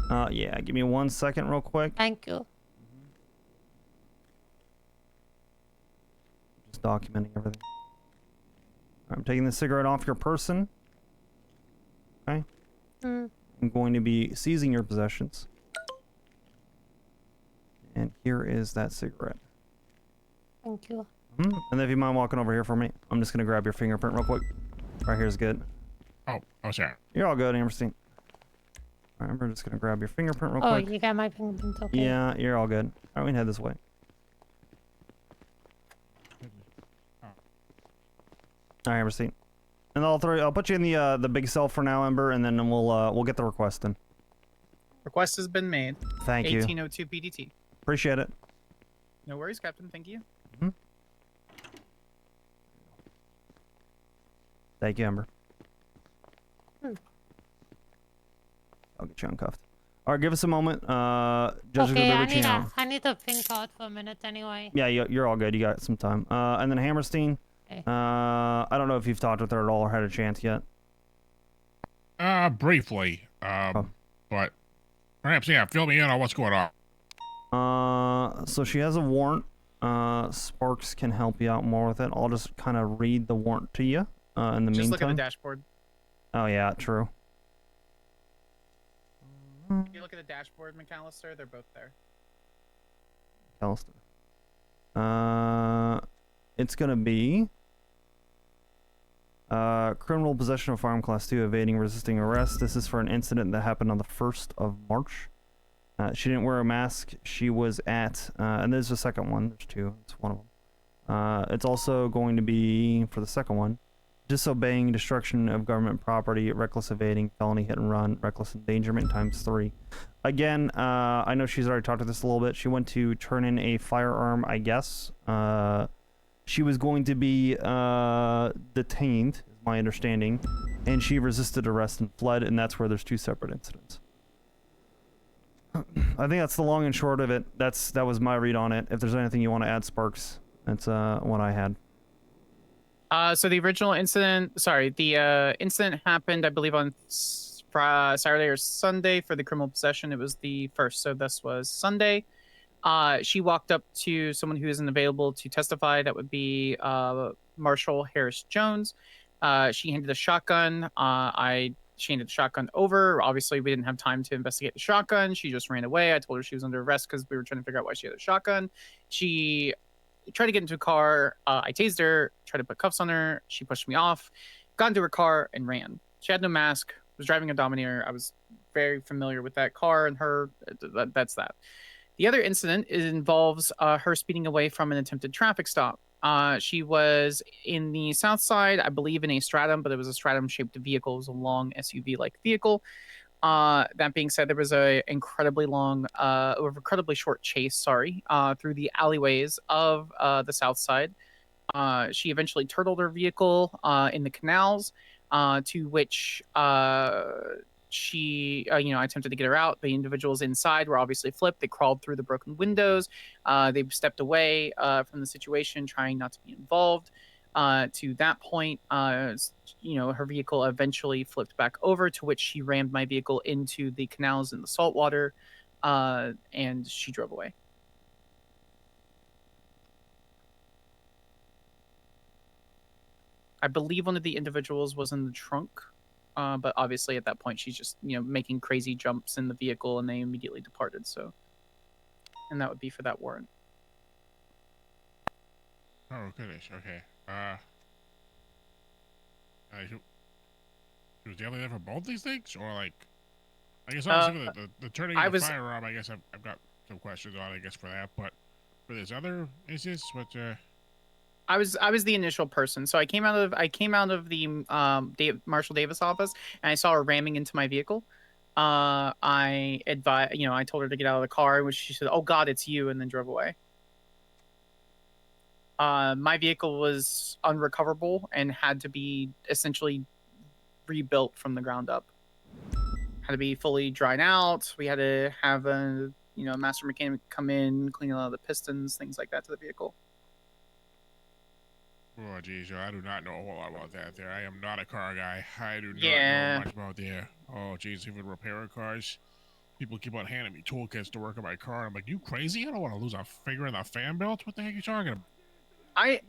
Yeah, give me 1 second real quick. Thank you. Just documenting everything. I'm taking the cigarette off your person. Okay. Mm. I'm going to be seizing your possessions. And here is that cigarette. Thank you. And then if you mind walking over here for me, I'm just going to grab your fingerprint real quick. Right here's good. Oh, sorry. You're all good, Amberstein. Alright, we're just going to grab your fingerprint real quick. You got my fingerprint, okay. Yeah, you're all good. Alright, we can head this way. Alright, Amberstein. And I'll put you in the big cell for now, Ember, and then we'll get the request in. Request has been made. Thank you. 1802 PDT. Appreciate it. No worries, Captain. Thank you. Thank you, Ember. I'll get you uncuffed. Alright, give us a moment. Judge Okay, will be reaching out. I need to think out for a minute anyway. Yeah, you're all good. You got some time. And then Hammerstein. Okay. I don't know if you've talked with her at all or had a chance yet. Briefly. But perhaps, yeah, fill me in on what's going on. So she has a warrant. Sparks can help you out more with it. I'll just kind of read the warrant to you. In the Just meantime. look at the dashboard. Oh yeah, true. If you look at the dashboard, McAllister, they're both there. Callister. It's gonna be criminal possession of firearm class 2, evading resisting arrest. This is for an incident that happened on the 1st of March. She didn't wear a mask. She was at, and there's a second one. There's two. It's one of them. It's also going to be, for the second one, disobeying, destruction of government property, reckless evading, felony hit and run, reckless endangerment ×3. Again, I know she's already talked to this a little bit. She went to turn in a firearm, I guess. She was going to be detained, is my understanding, and she resisted arrest and fled, and that's where there's two separate incidents. I think that's the long and short of it. That was my read on it. If there's anything you want to add, Sparks, that's what I had. So the original incident, the incident happened, I believe, on Saturday or Sunday for the criminal possession. It was the 1st, so this was Sunday. She walked up to someone who isn't available to testify. That would be Marshall Harris Jones. She handed a shotgun. She handed the shotgun over. Obviously, we didn't have time to investigate the shotgun. She just ran away. I told her she was under arrest because we were trying to figure out why she had a shotgun. She tried to get into a car. I tased her, tried to put cuffs on her. She pushed me off, got into her car, and ran. She had no mask, was driving a Domineer. I was very familiar with that car and her. That's that. The other incident involves her speeding away from an attempted traffic stop. She was in the south side, I believe in a Stratum, but it was a Stratum-shaped vehicle. It was a long SUV-like vehicle. That being said, there was a incredibly short chase, through the alleyways of the south side. She eventually turtled her vehicle in the canals, to which she, attempted to get her out. The individuals inside were obviously flipped. They crawled through the broken windows. They stepped away from the situation, trying not to be involved. To that point, her vehicle eventually flipped back over, to which she rammed my vehicle into the canals in the saltwater, and she drove away. I believe one of the individuals was in the trunk, but obviously at that point she's just making crazy jumps in the vehicle, and they immediately departed. So, and that would be for that warrant. Oh goodness. Okay. She was definitely there for both these things, or like, I guess obviously the turning of the firearm. I guess I've got some questions on. I guess for that, but for this other instance, what? I was the initial person, so I came out of the Marshall Davis office, and I saw her ramming into my vehicle. I I told her to get out of the car, which she said, "Oh God, it's you," and then drove away. My vehicle was unrecoverable and had to be essentially rebuilt from the ground up. Had to be fully dried out. We had to have a master mechanic come in, clean a lot of the pistons, things like that to the vehicle. Oh, geez, I do not know a whole lot about that there. I am not a car guy. I do not Yeah. know much about there. Oh, geez, even repairing cars. People keep on handing me toolkits to work on my car. I'm like, you crazy? I don't want to lose a finger in the fan belt. What the heck are you talking about?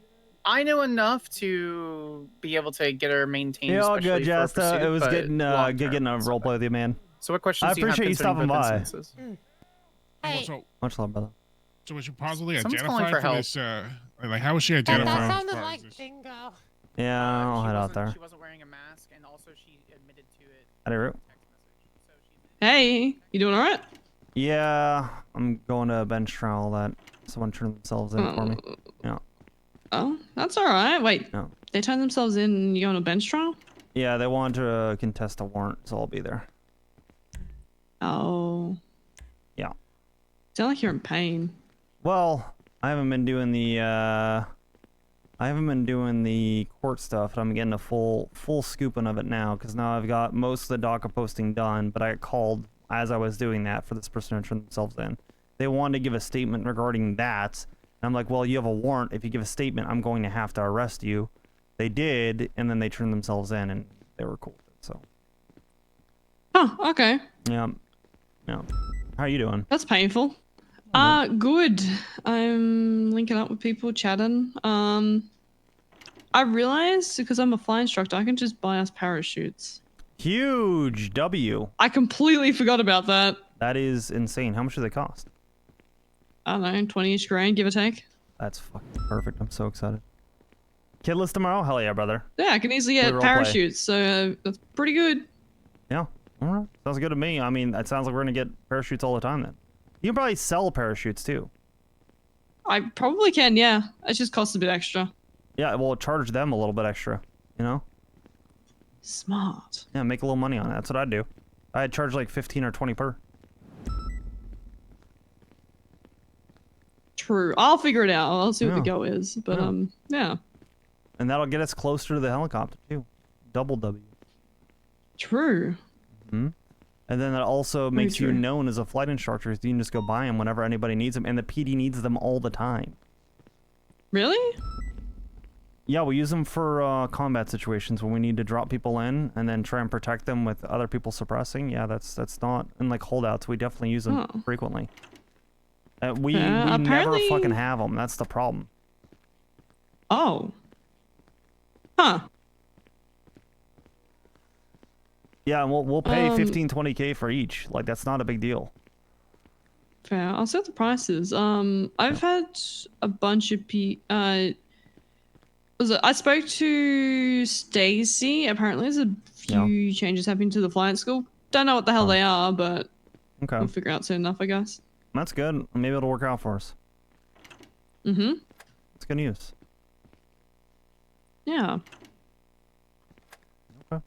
I know enough to be able to get her maintained. Yeah, all good, especially for Jesta. pursuit, It was but good long-term, getting a so- roleplay with you, man. So what questions I do you have appreciate you concerning stopping both by. instances? Well, so, Much love, brother. so was she positively Someone's calling identified for for help. this? Like, how was she That identified? as sounded far as like this? bingo. Yeah, I'll head out there. She wasn't wearing a mask, and also she admitted to it. Howdy, Root. Hey, you doing all right? Yeah, I'm going to bench trial all that. Someone turned themselves in for me. Yeah. Oh, that's all right. Wait, No. they turned themselves in and you on a bench trial? Yeah, they wanted to contest a warrant, so I'll be there. Oh. Yeah. Sound like you're in pain. Well, I haven't been doing the court stuff, and I'm getting a full scooping of it now, because now I've got most of the DACA posting done, but I got called as I was doing that for this person to turn themselves in. They wanted to give a statement regarding that, and I'm like, well, you have a warrant. If you give a statement, I'm going to have to arrest you. They did, and then they turned themselves in, and they were cool with it, so. Oh, okay. Yeah. Yeah. How are you doing? That's painful. Good. I'm linking up with people, chatting. I realized because I'm a fly instructor, I can just buy us parachutes. Huge W. I completely forgot about that. That is insane. How much do they cost? I don't know, 20-ish grand, give or take. That's fucking perfect. I'm so excited. Kidless tomorrow? Hell yeah, brother. Yeah, I can easily We get roleplay. parachutes, so that's pretty good. Yeah. All right. Sounds good to me. I mean, it sounds like we're going to get parachutes all the time then. You can probably sell parachutes too. I probably can, yeah. It just costs a bit extra. Yeah, well, charge them a little bit extra, you know? Smart. Yeah, make a little money on it. That's what I'd do. I'd charge like 15 or 20 per. True. I'll figure it out. I'll see what the Yeah. go is. But, yeah. And that'll get us closer to the helicopter too. Double W. True. Hmm. And then that also Very makes you true. known as a flight instructor. So you can just go buy them whenever anybody needs them. And the PD needs them all the time. Really? Yeah, we use them for combat situations when we need to drop people in and then try and protect them with other people suppressing. Yeah, that's not... And like holdouts, we definitely use them Oh. frequently. We never apparently- fucking have them. That's the problem. Oh. Huh. Yeah, and we'll pay 15, 20K for each. Like, that's not a big deal. Fair. I'll set the prices. I've had a bunch of I spoke to Stacy. Apparently, there's a few changes happening to the flight school. Don't know what the hell they are, but Okay. we'll figure out soon enough, I guess. That's good. Maybe it'll work out for us. Mm-hmm. It's good news. Yeah. Okay.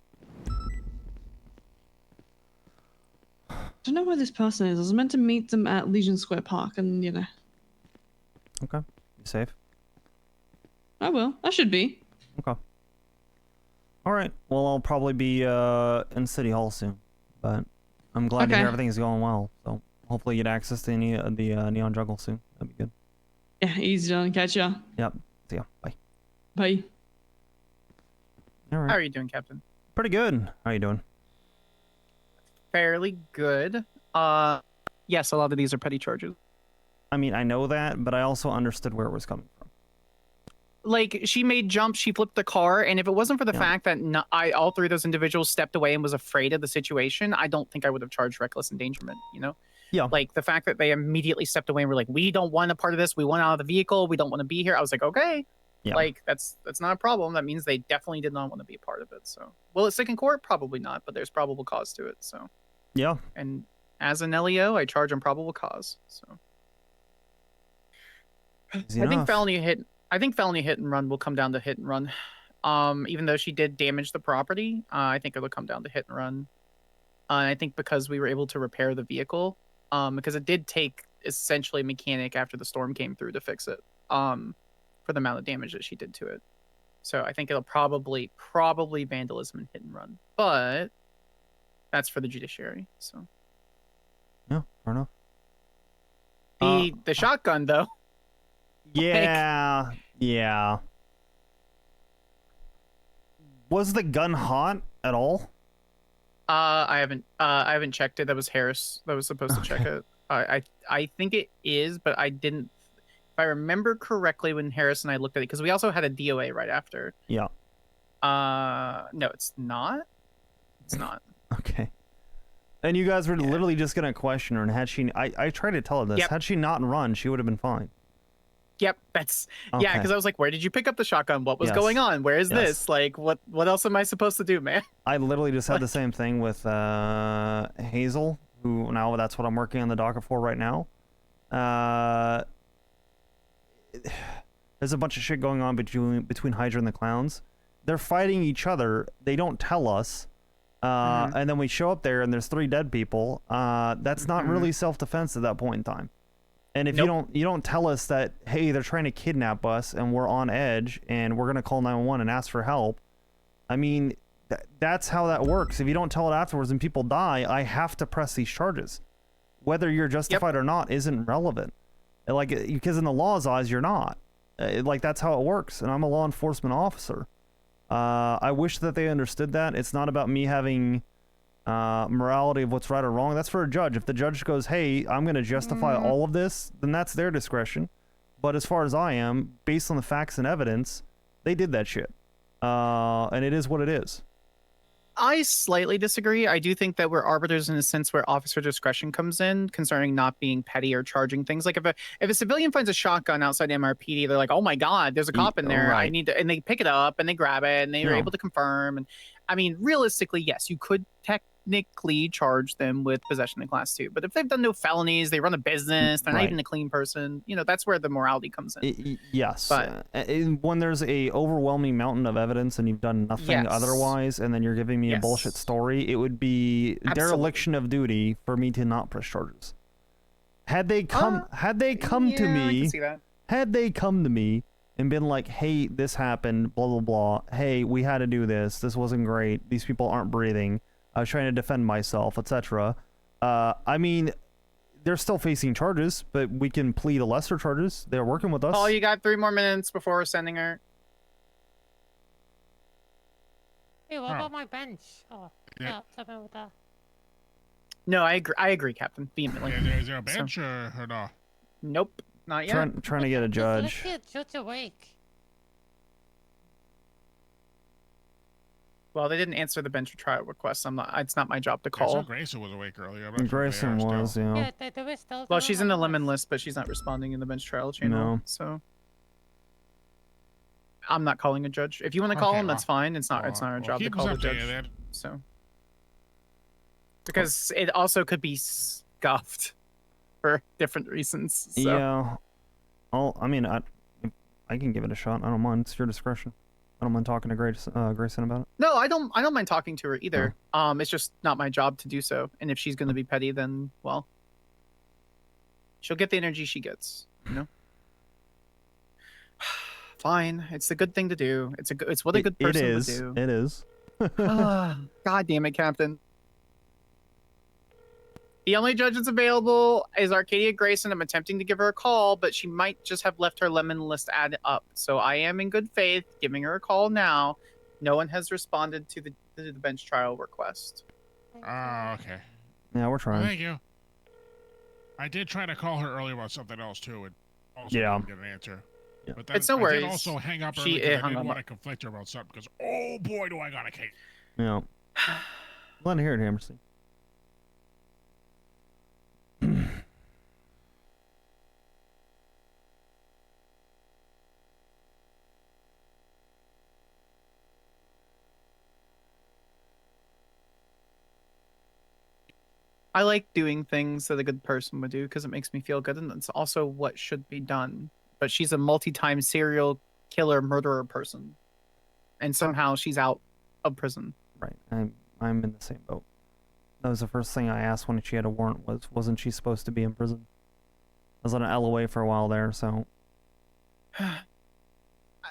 Don't know where this person is. I was meant to meet them at Legion Square Park, and you know. Okay. You safe? I will. I should be. Okay. All right. Well, I'll probably be in City Hall soon, but I'm glad to hear everything's going well. So hopefully get access to any of the Neon Juggle soon. That'd be good. Yeah, easy done. Catch ya. Yep. See ya. Bye. Bye. All right. How are you doing, Captain? Pretty good. How you doing? Fairly good. Yes, a lot of these are petty charges. I mean, I know that, but I also understood where it was coming from. Like, she made jumps, she flipped the car, and if it wasn't for the fact that all three of those individuals stepped away and was afraid of the situation, I don't think I would have charged reckless endangerment, you know? Yeah. Like, the fact that they immediately stepped away and were like, we don't want a part of this, we want out of the vehicle, we don't want to be here. I was like, okay. Yeah. Like, that's not a problem. That means they definitely did not want to be a part of it, so. Will it stick in court? Probably not, but there's probable cause to it, so. Yeah. And as an LEO, I charge on probable cause, so. Easy I think enough. felony hit and run will come down to hit and run. Even though she did damage the property, I think it'll come down to hit and run. And I think because we were able to repair the vehicle, because it did take essentially a mechanic after the storm came through to fix it, for the amount of damage that she did to it. So I think it'll probably vandalism and hit and run, but that's for the judiciary. So Yeah, fair enough. the shotgun though. Yeah, yeah. Was the gun hot at all? I haven't checked it. That was Harris that was supposed to check it. I think it is, but I didn't. If I remember correctly, when Harris and I looked at it, because we also had a DOA right after. Yeah. No, it's not. It's not. Okay. And you guys were literally just gonna question her, and had she, I tried to tell her this. Yep. Had she not run, she would have been fine. Yep, that's yeah. Okay. Because I was like, where did you pick up the shotgun? What was Yes. going on? Where is Yes. this? Like, what else am I supposed to do, man? I literally just had the same thing with Hazel, who now that's what I'm working on the docket for right now. There's a bunch of shit going on between Hydra and the clowns. They're fighting each other. They don't tell us. And then we show up there and there's 3 dead people. That's not really self-defense at that point in time. And if you don't tell us that, hey, they're trying to kidnap us and we're on edge and we're gonna call 911 and ask for help, I mean, that's how that works. If you don't tell it afterwards and people die, I have to press these charges. Whether you're justified or not isn't relevant. Like, because in the law's eyes, you're not. Like, that's how it works. And I'm a law enforcement officer. I wish that they understood that. It's not about me having morality of what's right or wrong. That's for a judge. If the judge goes, hey, I'm going to justify all of this, then that's their discretion. But as far as I am, based on the facts and evidence, they did that shit. And it is what it is. I slightly disagree. I do think that we're arbiters in a sense where officer discretion comes in concerning not being petty or charging things. Like if a civilian finds a shotgun outside MRPD, they're like, oh my God, there's a cop in there. Right. I need to, and they pick it up and they grab it and they are Yeah. able to confirm. And I mean, realistically, yes, you could technically charge them with possession in class 2. But if they've done no felonies, they run a business, they're not Right. even a clean person, you know, that's where the morality comes in. Yes. But when there's a overwhelming mountain of evidence and you've done nothing Yes. otherwise, and then you're giving me a bullshit story, it would be dereliction of duty for me to not press charges. Had they come, to I me, can see that. had they come to me and been like, hey, this happened, blah, blah, blah. Hey, we had to do this. This wasn't great. These people aren't breathing. I was trying to defend myself, etc. I mean, they're still facing charges, but we can plead a lesser charges. They're working with us. Oh, you got 3 more minutes before sending her. Hey, what about my bench? Oh, yeah, something with that. No, I agree, Captain, vehemently. Is there a bench or no? Nope, not yet. Trying to get a judge. Let's get Judge awake. Well, they didn't answer the bench trial request. It's not my job to I saw call. Grayson was awake earlier. I'm not sure if Grayson they are was, still. yeah. They were still Well, doing she's in the all lemon this. list, but she's not responding in the bench trial channel. No. So I'm not calling a judge. If you want to call Okay, him, that's fine. It's not our job to keep us call the updated judge. then. So because it also could be scuffed for different reasons. So. Yeah. I mean, I can give it a shot. I don't mind. It's your discretion. I don't mind talking to Grayson about it. No, I don't mind talking to her either. It's just not my job to do so. And if she's going to be petty, then well, she'll get the energy she gets, you know. Fine, it's a good thing to do. It's what a good person would do. It is. God damn it, Captain. The only judge that's available is Arcadia Grayson. I'm attempting to give her a call, but she might just have left her lemon list ad up. So I am in good faith giving her a call now. No one has responded to the bench trial request. Oh, okay. Yeah, we're trying. Thank you. I did try to call her earlier about something else too, and also Yeah. didn't get an answer. Yeah. But then It's no I worries. did also hang up She early because I hung didn't up. want to conflict her about something. Because oh boy, do I got a case. Yeah. Glad to hear it, Hammerstein. I like doing things that a good person would do because it makes me feel good, and it's also what should be done. But she's a multi-time serial killer murderer person, and somehow she's out of prison. Right. I'm in the same boat. That was the first thing I asked when she had a warrant. Wasn't she supposed to be in prison? I was on an LOA for a while there, so.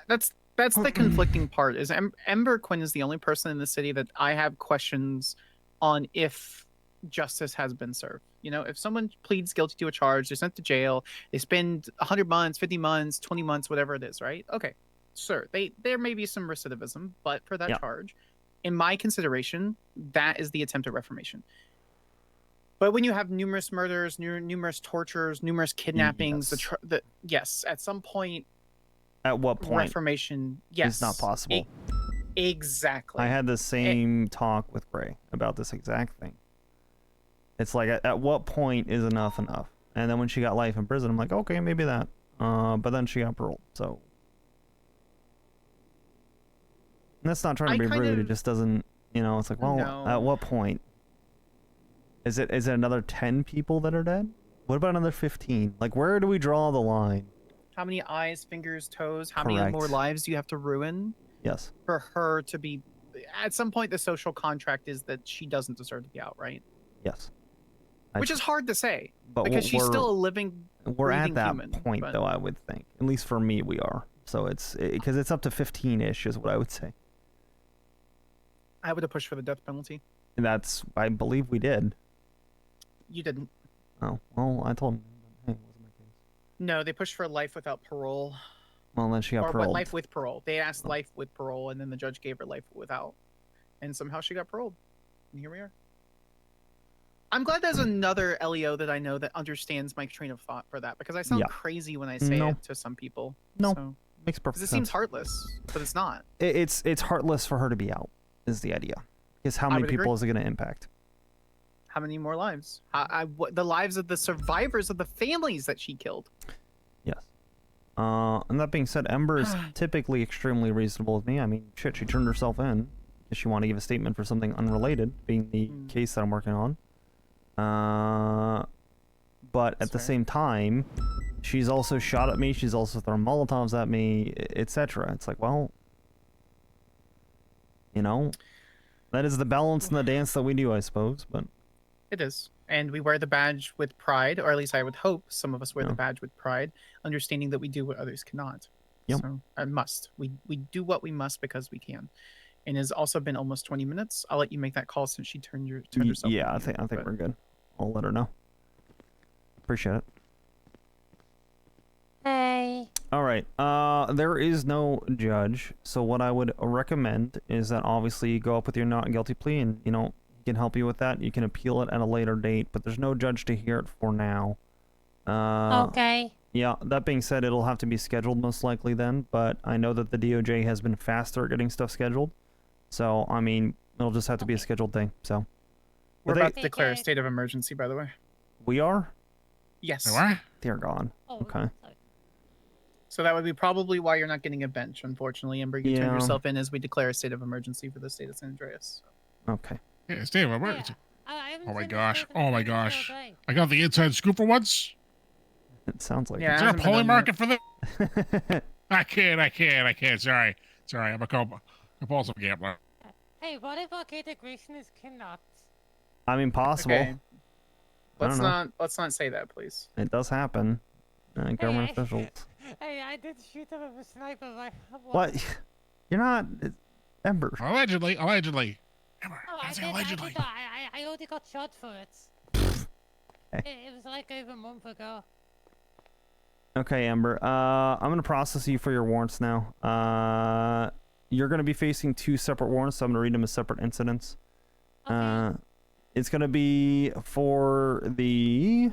That's the conflicting part. Is Ember Quinn is the only person in the city that I have questions on if justice has been served. You know, if someone pleads guilty to a charge, they're sent to jail, they spend 100 months, 50 months, 20 months, whatever it is, right? Okay, sure. There may be some recidivism, but for that charge, in my consideration, that is the attempt at reformation. But when you have numerous murders, numerous tortures, numerous kidnappings, yes, at some point. At what point? Reformation, yes. It's not possible. Exactly. I had the same talk with Gray about this exact thing. It's like, at what point is enough? And then when she got life in prison, I'm like, okay, maybe that. But then she got paroled, so. And that's not trying to be rude. It just doesn't, you know, it's like, well, at what point? Is it another 10 people that are dead? What about another 15? Like, where do we draw the line? How many eyes, fingers, toes? How many more lives do you have to ruin? Yes. For her to be, at some point, the social contract is that she doesn't deserve to be out, right? Yes. Which is hard to say, but because she's still a living, we're at that human, point, though. I would think, at least for me, we are. So it's because it's up to 15-ish, is what I would say. I would have pushed for the death penalty. And that's, I believe, we did. You didn't. Oh well, I told him. Hey, it wasn't my case. No, they pushed for life without parole. Well, then she got or paroled. Life with parole. They asked life with parole, and then the judge gave her life without, and somehow she got paroled. And here we are. I'm glad there's another LEO that I know that understands my train of thought for that, because I sound crazy when I say it to some people. No, so, makes perfect sense. It seems heartless, but it's not. It's heartless for her to be out, is the idea. Because how many people is it going to impact? How many more lives? The lives of the survivors of the families that she killed. Yes. And that being said, Ember is typically extremely reasonable with me. I mean, shit, she turned herself in because she wanted to give a statement for something unrelated, being the case that I'm working on. But at the same time, she's also shot at me. She's also thrown Molotovs at me, etc. It's like, well, you know, that is the balance and the dance that we do, I suppose. But it is. And we wear the badge with pride, or at least I would hope some of us wear the badge with pride, understanding that we do what others cannot. Yep. So I must. We do what we must because we can. And it's also been almost 20 minutes. I'll let you make that call since she turned herself. Yeah, I think we're good. I'll let her know. Appreciate it. Hey. All right. There is no judge, so what I would recommend is that obviously you go up with your not guilty plea, and you know, he can help you with that. You can appeal it at a later date, but there's no judge to hear it for now. Okay. Yeah. That being said, it'll have to be scheduled most likely then, but I know that the DOJ has been faster at getting stuff scheduled, so I mean, it'll just have to be a scheduled thing. So. We're about to declare a state of emergency, by the way. We are? Yes. They're gone. Okay. So that would be probably why you're not getting a bench, unfortunately. Ember, you turned yourself in as we declare a state of emergency for the state of San Andreas. Okay. Yeah, state of emergency. Oh my gosh. Oh my gosh. I got the inside scoop for once. It sounds like Is there a polling market for this? I can't. Sorry. I'm a compulsive gambler. Hey, what if our integration is kidnapped? I mean, possible. Okay. Let's not say that, please. It does happen. Government officials. Hey, I did shoot him with a sniper rifle. What? You're not Ember. Allegedly. Ember. Allegedly. I already got shot for it. It was like over a month ago. Okay, Ember. I'm gonna process you for your warrants now. You're gonna be facing 2 separate warrants, so I'm gonna read them as separate incidents. Okay. It's gonna be for the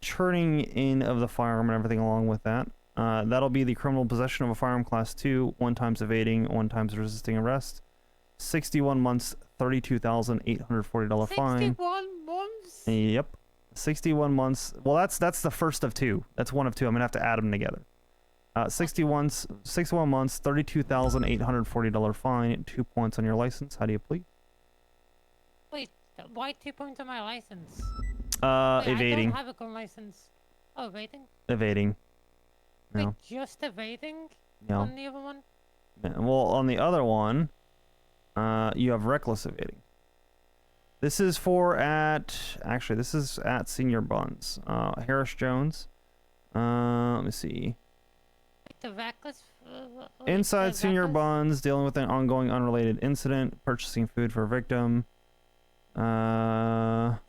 turning in of the firearm and everything along with that. That'll be the criminal possession of a firearm class 2, 1 times evading, 1 times resisting arrest. 61 months, $32,840 fine. 61 months? Yep. 61 months. Well, that's the first of 2. That's one of 2. I'm gonna have to add them together. 61 months, $32,840 fine, 2 points on your license. How do you plead? Wait, why 2 points on my license? Evading. I don't have a gun license. Oh, evading? Evading. Wait, No. just evading? No. On the other one? Yeah, well, on the other one, you have reckless evading. This is actually, this is at Senior Buns. Harris Jones. Let me see. The reckless. Inside Senior Buns, dealing with an ongoing unrelated incident, purchasing food for a victim. And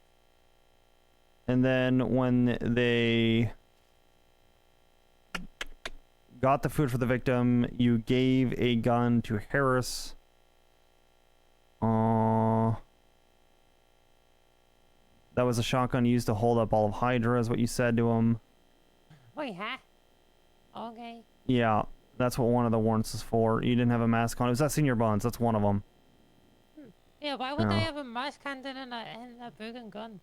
then when they got the food for the victim, you gave a gun to Harris. That was a shotgun used to hold up all of Hydra, is what you said to him. Wait, huh? Okay. Yeah, that's what one of the warrants is for. You didn't have a mask on. It was at Senior Buns. That's one of them. Yeah, why would No. I have a mask handle and a broken gun?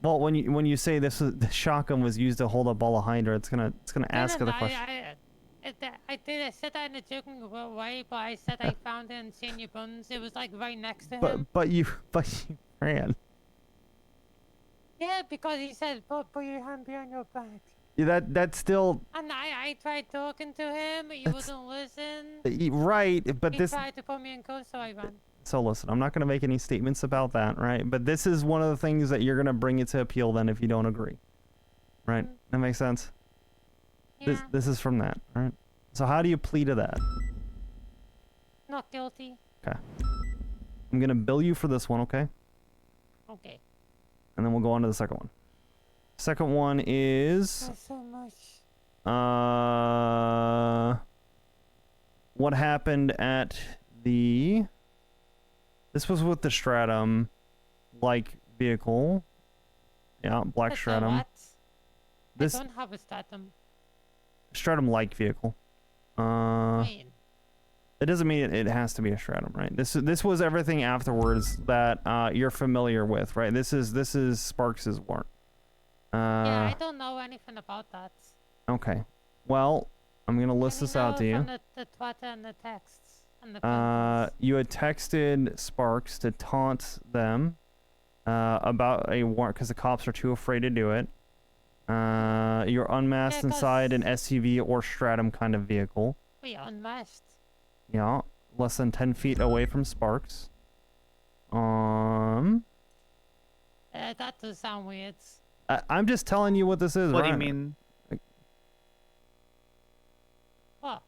Well, when you say the shotgun was used to hold up all of Hydra, it's gonna ask the question. I said that in a joking way, but I said I found it in Senior Buns. It was like right next to him. But you ran. Yeah, because he said, put your hand behind your back. Yeah, that's still And I tried talking to him, he wouldn't listen. right. But He this. tried to put me in code, so I ran. So listen, I'm not gonna make any statements about that, right? But this is one of the things that you're gonna bring it to appeal then if you don't agree, right? That makes sense. Yeah. This is from that, right? So how do you plead to that? Not guilty. Okay. I'm gonna bill you for this one, okay? Okay. And then we'll go on to the second one. Second one is That's so much. what happened at the. This was with the Stratum like vehicle. Yeah, black That's a Stratum. what? This I don't have a Stratum. Stratum like vehicle. Wait. It doesn't mean it has to be a Stratum, right? This was everything afterwards that you're familiar with, right? This is Sparks's warrant. Yeah, I don't know anything about that. Okay. Well, I'm gonna list this out to you. From the Twitter and the texts and the You had texted Sparks to taunt them about a warrant because the cops are too afraid to do it. You're unmasked inside an SUV or Stratum kind of vehicle. We unmasked. Yeah, less than 10 feet away from Sparks. That does sound weird. I'm just telling you what this is. What do you Ryan. mean? What?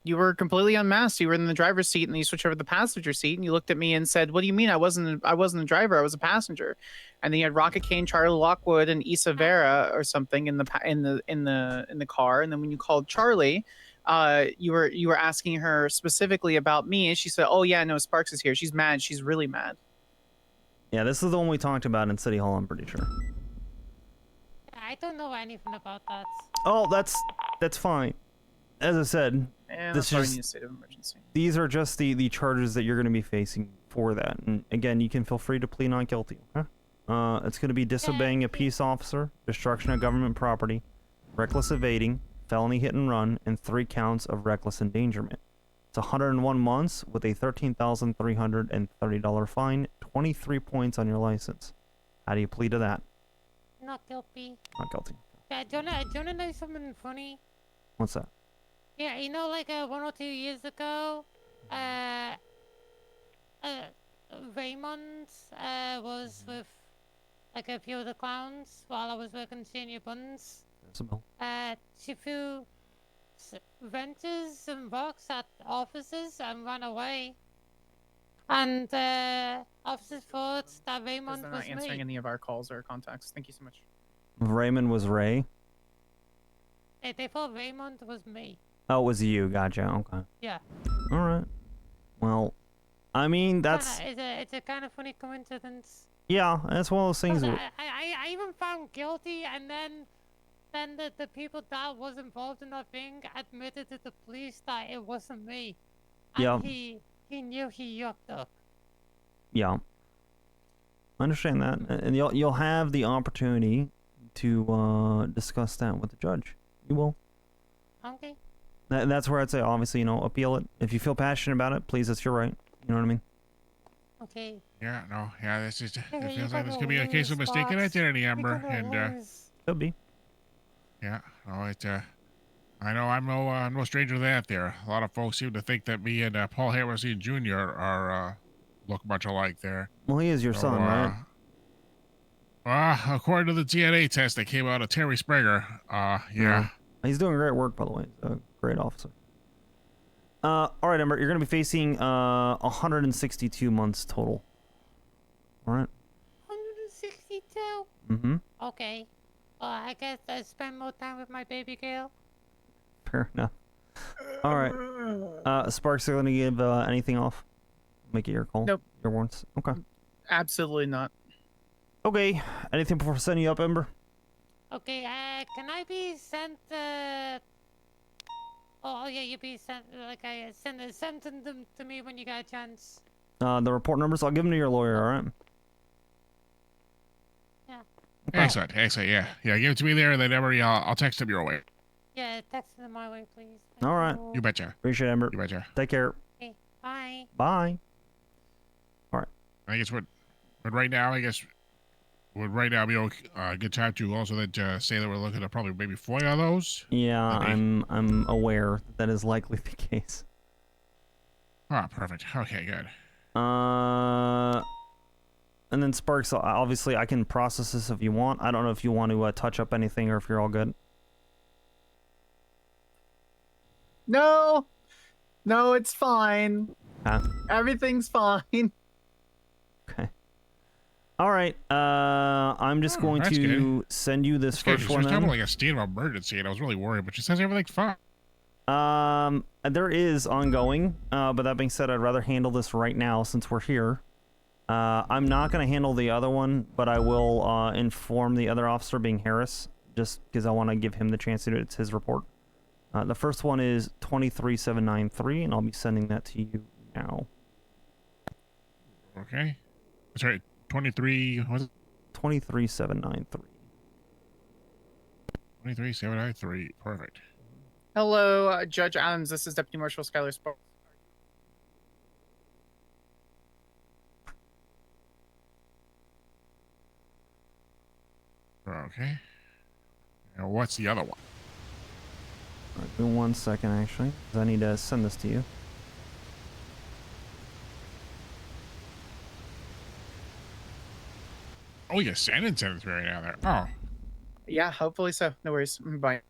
You were completely unmasked. You were in the driver's seat, and you switched over to the passenger seat, and you looked at me and said, "What do you mean? I wasn't a driver. I was a passenger." And then you had Rocket Kane, Charlie Lockwood, and Issa Vera or something in the car. And then when you called Charlie, you were asking her specifically about me, and she said, "Oh yeah, no, Sparks is here. She's mad. She's really mad." Yeah, this is the one we talked about in City Hall, I'm pretty sure. I don't know anything about that. Oh, that's fine. As I said, And this that's why we is need a state of emergency. these are just the charges that you're going to be facing for that. And again, you can feel free to plead not guilty. Okay? It's going to be disobeying a peace officer, destruction of government property, reckless evading, felony hit and run, and 3 counts of reckless endangerment. It's 101 months with a $13,330 fine, 23 points on your license. How do you plead to that? Not guilty. Not guilty. Yeah, do you wanna know something funny? What's that? Yeah, you know, like 1 or 2 years ago, Raymond was with like a few of the clowns while I was working Senior Buns. Isabel. She threw wrenches and rocks at officers and ran away. And officers thought that Raymond They're was not answering me. any of our calls or contacts. Thank you so much. Raymond was Ray? They thought Raymond was me. Oh, it was you. Gotcha. Okay. Yeah. All right. Well, I mean, that's... It's a kind of funny coincidence. Yeah, that's one of those things... I even found guilty, and then the people that was involved in that thing admitted to the police that it wasn't me. And Yeah. he knew he yucked up. Yeah. I understand that. And you'll have the opportunity to discuss that with the judge. You will. Okay. That's where I'd say, obviously, appeal it. If you feel passionate about it, please, it's your right. You know what I mean? Okay. Yeah, no, yeah, this is. Yeah, It you feels like this gotta could be a case of lose, mistaken Fox. identity, You Amber, gotta and lose. Could be. yeah, no, it. I know I'm no stranger to that. There, a lot of folks seem to think that me and Paul Harrison Jr. are look much alike there. Well, he is your son, right? According to the DNA test that came out of Terry Springer, yeah. He's doing great work, by the way. He's a great officer. All right, Ember, you're going to be facing 162 months total. All right. 162? Mm-hmm. Okay. Well, I guess I spend more time with my baby girl. Fair enough. All right. Sparks, are going to give anything off? Make it your call? Nope. Your warrants? Okay. Absolutely not. Okay. Anything before sending you up, Ember? Okay, can I be sent, Oh, yeah, you be sent, like, send them to me when you got a chance. The report numbers, I'll give them to your lawyer, all right? Yeah. Excellent, yeah. Yeah, give it to me there, and then Emery, I'll text him your way. Yeah, text them my way, please. All right. You betcha. Appreciate it, Ember. You betcha. Take care. Okay, bye. Bye. All right. I guess but right now, would right now be a good time to also then say that we're looking at probably maybe FOIA those? Yeah, I'm aware that is likely the case. Ah, perfect. Okay, good. And then Sparks, obviously I can process this if you want. I don't know if you want to touch up anything or if you're all good. No, it's fine. Huh? Everything's fine. Okay. All right. I'm just going to send you this first one. There's like a state of emergency, and I was really worried, but she says everything's fine. There is ongoing, but that being said, I'd rather handle this right now since we're here. I'm not going to handle the other one, but I will inform the other officer, being Harris, just because I want to give him the chance to do it. It's his report. The first one is 23793, and I'll be sending that to you now. Okay. Sorry, 23. What is it? 23793. 23793. Perfect. Hello, Judge Adams. This is Deputy Marshal Skylar Sparks. Okay. Now, what's the other one? All right, give me 1 second, actually, because I need to send this to you. Oh, you sent it to me right now there. Oh. Yeah, hopefully so. No worries. Bye.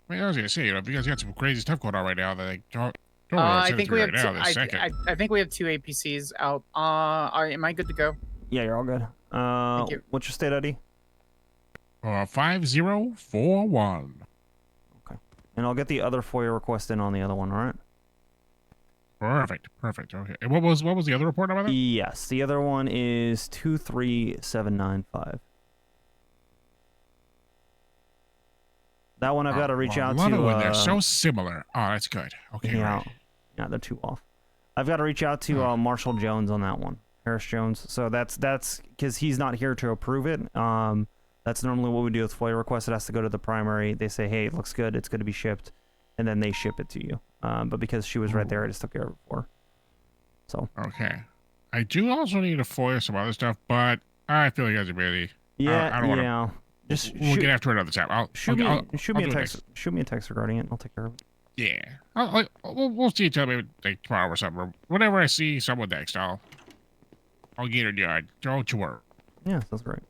I mean, I was gonna say, if you guys got some crazy stuff going on right now, that don't I think we have right now, two, this second. I think we have 2 APCs out. All right, am I good to go? Yeah, you're all good. Thank you. What's your state ID? 5041. Okay. And I'll get the other FOIA request in on the other one, all right? Perfect. Okay. And what was the other report about that? Yes, the other one is 23795. That one I've got to reach out to. A lot of them, they're so similar. Oh, that's good. Okay, yeah, right. Yeah, they're 2 off. I've got to reach out to Marshall Jones on that one. Harris Jones. So that's because he's not here to approve it. That's normally what we do with FOIA requests. It has to go to the primary. They say, hey, it looks good. It's good to be shipped. And then they ship it to you. But because she was right there, I just took care of it for her. So. Okay. I do also need to FOIA some other stuff, but I feel like you guys are busy. Yeah, I don't want to. yeah. We'll get after another time. Shoot me a text. Shoot me a text regarding it, and I'll take care of it. Yeah. We'll see each other maybe like tomorrow or something. Or whenever I see someone next, I'll get it done. Don't you worry. Yeah, that's great.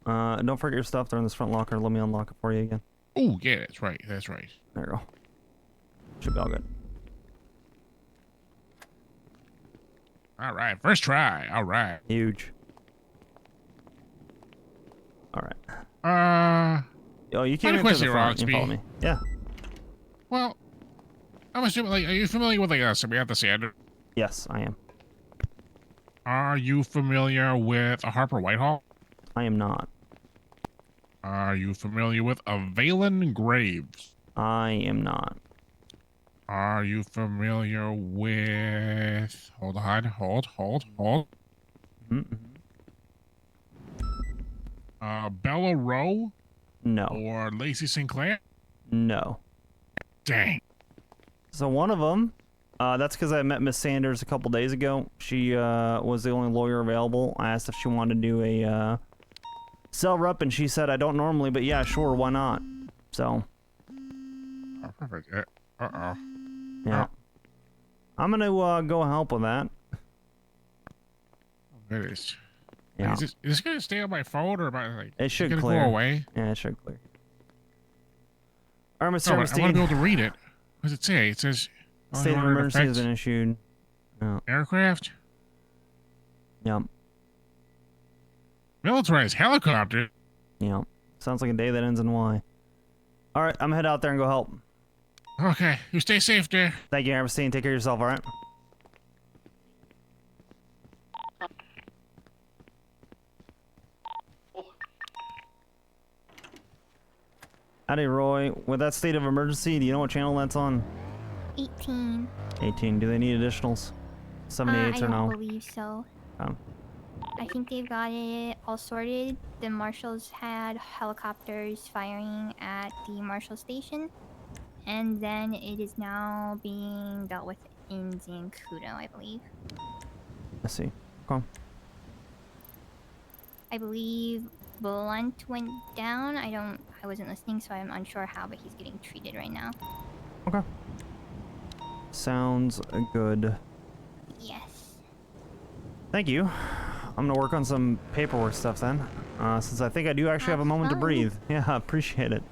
Don't forget your stuff. They're in this front locker. Let me unlock it for you again. Oh, yeah, that's right. There you go. Should be all good. All right, first try. All right. Huge. All right. Oh, you came into the front. You follow me. Yeah. Well, I'm assuming, are you familiar with, Samantha Sanders? Yes, I am. Are you familiar with Harper Whitehall? I am not. Are you familiar with Valen Graves? I am not. Are you familiar with... Hold on. Bella Rowe? No. Or Lacey Sinclair? No. Dang. So one of them, that's because I met Miss Sanders a couple days ago. She was the only lawyer available. I asked if she wanted to do a cell rep, and she said, I don't normally, but yeah, sure, why not? So. Oh, perfect. Uh-oh. Yeah. I'm going to go help with that. It is. Yeah. Is this gonna stay on my phone or am I like? It should gonna clear. go away? Yeah, it should clear. All right, Mr. No, but I want to be able to Epstein. read it. What does it say? It says State of emergency has been issued. Yeah. Aircraft. Yep. Militarized helicopter. Yep. Sounds like a day that ends in Y. All right, I'm gonna head out there and go help. Okay, you stay safe there. Thank you, Epstein. Take care of yourself. All right. Howdy, Roy. With that state of emergency, do you know what channel that's on? 18. 18. Do they need additionals? 78s I or no? don't believe so. Oh. I think they've got it all sorted. The marshals had helicopters firing at the marshal station, and then it is now being dealt with in Zancudo, I believe. I see. Okay. I believe Blunt went down. I wasn't listening, so I'm unsure how, but he's getting treated right now. Okay. Sounds good. Yes. Thank you. I'm gonna work on some paperwork stuff then, since I think I do actually have a moment to breathe. Yeah, I appreciate it.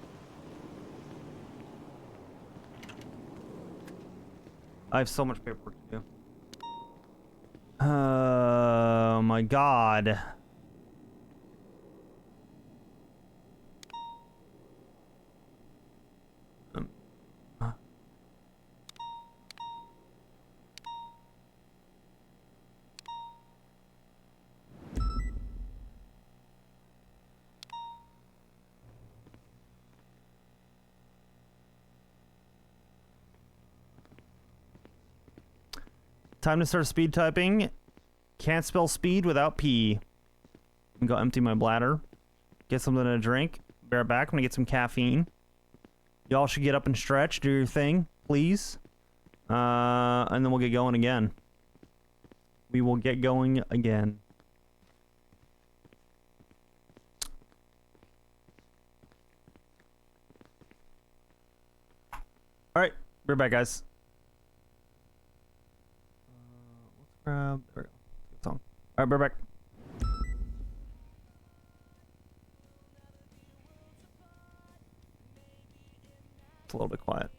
I have so much paperwork to do. Oh my god. Time to start speed typing. Can't spell speed without P. I'm gonna go empty my bladder. Get something to drink. Be right back. I'm gonna get some caffeine. Y'all should get up and stretch. Do your thing, please. And then we'll get going again. We will get going again. Alright. Be right back, guys. There we go. Good song. Alright, we're back. It's a little bit quiet.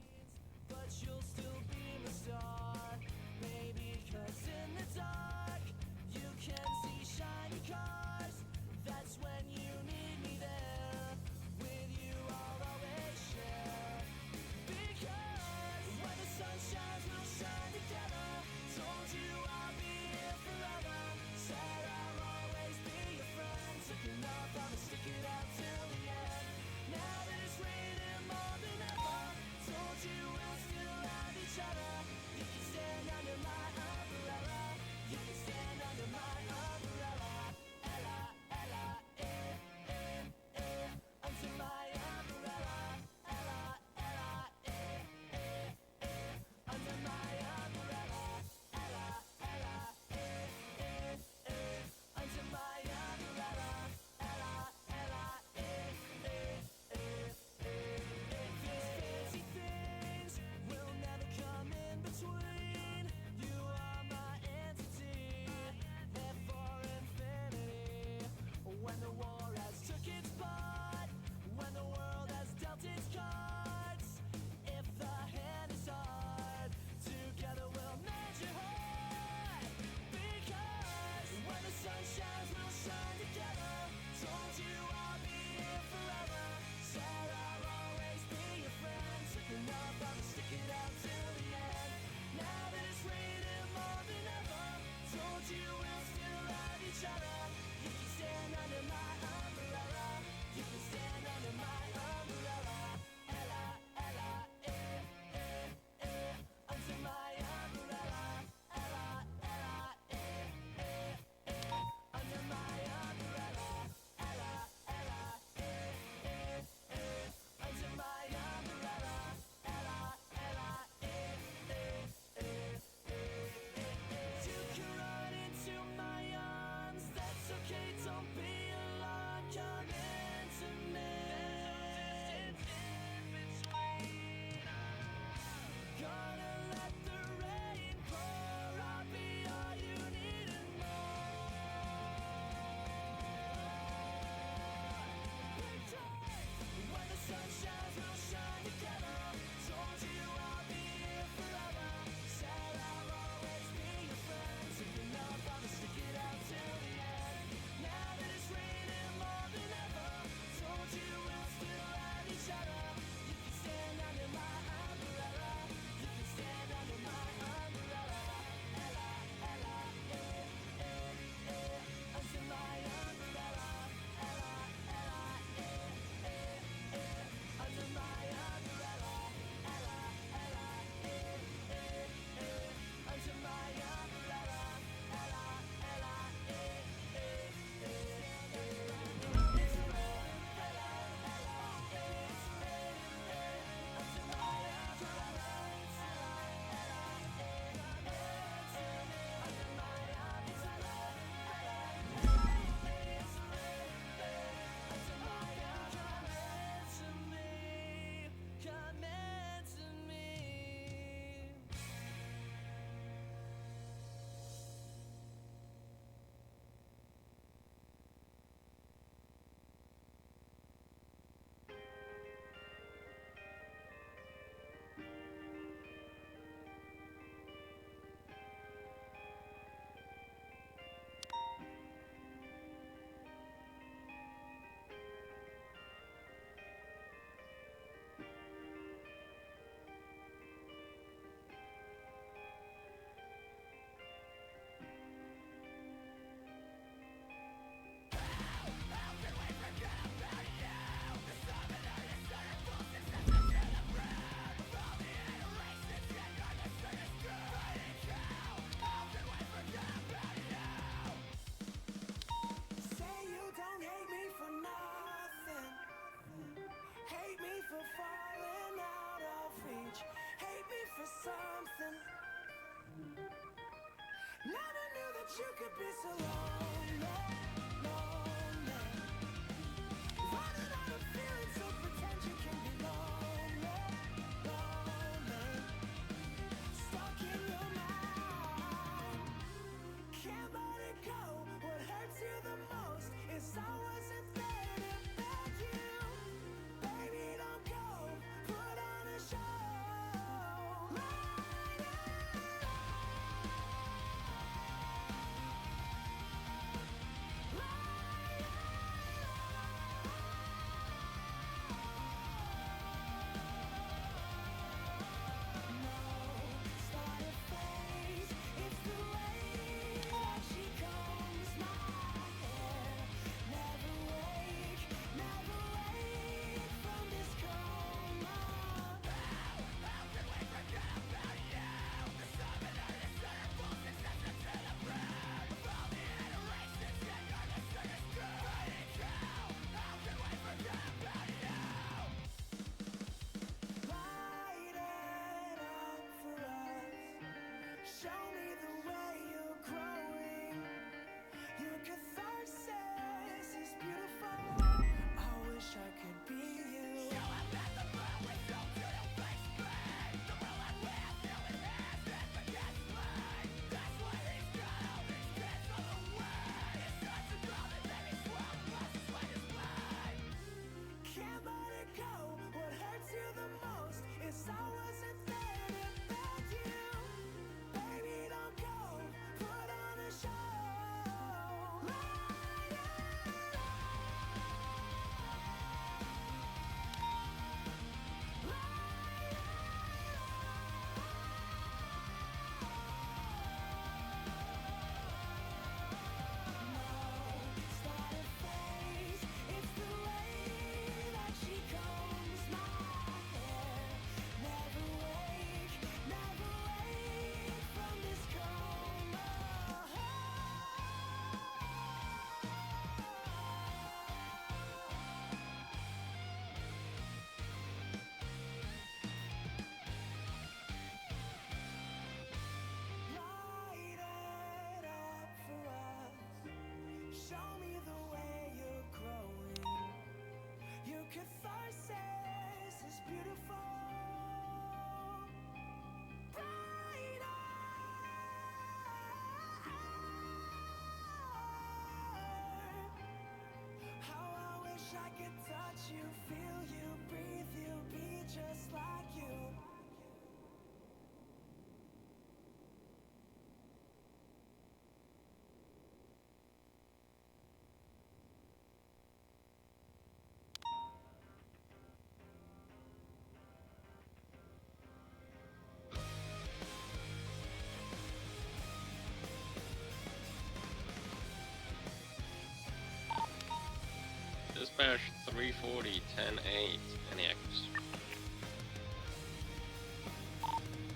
Dispatch 340, 10-8. Any actors?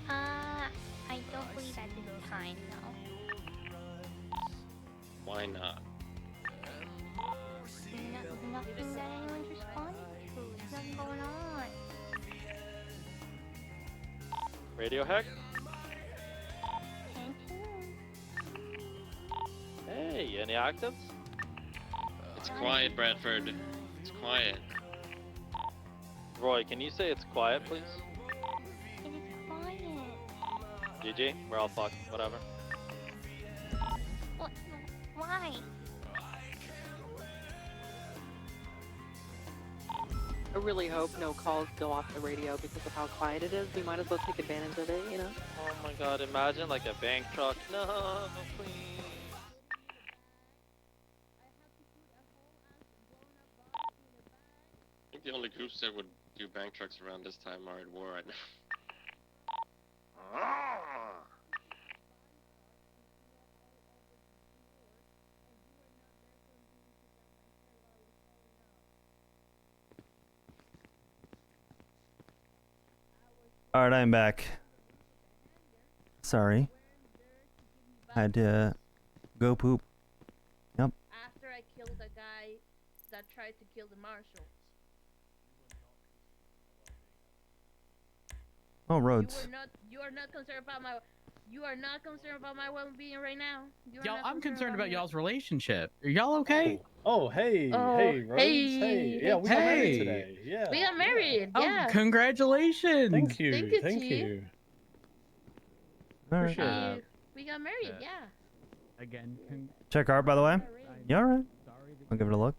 I don't believe at this time, no. Why not? Nothing that anyone's responding to. There's nothing going on. Radio hack? Thank you. Hey, any actives? It's quiet, Bradford. It's quiet. Roy, can you say it's quiet, please? It is quiet. GG, we're all fucked, whatever. What? Why? I really hope no calls go off the radio because of how quiet it is. We might as well take advantage of it, you know? Oh my god, imagine like a bank truck. No, please. I think the only groups that would do bank trucks around this time are at war right now. All right, I'm back. Sorry. I had to go poop. Yep. After I killed the guy that tried to kill the marshals. Oh, roads. You are not concerned about my You are not concerned about my well-being right now. You are Y'all, not I'm concerned about me. y'all's relationship. Are y'all okay? Oh, hey, Oh, hey, Rose. Hey, yeah, we got married today. Yeah. We got married. Yeah. Oh, congratulations. Thank you. Thank you, Thank T. you. We got married. Yeah. Again. Check art, by the way. You alright? I'll give it a look.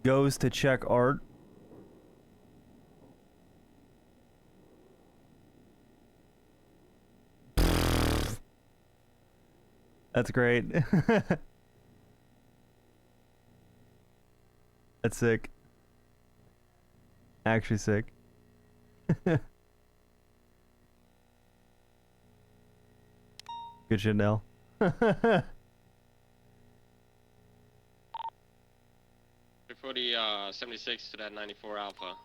Goes to check art. That's great. That's sick. Actually sick. Good shit, Nell. 76 to that 94 Alpha.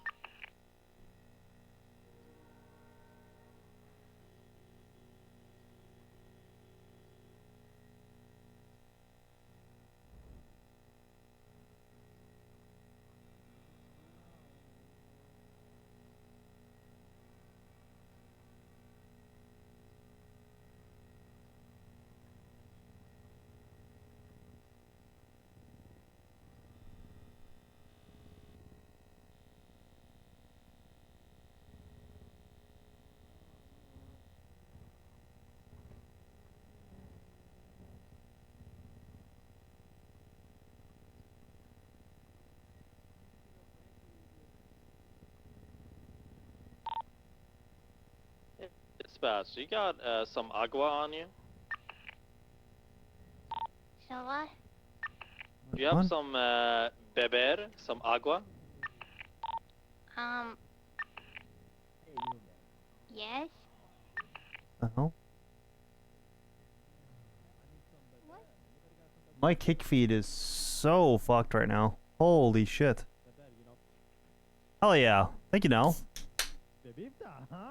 Dispatch, you got some agua on you? So what? Do you have some beber, some agua? Yes? Oh. My kick feed is so fucked right now. Holy shit. Hell yeah. Thank you, Nell.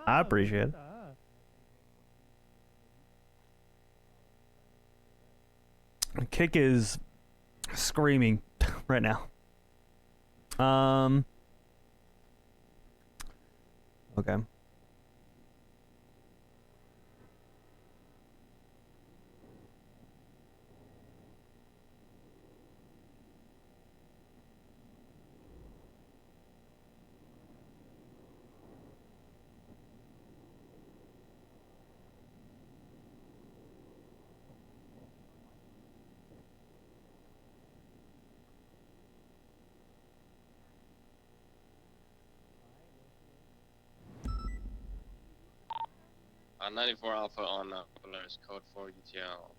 I appreciate it. Kick is screaming right now. Okay. Uh, 94 Alpha on Polaris code 4 UTL.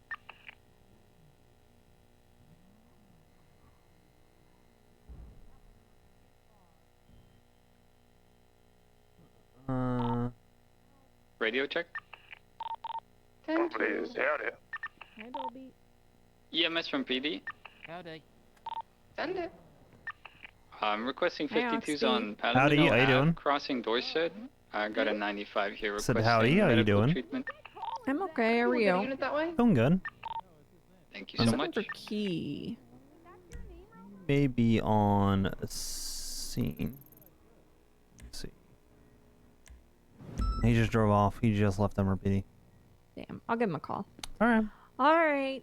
Radio check. Please, howdy. Hi, Dolby. EMS from PD. Howdy. Send it. I'm requesting Hi, 52s Oxby. on Palomino Howdy, how you Ave, doing? crossing Dorset. I got a 95 here Said requesting howdy, how you medical doing? treatment. I'm okay. How are you? Doing good. Thank you I'm so looking much. for Key. Maybe on a scene. Let's see. He just drove off. He just left MRPD. Damn. I'll give him a call. All right. All right.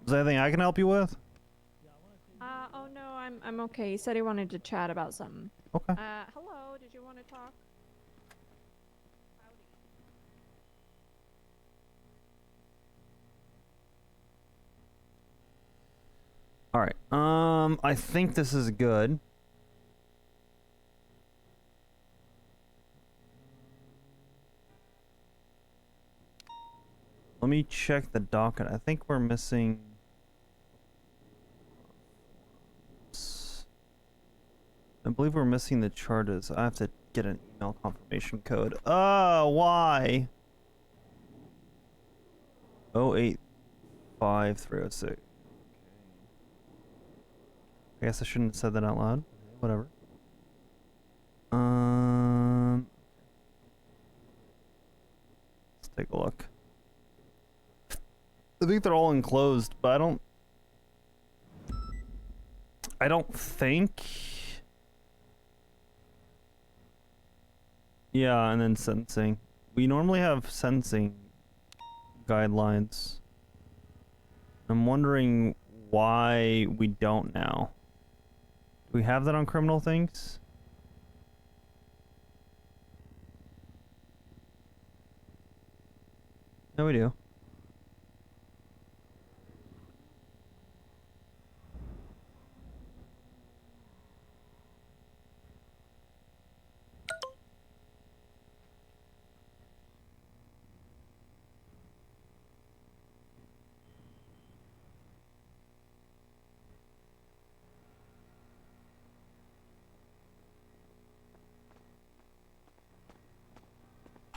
Is there anything I can help you with? Oh no, I'm okay. He said he wanted to chat about something. Okay. Hello. Did you want to talk? All right. I think this is good. Let me check the docket. I think we're missing. I believe we're missing the charges. I have to get an email confirmation code. Why? 085306. I guess I shouldn't have said that out loud. Whatever. Let's take a look. I think they're all enclosed, but I don't think. Yeah, and then sentencing. We normally have sentencing guidelines. I'm wondering why we don't now. Do we have that on criminal things? No, we do.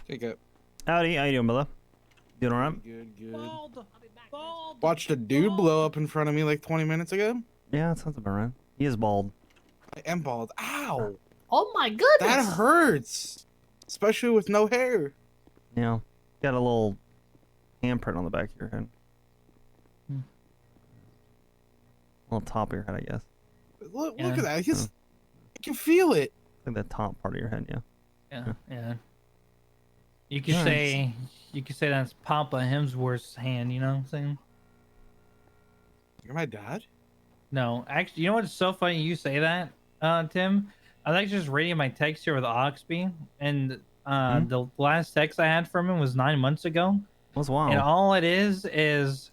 Take it. Howdy, how you doing, brother? Doing alright? Good, good. Watched a dude blow up in front of me like 20 minutes ago. Yeah, that sounds about right. He is bald. I am bald. Ow! Oh my goodness. That hurts, especially with no hair. Yeah. Got a little handprint on the back of your head. On top of your head, I guess. Look at that. I can feel it. Like the top part of your head, yeah. Yeah. You could Nice. say that's Papa Hemsworth's hand. You know what I'm saying? You're my dad? No, actually, you know what's so funny? You say that, Tim. I was actually just reading my text here with Oxby, and the last text I had from him was 9 months ago. That's wild. And all it is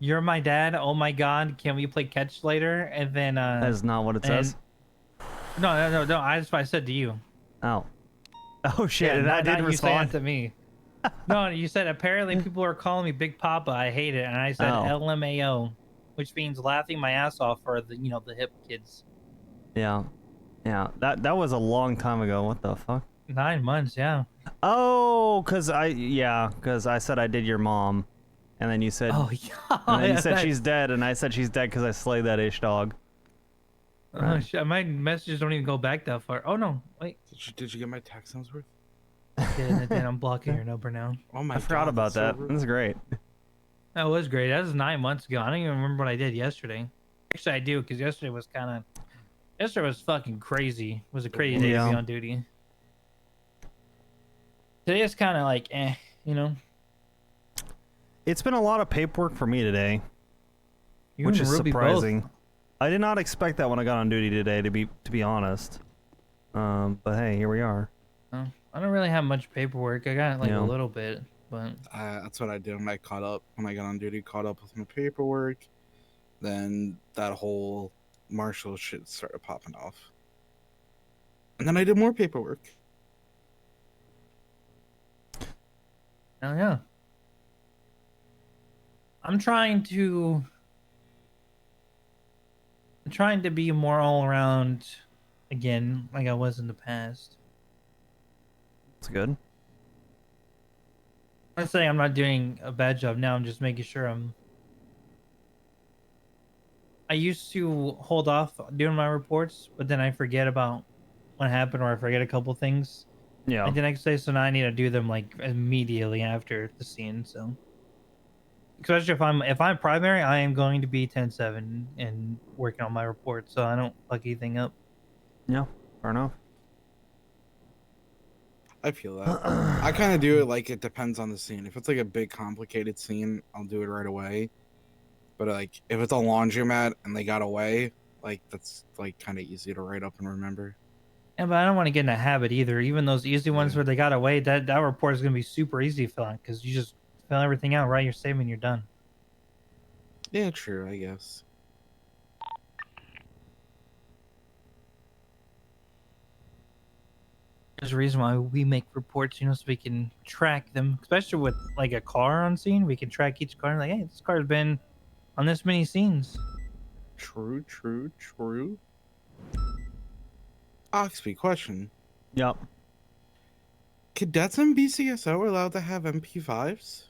you're my dad. Oh my God, can we play catch later? And then That is not what it says. No. That's what I said to you. Oh. Oh shit! Yeah, and I not did you saying respond it to me. No, you said apparently people are calling me Big Papa. I hate it, and I said Oh. LMAO, which means laughing my ass off for the the hip kids. Yeah. That was a long time ago. What the fuck? 9 months, yeah. Oh, cause I said I did your mom, and then you said, oh yeah, and then you yeah, said that- she's dead, and I said she's dead because I slayed that ish dog. Oh shit, my messages don't even go back that far. Oh no, wait. Did you get my text, Hemsworth? I did. I'm blocking your number now. Oh my I forgot God, about that's so that. rude. That's great. That was great. That was 9 months ago. I don't even remember what I did yesterday. Actually, I do, because yesterday was fucking crazy. It was a crazy day to Yeah. be on duty. Today is kind of like, you know. It's been a lot of paperwork for me today, You which and is Ruby both. surprising. I did not expect that when I got on duty today, to be honest. But hey, here we are. I don't really have much paperwork. I got like Yeah. a little bit, but That's what I did when I got on duty, caught up with my paperwork. Then that whole marshal shit started popping off. And then I did more paperwork. oh yeah. I'm trying to be more all around again, like I was in the past. It's good. I'm not saying I'm not doing a bad job now. I'm just making sure I used to hold off doing my reports, but then I forget about what happened, or I forget a couple things. Yeah. Like the next day, so now I need to do them like immediately after the scene. So, especially if I'm primary, I am going to be 10/7 and working on my report, so I don't fuck anything up. Yeah, fair enough. I feel that. I kind of do it like it depends on the scene. If it's like a big complicated scene, I'll do it right away. But like if it's a laundromat and they got away, like that's like kind of easy to write up and remember. Yeah, but I don't want to get in a habit either. Even those easy ones where they got away, that report is gonna be super easy to fill out because you just fill everything out, write your statement, you're done. Yeah, true, I guess. There's a reason why we make reports, so we can track them, especially with like a car on scene. We can track each car, like, hey, this car's been on this many scenes. True. Oxby, question. Yep. Cadets in BCSO are allowed to have MP5s?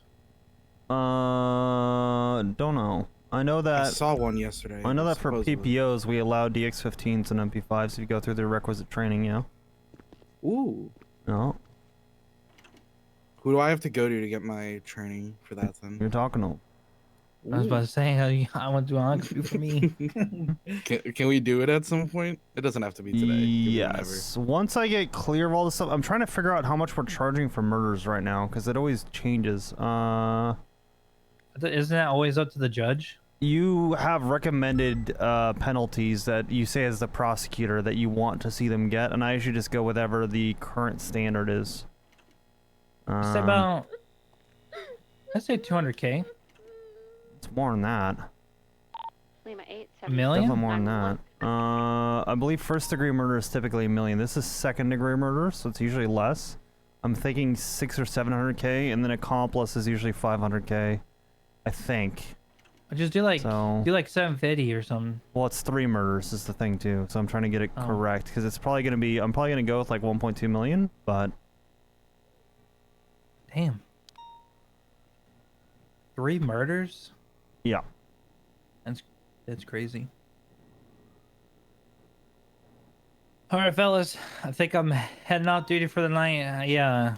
Don't know. I know that. I saw one yesterday. I know that for supposedly. PPOs, we allow DX15s and MP5s if you go through the requisite training, yeah. Ooh. No. Who do I have to go to get my training for that then? You're talking to I was about to say, I want to do Oxby for me. Can we do it at some point? It doesn't have to be today. It can be whenever. Yes. Once I get clear of all this stuff, I'm trying to figure out how much we're charging for murders right now because it always changes. Isn't that always up to the judge? You have recommended penalties that you say as the prosecutor that you want to see them get, and I usually just go whatever the current standard is. It's about, I say 200K. It's more than that. A million? Definitely more than that. I believe first degree murder is typically $1 million. This is second degree murder, so it's usually less. I'm thinking 600 or 700K, and then accomplice is usually 500K. I think. Just do like 750 or something. Well, it's 3 murders is the thing too, so I'm trying to get it correct because it's probably gonna be. I'm probably gonna go with like 1.2 million, but. Damn. 3 murders? Yeah. That's crazy. All right, fellas. I think I'm heading off duty for the night. Yeah.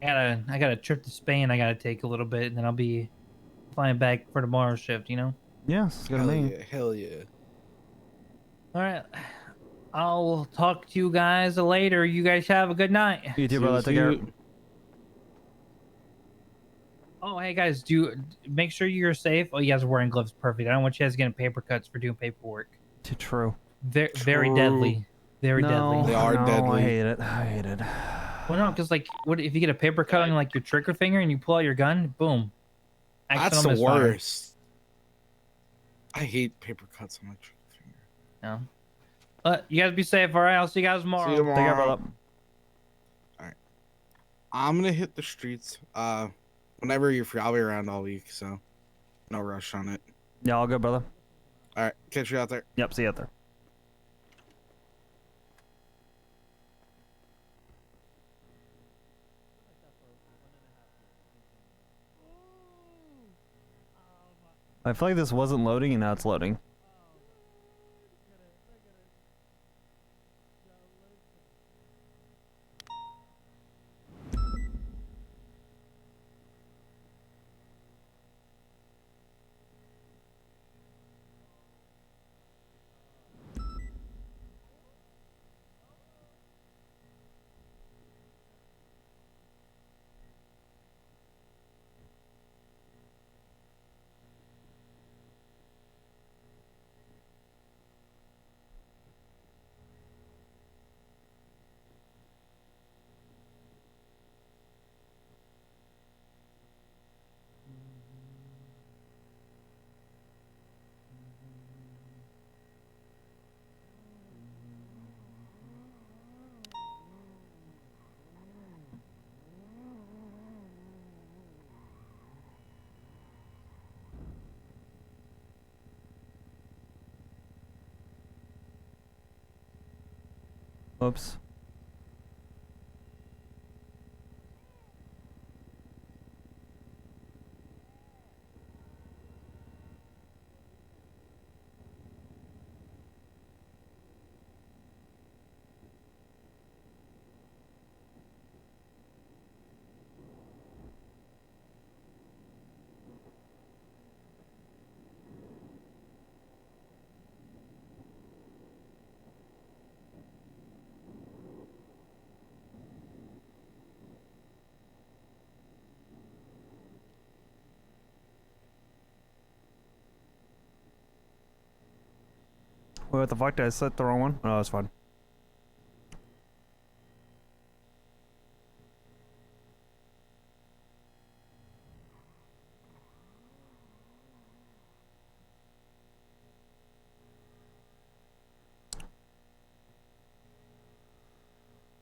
I got a trip to Spain. I gotta take a little bit, and then I'll be flying back for tomorrow's shift. You know. Yes, it's gonna be. Yeah, hell yeah. All right. I'll talk to you guys later. You guys have a good night. You too, brother. Take care. Oh, hey guys, make sure you're safe. Oh, you guys are wearing gloves. Perfect. I don't want you guys getting paper cuts for doing paperwork. True. Very deadly. Very deadly. They are deadly. I hate it. I hate it. Well, no, because like, what if you get a paper cut on like your trigger finger and you pull out your gun? Boom. That's the worst. I hate paper cuts on my trigger finger. No. But you guys be safe. All right, I'll see you guys tomorrow. See you tomorrow. Take care, brother. All right. I'm gonna hit the streets. Whenever you're free, I'll be around all week, so no rush on it. Yeah, all good, brother. All right, catch you out there. Yep, see you out there. I feel like this wasn't loading and now it's loading. Oops. Wait, what the fuck? Did I set the wrong one? Oh, that's fine.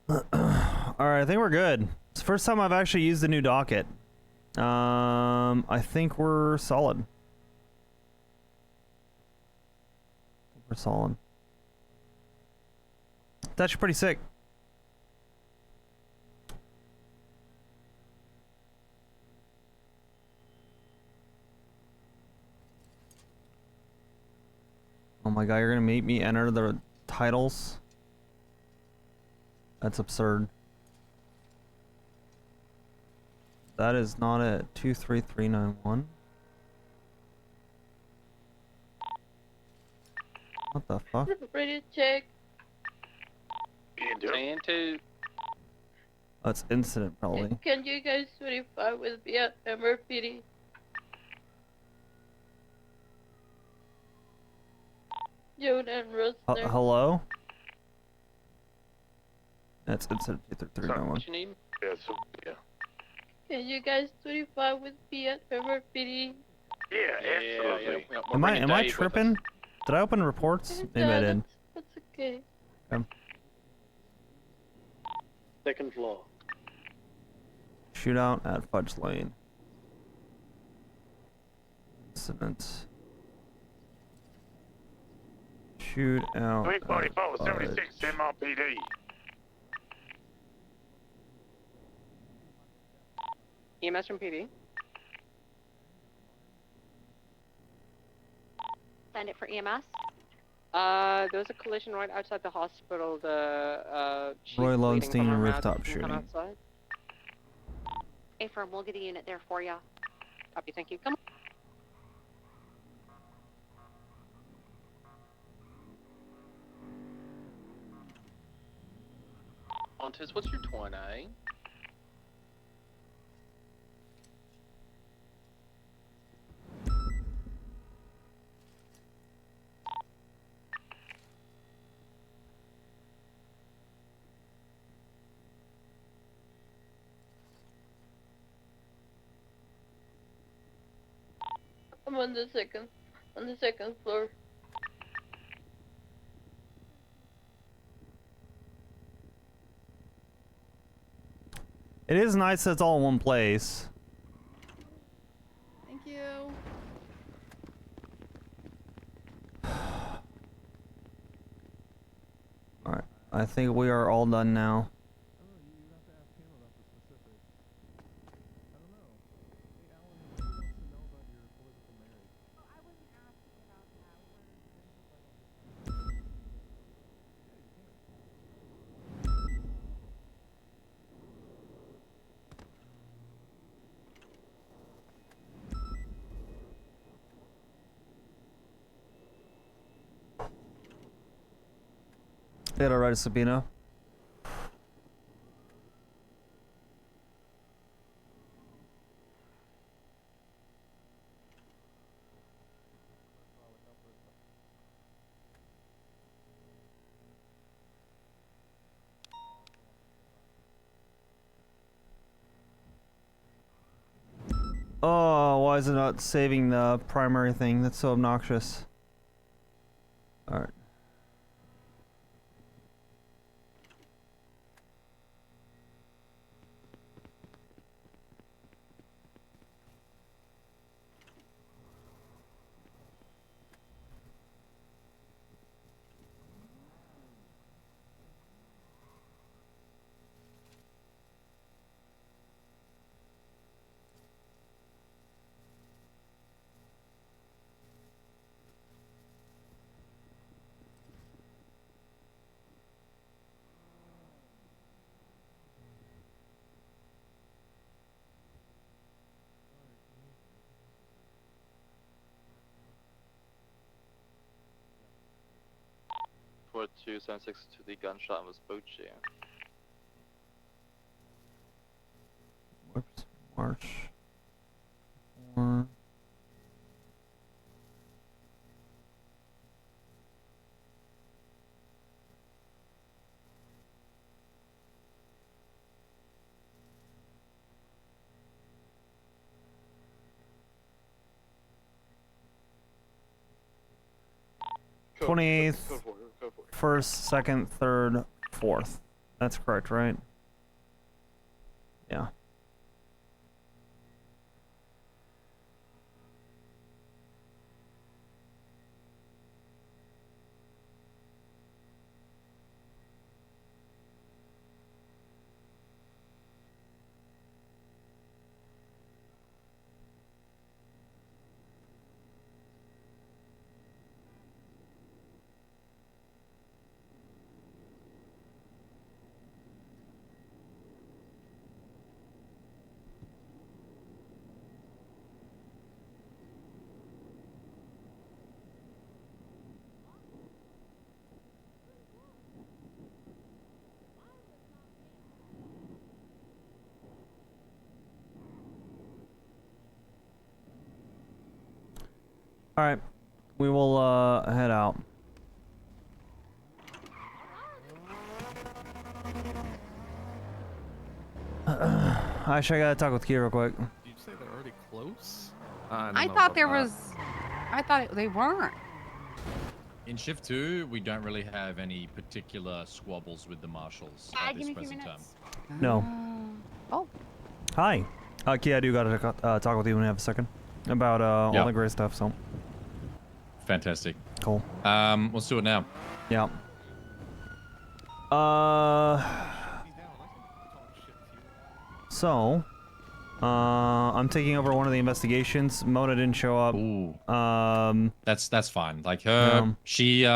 Alright, I think we're good. It's the first time I've actually used the new docket. I think we're solid. We're solid. It's actually pretty sick. Oh my god, you're gonna make me enter the titles? That's absurd. That is not it. 23391. What the fuck? Ready to check. Saying two. That's incident probably. Can you guys verify with me at MRPD? Joan and Rosner. Hello? That's incident 23391. What you need? Yeah, so, yeah. Can you guys verify with me at MRPD? Yeah, absolutely. Am I tripping? Did I open reports? Maybe I did. That's okay. Second floor. Shootout at Fudge Lane. Incident. Shootout. 344, at 76 Fudge. MRPD. EMS from PD. Send it for EMS. There was a collision right outside the hospital. The chief Roy bleeding from Lowenstein our mouth. rooftop Can you come shooting. outside? A-firm, we'll get a unit there for you. Copy, thank you. Come Montes, what's your 20? I'm on the second floor. It is nice that it's all in one place. Thank you. Alright, I think we are all done now. Did I write a subpoena? Oh, why is it not saving the primary thing? That's so obnoxious. Alright. For 276 to the gunshot and was Bochi. Whoops. March. 4. Code 28th, for it, code for it. 1st, 2nd, 3rd, 4th. That's correct, right? Yeah. All right, we will head out. Actually, I gotta talk with Kia real quick. Did you say they're already close? I thought there was. I thought they weren't. In shift 2, we don't really have any particular squabbles with the marshals at this present time. No. Oh. Hi. Kia, I do gotta talk with you when you have a second about all the great stuff. So. Fantastic. Cool. Let's do it now. Yeah. So, I'm taking over one of the investigations. Mona didn't show up. Ooh. That's fine. Like she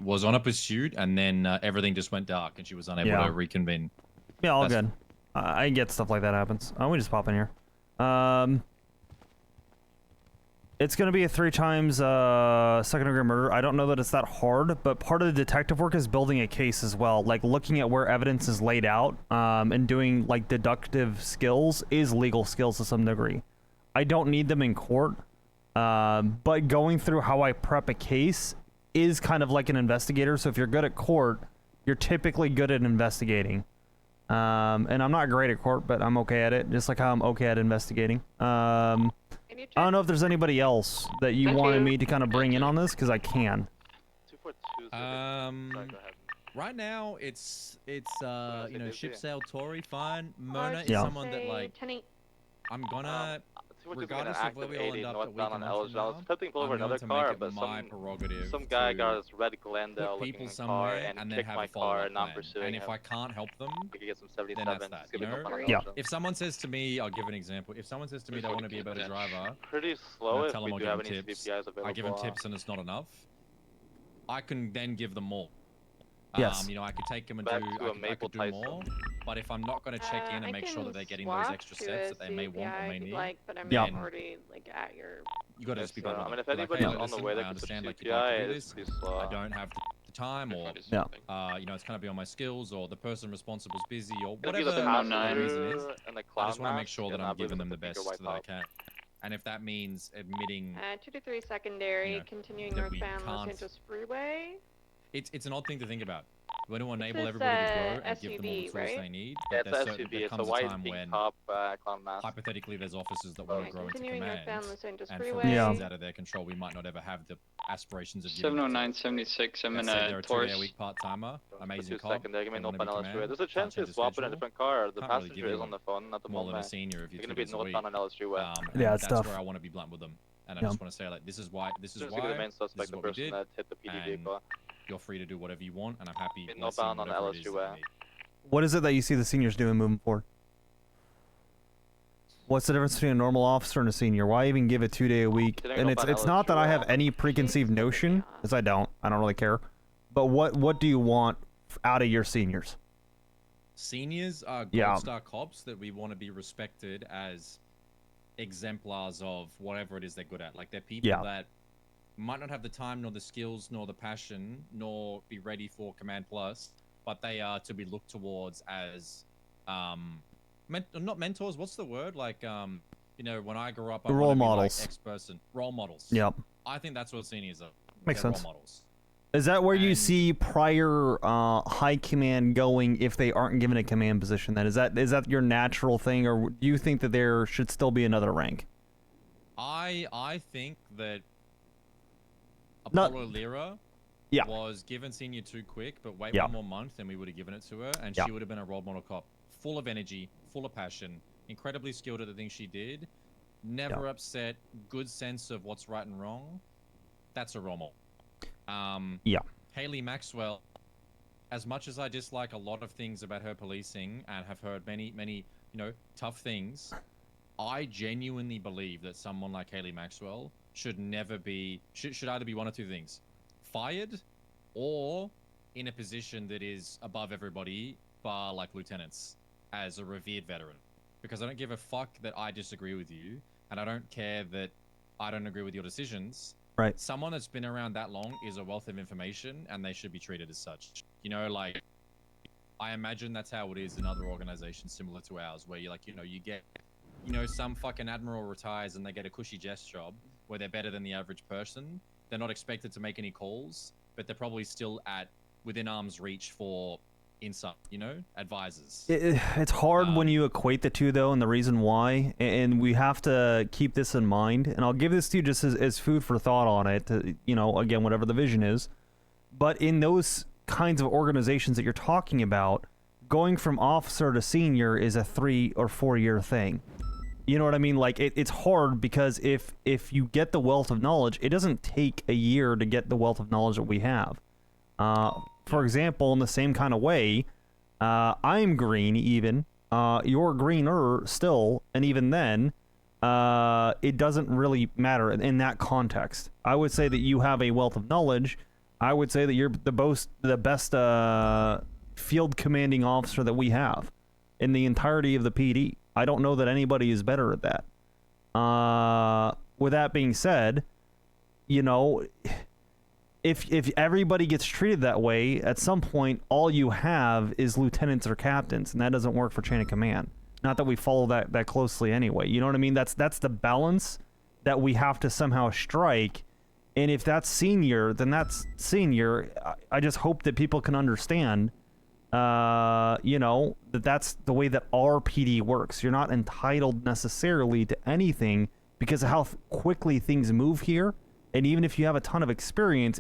was on a pursuit and then everything just went dark and she was unable to reconvene. Yeah, all good. I get stuff like that happens. We just pop in here. It's gonna be a 3 times second-degree murder. I don't know that it's that hard, but part of the detective work is building a case as well. Like looking at where evidence is laid out, and doing like deductive skills is legal skills to some degree. I don't need them in court, but going through how I prep a case is kind of like an investigator. So if you're good at court, you're typically good at investigating. And I'm not great at court, but I'm okay at it, just like how I'm okay at investigating. I don't know if there's anybody else that you wanted me to kind of bring in on this, because I can. Right now it's you know, ship sail Tori fine. Mona is someone that like I'm gonna regardless of where we all end up that we can Flipping over another car, but some guy got his red Glendale looking car and kicked my car and I'm pursuing and if I can't help them, I could get some then that's that, you know? If someone says to me, I'll give an example. If someone says to me they want to be a better driver, pretty slow if tell them we I'll do give have them any tips. CPIs available. I give them tips and it's not enough. I can then give them more. Yes. You know, I could take them and I could do more. But if I'm not going to check in and make sure that they're getting those extra steps that they may want or may need, but I'm then already like at your. you got to just be blunt. I mean, if Like, anybody's hey, on listen, the way I that could understand like CPI, you like to do it's this. too slow. I don't have the time, or you know, it's kind of beyond my skills, or the person responsible is busy, or whatever the reason is. I just want to make sure that I'm giving them the best that I can. And if that means admitting 223 secondary, you know, continuing that we northbound Los can't- Angeles Freeway. it's an odd thing to think about. We don't This enable is, everybody to grow and SUV, give them all the tools right? they need. Yeah, But it's there's SUV. there It's a comes a white time pink when top clown mask. hypothetically there's officers that want to grow into Continuing command, northbound Los Angeles and for Freeway. reasons out of their control, we might not ever have the aspirations of giving it to them. 70976. I'm That in said, a they're a 2-day Taurus. a week part-timer, amazing Two cop. second there, give me they no wanna be pen LS3. command, There's a chance can't you change swap the in a schedule. different car. The Can't really passenger give is you on the phone at the more than moment. a senior if You're you're gonna 2 be days a week. northbound on LS3 way. Yeah, it's that's tough. where I want to be blunt with them, and I Yeah. just want to say like this is why Just to be the main suspect, the person that hit the PD vehicle. you're free to do whatever you want, and I'm happy Be blessing northbound on whatever it is LS2 that you way. need. What is it that you see the seniors doing moving forward? What's the difference between a normal officer and a senior? Why even give a 2-day a week? Did I And go it's by not that I have LSU? any preconceived notion, because I don't really care. But what do you want out of your seniors? Seniors are gold Yeah. star cops that we want to be respected as exemplars of whatever it is they're good at. Like they're people Yeah. that might not have the time, nor the skills, nor the passion, nor be ready for Command Plus, but they are to be looked towards as not mentors. What's the word? Like you know, when I grew up, I Role wanted to be like models. X person. Role models. Yep. I think that's what seniors are. Makes They're sense. Role models. Is that where you see prior high command going if they aren't given a command position? Then is that your natural thing, or do you think that there should still be another rank? I think that Not- Apollo Lyra Yeah. was given senior too quick, but wait Yeah. one more month and we would have given it to her, and Yeah. she would have been a role model cop, full of energy, full of passion, incredibly skilled at the things she did, never upset, good sense of what's right and wrong. That's a role model. Yeah. Haley Maxwell, as much as I dislike a lot of things about her policing and have heard many, you know, tough things, I genuinely believe that someone like Haley Maxwell should never be, should either be one of two things: fired or in a position that is above everybody, bar like lieutenants, as a revered veteran. Because I don't give a fuck that I disagree with you, and I don't care that I don't agree with your decisions. Right. Someone that's been around that long is a wealth of information, and they should be treated as such. You know, like, I imagine that's how it is in other organizations similar to ours, where you like, you know, you get, you know, some fucking admiral retires and they get a cushy desk job, where they're better than the average person. They're not expected to make any calls, but they're probably still within arm's reach for insight, advisors. It's hard when you equate the two, though, and the reason why, and we have to keep this in mind, and I'll give this to you just as food for thought on it, again, whatever the vision is. But in those kinds of organizations that you're talking about, going from officer to senior is a 3 or 4 year thing. You know what I mean? Like, it's hard because if you get the wealth of knowledge, it doesn't take a year to get the wealth of knowledge that we have. For example, in the same kind of way, I'm green even. You're greener still, and even then, it doesn't really matter in that context. I would say that you have a wealth of knowledge. I would say that you're the best field commanding officer that we have in the entirety of the PD. I don't know that anybody is better at that. With that being said, if everybody gets treated that way, at some point, all you have is lieutenants or captains, and that doesn't work for chain of command. Not that we follow that closely anyway. You know what I mean? That's the balance that we have to somehow strike. And if that's senior, then that's senior. I just hope that people can understand, that's the way that our PD works. You're not entitled necessarily to anything because of how quickly things move here. And even if you have a ton of experience,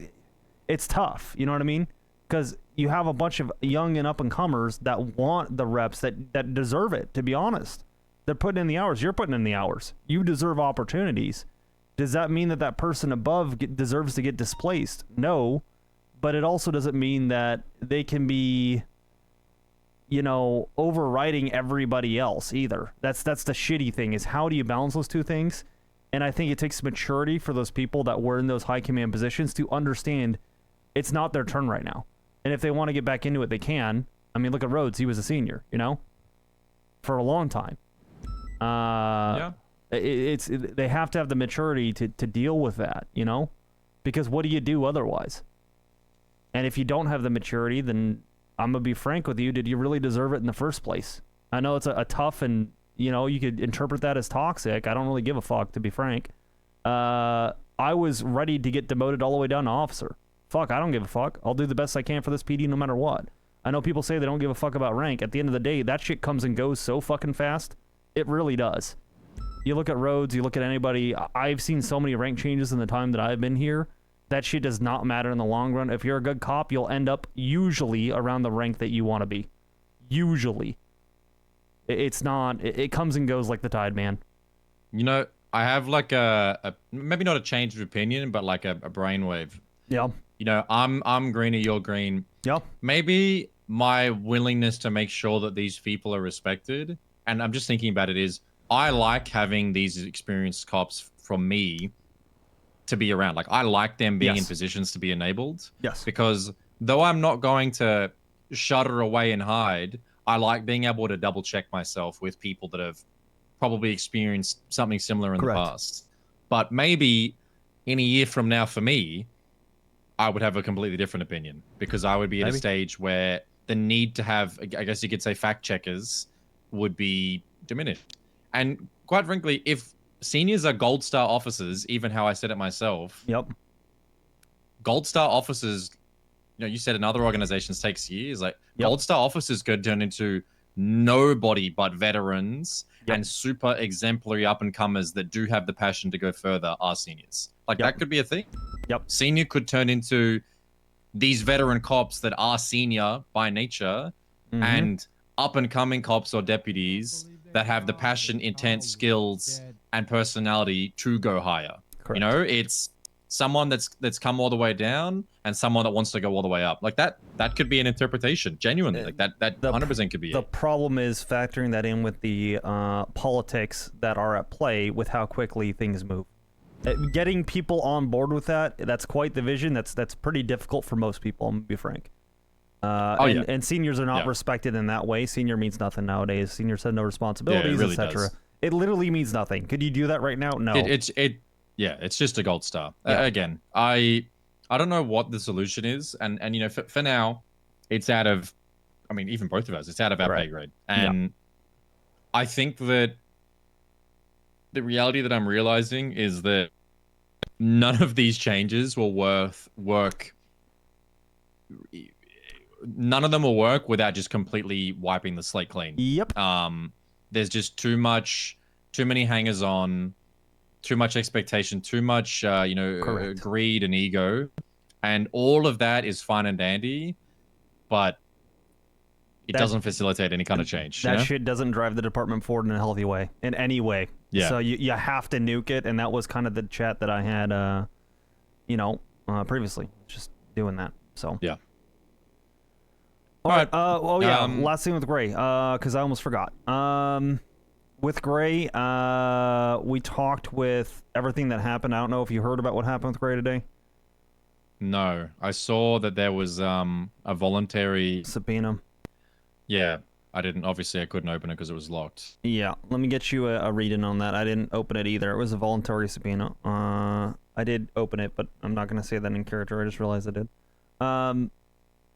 it's tough. You know what I mean? Because you have a bunch of young and up-and-comers that want the reps, that deserve it, to be honest. They're putting in the hours. You're putting in the hours. You deserve opportunities. Does that mean that person above deserves to get displaced? No. But it also doesn't mean that they can be, overriding everybody else either. That's the shitty thing, is how do you balance those two things? And I think it takes maturity for those people that were in those high command positions to understand it's not their turn right now. And if they want to get back into it, they can. I mean, look at Rhodes. He was a senior, for a long time. Yeah. They have to have the maturity to deal with that, because what do you do otherwise? And if you don't have the maturity, then I'm going to be frank with you. Did you really deserve it in the first place? I know it's a tough and, you could interpret that as toxic. I don't really give a fuck, to be frank. I was ready to get demoted all the way down to officer. Fuck, I don't give a fuck. I'll do the best I can for this PD no matter what. I know people say they don't give a fuck about rank. At the end of the day, that shit comes and goes so fucking fast. It really does. You look at Rhodes, you look at anybody. I've seen so many rank changes in the time that I've been here. That shit does not matter in the long run. If you're a good cop, you'll end up usually around the rank that you want to be. Usually. It's not... It comes and goes like the tide, man. I have like a maybe not a change of opinion, but like a brainwave. Yeah. I'm greener, you're green. Yeah. Maybe my willingness to make sure that these people are respected, and I'm just thinking about it, is I like having these experienced cops from me to be around. Like, I like them being in positions to be enabled. Yes. Because though I'm not going to shudder away and hide, I like being able to double check myself with people that have probably experienced something similar in the past. But maybe in a year from now, for me, I would have a completely different opinion, because I would be at a stage where the need to have, I guess you could say, fact checkers would be diminished. And quite frankly, if seniors are gold star officers, even how I said it myself. Yep. Gold star officers, you said in other organizations takes years. Like, gold star officers could turn into nobody but veterans and super exemplary up and comers that do have the passion to go further are seniors. Like, that could be a thing. Yep. Senior could turn into these veteran cops that are senior by nature and up and coming cops or deputies that have the passion, intent, skills, and personality to go higher. Correct. It's someone that's come all the way down and someone that wants to go all the way up. Like, that could be an interpretation, genuinely. Like, that 100% could be the it. problem is factoring that in with the politics that are at play with how quickly things move. Getting people on board with that's quite the vision. That's pretty difficult for most people, I'm gonna be frank. And seniors are not respected in that way. Senior means nothing nowadays. Seniors have no responsibilities, really etc. It literally means nothing. Could you do that right now? No. It's just a gold star. Again, I don't know what the solution is, and for now, it's out of, I mean, even both of us, it's out of our pay grade, and I think that the reality that I'm realizing is that none of these changes will work. None of them will work without just completely wiping the slate clean. Yep. There's just too many hangers on, too much expectation, too much, greed and ego, and all of that is fine and dandy, but it doesn't facilitate any kind of change. That shit doesn't drive the department forward in a healthy way, in any way. Yeah. So you have to nuke it, and that was kind of the chat that I had, previously. Just doing that. So. Yeah. All right. Last thing with Gray, because I almost forgot. With Gray, we talked with everything that happened. I don't know if you heard about what happened with Gray today. No, I saw that there was a voluntary subpoena. Yeah, I didn't. Obviously, I couldn't open it because it was locked. Yeah, let me get you a read-in on that. I didn't open it either. It was a voluntary subpoena. I did open it, but I'm not going to say that in character. I just realized I did.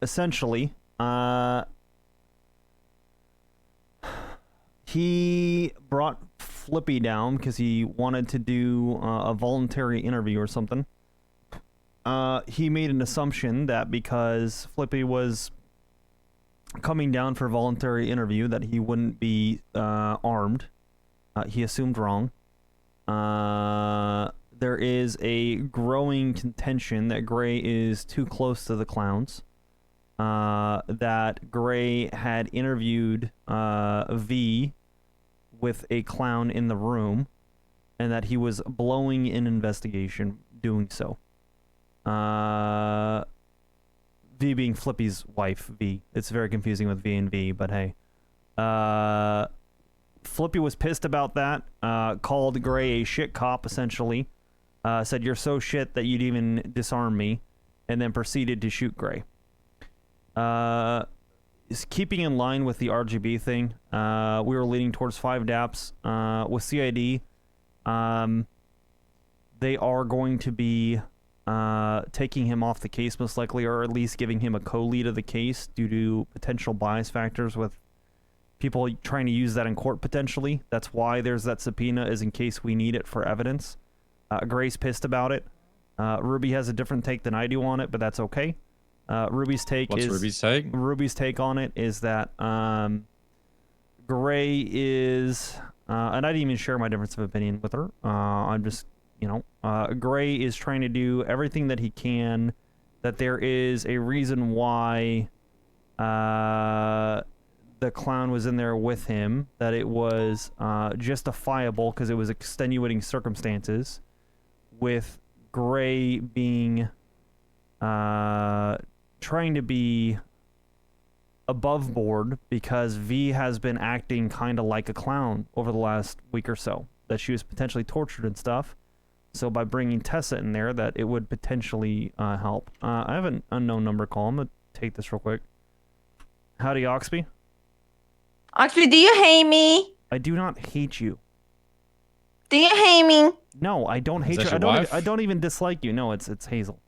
Essentially, he brought Flippy down because he wanted to do a voluntary interview or something. He made an assumption that because Flippy was coming down for a voluntary interview that he wouldn't be armed. He assumed wrong. There is a growing contention that Gray is too close to the clowns. That Gray had interviewed V with a clown in the room, and that he was blowing an investigation doing so. V being Flippy's wife, V. It's very confusing with V and V, but hey. Flippy was pissed about that, called Gray a shit cop, essentially. Said, "You're so shit that you'd even disarm me," and then proceeded to shoot Gray. Is keeping in line with the RGB thing. We were leaning towards 5 DAPs. With CID, they are going to be taking him off the case most likely, or at least giving him a co-lead of the case due to potential bias factors with people trying to use that in court potentially. That's why there's that subpoena, is in case we need it for evidence. Gray's pissed about it. Ruby has a different take than I do on it, but that's okay. Ruby's take What's Ruby's take? Ruby's take on it is that Gray is, and I didn't even share my difference of opinion with her. I'm just, Gray is trying to do everything that he can, that there is a reason why the clown was in there with him, that it was justifiable because it was extenuating circumstances, with Gray being trying to be above board because V has been acting kind of like a clown over the last week or so, that she was potentially tortured and stuff. So by bringing Tessa in there, that it would potentially help. I have an unknown number call. I'm going to take this real quick. Howdy, Oxby. Oxby, do you hate me? I do not hate you. Do you hate me? No, I don't hate you. I don't even dislike you. No, it's Hazel.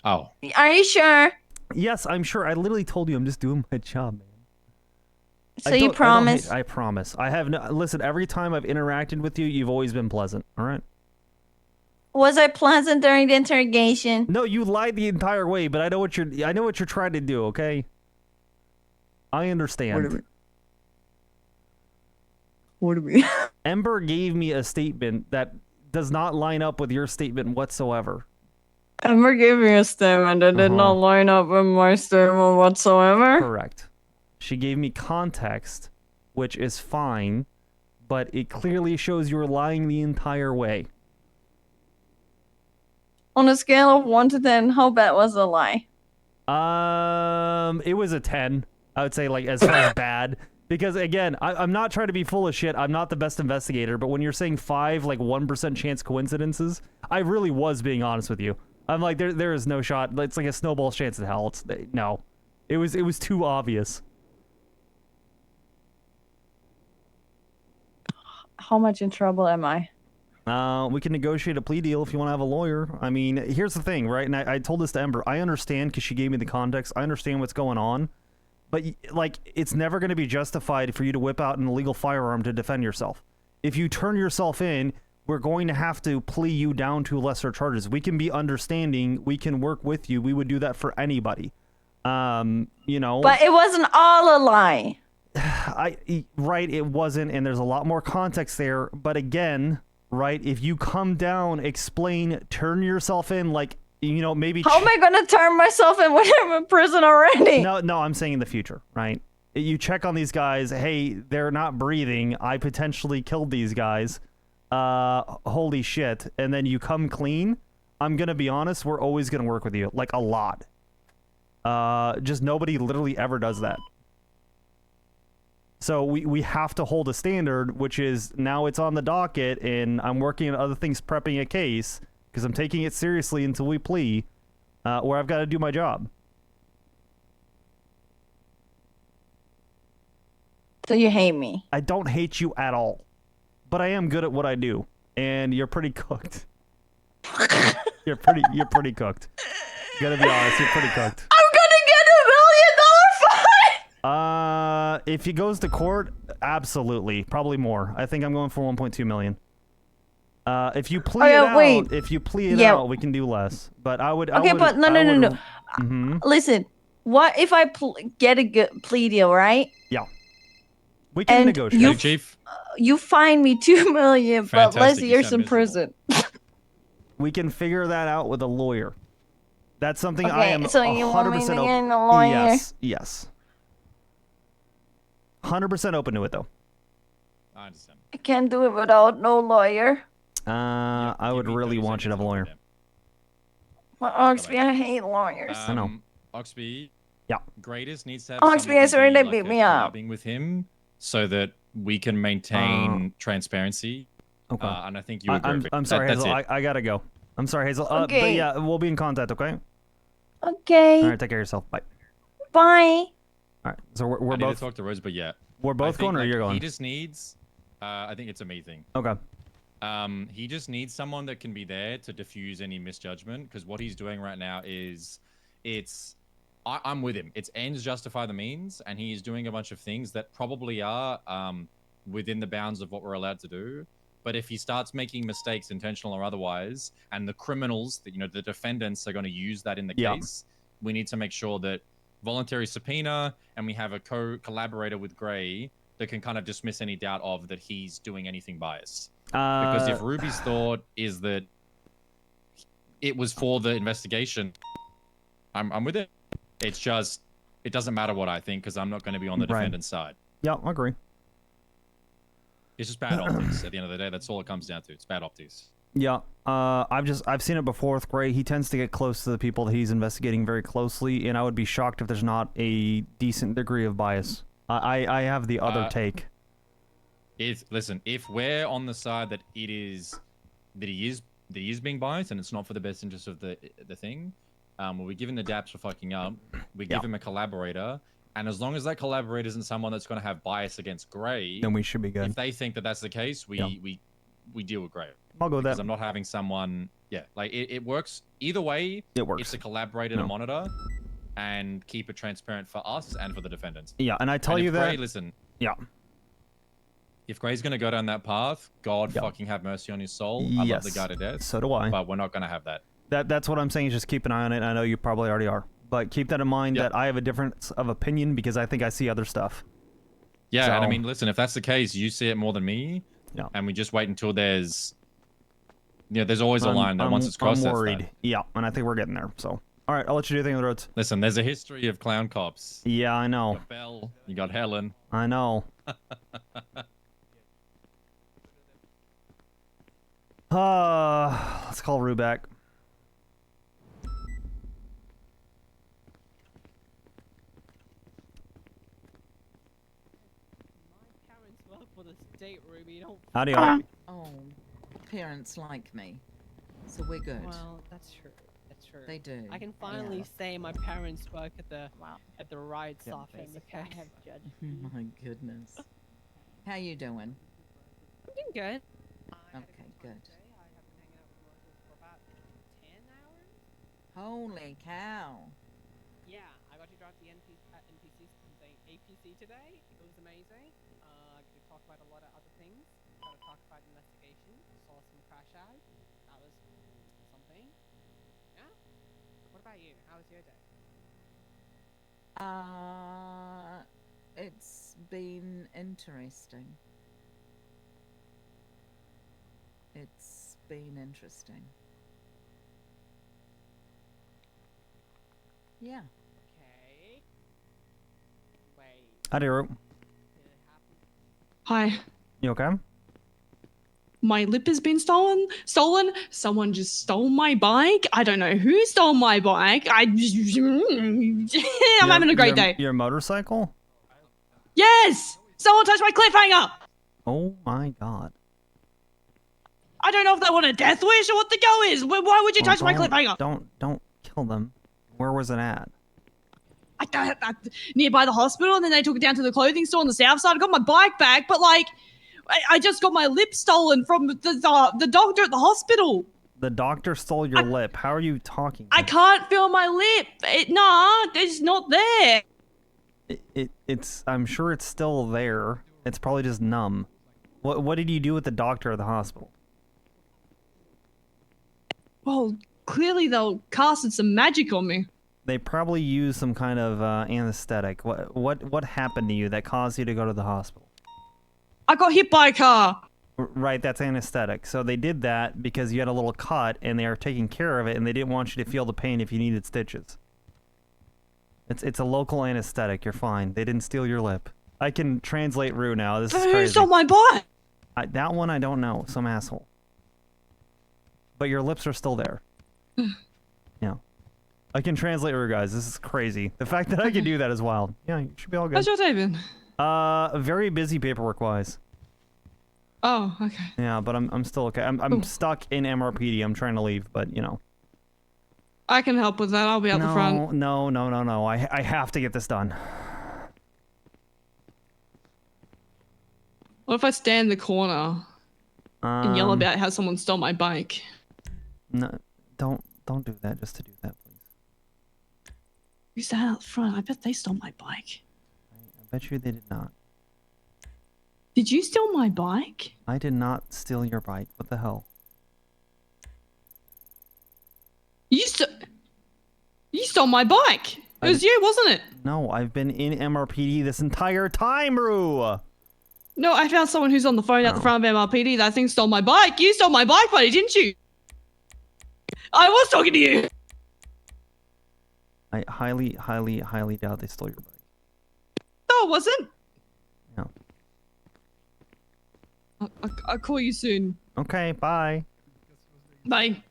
Oh. Are you sure? Yes, I'm sure. I literally told you I'm just doing my job, man. So you promise? I promise. I have no... Listen, every time I've interacted with you, you've always been pleasant, all right? Was I pleasant during the interrogation? No, you lied the entire way, but I know what you're trying to do, okay? I understand. What do we... Ember gave me a statement that does not line up with your statement whatsoever. Ember gave me a statement that did not line up with my statement whatsoever? Correct. She gave me context, which is fine, but it clearly shows you were lying the entire way. On a scale of 1 to 10, how bad was the lie? It was a 10. I would say, like, as far as bad. Because, again, I'm not trying to be full of shit. I'm not the best investigator, but when you're saying 5, like, 1% chance coincidences, I really was being honest with you. I'm like, there is no shot. It's like a snowball's chance in hell. No. It was too obvious. How much in trouble am I? We can negotiate a plea deal if you want to have a lawyer. I mean, here's the thing, right? And I told this to Ember. I understand because she gave me the context. I understand what's going on. But, like, it's never going to be justified for you to whip out an illegal firearm to defend yourself. If you turn yourself in, we're going to have to plea you down to lesser charges. We can be understanding. We can work with you. We would do that for anybody. You know. But it wasn't all a lie. Right, it wasn't, and there's a lot more context there. But again, right, if you come down, explain, turn yourself in, like, you know, maybe. How am I gonna turn myself in when I'm in prison already? No, I'm saying in the future, right? You check on these guys. Hey, they're not breathing. I potentially killed these guys. Holy shit! And then you come clean. I'm gonna be honest. We're always gonna work with you, like a lot. Just nobody literally ever does that. So we have to hold a standard, which is now it's on the docket, and I'm working on other things, prepping a case, because I'm taking it seriously until we plea, where I've got to do my job. So you hate me? I don't hate you at all, but I am good at what I do, and you're pretty cooked. You're pretty cooked. Gotta be honest, you're pretty cooked. I'm gonna get $1 million fine! If he goes to court, absolutely. Probably more. I think I'm going for 1.2 million. If you plea it out, we can do less. But I would. Okay, but no. Mm-hmm. Listen, what if I get a good plea deal, right? Yeah. We can negotiate. You, Chief. You fine me $2 million, but less years in prison. We can figure that out with a lawyer. That's something Okay, I am so you want me to 100% get open. a lawyer? Yes. 100% open to it, though. I understand. I can't do it without no lawyer. I would really want you to have a lawyer. Well, Oxby, I hate lawyers. I know. Oxby. Yeah. Greatest needs to have Oxby, I swear they beat me up. collabing with him so that we can maintain transparency. Okay. And I think you agree. I'm sorry, that's Hazel. it. I gotta go. I'm sorry, Hazel. Okay. But yeah, we'll be in contact, okay? Okay. All right, take care of yourself. Bye. Bye. All right, so we're I need both. to talk to Rose, but yeah. We're both I think, going, or like, you're going? He just needs. I think it's a me thing. Okay. He just needs someone that can be there to diffuse any misjudgment, because what he's doing right now is, I'm with him. It's ends justify the means, and he's doing a bunch of things that probably are within the bounds of what we're allowed to do. But if he starts making mistakes, intentional or otherwise, and the criminals, the defendants are going to use that in the case, we need to make sure that voluntary subpoena, and we have a collaborator with Gray that can kind of dismiss any doubt of that he's doing anything biased. Because if Ruby's thought is that it was for the investigation, I'm with it. It's just, it doesn't matter what I think, because I'm not going to be on the defendant's side. Yeah, I agree. It's just bad optics at the end of the day. That's all it comes down to. It's bad optics. Yeah, I've seen it before with Gray. He tends to get close to the people that he's investigating very closely, and I would be shocked if there's not a decent degree of bias. I have the other take. Listen, if we're on the side that he is being biased, and it's not for the best interest of the thing, we're giving the daps for fucking up. We give him a collaborator. And as long as that collaborator isn't someone that's going to have bias against Gray, then we should be good. If they think that that's the case, we deal with Gray. I'll go with that. Because I'm not having someone. Yeah, like it works either way. It works. It's a collaborator to monitor and keep it transparent for us and for the defendants. Yeah, and I tell you that. Gray, listen. Yeah. If Gray's going to go down that path, God fucking have mercy on his soul. I love the guy to death. So do I. But we're not going to have that. That's what I'm saying. Is just keep an eye on it. I know you probably already are. But keep that in mind that I have a difference of opinion because I think I see other stuff. Yeah, so, and I mean, listen, if that's the case, you see it more than me. Yeah. And we just wait until there's always a line that once it's crossed, I'm worried. that's that. Yeah, and I think we're getting there. So, all right, I'll let you do the thing on the roads. Listen, there's a history of clown cops. Yeah, I know. You got Belle, you got Helen. I know. Let's call Rue back. Howdy, all. Oh, parents like me, so we're good. Well, that's true. That's true. They do. I can finally say my parents work at the rights office. Okay. I have judged. My goodness. How you doing? I'm doing good. Okay, good. Holy cow. Yeah, I got to drive the NPCs APC today. It was amazing. I got to talk about a lot of other things. Got to talk about investigation. Saw some crash out. That was something. Yeah. What about you? How was your day? It's been interesting. It's been interesting. Yeah. Okay. Wait. Hi, Daru. Hi. You okay? My lip has been stolen. Stolen. Someone just stole my bike. I don't know who stole my bike. I'm having a great day. Your motorcycle? Yes. Someone touched my cliffhanger. Oh my god. I don't know if they want a death wish or what the go is. Why would you touch my cliffhanger? Don't kill them. Where was it at? I nearby the hospital, and then they took it down to the clothing store on the south side. I got my bike back, but like, I just got my lip stolen from the doctor at the hospital. The doctor stole your lip. How are you talking? I can't feel my lip. It's not there. It's. I'm sure it's still there. It's probably just numb. What did you do with the doctor at the hospital? Well, clearly they'll casted some magic on me. They probably used some kind of anesthetic. What happened to you that caused you to go to the hospital? I got hit by a car. Right, that's anesthetic. So they did that because you had a little cut and they are taking care of it, and they didn't want you to feel the pain if you needed stitches. It's a local anesthetic. You're fine. They didn't steal your lip. I can translate Rue now. This is crazy. Who stole my bike? That one I don't know. Some asshole. But your lips are still there. Yeah. I can translate Rue, guys. This is crazy. The fact that I can do that is wild. Yeah, you should be all good. How's your day been? Very busy paperwork-wise. Oh, okay. Yeah, but I'm still okay. I'm stuck in MRPD. I'm trying to leave, but you know. I can help with that. I'll be out the front. No. I have to get this done. What if I stand in the corner and yell about how someone stole my bike? No, don't do that just to do that, please. You stand out front. I bet they stole my bike. I bet you they did not. Did you steal my bike? I did not steal your bike. What the hell? You stole my bike. It was you, wasn't it? No, I've been in MRPD this entire time, Rue. No, I found someone who's on the phone at the front of MRPD that I think stole my bike. You stole my bike, buddy, didn't you? I was talking to you. I highly doubt they stole your bike. No, it wasn't. No. I'll call you soon. Okay, bye. Bye.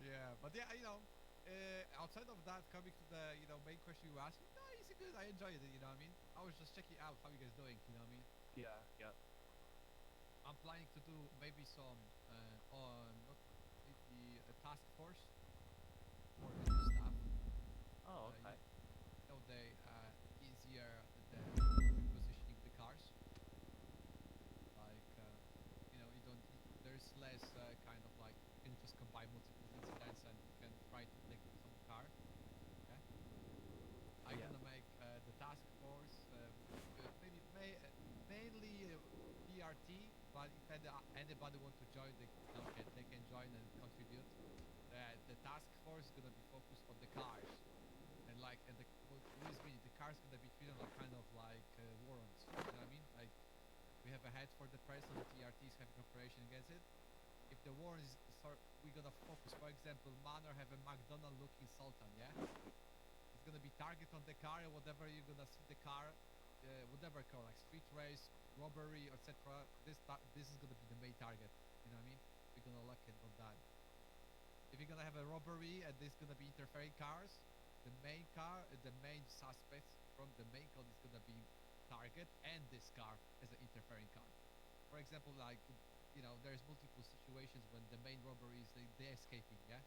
Yeah, but yeah, outside of that, coming to the, main question you asked, no, it's good. I enjoyed it, you know what I mean? I was just checking out how you guys doing, you know what I mean? Yeah. I'm planning to do maybe some, not the task force for the new staff. Oh, okay. They easier the repositioning the cars. Like, you don't. There's less kind of like you can just combine multiple incidents and you can try to take some car. Okay. I'm gonna make the task force mainly PRT, but if anybody wants to join, they can join and contribute. The task force is gonna be focused on the cars. And the car's gonna be treated like kind of like warrants. You know what I mean? Like we have a head for the press and the TRT is having operation against it. If the warrant is we're gonna focus. For example, Manor have a McDonald looking Sultan, yeah? It's gonna be target on the car and whatever you're gonna see the car, whatever car, like street race, robbery, etc. This is gonna be the main target. You know what I mean? We're gonna lock it on that. If you're gonna have a robbery and there's gonna be interfering cars, the main suspect from the main code is gonna be target and this car as an interfering car. For example, like, there's multiple situations when the main robbery is they're escaping, yeah?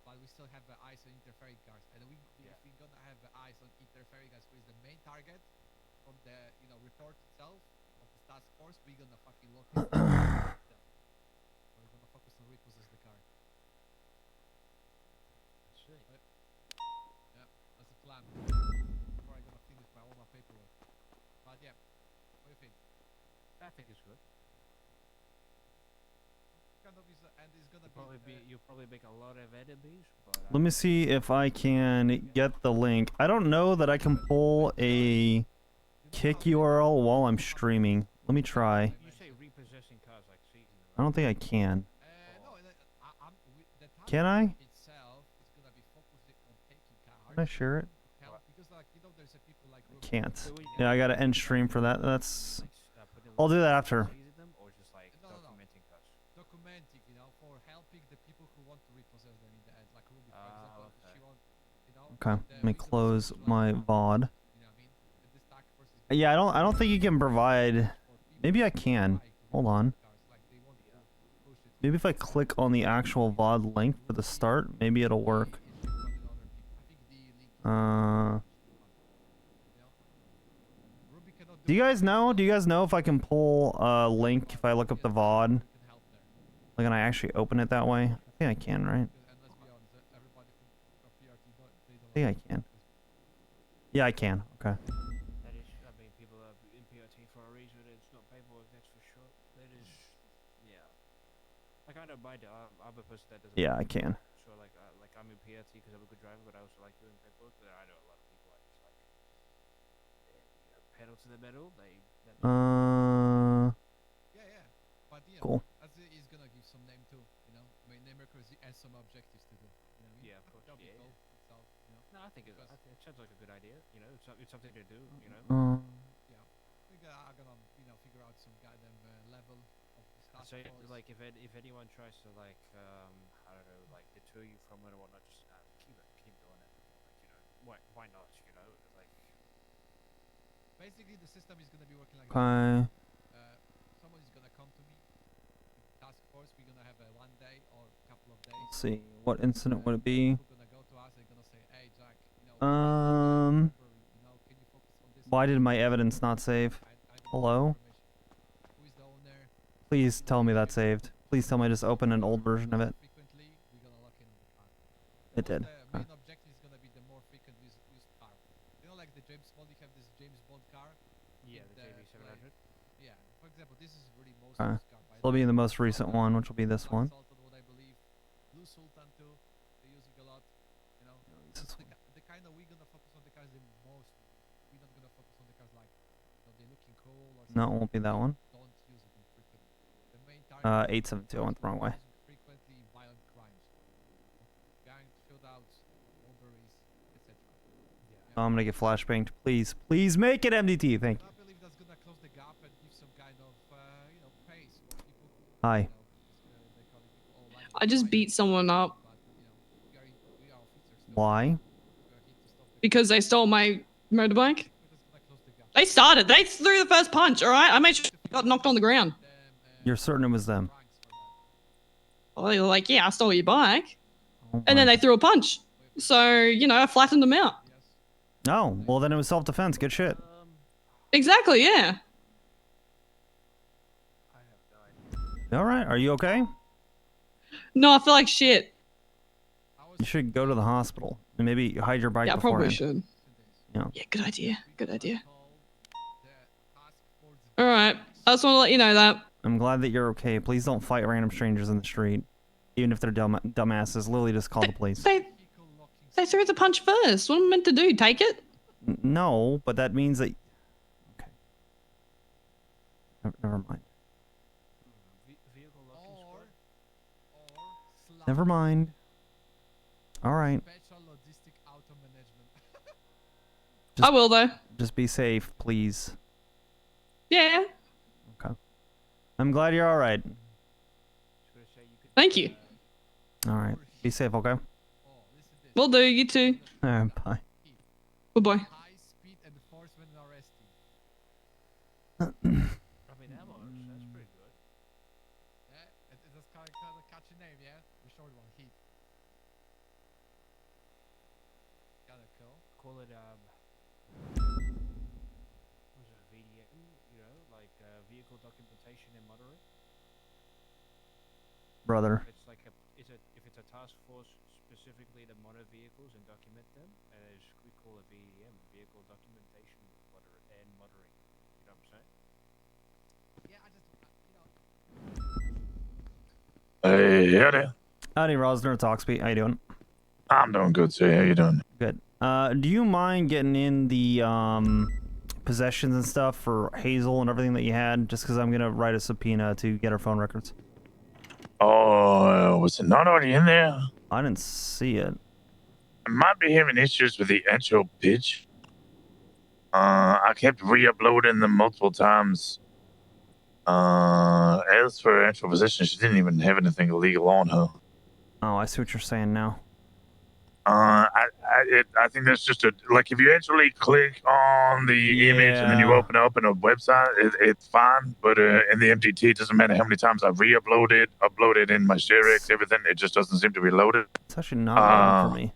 But we still have eyes on interfering cars. And if we're gonna have eyes on interfering cars, who is the main target from the, report itself of the task force, we're gonna fucking lock it. We're gonna focus on repossess the car. Yeah, that's the plan. Before I'm gonna finish all my paperwork. But yeah, what do you think? I think it's good. Kind of is, and it's gonna You'll probably make a lot of enemies, but Let me see if I can get the link. I don't know that I can pull a kick URL while I'm streaming. Let me try. you say repossessing cars like season. I don't think I can. no, the Can I? itself is gonna be focusing on taking cars. Can I share it? Because like there's a people like I can't. Yeah, I gotta end stream for that. That's. I'll do that after. Or just like documenting cars. Documenting, for helping the people who want to repossess them in the end. Like Ruby, for example, she want, Okay, let me close my VOD. Yeah, I don't think you can provide. Maybe I can. Hold on. Maybe if I click on the actual VOD link for the start, maybe it'll work. Do you guys know? Do you guys know if I can pull a link if I look up the VOD? Like, can I actually open it that way? I think I can, right? I think I can. Yeah, I can. Okay. That is, I mean, people are in PRT for a reason. It's not paperwork, that's for sure. That is, yeah. Like, I don't mind it. I'm a person that doesn't. Yeah, I can. So, like I'm in PRT because I'm a good driver, but I also like doing paperwork. But I know a lot of people are just like, pedal to the metal. Yeah. But cool. as it is gonna give some name too, I mean, name recognition and some objectives to do. Yeah, of course. Yeah. No, I think it sounds like a good idea. It's something to do. Yeah, we are gonna figure out some goddamn level of this task So, force. like, if anyone tries to like I don't know, like deter you from it or whatnot, just keep doing it. Like, why not? Like. Basically, the system is gonna be working like Okay. someone is gonna come to me. Task force. We're gonna have a 1 day or a couple of days. Let's see. What incident would it be? We're gonna go to us. They're gonna say, "Hey, Jack, Why did my evidence not save? Hello? Please tell me that saved. Please tell me I just opened an old version of it. It did. The main objective is gonna be the more frequent used car. Like the James Bond, you have this James Bond car. Yeah, the JB700. Yeah, for example, this is really most Okay. used car. It'll be the most recent one, which will be this one. What I believe, Blue Sultan too. They're using a lot. The kind of we're gonna focus on the cars the most. We're not gonna focus on the cars like they're looking cool or something. No, it won't be that one. Don't use it frequently. The main target 872. I went the wrong way. frequently violent crimes, gang shootouts, robberies, etc. Oh, I'm gonna get flashbanged. Please, please make it MDT. Thank you. I believe that's gonna close the gap and give some kind of pace for people who, Hi. I just beat someone up Why? because they stole my motorbike. They started. They threw the first punch. All right, I made sure I got knocked on the ground. You're certain it was them? Well, they were like, "Yeah, I stole your bike," Oh and then my- they threw a punch. So I flattened them out. Oh, well then it was self-defense. Good shit. Exactly. Yeah. All right. Are you okay? No, I feel like shit. You should go to the hospital and maybe hide your bike. Yeah, I probably beforehand. should. Yeah. Yeah, good idea. Good idea. All right. I just want to let you know that. I'm glad that you're okay. Please don't fight random strangers in the street, even if they're dumbasses. Literally, just call the police. They threw the punch first. What am I meant to do? Take it? No, but that means that. Okay. Never mind. Never mind. All right. Special logistic auto management. I will though. Just be safe, please. Yeah. Okay. I'm glad you're all right. Thank you. All right. Be safe, okay? Will do. You too. All right. Bye. Goodbye. High speed enforcement and arresting. I mean, that works. That's pretty good. Yeah, that's kind of catchy name, yeah? The short one, Heat. Kinda cool. Call it what's it, VDM? Like vehicle documentation and monitoring. Brother. It's like if it's a task force specifically to monitor vehicles and document them, we call it VDM, vehicle documentation and monitoring. Hey, howdy. Howdy, Rosner. It's Oxby. How you doing? I'm doing good, sir. How you doing? Good. Do you mind getting in the possessions and stuff for Hazel and everything that you had? Just because I'm gonna write a subpoena to get her phone records. Oh, was it not already in there? I didn't see it. I might be having issues with the actual pitch. I kept re-uploading them multiple times. As for her actual position, she didn't even have anything illegal on her. Oh, I see what you're saying now. I think that's just like if you actually click on the image and then you open up in a website, it's fine. But in the MGT, it doesn't matter how many times I re-upload it, upload it in my ShareX, everything. It just doesn't seem to be loaded. It's actually not loaded for me.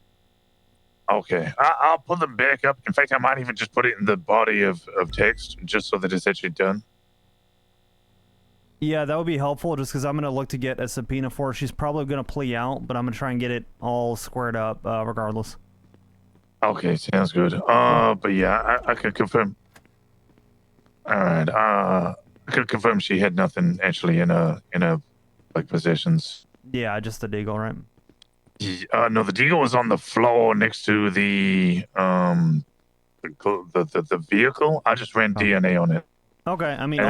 Okay, I'll put them back up. In fact, I might even just put it in the body of text just so that it's actually done. Yeah, that would be helpful just because I'm going to look to get a subpoena for her. She's probably going to plea out, but I'm going to try and get it all squared up regardless. Okay, sounds good. But yeah, I could confirm. All right, I could confirm she had nothing actually in a like possessions. Yeah, just the deagle, right? No, the deagle was on the floor next to the vehicle. I just ran DNA on it. Okay, I mean,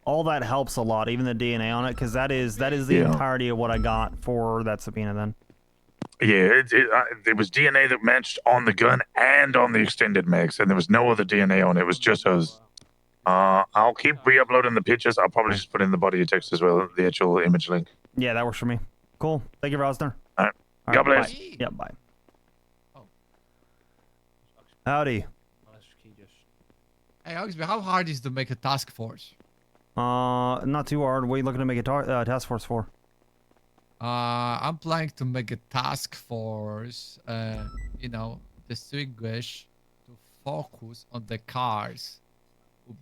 all that helps a lot, even the DNA on it, because that is the entirety of what I got for that subpoena then. Yeah, it was DNA that matched on the gun and on the extended mags, and there was no other DNA on it. It was just hers. I'll keep re-uploading the pictures. I'll probably just put in the body of text as well, the actual image link. Yeah, that works for me. Cool. Thank you, Rosner. All right. God bless. Bye. Yeah, bye. Howdy. Hey, Oxby, how hard is it to make a task force? Not too hard. What are you looking to make a task force for? I'm planning to make a task force, distinguish to focus on the cars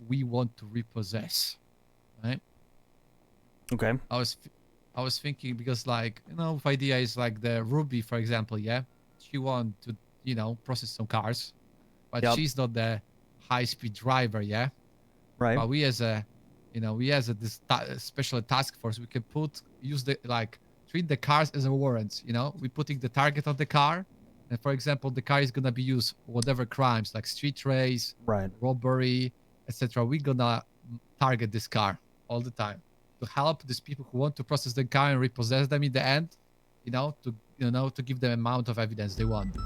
we want to repossess, right? Okay. I was thinking because if idea is like the Ruby, for example, yeah, she want to, process some cars, but she's not the high-speed driver, yeah? Right. But we as a special task force, we can treat the cars as a warrants, we're putting the target on the car, and for example, the car is gonna be used for whatever crimes, like street race, robbery, etc. We're gonna target this car all the time to help these people who want to process the car and repossess them in the end, to give them amount of evidence they want.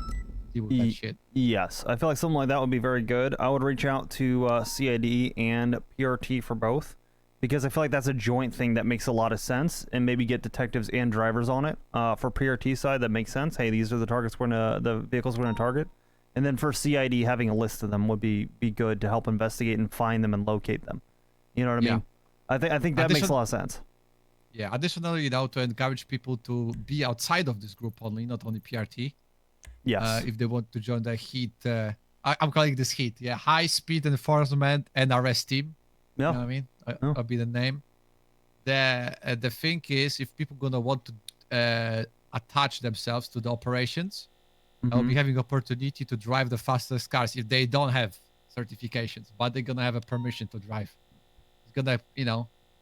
Deal with that shit. Yes, I feel like something like that would be very good. I would reach out to CID and PRT for both, because I feel like that's a joint thing that makes a lot of sense, and maybe get detectives and drivers on it. For PRT side, that makes sense. Hey, these are the targets the vehicles we're gonna target. And then for CID, having a list of them would be good to help investigate and find them and locate them. You know what I mean? I think that makes a lot of sense. Yeah. Additionally, to encourage people to be outside of this group only, not only PRT. Yes. If they want to join the HEAT, I'm calling this HEAT. Yeah, High Speed Enforcement and Arrest Team. Yeah. You know what I mean? I'll be the name. The thing is, if people gonna want to attach themselves to the operations, they'll be having opportunity to drive the fastest cars if they don't have certifications, but they're gonna have a permission to drive. It's gonna,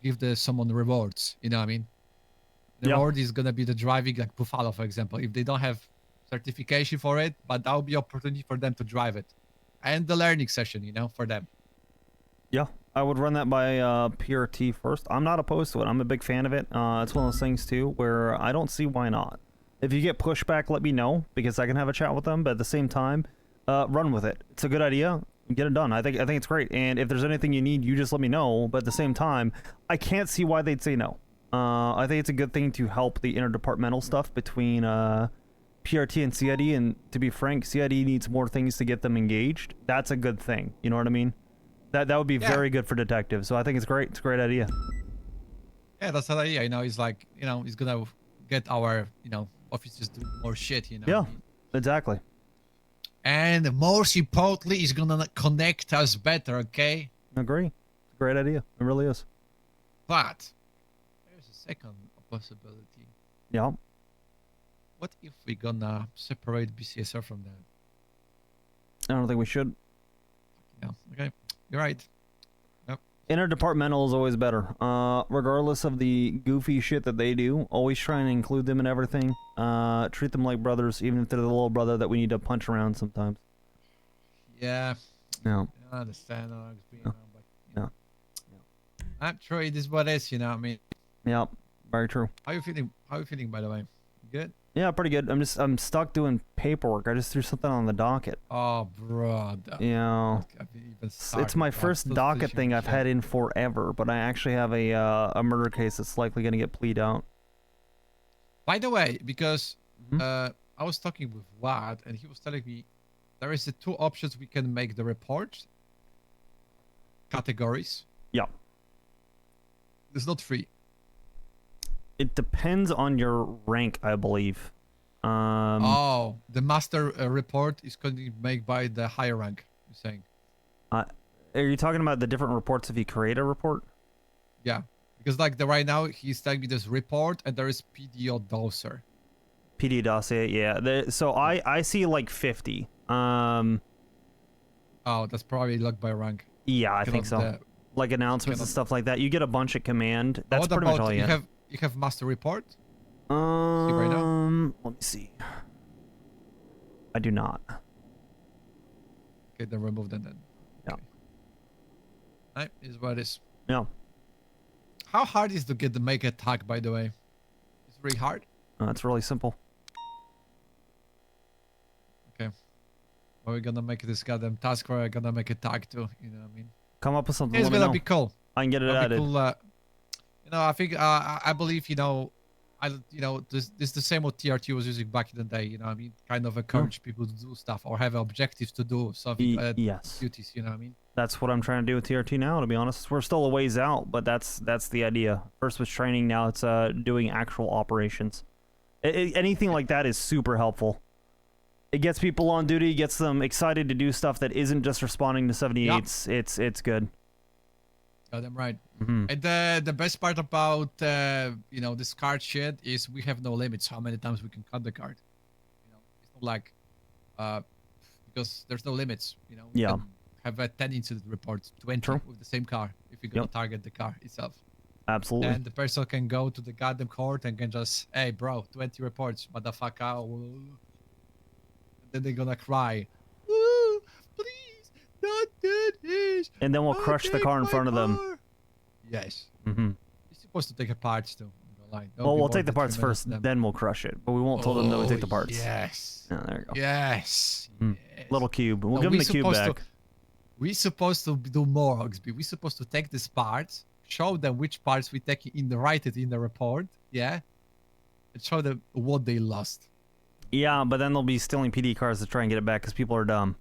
give someone rewards. You know what I mean? The reward is gonna be the driving, like Buffalo, for example. If they don't have certification for it, but that'll be opportunity for them to drive it, and the learning session, for them. Yeah, I would run that by PRT first. I'm not opposed to it. I'm a big fan of it. It's one of those things too where I don't see why not. If you get pushback, let me know, because I can have a chat with them. But at the same time, run with it. It's a good idea. Get it done. I think it's great. And if there's anything you need, you just let me know. But at the same time, I can't see why they'd say no. I think it's a good thing to help the interdepartmental stuff between PRT and CID. And to be frank, CID needs more things to get them engaged. That's a good thing. You know what I mean? That would be very good for detectives. So I think it's great. It's a great idea. Yeah, that's the idea. He's like, he's gonna get our, officers do more shit. Yeah, exactly. And most importantly, he's gonna connect us better. Okay. Agree. Great idea. It really is. But there's a second possibility. Yeah. What if we're gonna separate BCSR from that? I don't think we should. Yeah. Okay. You're right. Interdepartmental is always better. Regardless of the goofy shit that they do, always try and include them in everything. Treat them like brothers, even if they're the little brother that we need to punch around sometimes. Yeah. No. I understand. No. No. I'm sure it is what it is, you know what I mean? Yep. Very true. How you feeling? How you feeling, by the way? Good? Yeah, pretty good. I'm stuck doing paperwork. I just threw something on the docket. Oh, bro. You know, it's my first docket thing I've had in forever, but I actually have a murder case that's likely going to get plead out. By the way, because I was talking with Wad, and he was telling me there is the two options we can make the report categories. Yeah. It's not free. It depends on your rank, I believe. Oh, the master report is going to be made by the higher rank, you're saying? Are you talking about the different reports if you create a report? Yeah, because like right now he's telling me there's report and there is PD or dossier. PD dossier, yeah. So I see like 50. Oh, that's probably locked by rank. Yeah, I think so. Like announcements and stuff like that. You get a bunch at command. That's what pretty about much all you get. You have master report? Right now? Let me see. I do not. Okay, then remove them then. Yeah. Right, is what it is. Yeah. How hard is to get the make a tag, by the way? It's really hard. It's really simple. Okay. Are we gonna make this goddamn task where I'm gonna make a tag too? You know what I mean? Come up with something. It's gonna be cool. I can get it added. Cool, you know, I think I believe this is the same what TRT was using back in the day. You know, what I mean, kind of encourage people to do stuff or have objectives to do something. Yes. Duties. You know what I mean? That's what I'm trying to do with TRT now. To be honest, we're still a ways out, but that's the idea. First was training. Now it's doing actual operations. Anything like that is super helpful. It gets people on duty, gets them excited to do stuff that isn't just responding to 78s. Yep. It's good. Goddamn right. Mm-hmm. And the best part about this card shit is we have no limits how many times we can cut the card. You know, it's not like because there's no limits. You know, we can have 10 incident reports, 20 with the same car if you're gonna target the car itself. Absolutely. And the person can go to the goddamn court and can just, hey bro, 20 reports, motherfucker. Then they're gonna cry. Ooh, please, don't do this. And then we'll crush the car in front of them. Yes. Mm-hmm. You're supposed to take the parts too. Well, we'll take the parts first, then we'll crush it. But we won't tell them that we take the parts. Yes. Oh, there you go. Yes. Little cube. We'll give them the cube back. We're supposed to do more, Oxby. We're supposed to take these parts, show them which parts we take write it in the report, and show them what they lost. Yeah, but then they'll be stealing PD cars to try and get it back because people are dumb.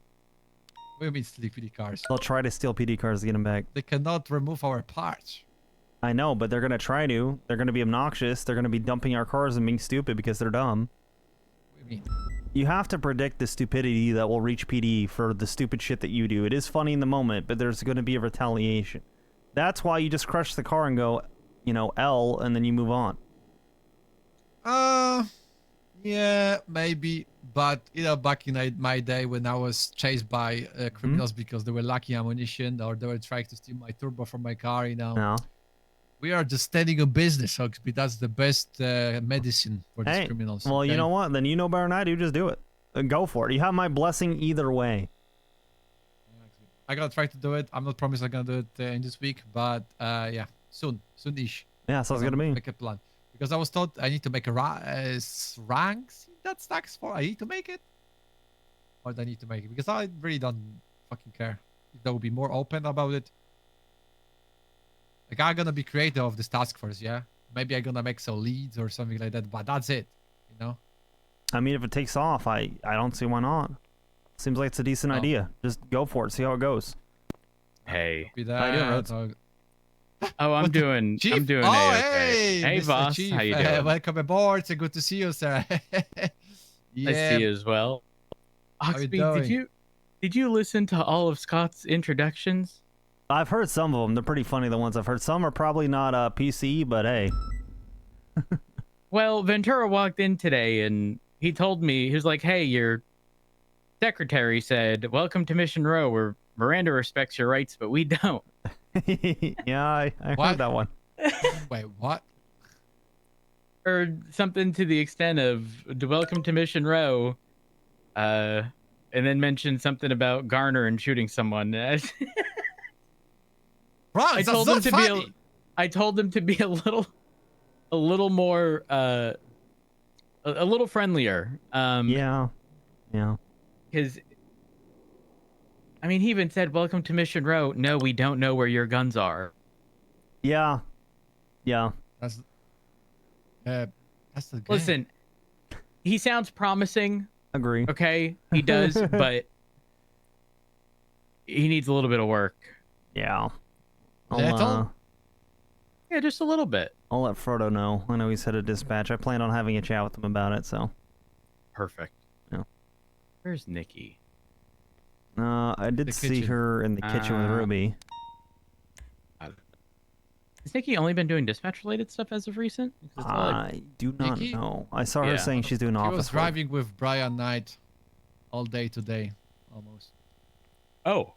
What do you mean stealing PD cars? They'll try to steal PD cars to get them back. They cannot remove our parts. I know, but they're going to try to. They're going to be obnoxious. They're going to be dumping our cars and being stupid because they're dumb. What do you mean? You have to predict the stupidity that will reach PD for the stupid shit that you do. It is funny in the moment, but there's going to be a retaliation. That's why you just crush the car and go, L, and then you move on. Yeah, maybe. But, back in my day when I was chased by criminals because they were lacking ammunition or they were trying to steal my turbo from my car, No. We are just standing on business, Oxby. That's the best medicine for these criminals. Well, you know what? Then you know better than I do. Just do it. Go for it. You have my blessing either way. I gotta try to do it. I'm not promising I'm gonna do it in this week, but soon-ish. Yeah, sounds good to me. Make a plan. Because I was told I need to make a ranks that stacks for. I need to make it. Or do I need to make it? Because I really don't fucking care. If they will be more open about it. Like, I'm gonna be creative of this task force, yeah? Maybe I'm gonna make some leads or something like that, but that's it, I mean, if it takes off, I don't see why not. Seems like it's a decent idea. Just go for it, see how it goes. Hey. How you doing, Rhodes? Oh, I'm doing Chief? A-okay. Hey, Mr. boss. Chief. How you doing? Welcome aboard. It's good to see you, sir. Nice to see you as well. Oxby, did you listen to all of Scott's introductions? I've heard some of them. They're pretty funny, the ones I've heard. Some are probably not PC, but hey. Well, Ventura walked in today and he told me, he was like, hey, your secretary said, welcome to Mission Row, where Miranda respects your rights, but we don't. Yeah, I What? heard that one. Wait, what? Or something to the extent of welcome to Mission Row. And then mentioned something about Garner and shooting someone. Bro, I that's told not him to funny. be I told him to be a little more a little friendlier. Yeah. Because I mean, he even said, "Welcome to Mission Row." No, we don't know where your guns are. Yeah. That's the game. Listen, he sounds promising. Agree. Okay, he does, but he needs a little bit of work. Yeah. Yeah, just a little bit. I'll let Frodo know. I know he's headed dispatch. I plan on having a chat with him about it, so. Perfect. Yeah. Where's Nikki? I did The see kitchen. her in the kitchen with Ruby. Has Nikki only been doing dispatch-related stuff as of recent? Because it's all like- I do not Nikki? know. I saw her Yeah. saying she's doing He office was work. driving with Brian Knight all day today, almost. Oh.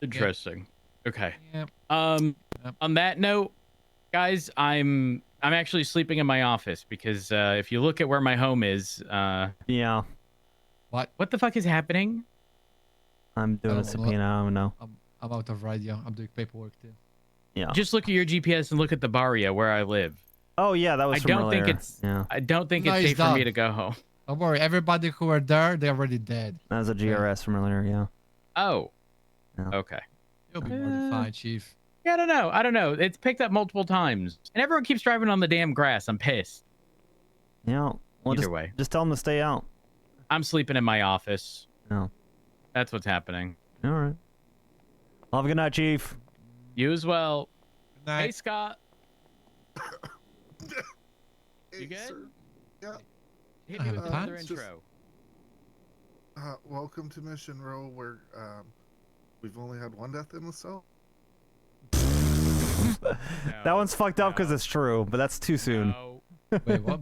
Interesting. Okay. Yep. On that note, guys, I'm actually sleeping in my office because if you look at where my home is, yeah. What the fuck is happening? I'm doing a subpoena. I don't know. I'm out of radio. I'm doing paperwork too. Yeah. Just look at your GPS and look at the barrio where I live. Oh yeah, that was I from don't think earlier. it's Yeah. I don't think No, it's he's safe for me done. to go home. Don't worry. Everybody who were there, they're already dead. That was a GRS from earlier. Yeah. Oh. Yeah. Okay. You'll be mortified, Chief. Yeah, I don't know. It's picked up multiple times, and everyone keeps driving on the damn grass. I'm pissed. Yeah. Well, Either just, way. just tell them to stay out. I'm sleeping in my office. No. That's what's happening. All right. Well, have a good night, Chief. You as well. Good night. Hey, Scott. Hey, You good? sir. Yeah. Hit me with another Just, intro. welcome to Mission Row, where we've only had one death in the cell. That one's fucked up because it's true, but that's too soon. Wait, what?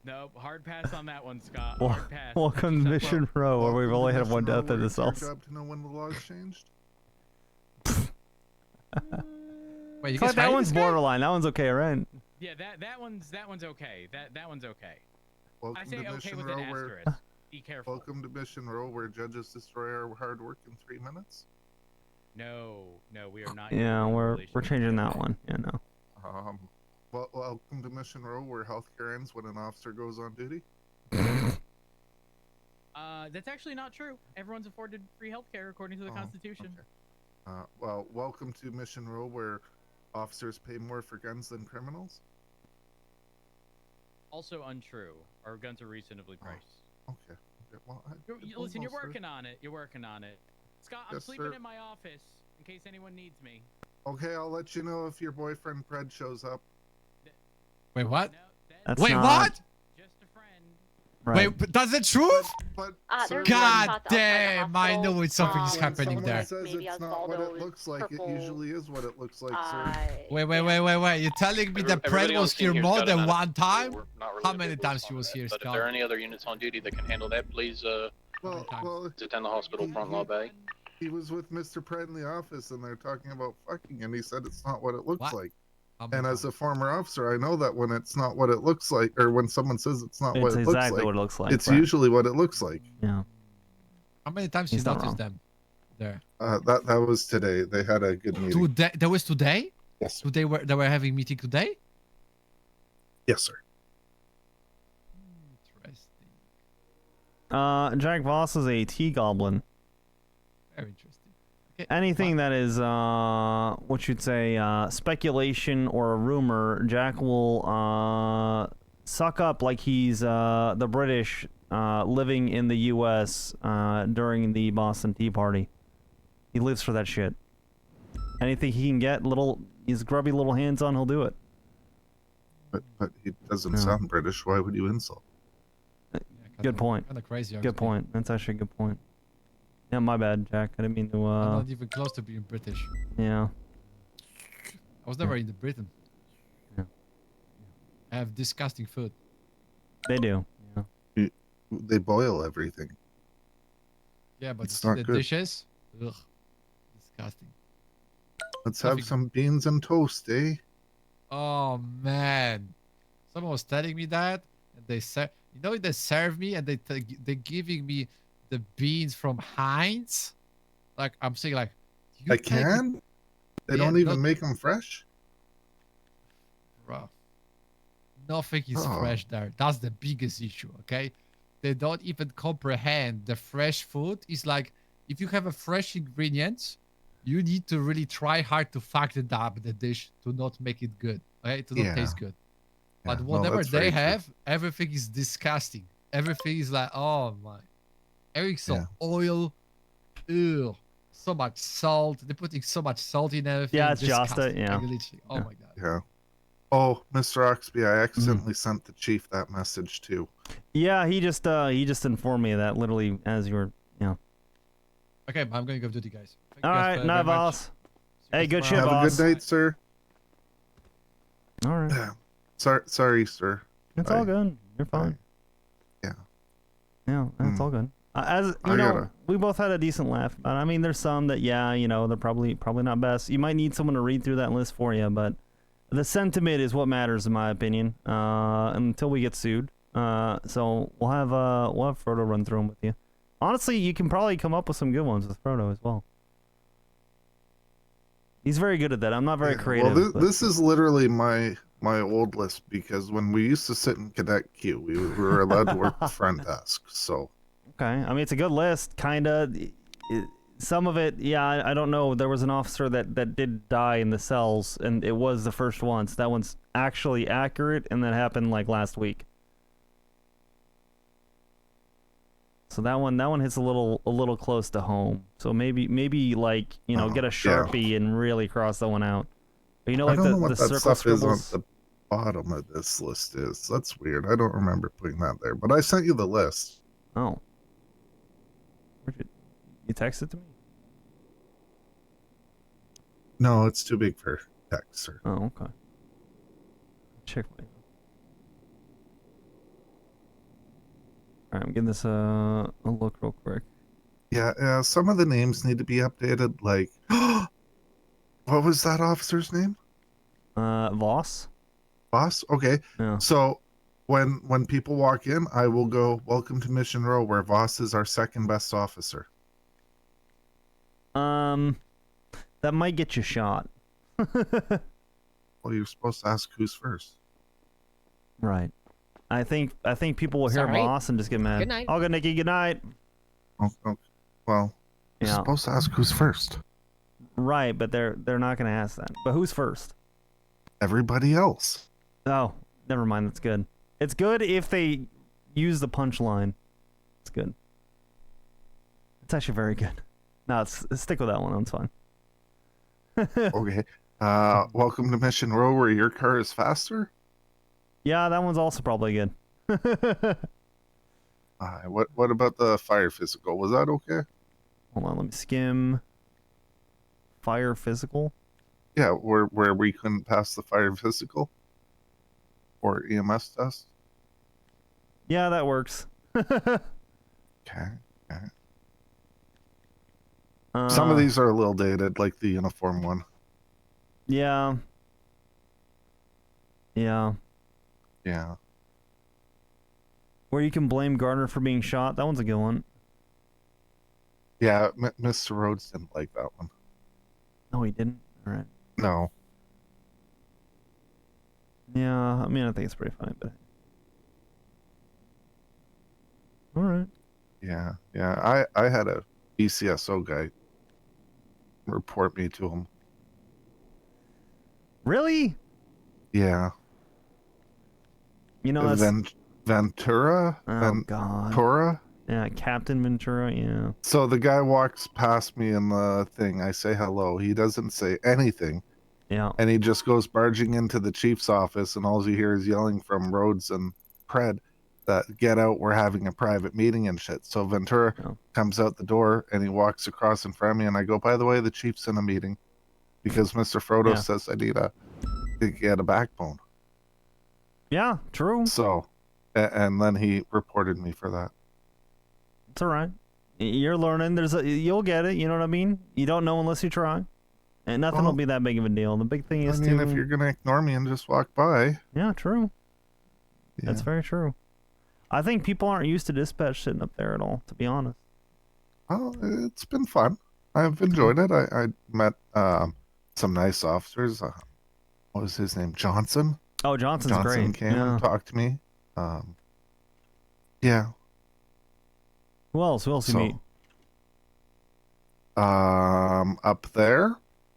No, hard pass on that one, Scott. Well, Hard pass. welcome to Mission Row, where we've only had one death in the It's your cells. job to know when the laws changed. Wait, you But guys that hired one's this guy? borderline. That one's okay, right? Yeah, that one's okay. That one's okay. Welcome I say to okay Mission with Row, an where asterisk. Be careful. welcome to Mission Row, where judges destroy our hard work in 3 minutes. No, we are not. Yeah, we're changing that one. Yeah, no. Welcome to Mission Row, where healthcare ends when an officer goes on duty. That's actually not true. Everyone's afforded free healthcare according to the Constitution. Welcome to Mission Row, where officers pay more for guns than criminals. Also untrue. Our guns are reasonably priced. Okay. Well, Listen, you're almost working on it. You're working on it. Scott, I'm Yes, sleeping sir. in my office in case anyone needs me. Okay, I'll let you know if your boyfriend Pred shows up. Wait, what? That's Wait, not- what? Right. Wait, but that's it truth? Sir, God damn! I know it's something is happening someone there. says it's not what it looks like, it usually is what it looks like, sir. Wait. You're telling me that Pred Everybody on was scene here here's more got than an one time? We're not really How a many big times list she on was that, here, But if Scott? there are any other units on duty that can handle that, please Well, attend the hospital front lobby. he was with Mr. Pred in the office and they're talking about fucking, and he said it's not what it looks like. And as a former officer, I know that when it's not what it looks like, or when someone says it's not what It's it looks exactly like, what it looks like, it's right. usually what it looks like. Yeah. How many times you He's not noticed wrong. them there? That was today. They had a good meeting. Today? That was today? Yes. Today they were having meeting today? Yes, sir. Jack Voss is a T-Goblin. Very interesting. Anything that is, what you'd say, speculation or a rumor, Jack will, suck up like he's, the British, living in the U.S., during the Boston Tea Party. He lives for that shit. Anything he can get, his grubby little hands on, he'll do it. But he doesn't No. sound British. Why would you insult? Good point. Kinda crazy, Good Oxby. point. That's actually a good point. Yeah, my bad, Jack. I didn't mean to, I'm not even close to being British. yeah. I was never in Britain. Yeah. I have disgusting food. They do. Yeah. They boil everything. Yeah, but It's not the good. dishes, ugh, disgusting. Let's have some beans and toast, eh? Oh man, someone was telling me that, and they said, you know, they serve me, and they're giving me the beans from Heinz. Like I'm saying, like, do you I take can. They Yeah, don't even no- make them fresh. Bro, nothing is Oh. fresh there. That's the biggest issue. Okay, they don't even comprehend the fresh food is like if you have a fresh ingredients, you need to really try hard to fuck it up the dish to not make it good. Okay, to not Yeah. taste good. But Yeah, no, whatever that's they very true. have, everything is disgusting. Everything is like, oh my, everything's so oil. Ew. So much salt. They're putting so much salt in everything. Yeah, it's Josta, Disgusting. yeah. Like, literally, oh my god. Yeah. Oh, Mr. Oxby, I accidentally sent the chief that message too. Yeah, he just informed me of that literally as you were, Okay, I'm gonna go duty, guys. Thank you All guys right, very night, much. boss. Hey, good shit, Have boss. a good night, sir. All right. Sorry, sir. It's Bye. all good. You're fine. Yeah. Yeah, it's all good. As I you know, gotta- we both had a decent laugh. But I mean, there's some that, they're probably not best. You might need someone to read through that list for you, but the sentiment is what matters, in my opinion. Until we get sued, so we'll have Frodo run through them with you. Honestly, you can probably come up with some good ones with Frodo as well. He's very good at that. I'm not very creative. Well, but- this is literally my old list because when we used to sit in cadet queue, we were allowed to work the front desk. So Okay, I mean, it's a good list, kinda. Some of it, yeah, I don't know. There was an officer that did die in the cells, and it was the first one. So that one's actually accurate, and that happened like last week. So that one hits a little close to home. So maybe like get a Sharpie and really cross that one out. But I like don't know the what that circle stuff is on scribbles. the bottom of this list is. That's weird. I don't remember putting that there, but I sent you the list. Oh. You texted to me? No, it's too big for text, sir. Oh, okay. Check my. All right, I'm getting this a look real quick. Yeah, some of the names need to be updated. Like, what was that officer's name? Voss. Voss. Okay. Yeah. So when people walk in, I will go, "Welcome to Mission Row," where Voss is our second best officer. That might get you shot. Well, you're supposed to ask who's first. Right. I think people will hear Sorry. Voss and just get mad. Good night. All good, Nikki. Good night. Oh, well, you're Yeah. supposed to ask who's first. Right, but they're not gonna ask that. But who's first? Everybody else. Oh, never mind. That's good. It's good if they use the punchline. It's good. It's actually very good. No, stick with that one. That's fine. Okay. Welcome to Mission Row, where your car is faster. Yeah, that one's also probably good. What about the fire physical? Was that okay? Hold on, let me skim. Fire physical. Yeah, where we couldn't pass the fire physical or EMS test. Yeah, that works. Okay. Some of these are a little dated, like the uniform one. Yeah. Yeah. Yeah. Where you can blame Gardner for being shot. That one's a good one. Yeah, Mr. Rhodes didn't like that one. No, he didn't. All right. No. Yeah, I mean, I think it's pretty funny, but. All right. Yeah. I had a BCSO guy report me to him. Really? Yeah. You know, that's. Ventura? Oh, God. Ventura? Yeah, Captain Ventura, yeah. So the guy walks past me in the thing. I say hello. He doesn't say anything. Yeah. And he just goes barging into the chief's office, and all you hear is yelling from Rhodes and Pred that, "Get out, we're having a private meeting," and shit. So Ventura comes out the door, and he walks across in front of me, and I go, "By the way, the chief's in a meeting because Mr. Frodo says I need to get a backbone." Yeah, true. So, and then he reported me for that. It's all right. You're learning. You'll get it. You know what I mean? You don't know unless you try. And nothing will be that big of a deal. The big thing is if you're gonna ignore me and just walk by. Yeah, true. Yeah. That's very true. I think people aren't used to dispatch sitting up there at all, to be honest. Well, it's been fun. I've enjoyed it. I met some nice officers. What was his name? Johnson. Oh, Johnson's Johnson great. came and talked to me. Yeah. Who else? Who else you meet? Up there.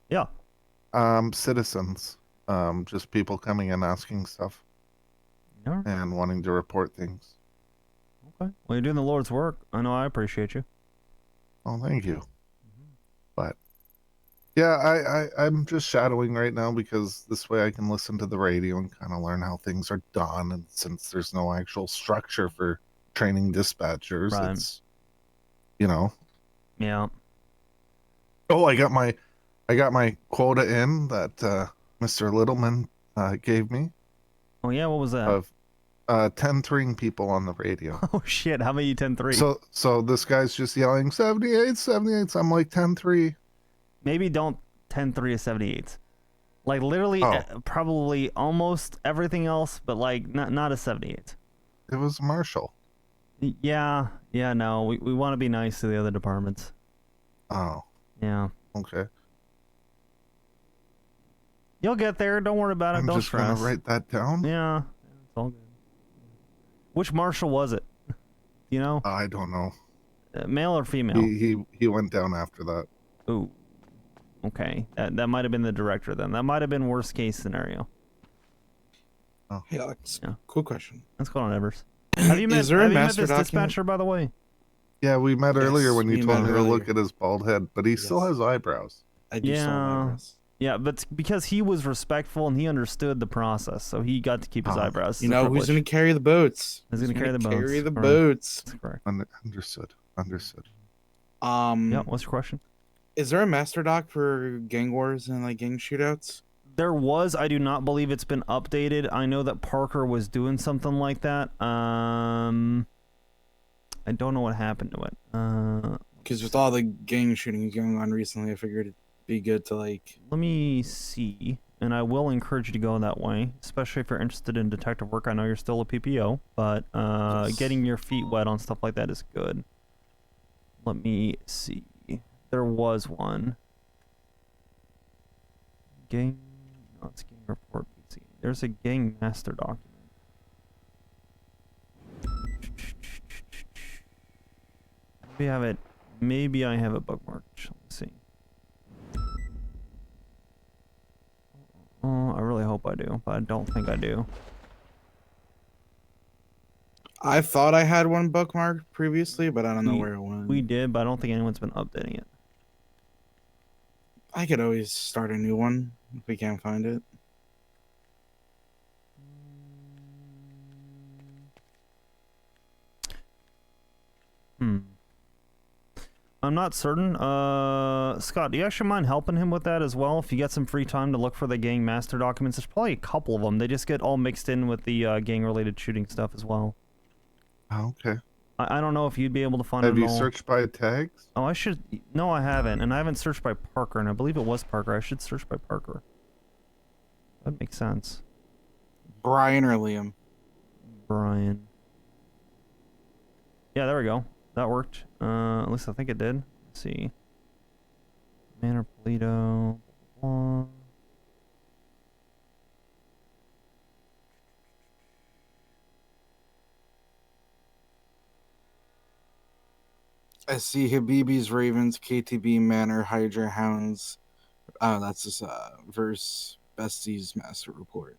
Yeah. Citizens. Just people coming in asking stuff. Yeah. And wanting to report things. Okay. Well, you're doing the Lord's work. I know. I appreciate you. Oh, thank you. But yeah, I'm just shadowing right now because this way I can listen to the radio and kind of learn how things are done. And since there's no actual structure for training dispatchers, Right. it's, you know. Yeah. Oh, I got my quota in that Mr. Littleman gave me. Oh yeah, what was that? Of 10-3 people on the radio. Oh shit, how many 10-3? So this guy's just yelling 78, 78. I'm like 10-3. Maybe don't 10-3 a 78. Like literally, probably almost everything else, but like not a 78. It was Marshall. Yeah, no, we want to be nice to the other departments. Oh. Yeah. Okay. You'll get there. Don't worry about it. I'm Don't just stress. gonna write that down. Yeah, it's all good. Which marshal was it? You know? I don't know. Male or female? He went down after that. Ooh. Okay. That might have been the director then. That might have been worst case scenario. Oh. Hey Alex. Yeah. Cool question. What's going on, Evers? Have you met, Is there a have you met master this document? dispatcher, by the way? Yeah, we met earlier when you we told met me to look earlier. at his bald head, but he still has eyebrows. I do still have eyebrows. Yeah, but because he was respectful and he understood the process, so he got to keep his eyebrows. You know who's going to carry the boats? Who's going to carry the boats? Carry the Correct. boats. That's correct. Understood. Yeah, what's your question? Is there a master doc for gang wars and like gang shootouts? There was. I do not believe it's been updated. I know that Parker was doing something like that. I don't know what happened to it. Because with all the gang shootings going on recently, I figured it'd be good to like. Let me see. And I will encourage you to go that way, especially if you're interested in detective work. I know you're still a PPO, but getting your feet wet on stuff like that is good. Let me see. There was one. Gang. No, it's gang report. Let's see. There's a gang master document. Maybe I have it. Maybe I have it bookmarked. Let's see. Oh, I really hope I do, but I don't think I do. I thought I had one bookmarked previously, but I don't know where it went. We did, but I don't think anyone's been updating it. I could always start a new one if we can't find it. I'm not certain. Scott, do you actually mind helping him with that as well? If you get some free time to look for the gang master documents, there's probably a couple of them. They just get all mixed in with the gang-related shooting stuff as well. Oh, okay. I don't know if you'd be able to find Have them you all. searched by tags? Oh, I should. No, I haven't, and I haven't searched by Parker, and I believe it was Parker. I should search by Parker. That makes sense. Brian or Liam? Brian. Yeah, there we go. That worked. At least I think it did. Let's see. Manor Polito. Blah, blah. I see Habibi's Ravens, KTB Manor, Hydra Hounds. Oh, that's just verse Bestie's Master Report.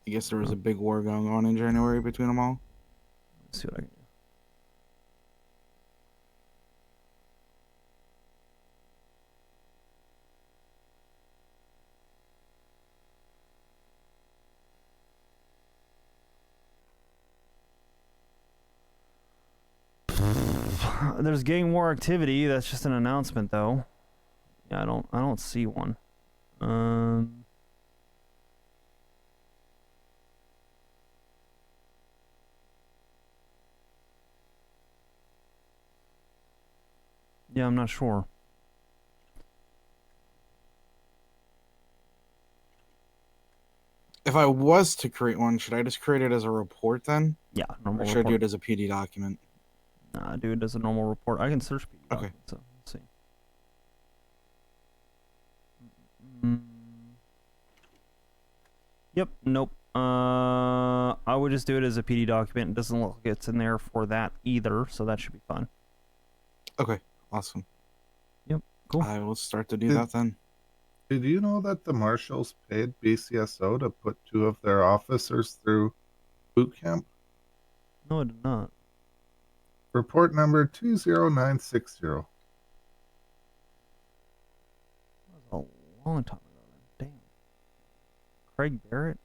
I guess there was a big war going on in January between them all. Let's see what I can do. There's gang war activity. That's just an announcement, though. Yeah, I don't see one. Yeah, I'm not sure. If I was to create one, should I just create it as a report then? Yeah, Or normal should I do report. it as a PD document? Nah, do it as a normal report. I can search PD Okay. documents, so let's see. Mm. Yep, nope. I would just do it as a PD document. It doesn't look like it's in there for that either, so that should be fun. Okay, awesome. Yep, cool. I will start to do that then. Did you know that the marshals paid BCSO to put 2 of their officers through boot camp? No, I did not. Report number 20960. That was a long time ago. Damn. Craig Barrett?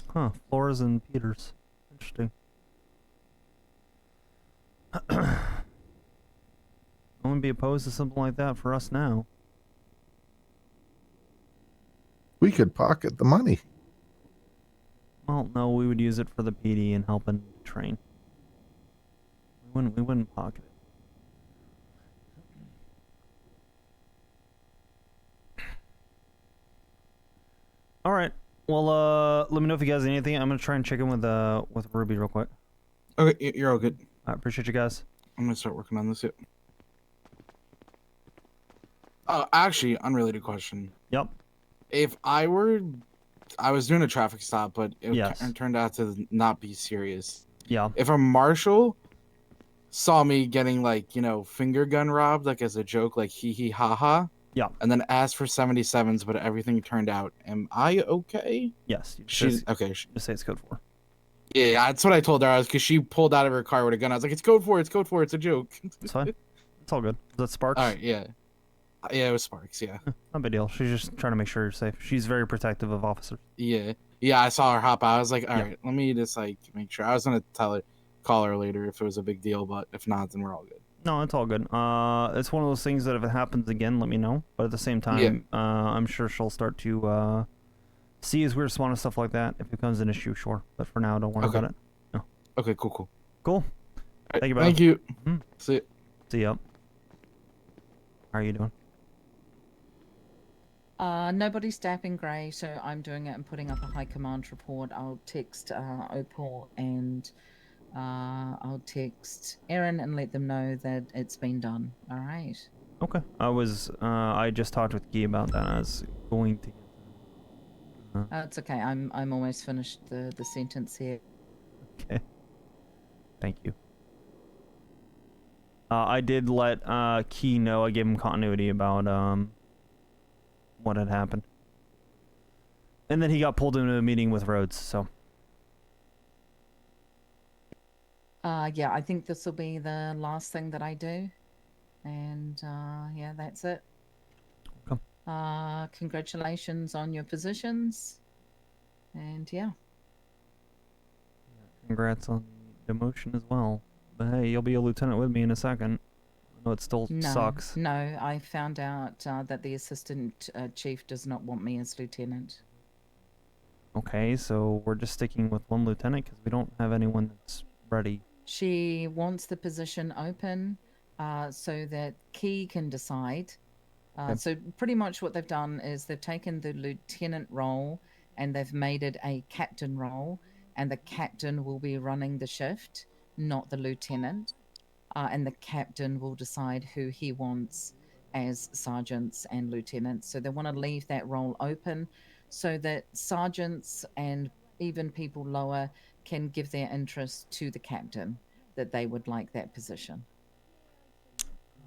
Huh, Flores and Peters. Interesting. I wouldn't be opposed to something like that for us now. We could pocket the money. Well, no, we would use it for the PD and helping train. We wouldn't pocket it. All right. Well, let me know if you guys need anything. I'm gonna try and check in with Ruby real quick. Okay, you're all good. I appreciate you guys. I'm gonna start working on this. Yep. Actually, unrelated question. Yep. If I was doing a traffic stop, but it Yes. turned out to not be serious. Yeah. If a marshal saw me getting like, finger gun robbed, like as a joke, like hee hee ha ha. Yeah. And then asked for 77s, but everything turned out. Am I okay? Yes. She's okay. Just say it's code 4. Yeah, that's what I told her. Because she pulled out of her car with a gun. I was like, "It's code 4. It's code 4. It's a joke." It's fine. It's all good. Is that Sparks? All right. Yeah. Yeah, it was Sparks. Yeah. Not a big deal. She's just trying to make sure you're safe. She's very protective of officers. Yeah. Yeah. I saw her hop out. I was like, "All right, let me just make sure." I was gonna call her later if it was a big deal, but if not, then we're all good. No, it's all good. It's one of those things that if it happens again, let me know. But at the same time, I'm sure she'll start to see as we respond to stuff like that. If it becomes an issue, sure. But for now, don't worry about it. No. Okay. Cool. Cool. Thank you, brother. Thank you. Mm-hmm. See you. See ya. How are you doing? Nobody's staffing Grey, so I'm doing it and putting up a high command report. I'll text Opal and I'll text Erin and let them know that it's been done. All right. Okay. I just talked with Guy about that. I was going to. It's okay. I'm almost finished the sentence here. Okay. Thank you. I did let Key know. I gave him continuity about what had happened. And then he got pulled into a meeting with Rhodes, so. Yeah, I think this will be the last thing that I do. And yeah, that's it. Okay. Congratulations on your positions. And yeah. Congrats on the demotion as well. But hey, you'll be a lieutenant with me in a second. I know it still sucks. No, I found out that the assistant chief does not want me as lieutenant. Okay, so we're just sticking with one lieutenant because we don't have anyone that's ready. She wants the position open so that Key can decide. Okay. So pretty much what they've done is they've taken the lieutenant role and they've made it a captain role, and the captain will be running the shift, not the lieutenant. And the captain will decide who he wants as sergeants and lieutenants. So they want to leave that role open so that sergeants and even people lower can give their interest to the captain, that they would like that position.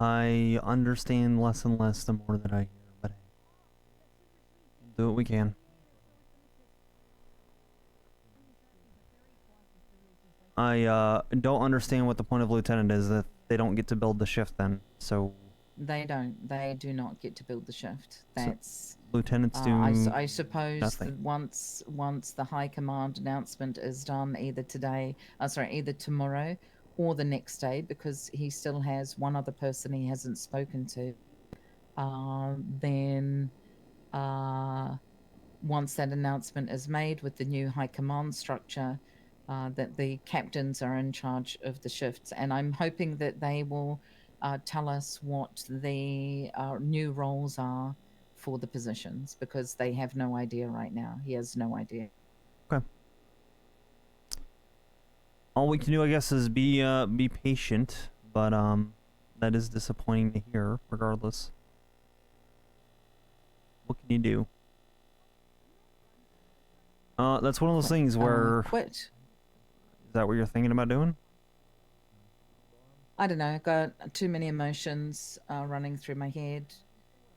I understand less and less the more that I hear, but hey, we'll do what we can. I don't understand what the point of lieutenant is, that they don't get to build the shift then, so... They don't. They do not get to build the shift. That's... lieutenants do I suppose nothing. that once the high command announcement is done, either tomorrow or the next day, because he still has one other person he hasn't spoken to, then once that announcement is made with the new high command structure, that the captains are in charge of the shifts, and I'm hoping that they will tell us what the new roles are for the positions, because they have no idea right now. He has no idea. Okay. All we can do, I guess, is be patient, but that is disappointing to hear. Regardless, what can you do? That's one of those things where Quit. Is that what you're thinking about doing? I don't know. I've got too many emotions running through my head.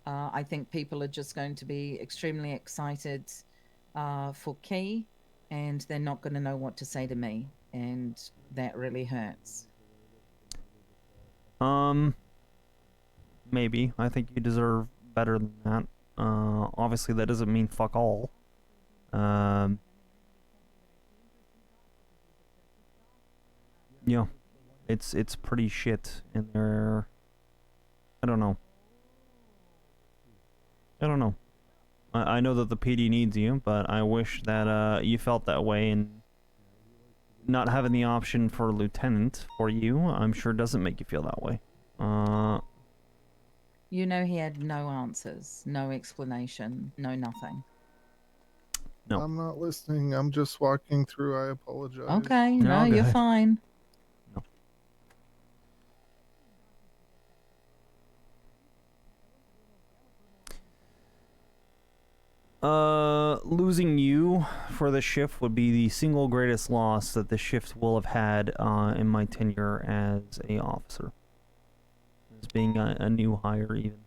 I think people are just going to be extremely excited for Key, and they're not going to know what to say to me, and that really hurts. Maybe. I think you deserve better than that. Obviously that doesn't mean fuck all. Yeah, it's pretty shit in there. I don't know. I know that the PD needs you, but I wish that you felt that way, and not having the option for a lieutenant for you, I'm sure doesn't make you feel that way. You know, he had no answers, no explanation, no nothing. No. I'm not listening. I'm just walking through. I apologize. Okay, no, you're fine. Losing you for the shift would be the single greatest loss that the shift will have had in my tenure as a officer. As being a new hire, even.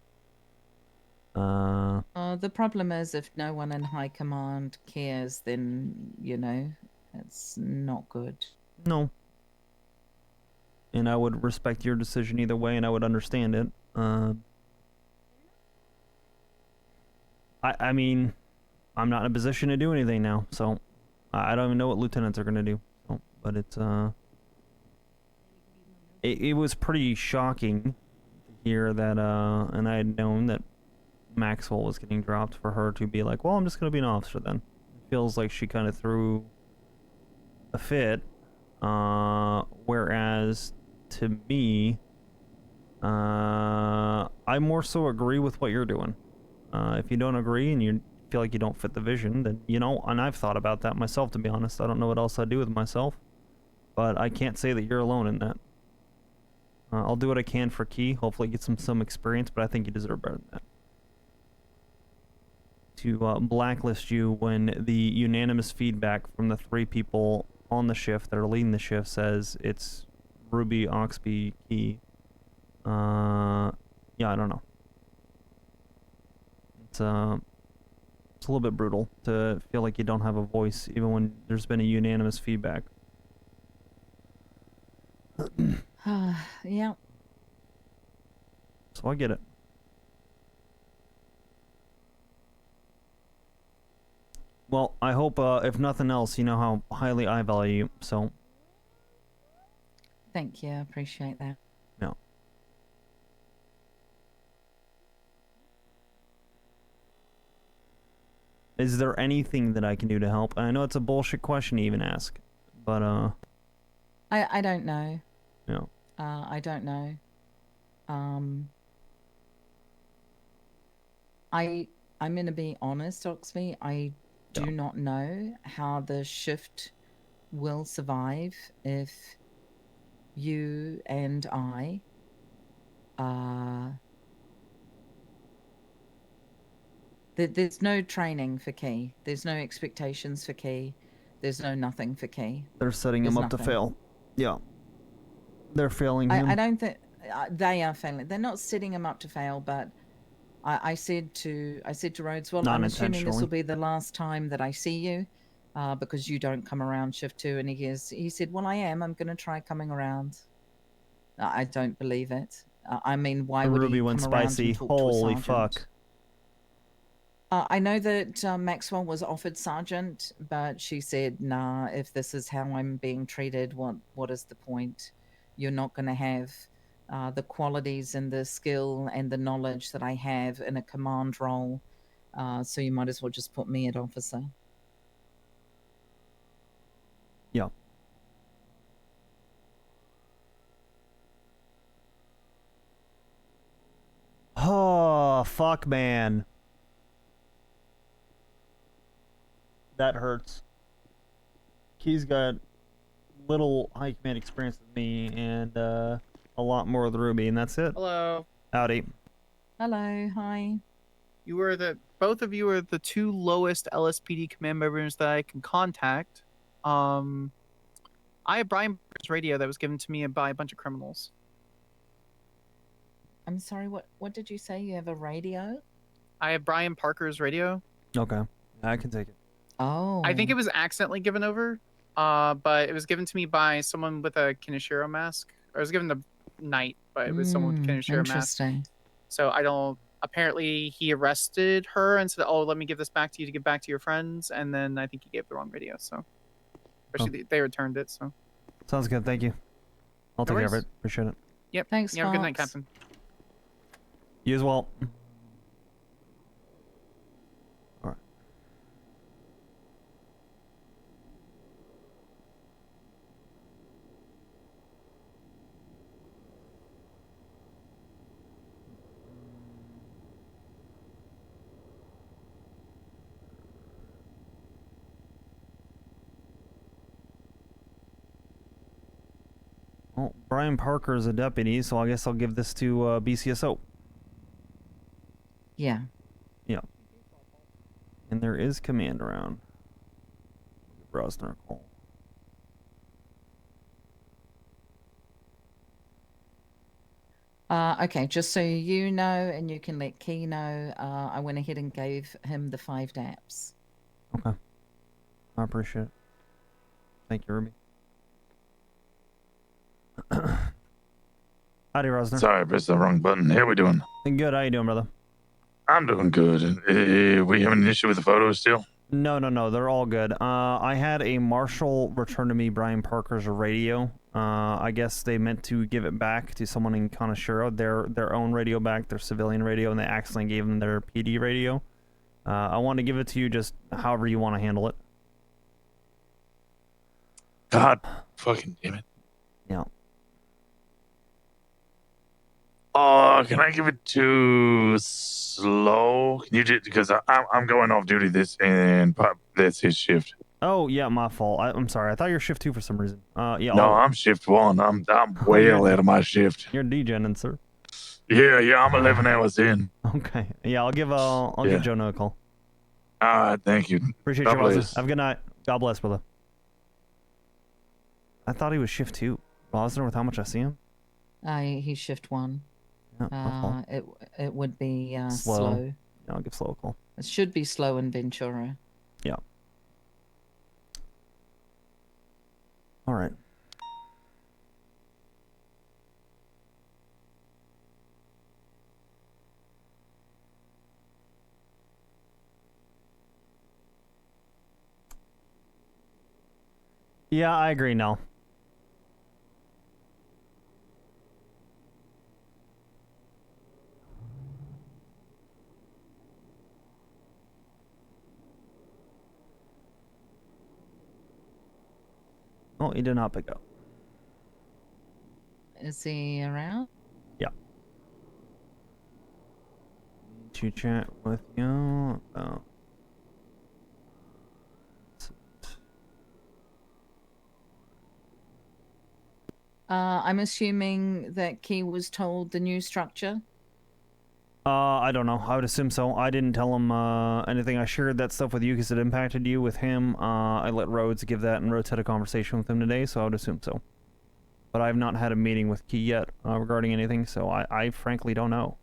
The problem is, if no one in high command cares, then, you know, it's not good. No. And I would respect your decision either way, and I would understand it. I mean, I'm not in a position to do anything now, so I don't even know what lieutenants are gonna do. So, but it's it was pretty shocking to hear that and I had known that Maxwell was getting dropped, for her to be like, well, I'm just gonna be an officer then. It feels like she kind of threw a fit, whereas to me, I more so agree with what you're doing. If you don't agree and you feel like you don't fit the vision, then, you know, and I've thought about that myself, to be honest. I don't know what else I'd do with myself, but I can't say that you're alone in that. I'll do what I can for Key, hopefully get some experience, but I think you deserve better than that. To blacklist you when the unanimous feedback from the 3 people on the shift that are leading the shift says it's Ruby, Oxby, Key. Yeah, I don't know. It's a little bit brutal to feel like you don't have a voice, even when there's been a unanimous feedback. Yeah. So I get it. Well, I hope, if nothing else, you know how highly I value you, so... Thank you, I appreciate that. No. Is there anything that I can do to help? I know it's a bullshit question to even ask, but, I don't know. No. I don't know. I'm gonna be honest, Oxby. I do not know how the shift will survive if you and I there's no training for Key. There's no expectations for Key. There's no nothing for Key. They're setting him There's up to nothing. fail. Yeah. They're failing him. I don't think they are failing. They're not setting him up to fail, but I said to Rhodes, well, I'm assuming this will be the last time that I see you, because you don't come around shift 2. And he said, well, I am. I'm going to try coming around. I don't believe it. I mean, why would Ruby he went come around spicy. and talk to a Holy sergeant? fuck. I know that Maxwell was offered sergeant, but she said, nah, if this is how I'm being treated, what is the point? You're not going to have the qualities and the skill and the knowledge that I have in a command role, so you might as well just put me at officer. Yeah. Oh, fuck, man. That hurts. Key's got little high command experience with me and a lot more with Ruby, and that's it. Hello. Howdy. Hello, hi. You were both of you are the two lowest LSPD command members that I can contact. I have Brian Parker's radio that was given to me by a bunch of criminals. I'm sorry, what did you say? You have a radio? I have Brian Parker's radio. Okay. I can take it. Oh. I think it was accidentally given over, but it was given to me by someone with a Kaneshiro mask. Or it was given to Knight, but it was someone with a Kaneshiro mask. Interesting. So I don't... Apparently, he arrested her and said, "Oh, let me give this back to you to give back to your friends." And then I think he gave the wrong radio. So, especially they returned it. So, Sounds good. Thank you. I'll take care of worries. it. Appreciate it. Yep. Thanks, You have a good night, Fox. Captain. You as well. All right. Well, Brian Parker is a deputy, so I guess I'll give this to BCSO. Yeah. Yeah. And there is command around. Brosner call. Okay, just so you know, and you can let Key know, I went ahead and gave him the 5 daps. Okay. I appreciate it. Thank you, Ruby. Howdy, Rosner. Sorry, I pressed the wrong button. How we doing? Good. How you doing, brother? I'm doing good. We having an issue with the photos still? No. They're all good. I had a marshal return to me Brian Parker's radio. I guess they meant to give it back to someone in Kaneshiro, their own radio back, their civilian radio, and they accidentally gave them their PD radio. I want to give it to you just however you want to handle it. God fucking damn it. Yeah. Can I give it to Slow? Can you just, because I'm going off duty this, and that's his shift. Oh, yeah, my fault. I'm sorry. I thought you were shift 2 for some reason. Yeah. No, I'm shift 1. I'm well out of my shift. You're degening, sir. Yeah, I'm 11 hours in. Okay. Yeah, I'll give Joe a call. All right, thank you. Appreciate God you, Rosner. bless. Have a good night. God bless, brother. I thought he was shift 2. Rosner, with how much I see him? He's shift 1. Yeah, my fault. It would be Slow. slow. Yeah, I'll give Slow a call. It should be slow in Ventura. Yeah. All right. Yeah, I agree, Nell. Oh, he did not pick up. Is he around? Yeah. Need to chat with you about... I'm assuming that Key was told the new structure. I don't know. I would assume so. I didn't tell him anything. I shared that stuff with you because it impacted you with him. I let Rhodes give that, and Rhodes had a conversation with him today, so I would assume so. But I've not had a meeting with Key yet regarding anything, so I frankly don't know.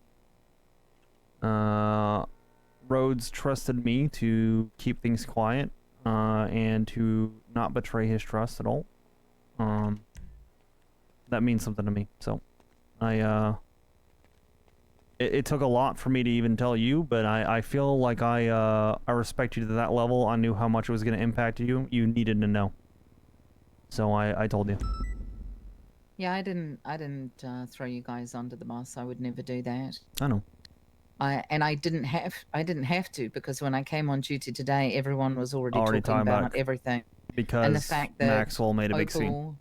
Rhodes trusted me to keep things quiet and to not betray his trust at all. That means something to me, so it took a lot for me to even tell you, but I feel like I respect you to that level. I knew how much it was going to impact you. You needed to know, so I told you. Yeah, I didn't throw you guys under the bus. I would never do that. I know. I didn't have to, because when I came on duty today, everyone was already talking about everything. Because and the fact that Maxwell made a big scene.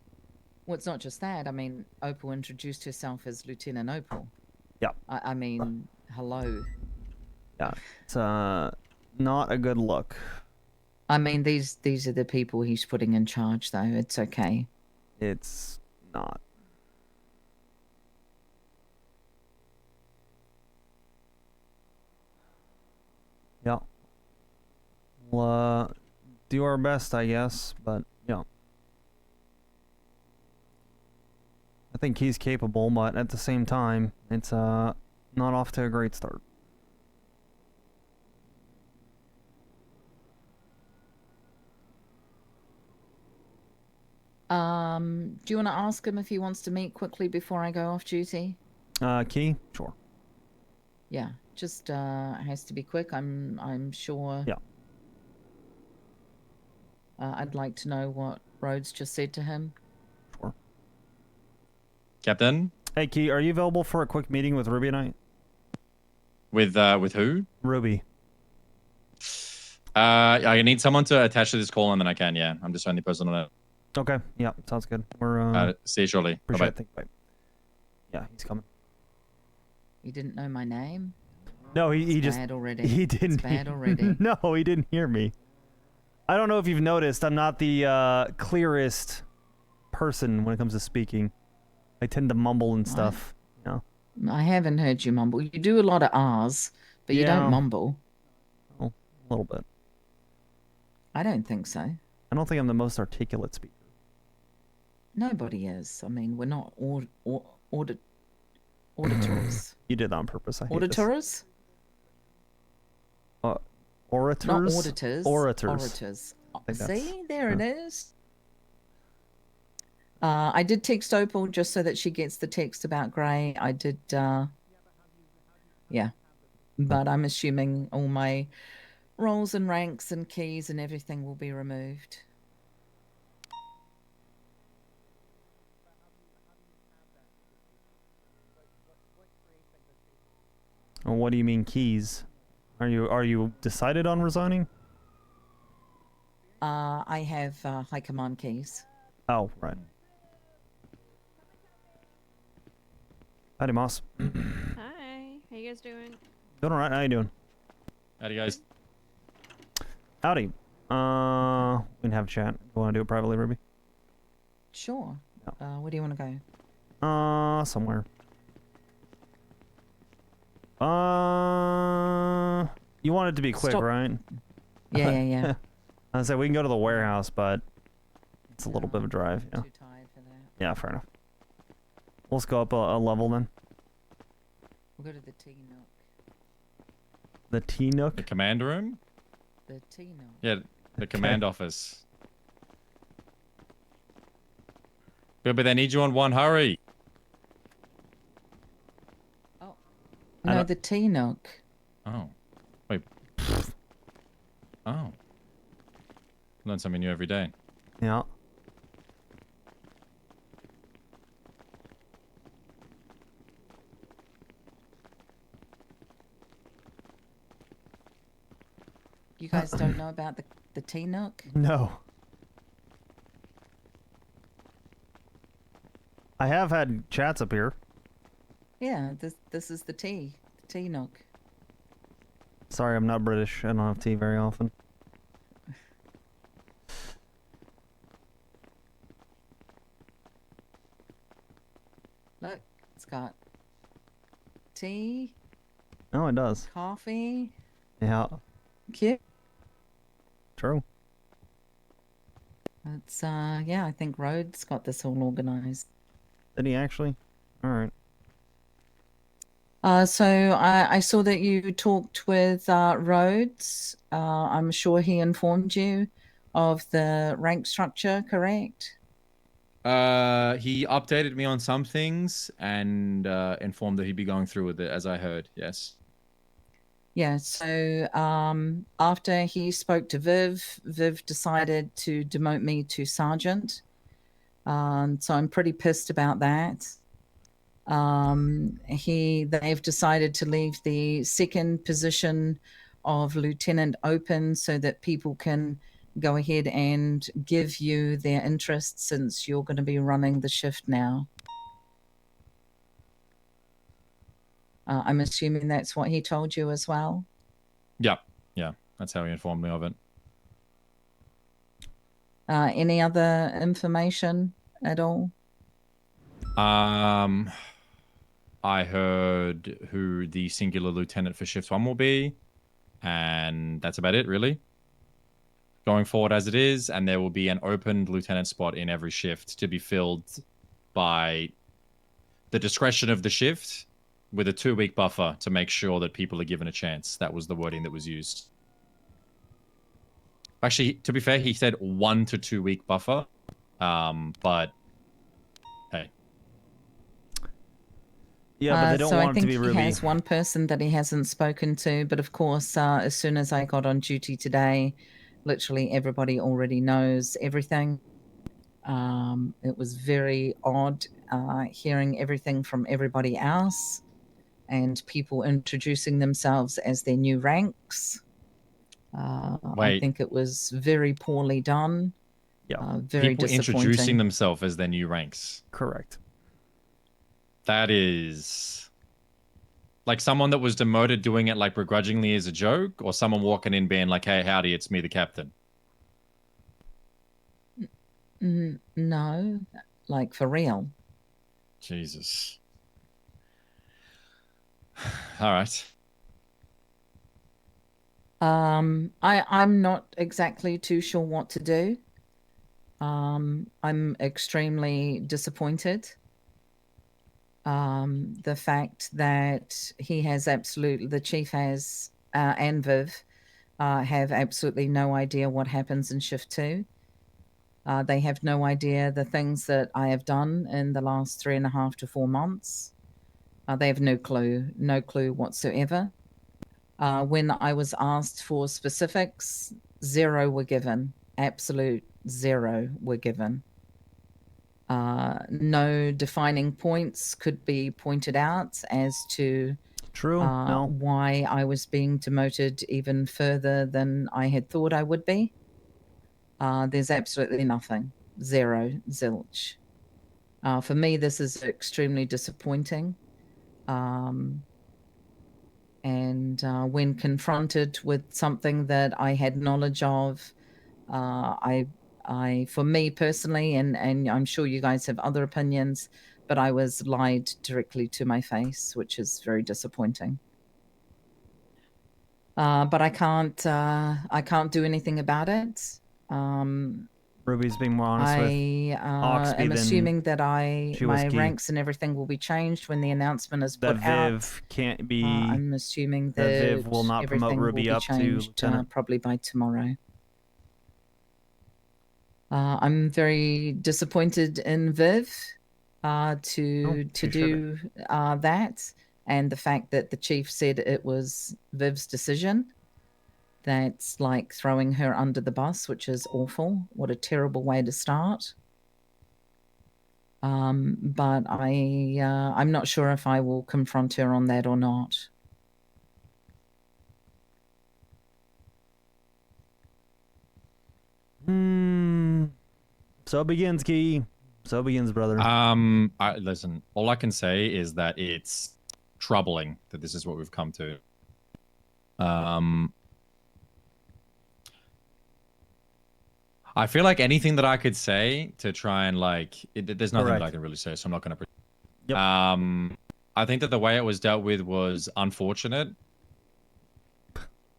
Well, it's not just that. I mean, Opal introduced herself as Lieutenant Opal. Yeah. I mean, hello. Yeah, it's not a good look. I mean, these are the people he's putting in charge, though. It's okay. It's not. Yeah. We'll do our best, I guess, but yeah. I think he's capable, but at the same time, it's not off to a great start. Do you want to ask him if he wants to meet quickly before I go off duty? Key? Sure. Yeah, just has to be quick. I'm sure. Yeah. I'd like to know what Rhodes just said to him. Sure. Captain? Hey, Key, are you available for a quick meeting with Ruby tonight? With who? Ruby. I need someone to attach to this call and then I can, yeah. I'm just the only person on it. Okay, yeah, sounds good. We're see you shortly. appreciate Bye-bye. it. Bye. Yeah, he's coming. You didn't know my name? No, he It's just bad already. he didn't. It's bad already. No, he didn't hear me. I don't know if you've noticed, I'm not the clearest person when it comes to speaking. I tend to mumble and stuff. You know? I haven't heard you mumble. You do a lot of R's, but you Yeah. don't mumble. Oh, a little bit. I don't think so. I don't think I'm the most articulate speaker. Nobody is. I mean, we're not auditors. You did that on purpose. I hate this. Auditors? Orators? Not auditors. Orators. Orators. I think that's- See, there it is. I did text Opal just so that she gets the text about Gray. I did, yeah. But I'm assuming all my roles and ranks and keys and everything will be removed. Well, what do you mean keys? Are you decided on resigning? I have high command keys. Oh, right. Howdy, Moss. Hi, how you guys doing? Doing alright, how you doing? Howdy, guys. Howdy. We can have a chat. You want to do it privately, Ruby? Sure. Where do you want to go? Somewhere. You want it to be quick, Stop. right? Yeah, yeah, yeah. I said we can go to the warehouse, but it's a little bit of a drive. Yeah. Too tired for that. Yeah, fair enough. Let's go up a level then. We'll go to the T Nook. The T Nook? The command room? The T Nook. Yeah, the command office. But they need you on one, hurry. No, the T Nook. Oh. Wait. Oh. Learn something new every day. Yeah. You guys don't know about the T Nook? No. I have had chats up here. Yeah, this is the T Nook. Sorry, I'm not British. I don't have tea very often. Look, it's got tea, Oh, it does. coffee. Yeah. Cute. True. It's yeah, I think Rhodes got this all organized. Did he actually? All right. So I saw that you talked with Rhodes. I'm sure he informed you of the rank structure, correct? He updated me on some things and informed that he'd be going through with it, as I heard. Yes. Yeah, so after he spoke to Viv decided to demote me to sergeant. So I'm pretty pissed about that. They've decided to leave the second position of lieutenant open so that people can go ahead and give you their interest since you're going to be running the shift now. I'm assuming that's what he told you as well. Yeah, yeah, that's how he informed me of it. Any other information at all? I heard who the singular lieutenant for shift 1 will be, and that's about it, really. Going forward as it is, and there will be an opened lieutenant spot in every shift to be filled by the discretion of the shift with a 2-week buffer to make sure that people are given a chance. That was the wording that was used. Actually, to be fair, he said 1 to 2 week buffer. But hey. Yeah, but they don't so want I it to think be he Ruby. has one person that he hasn't spoken to, but of course, as soon as I got on duty today, literally everybody already knows everything. It was very odd hearing everything from everybody else and people introducing themselves as their new ranks. I Wait. think it was very poorly done. Yeah. Very People disappointing. introducing themselves as their new ranks. Correct. That is like someone that was demoted doing it like begrudgingly as a joke, or someone walking in being like, hey, howdy, it's me, the captain. No, like for real. Jesus. All right. I'm not exactly too sure what to do. I'm extremely disappointed. The fact that he has absolutely, the chief has, and Viv have absolutely no idea what happens in shift 2. They have no idea the things that I have done in the last 3.5 to 4 months. They have no clue whatsoever. When I was asked for specifics, 0 were given. Absolute 0 were given. No defining points could be pointed out as to why I was being demoted even further than I had thought I would be. There's absolutely nothing. 0, zilch. For me, this is extremely disappointing. And when confronted with something that I had knowledge of, for me personally, and I'm sure you guys have other opinions, but I was lied directly to my face, which is very disappointing. But I can't do anything about it. Ruby's being more honest with Oxby am than assuming that she was my key. ranks and everything will be changed when the announcement is put That Viv out. can't be. I'm assuming that Viv will not promote everything Ruby will be up to changed lieutenant. probably by tomorrow. I'm very disappointed in Viv to do that, and the fact that the chief said it was Viv's decision. That's like throwing her under the bus, which is awful. What a terrible way to start. But I'm not sure if I will confront her on that or not. So begins, Key. So begins, brother. Listen, all I can say is that it's troubling that this is what we've come to. I feel like anything that I could say to try and there's nothing that I can really say, so I'm not going to. Yep. I think that the way it was dealt with was unfortunate.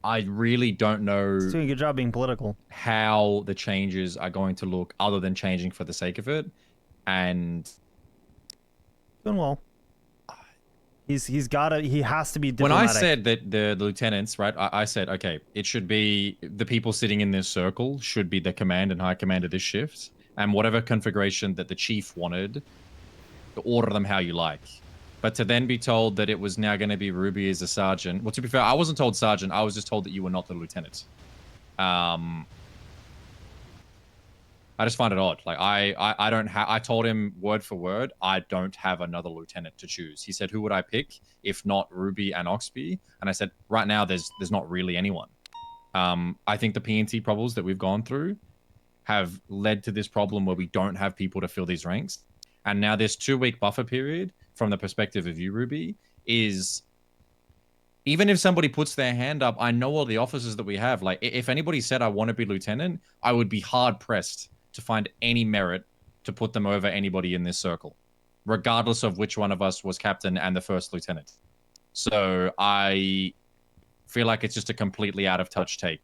I really don't know. It's doing a good job being political. How the changes are going to look, other than changing for the sake of it, and doing well. He has to be diplomatic. When I said that the lieutenants, right, I said, okay, it should be the people sitting in this circle should be the command and high command of this shift, and whatever configuration that the chief wanted, order them how you like. But to then be told that it was now going to be Ruby as a sergeant, well, to be fair, I wasn't told sergeant, I was just told that you were not the lieutenant. I just find it odd. Like I don't have. I told him word for word, I don't have another lieutenant to choose. He said, "Who would I pick if not Ruby and Oxby?" And I said, "Right now, there's not really anyone." I think the PNT problems that we've gone through have led to this problem where we don't have people to fill these ranks. And now this 2-week buffer period, from the perspective of you, Ruby, is even if somebody puts their hand up, I know all the officers that we have. Like, if anybody said I want to be lieutenant, I would be hard pressed to find any merit to put them over anybody in this circle, regardless of which one of us was captain and the first lieutenant. So I feel like it's just a completely out of touch take.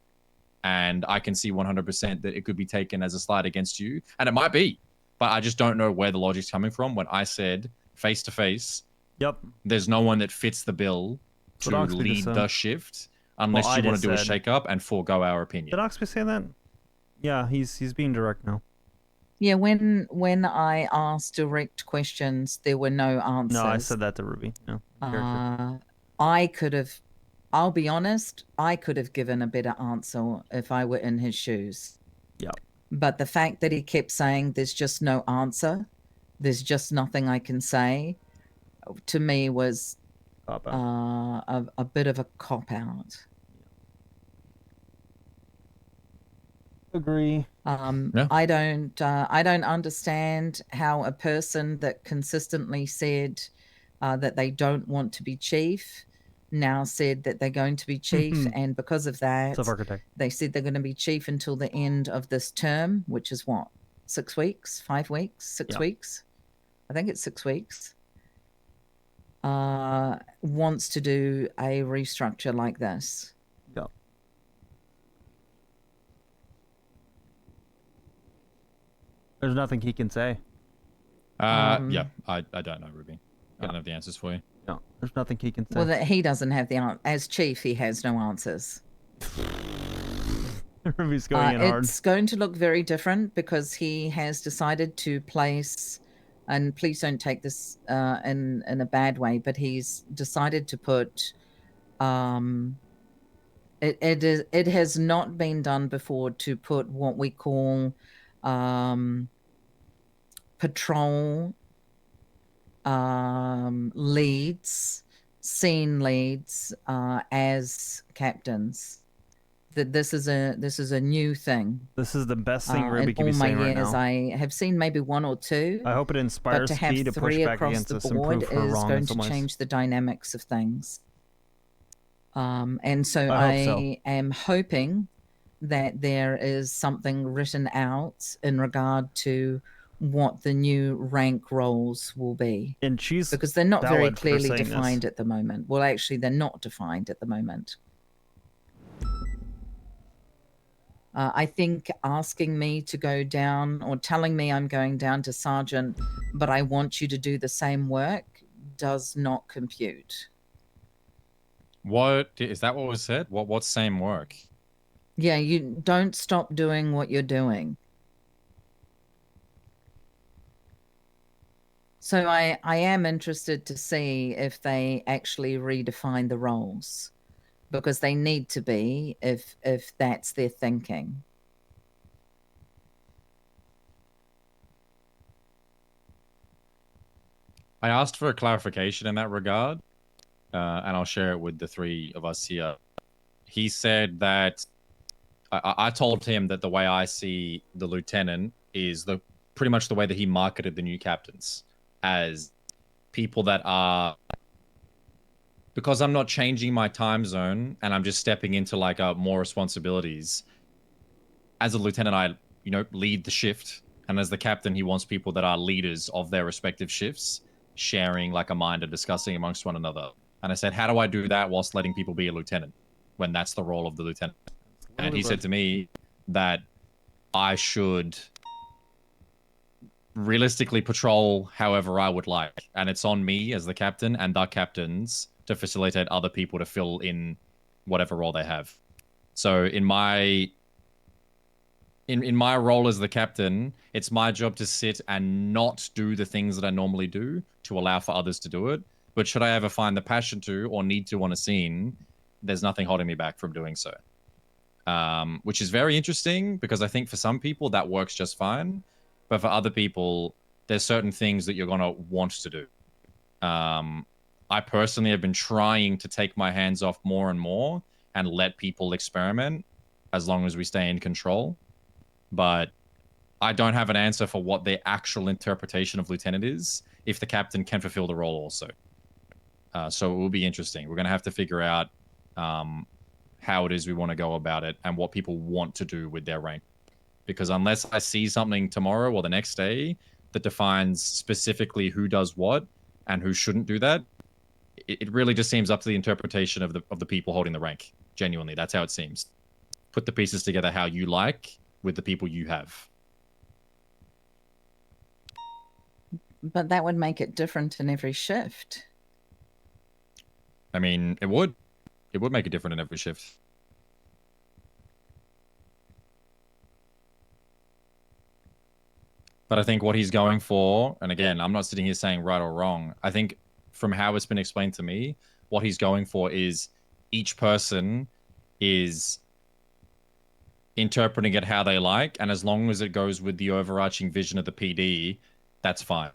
And I can see 100% that it could be taken as a slight against you. And it might be, but I just don't know where the logic's coming from when I said face to face, yep, there's no one that fits the bill That's to what Oxby just lead said. the shift unless Well, I you want just to do a said- shake-up and forego our opinion. Did Oxby say that? Yeah, he's being direct now. Yeah, when I asked direct questions, there were no answers. No, I said that to Ruby. No. I could have, I'll be honest, I could have given a better answer if I were in his shoes. Yeah. But the fact that he kept saying there's just no answer, there's just nothing I can say, to me was a bit of a cop-out. Agree. Yeah. I don't understand how a person that consistently said that they don't want to be chief now said that they're going to be chief, and because of that, Self-architect. they said they're going to be chief until the end of this term, which is what, 6 weeks, 5 weeks, 6 Yeah. weeks? I think it's 6 weeks. Wants to do a restructure like this. Yeah. There's nothing he can say. Yeah, I don't know, Ruby. I don't have the answers for you. No, there's nothing he can say. Well, that he doesn't have the answer. As chief, he has no answers. Ruby's going in hard. It's going to look very different because he has decided to place, and please don't take this in a bad way, but he's decided to put. It has not been done before to put what we call patrol leads, scene leads as captains. That this is a new thing. This is the best thing Ruby in can all be my saying right years, now. I have seen maybe one or two. I hope it But inspires to have Key to push three back across against the us and board prove her is wrong in going some to ways. change the dynamics of things. And so I hope I so. am hoping that there is something written out in regard to what the new rank roles will be. And she's because they're not very valid for clearly saying this. defined at the moment. Well, actually, they're not defined at the moment. I think asking me to go down or telling me I'm going down to sergeant, but I want you to do the same work does not compute. What is that? What was said? What's same work? Yeah, you don't stop doing what you're doing. So I am interested to see if they actually redefine the roles, because they need to be if that's their thinking. I asked for a clarification in that regard, and I'll share it with the three of us here. He said that I told him that the way I see the lieutenant is pretty much the way that he marketed the new captains, as people that are, because I'm not changing my time zone and I'm just stepping into like more responsibilities. As a lieutenant, I lead the shift, and as the captain, he wants people that are leaders of their respective shifts, sharing like a mind and discussing amongst one another. And I said, how do I do that whilst letting people be a lieutenant when that's the role of the lieutenant? And he said to me that I should realistically patrol however I would like, and it's on me as the captain and the captains to facilitate other people to fill in whatever role they have. So in my role as the captain, it's my job to sit and not do the things that I normally do to allow for others to do it. But should I ever find the passion to or need to on a scene, there's nothing holding me back from doing so. Which is very interesting, because I think for some people that works just fine. But for other people, there's certain things that you're going to want to do. I personally have been trying to take my hands off more and more and let people experiment as long as we stay in control. But I don't have an answer for what their actual interpretation of lieutenant is if the captain can fulfill the role also. So it will be interesting. We're going to have to figure out how it is we want to go about it and what people want to do with their rank. Because unless I see something tomorrow or the next day that defines specifically who does what and who shouldn't do that, it really just seems up to the interpretation of the people holding the rank. Genuinely, that's how it seems. Put the pieces together how you like with the people you have. But that would make it different in every shift. I mean, it would. It would make it different in every shift. But I think what he's going for, and again, I'm not sitting here saying right or wrong. I think from how it's been explained to me, what he's going for is each person is interpreting it how they like, and as long as it goes with the overarching vision of the PD, that's fine.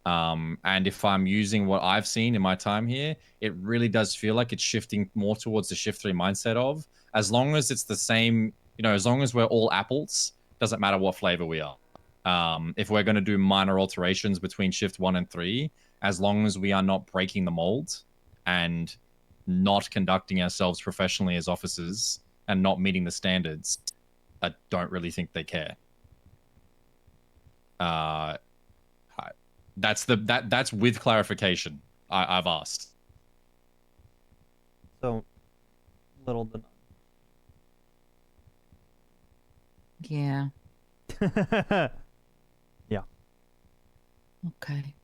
And if I'm using what I've seen in my time here, it really does feel like it's shifting more towards the shift 3 mindset of, as long as it's the same, you know, as long as we're all apples, doesn't matter what flavor we are. If we're going to do minor alterations between shift 1 and 3, as long as we are not breaking the mold and not conducting ourselves professionally as officers and not meeting the standards, I don't really think they care. That's with clarification. I've asked. So little to Yeah. none. Yeah. Okay.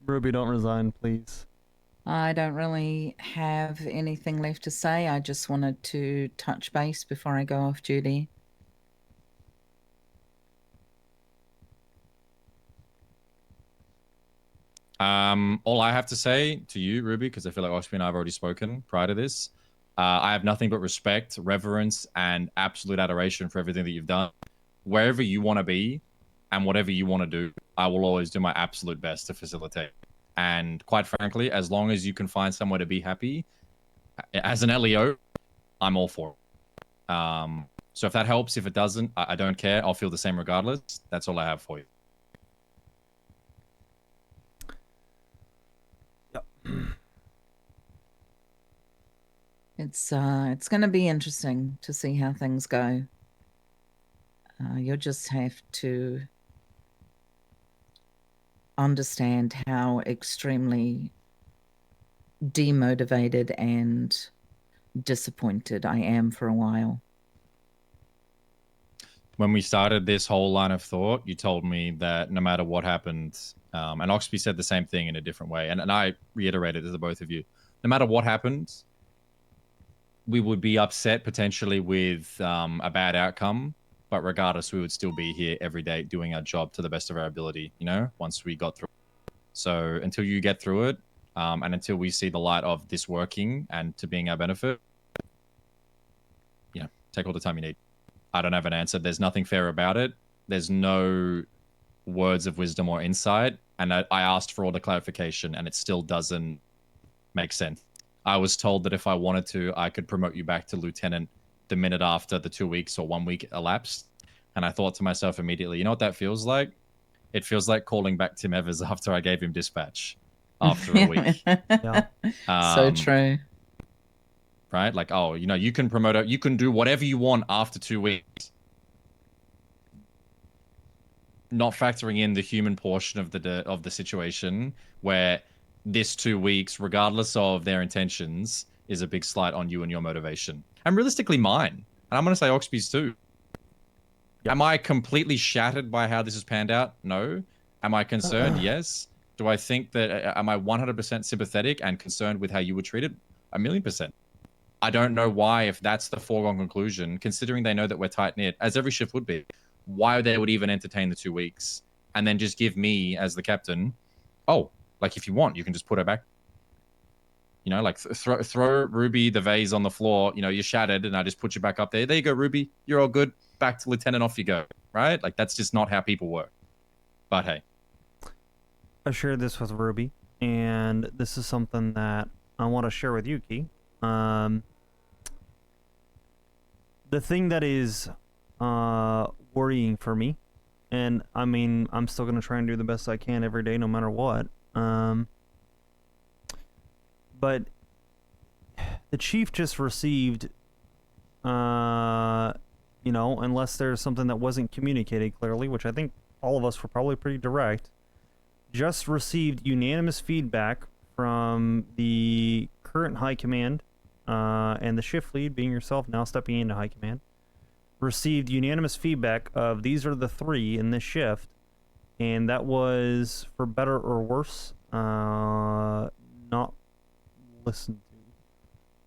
Ruby, don't resign, please. I don't really have anything left to say. I just wanted to touch base before I go off duty. All I have to say to you, Ruby, because I feel like Oxby and I have already spoken prior to this, I have nothing but respect, reverence, and absolute adoration for everything that you've done. Wherever you want to be and whatever you want to do, I will always do my absolute best to facilitate. And quite frankly, as long as you can find somewhere to be happy, as an LEO, I'm all for it. So if that helps, if it doesn't, I don't care. I'll feel the same regardless. That's all I have for you. It's going to be interesting to see how things go. You'll just have to understand how extremely demotivated and disappointed I am for a while. When we started this whole line of thought, you told me that no matter what happened, and Oxby said the same thing in a different way, and I reiterated to the both of you, no matter what happened, we would be upset potentially with a bad outcome, but regardless, we would still be here every day doing our job to the best of our ability, you know, once we got through it. So until you get through it, and until we see the light of this working and to being our benefit, you know, take all the time you need. I don't have an answer. There's nothing fair about it. There's no words of wisdom or insight. And I asked for all the clarification, and it still doesn't make sense. I was told that if I wanted to, I could promote you back to lieutenant the minute after the 2 weeks or 1 week elapsed. And I thought to myself immediately, you know what that feels like? It feels like calling back Tim Evers after I gave him dispatch after a week. Yeah. So true. Right? Like, oh, you know, you can promote it. You can do whatever you want after 2 weeks. Not factoring in the human portion of the situation where this 2 weeks, regardless of their intentions, is a big slight on you and your motivation. And realistically mine. And I'm going to say Oxby's too. Yep. Am I completely shattered by how this has panned out? No. Am I concerned? Yes. Do I think that, am I 100% sympathetic and concerned with how you were treated? 1,000,000%. I don't know why, if that's the foregone conclusion, considering they know that we're tight-knit, as every shift would be, why they would even entertain the 2 weeks and then just give me, as the captain, oh, like if you want, you can just put her back. You know, like throw Ruby the vase on the floor. You know, you're shattered, and I just put you back up there. There you go, Ruby. You're all good. Back to lieutenant. Off you go. Right? Like that's just not how people work. But hey, I shared this with Ruby, and this is something that I want to share with you, Key. The thing that is worrying for me. And I mean, I'm still gonna try and do the best I can every day, no matter what. But the chief just received, you know, unless there's something that wasn't communicated clearly, which I think all of us were probably pretty direct, just received unanimous feedback from the current high command, and the shift lead, being yourself, now stepping into high command, received unanimous feedback of these are the 3 in this shift, and that was for better or worse, not listened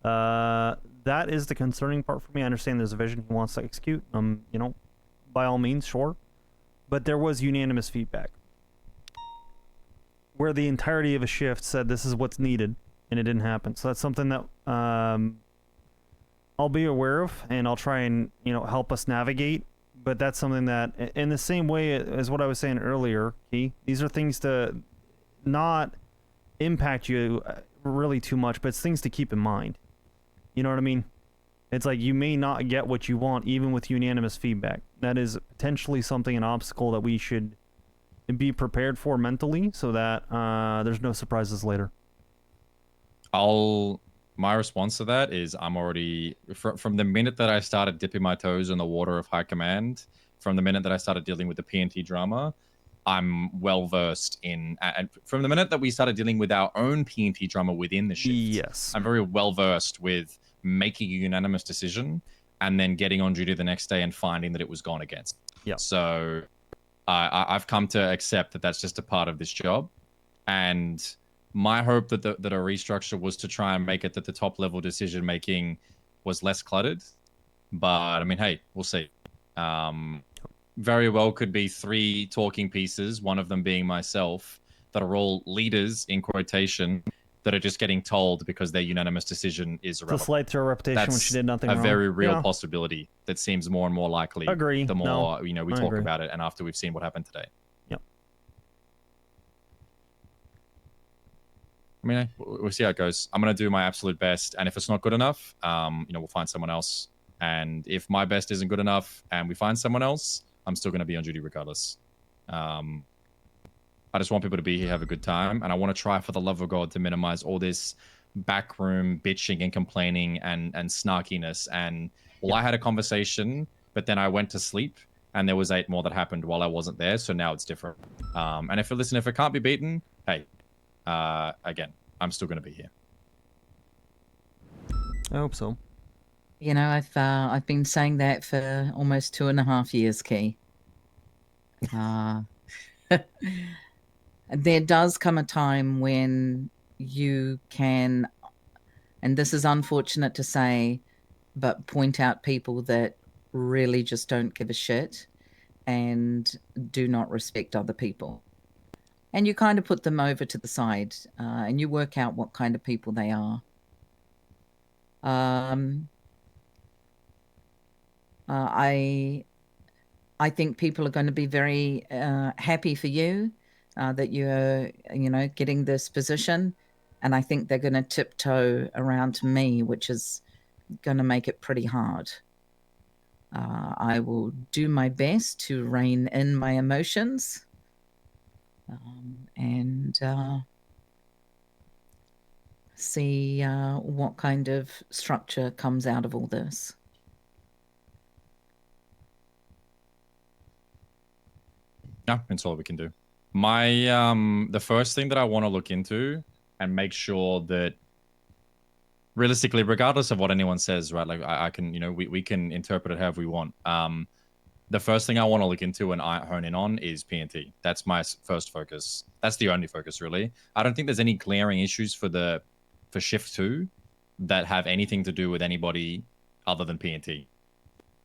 to. That is the concerning part for me. I understand there's a vision he wants to execute. You know, by all means, sure. But there was unanimous feedback where the entirety of a shift said this is what's needed, and it didn't happen. So that's something that I'll be aware of, and I'll try and, you know, help us navigate. But that's something that, in the same way as what I was saying earlier, Key, these are things to not impact you really too much, but it's things to keep in mind. You know what I mean? It's like you may not get what you want even with unanimous feedback. That is potentially an obstacle that we should be prepared for mentally, so that there's no surprises later. My response to that is I'm already, from the minute that I started dipping my toes in the water of high command, from the minute that I started dealing with the PNT drama, I'm well versed in, and from the minute that we started dealing with our own PNT drama within the shift, yes, I'm very well versed with making a unanimous decision and then getting on duty the next day and finding that it was gone against. Yeah. So I've come to accept that that's just a part of this job, and my hope that that a restructure was to try and make it that the top level decision making was less cluttered. But I mean, hey, we'll see. Very well could be 3 talking pieces, one of them being myself, that are all leaders in quotation that are just getting told because their unanimous decision is irrelevant. It's a slight to her reputation when she did nothing wrong. A very real Yeah. possibility that seems more and more likely. Agree. The more we I talk agree. about it, and after we've seen what happened today. Yep. I mean, we'll see how it goes. I'm gonna do my absolute best, and if it's not good enough, we'll find someone else. And if my best isn't good enough, and we find someone else, I'm still gonna be on duty regardless. I just want people to be here, have a good time, and I want to try, for the love of God, to minimize all this backroom bitching and complaining and snarkiness. And I had a conversation, but then I went to sleep, and there was 8 more that happened while I wasn't there. So now it's different. And if it can't be beaten, hey, again, I'm still going to be here. I hope so. You know, I've been saying that for almost 2.5 years, Key. There does come a time when you can, and this is unfortunate to say, but point out people that really just don't give a shit and do not respect other people. And you kind of put them over to the side, and you work out what kind of people they are. I think people are going to be very happy for you that you're, getting this position, and I think they're going to tiptoe around to me, which is going to make it pretty hard. I will do my best to rein in my emotions, and see what kind of structure comes out of all this. Yeah, that's all we can do. My the first thing that I want to look into and make sure that realistically, regardless of what anyone says, right? Like I can, we can interpret it however we want. The first thing I want to look into and I hone in on is PNT. That's my first focus. That's the only focus, really. I don't think there's any glaring issues for Shift 2 that have anything to do with anybody other than PNT.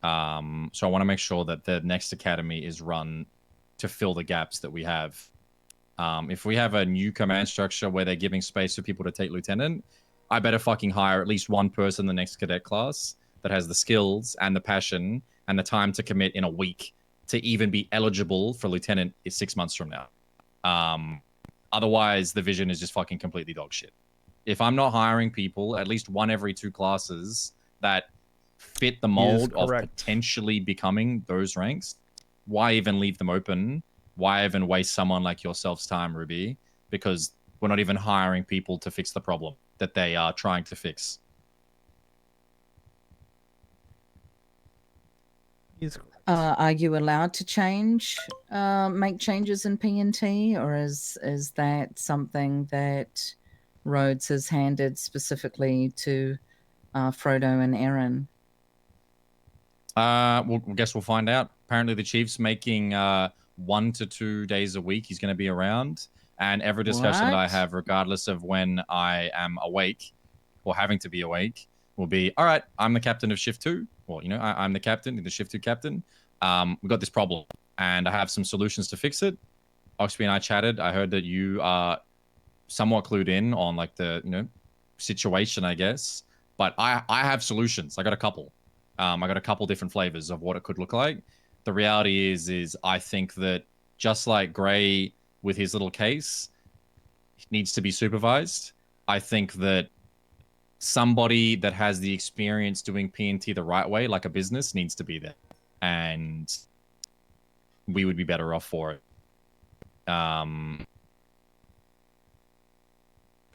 So I want to make sure that the next academy is run to fill the gaps that we have. If we have a new command structure where they're giving space for people to take lieutenant, I better fucking hire at least one person in the next cadet class that has the skills and the passion and the time to commit in a week to even be eligible for lieutenant is 6 months from now. Otherwise, the vision is just fucking completely dog shit. If I'm not hiring people, at least one every 2 classes that fit the mold of potentially becoming those ranks, why even leave them open? Why even waste someone like yourself's time, Ruby? Because we're not even hiring people to fix the problem that they are trying to fix. Are you allowed to make changes in PNT, or is that something that Rhodes has handed specifically to Frodo and Aaron? Well, I guess we'll find out. Apparently, the chief's making 1 to 2 days a week. He's going to be around, and every discussion that I What? have, regardless of when I am awake or having to be awake, will be, all right, I'm the captain of shift 2. Well, I'm the captain, the shift 2 captain. We've got this problem, and I have some solutions to fix it. Oxby and I chatted. I heard that you are somewhat clued in on like the situation, I guess. But I have solutions. I got a couple. I got a couple different flavors of what it could look like. The reality is I think that just like Gray with his little case needs to be supervised, I think that somebody that has the experience doing PNT the right way, like a business, needs to be there. And we would be better off for it. Because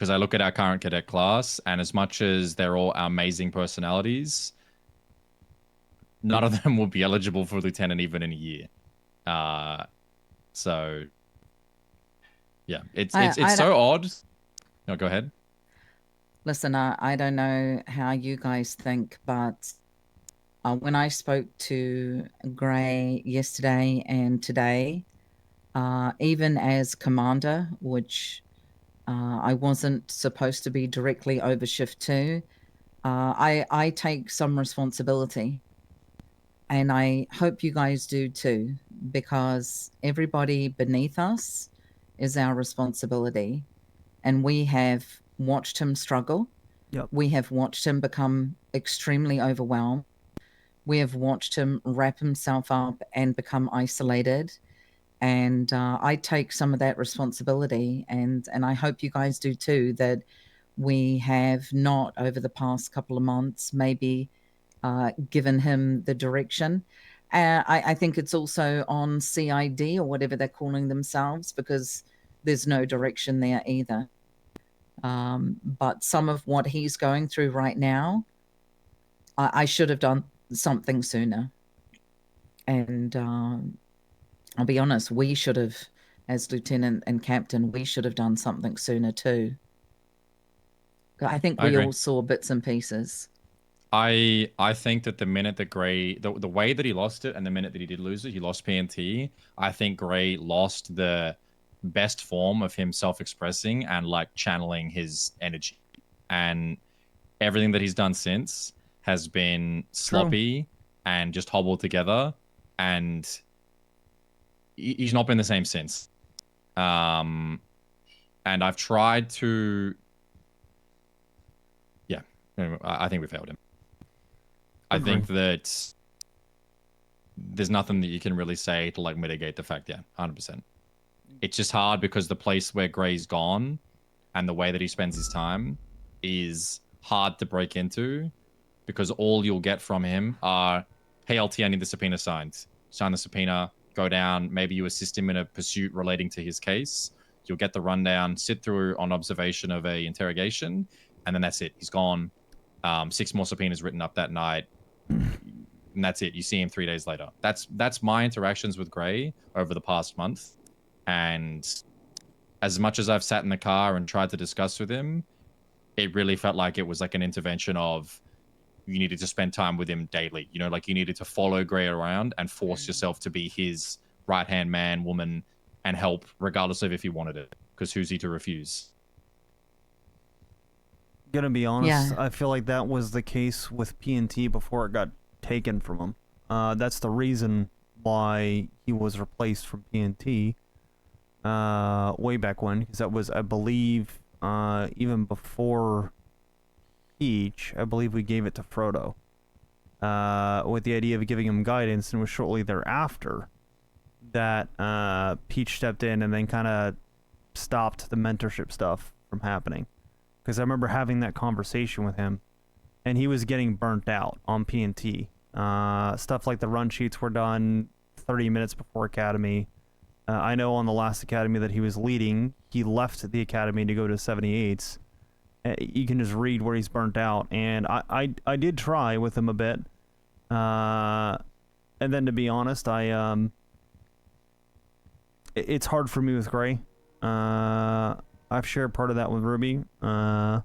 I look at our current cadet class, and as much as they're all amazing personalities, none of them will be eligible for lieutenant even in a year. So yeah, it's so odd. No, go ahead. Listen, I don't know how you guys think, but when I spoke to Gray yesterday and today, even as commander, which I wasn't supposed to be directly over shift 2, I take some responsibility. And I hope you guys do too, because everybody beneath us is our responsibility. And we have watched him struggle. Yep. We have watched him become extremely overwhelmed. We have watched him wrap himself up and become isolated. And I take some of that responsibility. And I hope you guys do too, that we have not, over the past couple of months, maybe given him the direction. I think it's also on CID or whatever they're calling themselves, because there's no direction there either. But some of what he's going through right now, I should have done something sooner. And I'll be honest, we should have, as lieutenant and captain, we should have done something sooner too. I think we all saw bits and pieces. I think that the minute that Gray, the way that he lost it and the minute that he did lose it, he lost PNT. I think Gray lost the best form of him self-expressing and like channeling his energy. And everything that he's done since has been sloppy and just hobbled together. And he's not been the same since. And I've tried to... Yeah, I think we failed him. I think that there's nothing that you can really say to like mitigate the fact. Yeah, 100%. It's just hard because the place where Gray's gone and the way that he spends his time is hard to break into, because all you'll get from him are, hey, LT, I need the subpoena signed. Sign the subpoena, go down. Maybe you assist him in a pursuit relating to his case. You'll get the rundown, sit through on observation of a interrogation, and then that's it. He's gone. 6 more subpoenas written up that night. And that's it. You see him 3 days later. That's my interactions with Gray over the past month. And as much as I've sat in the car and tried to discuss with him, it really felt like it was like an intervention of, you needed to spend time with him daily. Like you needed to follow Gray around and force yourself to be his right-hand man, woman, and help regardless of if he wanted it. Because who's he to refuse? Gonna be honest, Yeah. I feel like that was the case with PNT before it got taken from him. That's the reason why he was replaced from PNT way back when, because that was, I believe, even before Peach, I believe we gave it to Frodo. With the idea of giving him guidance, and it was shortly thereafter that Peach stepped in and then kind of stopped the mentorship stuff from happening. Because I remember having that conversation with him, and he was getting burnt out on PNT. Stuff like the run sheets were done 30 minutes before Academy. I know on the last Academy that he was leading, he left the Academy to go to 78s. You can just read where he's burnt out, and I did try with him a bit. And then to be honest, it's hard for me with Gray. I've shared part of that with Ruby. I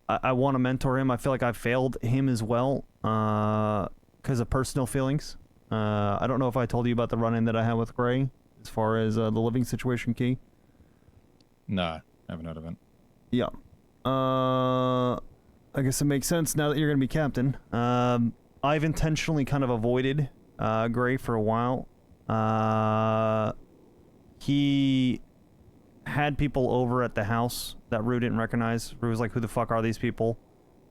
want to mentor him. I feel like I failed him as well because of personal feelings. I don't know if I told you about the run-in that I had with Gray as far as the living situation key. No, I haven't heard of it. Yeah. I guess it makes sense now that you're going to be captain. I've intentionally kind of avoided Gray for a while. He had people over at the house that Rue didn't recognize. Rue was like, who the fuck are these people?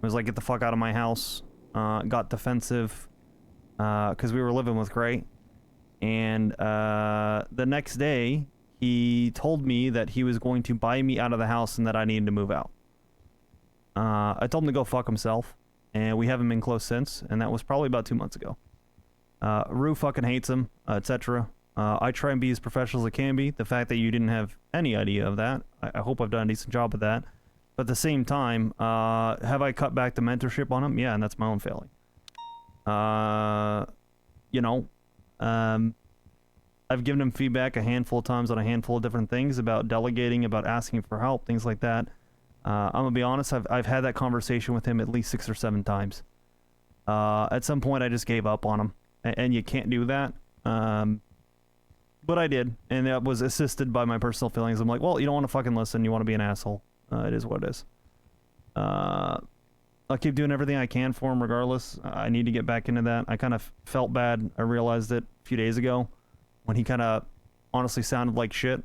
I was like, get the fuck out of my house. Got defensive because we were living with Gray. And the next day, he told me that he was going to buy me out of the house and that I needed to move out. I told him to go fuck himself, and we haven't been close since, and that was probably about 2 months ago. Rue fucking hates him, etc. I try and be as professional as I can be. The fact that you didn't have any idea of that, I hope I've done a decent job of that. But at the same time, have I cut back the mentorship on him? Yeah, and that's my own failing. You know, I've given him feedback a handful of times on a handful of different things about delegating, about asking for help, things like that. I'm gonna be honest, I've had that conversation with him at least 6 or 7 times. At some point, I just gave up on him, and you can't do that. But I did, and that was assisted by my personal feelings. I'm like, well, you don't want to fucking listen, you want to be an asshole. It is what it is. I'll keep doing everything I can for him regardless. I need to get back into that. I kind of felt bad. I realized it a few days ago when he kind of honestly sounded like shit.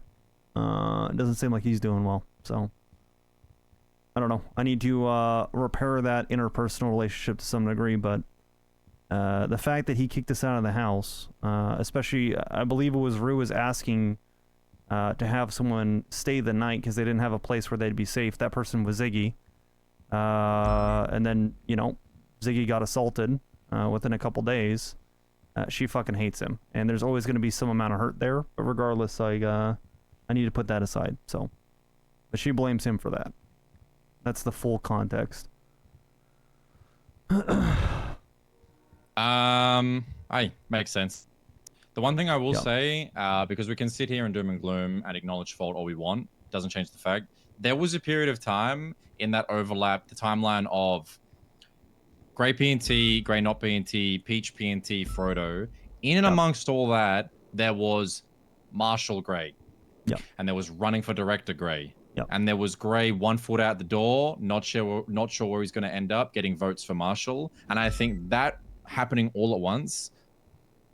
It doesn't seem like he's doing well, so I don't know. I need to repair that interpersonal relationship to some degree, but the fact that he kicked us out of the house, especially, I believe it was Rue was asking to have someone stay the night because they didn't have a place where they'd be safe. That person was Ziggy. And then, you know, Ziggy got assaulted within a couple days. She fucking hates him. And there's always going to be some amount of hurt there. But regardless, I need to put that aside. So, but she blames him for that. That's the full context. Makes sense. The one thing I will say, because we can sit here and doom and gloom and acknowledge fault all we want, doesn't change the fact. There was a period of time in that overlap, the timeline of Grey PNT, Grey not PNT, Peach PNT, Frodo. In and amongst all that, there was Marshall Grey. Yep. And there was running for Director Grey. Yep. And there was Grey 1 foot out the door, not sure where he's going to end up, getting votes for Marshall. And I think that happening all at once,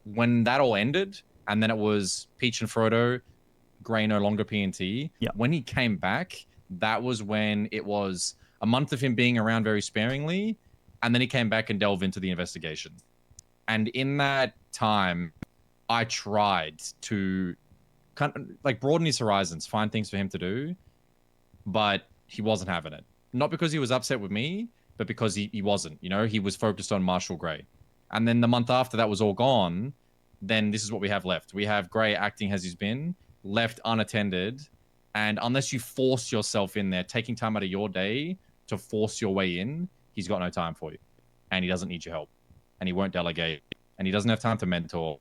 when that all ended, and then it was Peach and Frodo, Grey no longer PNT. Yep. When he came back, that was when it was a month of him being around very sparingly, and then he came back and delved into the investigation. And in that time, I tried to kind of like broaden his horizons, find things for him to do, but he wasn't having it. Not because he was upset with me, but because he wasn't, you know, he was focused on Marshall Grey. And then the month after that was all gone, then this is what we have left. We have Grey acting as he's been, left unattended, and unless you force yourself in there, taking time out of your day to force your way in, he's got no time for you. And he doesn't need your help. And he won't delegate. And he doesn't have time to mentor.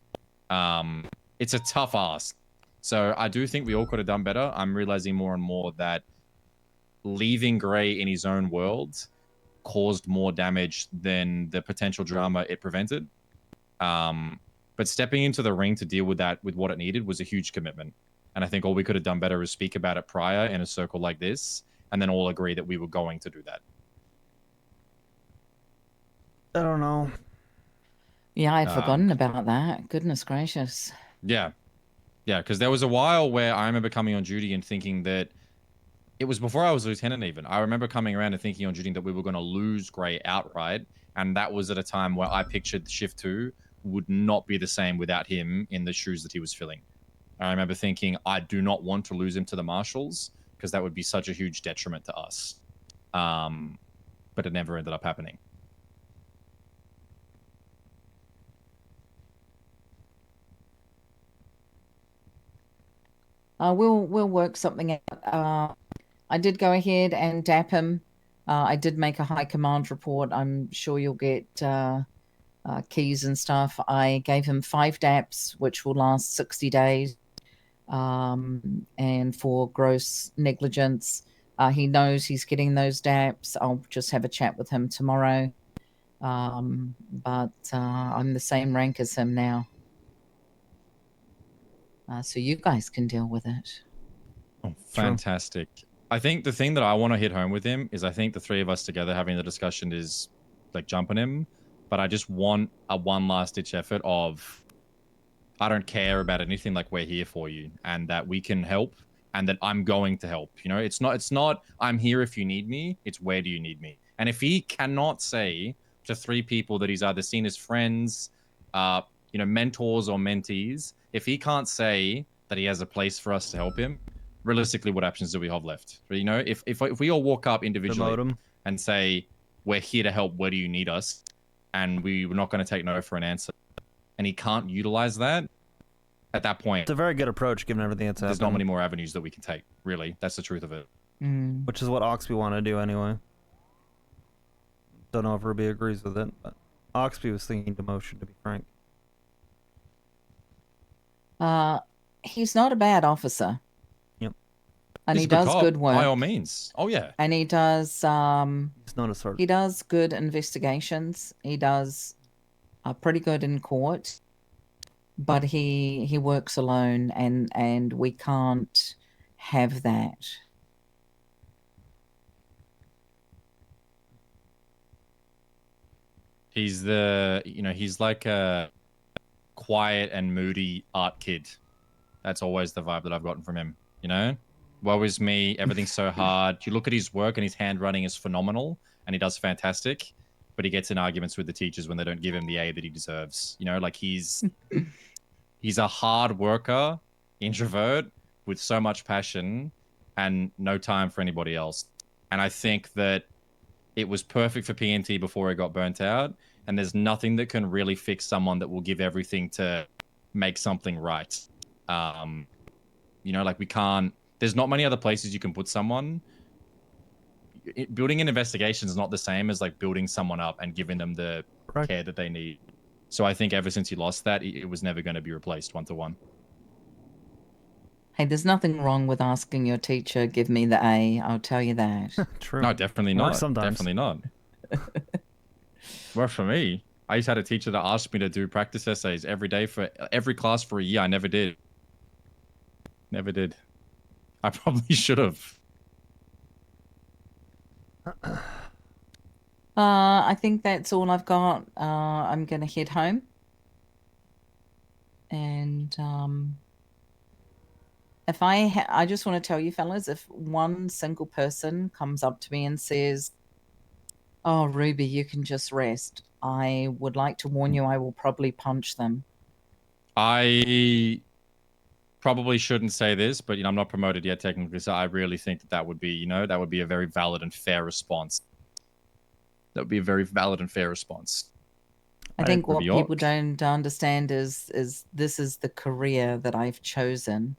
It's a tough ask. So I do think we all could have done better. I'm realizing more and more that leaving Grey in his own world caused more damage than the potential drama it prevented. But stepping into the ring to deal with that, with what it needed, was a huge commitment. And I think all we could have done better is speak about it prior in a circle like this, and then all agree that we were going to do that. I don't know. Yeah, I'd forgotten about that. Goodness gracious. Yeah. Yeah, because there was a while where I remember coming on duty and thinking that it was before I was lieutenant even. I remember coming around and thinking on duty that we were going to lose Grey outright. And that was at a time where I pictured Shift 2 would not be the same without him in the shoes that he was filling. I remember thinking, I do not want to lose him to the Marshals because that would be such a huge detriment to us. But it never ended up happening. We'll work something out. I did go ahead and dap him. I did make a high command report. I'm sure you'll get keys and stuff. I gave him 5 daps, which will last 60 days. And for gross negligence, he knows he's getting those daps. I'll just have a chat with him tomorrow. But I'm the same rank as him now. So you guys can deal with it. Oh, fantastic. I think the thing that I want to hit home with him is I think the 3 of us together having the discussion is like jumping him, but I just want a one last ditch effort of I don't care about anything, like we're here for you and that we can help and that I'm going to help. You know, it's not I'm here if you need me, it's where do you need me? And if he cannot say to 3 people that he's either seen as friends, mentors or mentees, if he can't say that he has a place for us to help him, realistically, what options do we have left? You know, if we all walk up individually and say, we're here to help, where do you need us? And we're not going to take no for an answer. And he can't utilize that, at that point, It's a very good approach given everything that's happened. there's not many more avenues that we can take, really. That's the truth of it. Which is what Oxby wanted to do anyway. Don't know if Ruby agrees with it, but Oxby was thinking demotion, to be frank. He's not a bad officer. Yep. And He's he a good does cop, good work. by all means. Oh, yeah. And he does He's not a sort of... he does good investigations. He does pretty good in court. But he works alone and we can't have that. He's he's like a quiet and moody art kid. That's always the vibe that I've gotten from him, you know? Woe is me, everything's so hard. You look at his work and his handwriting is phenomenal and he does fantastic, but he gets in arguments with the teachers when they don't give him the A that he deserves. You know, like he's a hard worker, introvert with so much passion and no time for anybody else. And I think that it was perfect for PNT before it got burnt out. And there's nothing that can really fix someone that will give everything to make something right. Like we can't, there's not many other places you can put someone. Building an investigation is not the same as like building someone up and giving them the care that they need. So I think ever since he lost that, it was never going to be replaced 1-to-1. Hey, there's nothing wrong with asking your teacher, give me the A. I'll tell you that. True. No, definitely Works not. sometimes. Definitely not. Worked for me. I used to have a teacher that asked me to do practice essays every day for every class for a year. I never did. Never did. I probably should have. I think that's all I've got. I'm gonna head home. And if I just want to tell you fellas, if one single person comes up to me and says, "Oh, Ruby, you can just rest," I would like to warn you, I will probably punch them. I probably shouldn't say this, but I'm not promoted yet technically, so I really think that would be, that would be a very valid and fair response. That would be a very valid and fair response. I think what people don't understand is this is the career that I've chosen,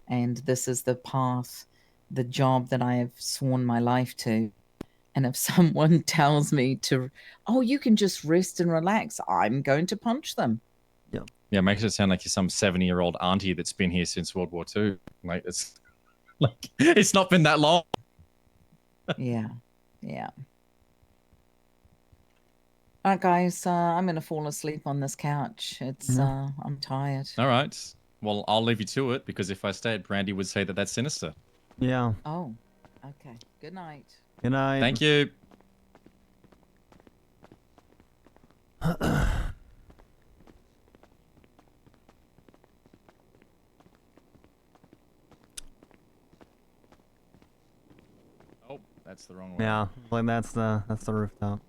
and this is the path, the job that I have sworn my life to. And if someone tells me to, oh, you can just rest and relax, I'm going to punch them. Yeah, it makes it sound like you're some 70-year-old auntie that's been here since World War II. Like it's not been that long. Yeah. All right, guys, I'm going to fall asleep on this couch. I'm tired. All right. Well, I'll leave you to it because if I stayed, Brandy would say that that's sinister. Yeah. Oh, okay. Good night. Good night. Thank you. Oh, that's the wrong one. Yeah, like that's the rooftop.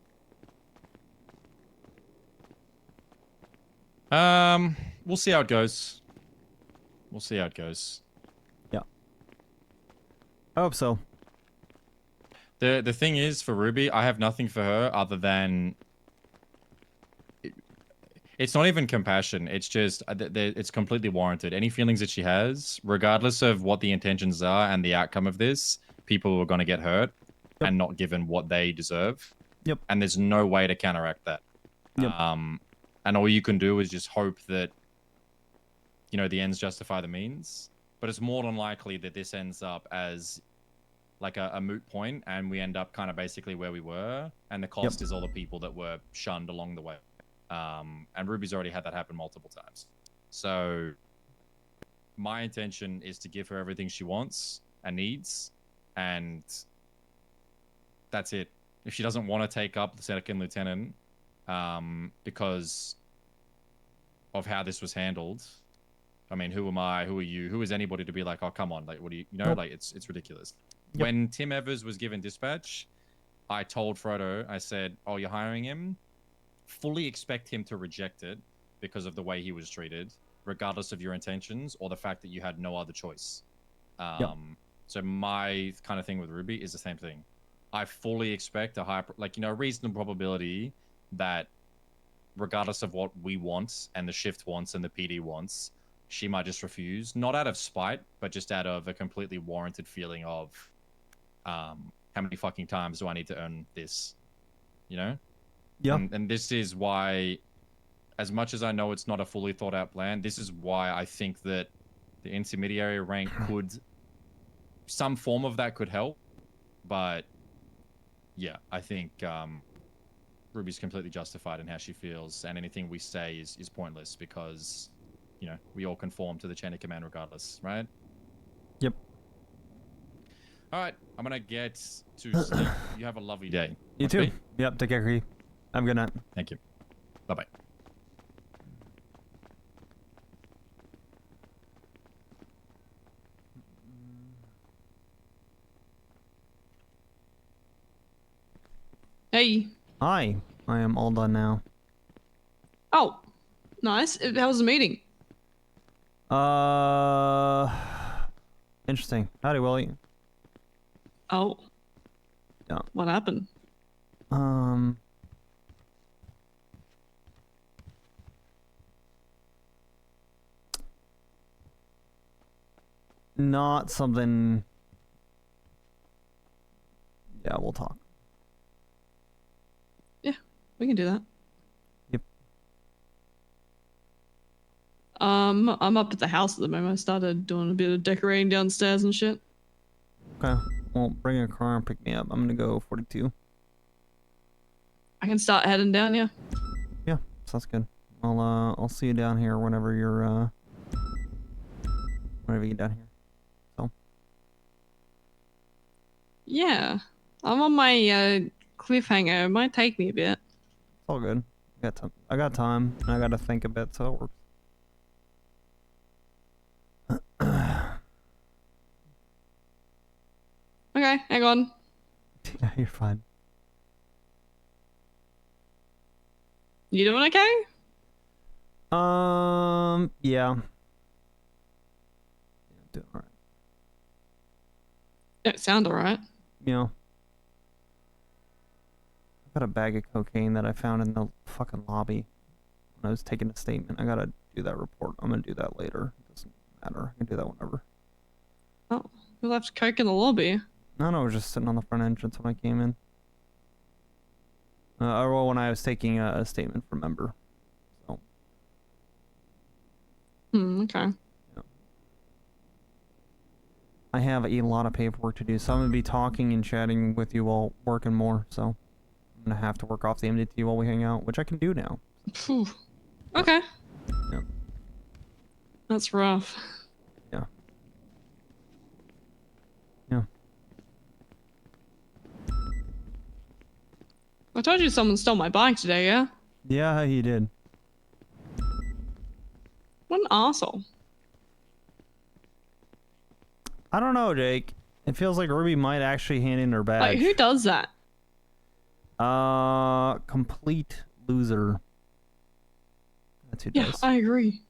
We'll see how it goes. We'll see how it goes. Yeah. I hope so. The thing is, for Ruby, I have nothing for her other than... It's not even compassion. It's just it's completely warranted. Any feelings that she has, regardless of what the intentions are and the outcome of this, people are going to get hurt and not given what they deserve. Yep. And there's no way to counteract that. Yep. And all you can do is just hope that, you know, the ends justify the means. But it's more than likely that this ends up as like a moot point, and we end up kind of basically where we were, and the cost is all the people that were shunned along the way. And Ruby's already had that happen multiple times. So my intention is to give her everything she wants and needs, and that's it. If she doesn't want to take up the second lieutenant because of how this was handled, I mean, who am I? Who are you? Who is anybody to be like, oh, come on, like, what do you, you know, Nope. like, it's ridiculous. When Tim Evers was given dispatch, I told Frodo, I said, oh, you're hiring him? Fully expect him to reject it because of the way he was treated, regardless of your intentions or the fact that you had no other choice. So my kind of thing with Ruby is the same thing. I fully expect a high, like, you know, reasonable probability that regardless of what we want and the shift wants and the PD wants, she might just refuse, not out of spite, but just out of a completely warranted feeling of how many fucking times do I need to earn this, you know? Yeah. And this is why, as much as I know it's not a fully thought out plan, this is why I think that the intermediary rank could, some form of that could help. But yeah, I think Ruby's completely justified in how she feels, and anything we say is pointless because, you know, we all conform to the chain of command regardless, right? Yep. All right, I'm gonna get to sleep. You have a lovely day. You too. Yep, take care, Kree. Have a good night. Thank you. Bye-bye. Hey. Hi. I am all done now. Oh, nice. How was the meeting? Interesting. Howdy, Willie. Oh. Yeah. What happened? Not something. Yeah, we'll talk. Yeah, we can do that. Yep. I'm up at the house at the moment. I started doing a bit of decorating downstairs and shit. Okay. Well, bring a car and pick me up. I'm gonna go 42. I can start heading down, yeah. Yeah, sounds good. I'll see you down here whenever you're whenever you get down here. So. Yeah. I'm on my cliffhanger. It might take me a bit. It's all good. I got time, and I gotta think a bit, so it works. Okay, hang on. Yeah, you're fine. You doing okay? Yeah. Doing alright. It sound alright. You know. I got a bag of cocaine that I found in the fucking lobby when I was taking a statement. I gotta do that report. I'm gonna do that later. It doesn't matter. I can do that whenever. Oh, you left coke in the lobby. No, it was just sitting on the front entrance when I came in. Or when I was taking a statement from member. So. Okay. Yeah. I have a lot of paperwork to do, so I'm gonna be talking and chatting with you while working more. So I'm gonna have to work off the MDT while we hang out, which I can do now. Phew. Okay. Yeah. That's rough. Yeah. Yeah. I told you someone stole my bike today, yeah? Yeah, he did. What an arsehole. I don't know, Jake. It feels like Ruby might actually hand in her badge. Like, who does that? Complete loser. That's who Yeah, does. I agree.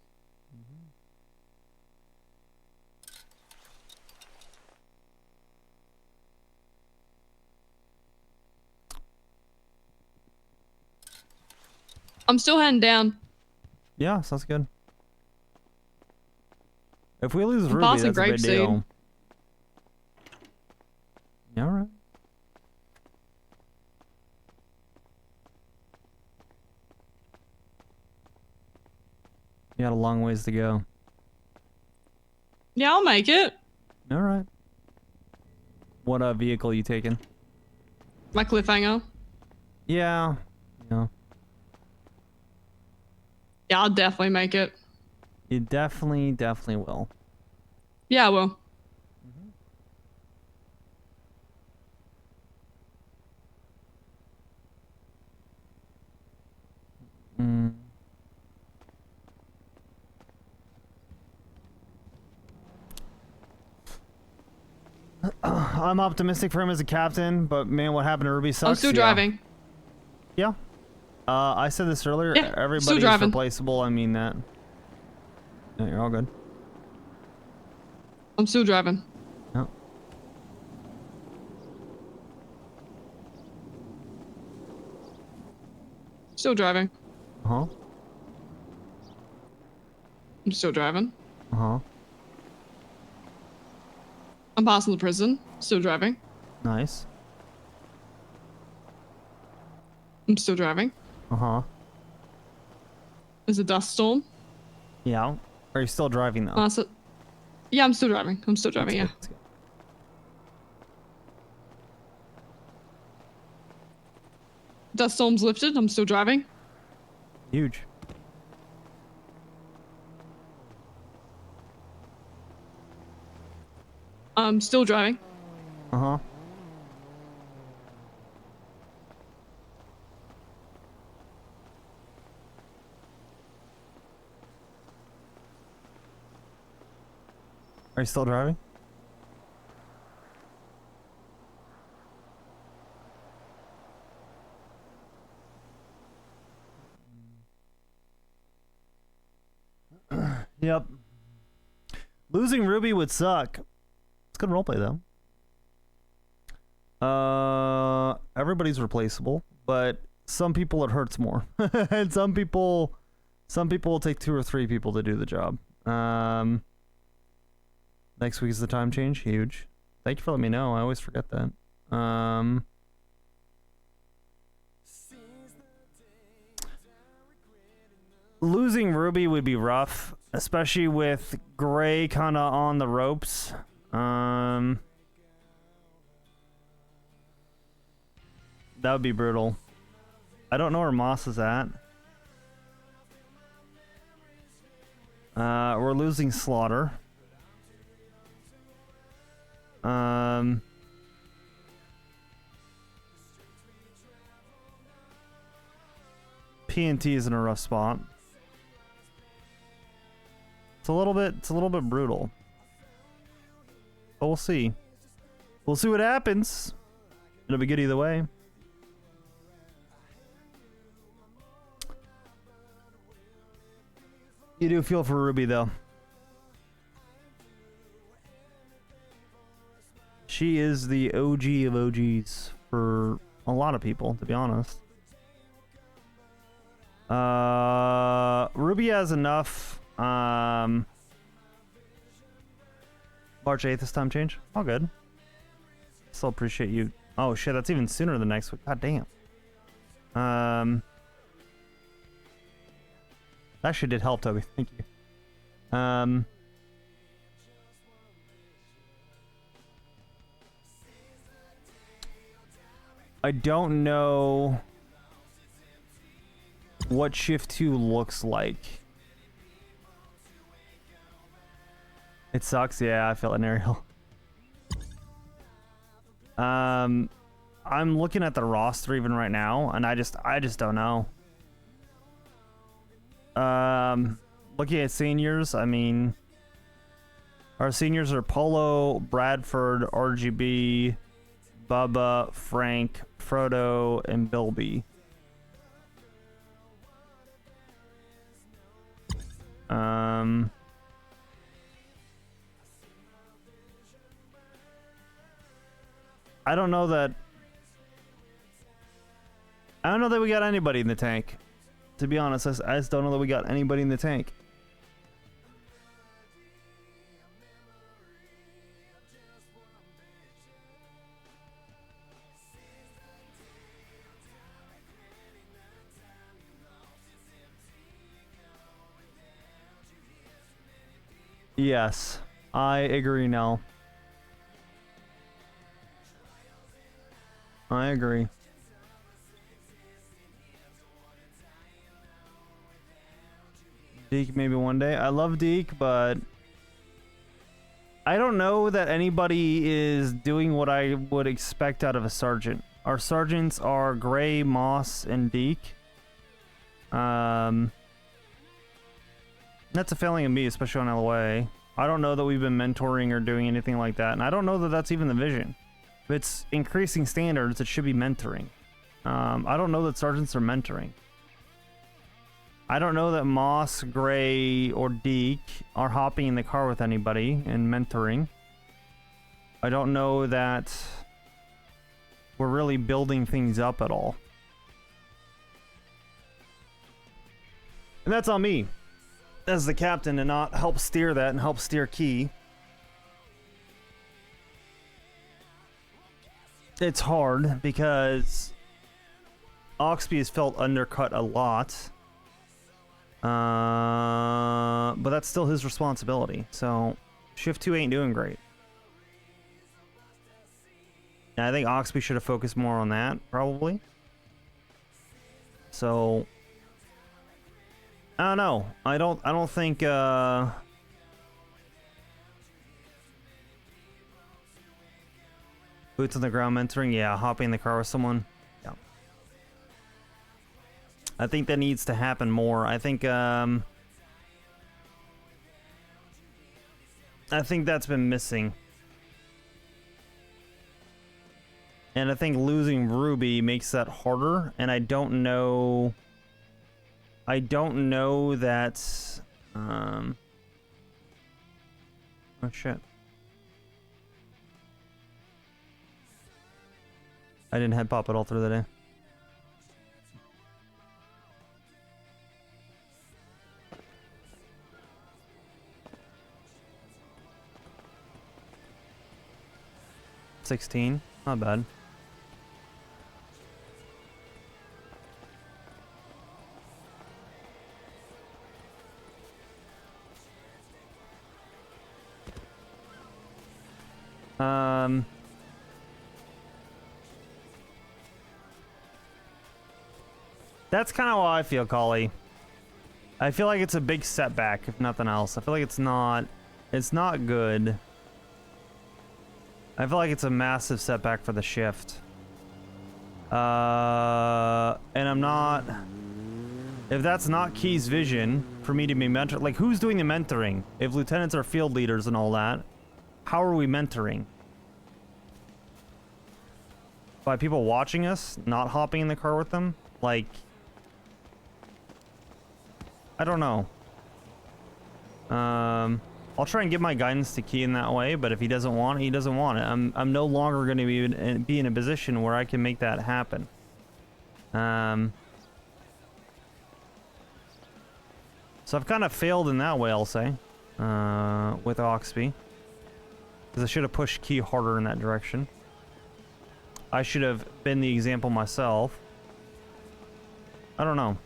I'm still heading down. Yeah, sounds good. If we lose I'm Ruby, passing that's a big grapeseed. deal. Yeah, all right. You got a long ways to go. Yeah, I'll make it. All right. What vehicle you taking? My cliffhanger. Yeah. Yeah. Yeah, I'll definitely make it. You definitely will. Yeah, I will. Mm. I'm optimistic for him as a captain, but man, what happened to Ruby sucks. I'm still yeah. driving. Yeah. I said this earlier. Yeah, still Everybody's driving. replaceable. I mean that. Yeah, you're all good. I'm still driving. Yeah. Still driving. Uh-huh. I'm still driving. Uh-huh. I'm passing the prison. Still driving. Nice. I'm still driving. Uh-huh. There's a dust storm. Yeah. Are you still driving though? Yeah, I'm still driving. I'm still driving, yeah. That's good. Dust storm's lifted. I'm still driving. Huge. I'm still driving. Uh-huh. Are you still driving? Yep. Losing Ruby would suck. It's good roleplay though. Everybody's replaceable, but some people it hurts more. And some people will take 2 or 3 people to do the job. Next week is the time change. Huge. Thank you for letting me know. I always forget that. Losing Ruby would be rough, especially with Gray kind of on the ropes. That would be brutal. I don't know where Moss is at. We're losing Slaughter. PNT is in a rough spot. It's a little bit brutal. But we'll see. We'll see what happens. It'll be good either way. You do feel for Ruby though. She is the OG of OGs for a lot of people, to be honest. Ruby has enough. March 8th is time change. All good. Still appreciate you. Oh shit, that's even sooner than next week. God damn. Actually did help, Toby. Thank you. I don't know what shift 2 looks like. It sucks. Yeah, I feel an Ariel. I'm looking at the roster even right now, and I just don't know. Looking at seniors, I mean, our seniors are Polo, Bradford, RGB, Bubba, Frank, Frodo, and Bilby. I don't know that we got anybody in the tank. To be honest, I just don't know that we got anybody in the tank. Yes, I agree now. I agree. Deke maybe one day. I love Deke, but I don't know that anybody is doing what I would expect out of a sergeant. Our sergeants are Gray, Moss, and Deke. That's a failing of me, especially on LOA. I don't know that we've been mentoring or doing anything like that, and I don't know that that's even the vision. If it's increasing standards, it should be mentoring. I don't know that sergeants are mentoring. I don't know that Moss, Gray, or Deke are hopping in the car with anybody and mentoring. I don't know that we're really building things up at all. And that's on me as the captain to not help steer that and help steer Key. It's hard because Oxby has felt undercut a lot. But that's still his responsibility. So Shift 2 ain't doing great. And I think Oxby should have focused more on that, probably. So I don't know. I don't think boots on the ground mentoring, yeah, hopping in the car with someone. Yeah. I think that needs to happen more. I think that's been missing. And I think losing Ruby makes that harder, and I don't know that oh shit. I didn't head pop it all through the day. $16, not bad. That's kind of how I feel, Collie. I feel like it's a big setback, if nothing else. I feel like it's not good. I feel like it's a massive setback for the shift. And I'm not... If that's not Key's vision for me to be mentored... Like, who's doing the mentoring? If lieutenants are field leaders and all that, how are we mentoring? By people watching us, not hopping in the car with them? Like... I don't know. I'll try and give my guidance to Key in that way, but if he doesn't want it, he doesn't want it. I'm no longer going to be in a position where I can make that happen. So I've kind of failed in that way, I'll say, with Oxby. Because I should have pushed Key harder in that direction. I should have been the example myself. I don't know.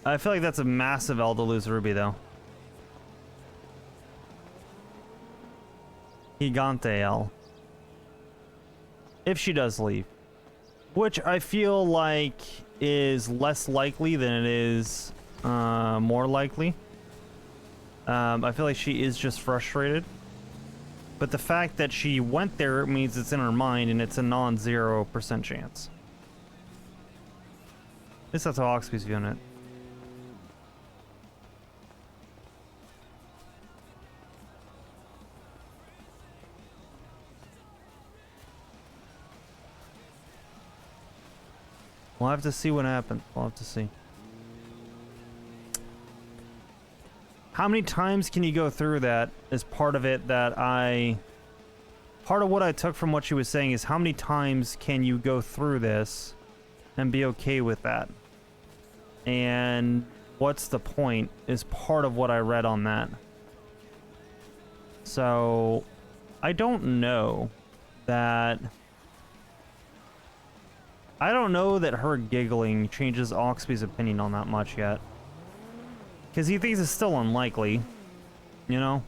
I feel like that's a massive L to lose Ruby, though. Gigante L. If she does leave. Which I feel like is less likely than it is more likely. I feel like she is just frustrated. But the fact that she went there means it's in her mind and it's a non-0% chance. At least that's how Oxby's viewing it. We'll have to see what happens. We'll have to see. How many times can you go through that is part of it that part of what I took from what she was saying is how many times can you go through this and be okay with that. And what's the point is part of what I read on that. So I don't know that her giggling changes Oxby's opinion on that much yet. Because he thinks it's still unlikely, you know?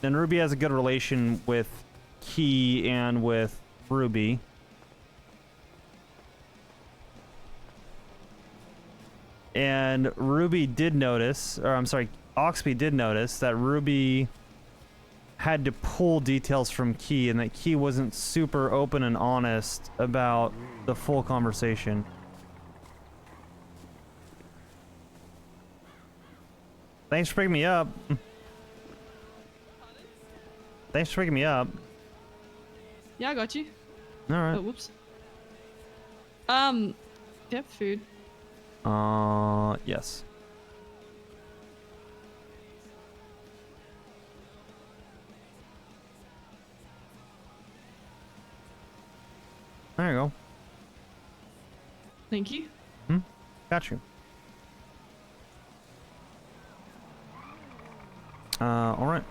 And Ruby has a good relation with Key and with Ruby. And Ruby did notice, or I'm sorry, Oxby did notice that Ruby had to pull details from Key and that Key wasn't super open and honest about the full conversation. Thanks for picking me up. Thanks for picking me up. Yeah, I got you. Alright. Oh, whoops. Yep, food. Yes. There you go. Thank you. Got you. Alright.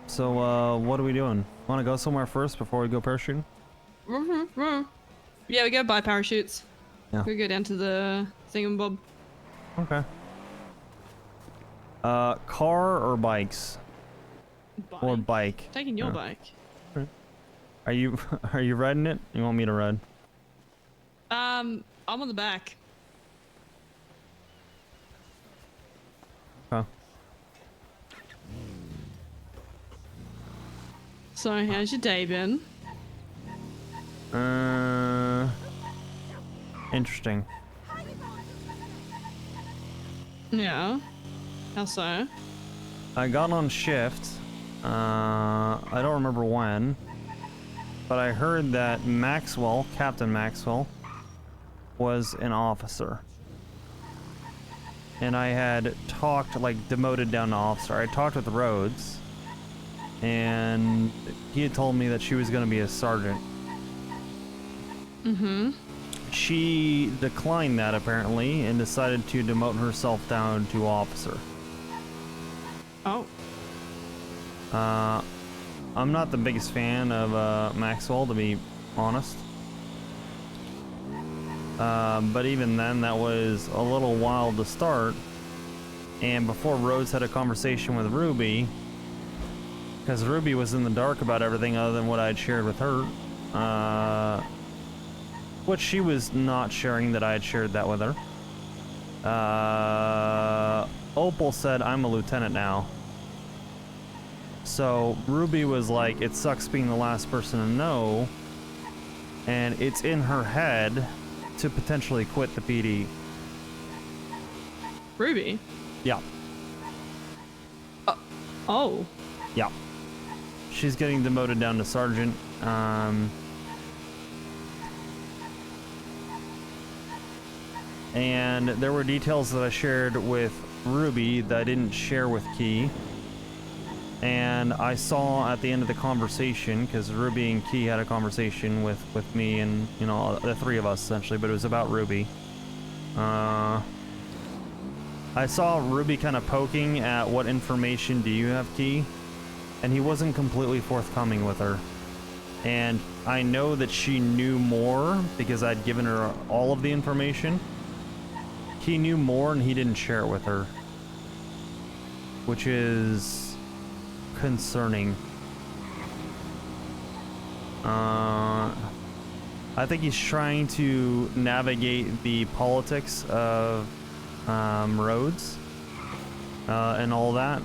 So, what are we doing? Want to go somewhere first before we go parachuting? Yeah, we go buy parachutes. Yeah. We go down to the thingamabob. Okay. Car or bikes? Bike. Or bike? Taking your Yeah. bike. Are you riding it? You want me to ride? I'm on the back. Okay. So, how's your day been? Interesting. Yeah. How so? I got on shift. I don't remember when, but I heard that Maxwell, Captain Maxwell, was an officer. And I had talked, like, demoted down to officer. I talked with Rhodes, and he had told me that she was going to be a sergeant. She declined that, apparently, and decided to demote herself down to officer. Oh. I'm not the biggest fan of Maxwell, to be honest. But even then, that was a little while to start. And before Rhodes had a conversation with Ruby, because Ruby was in the dark about everything other than what I had shared with her. What she was not sharing that I had shared that with her. Opal said, I'm a lieutenant now. So Ruby was like, it sucks being the last person to know. And it's in her head to potentially quit the PD. Ruby? Yeah. Oh. Yeah. She's getting demoted down to sergeant. And there were details that I shared with Ruby that I didn't share with Key. And I saw at the end of the conversation, because Ruby and Key had a conversation with me and, you know, the three of us essentially, but it was about Ruby. I saw Ruby kind of poking at what information do you have, Key? And he wasn't completely forthcoming with her. And I know that she knew more because I'd given her all of the information. He knew more and he didn't share it with her, which is concerning. I think he's trying to navigate the politics of Rhodes and all that,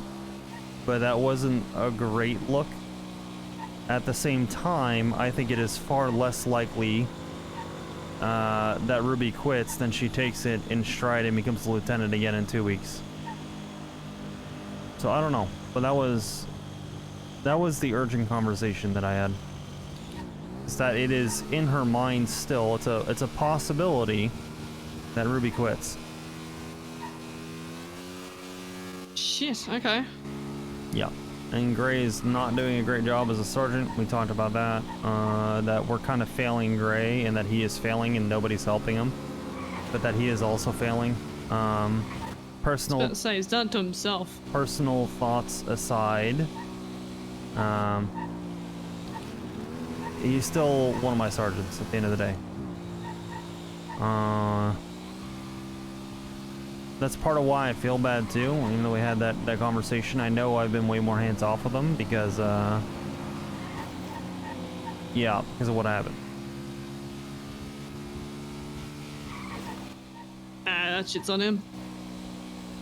but that wasn't a great look. At the same time, I think it is far less likely that Ruby quits than she takes it in stride and becomes a lieutenant again in 2 weeks. So I don't know, but that was the urgent conversation that I had. Is that it is in her mind still. It's a possibility that Ruby quits. Shit, okay. Yeah. and Gray's not doing a great job as a sergeant. We talked about that. That we're kind of failing Gray, and that he is failing and nobody's helping him. But that he is also failing. Personal. I was about to say, he's done it to himself. Personal thoughts aside, he's still one of my sergeants at the end of the day. That's part of why I feel bad too. Even though we had that conversation, I know I've been way more hands off with him because, yeah, because of what happened. That shit's on him.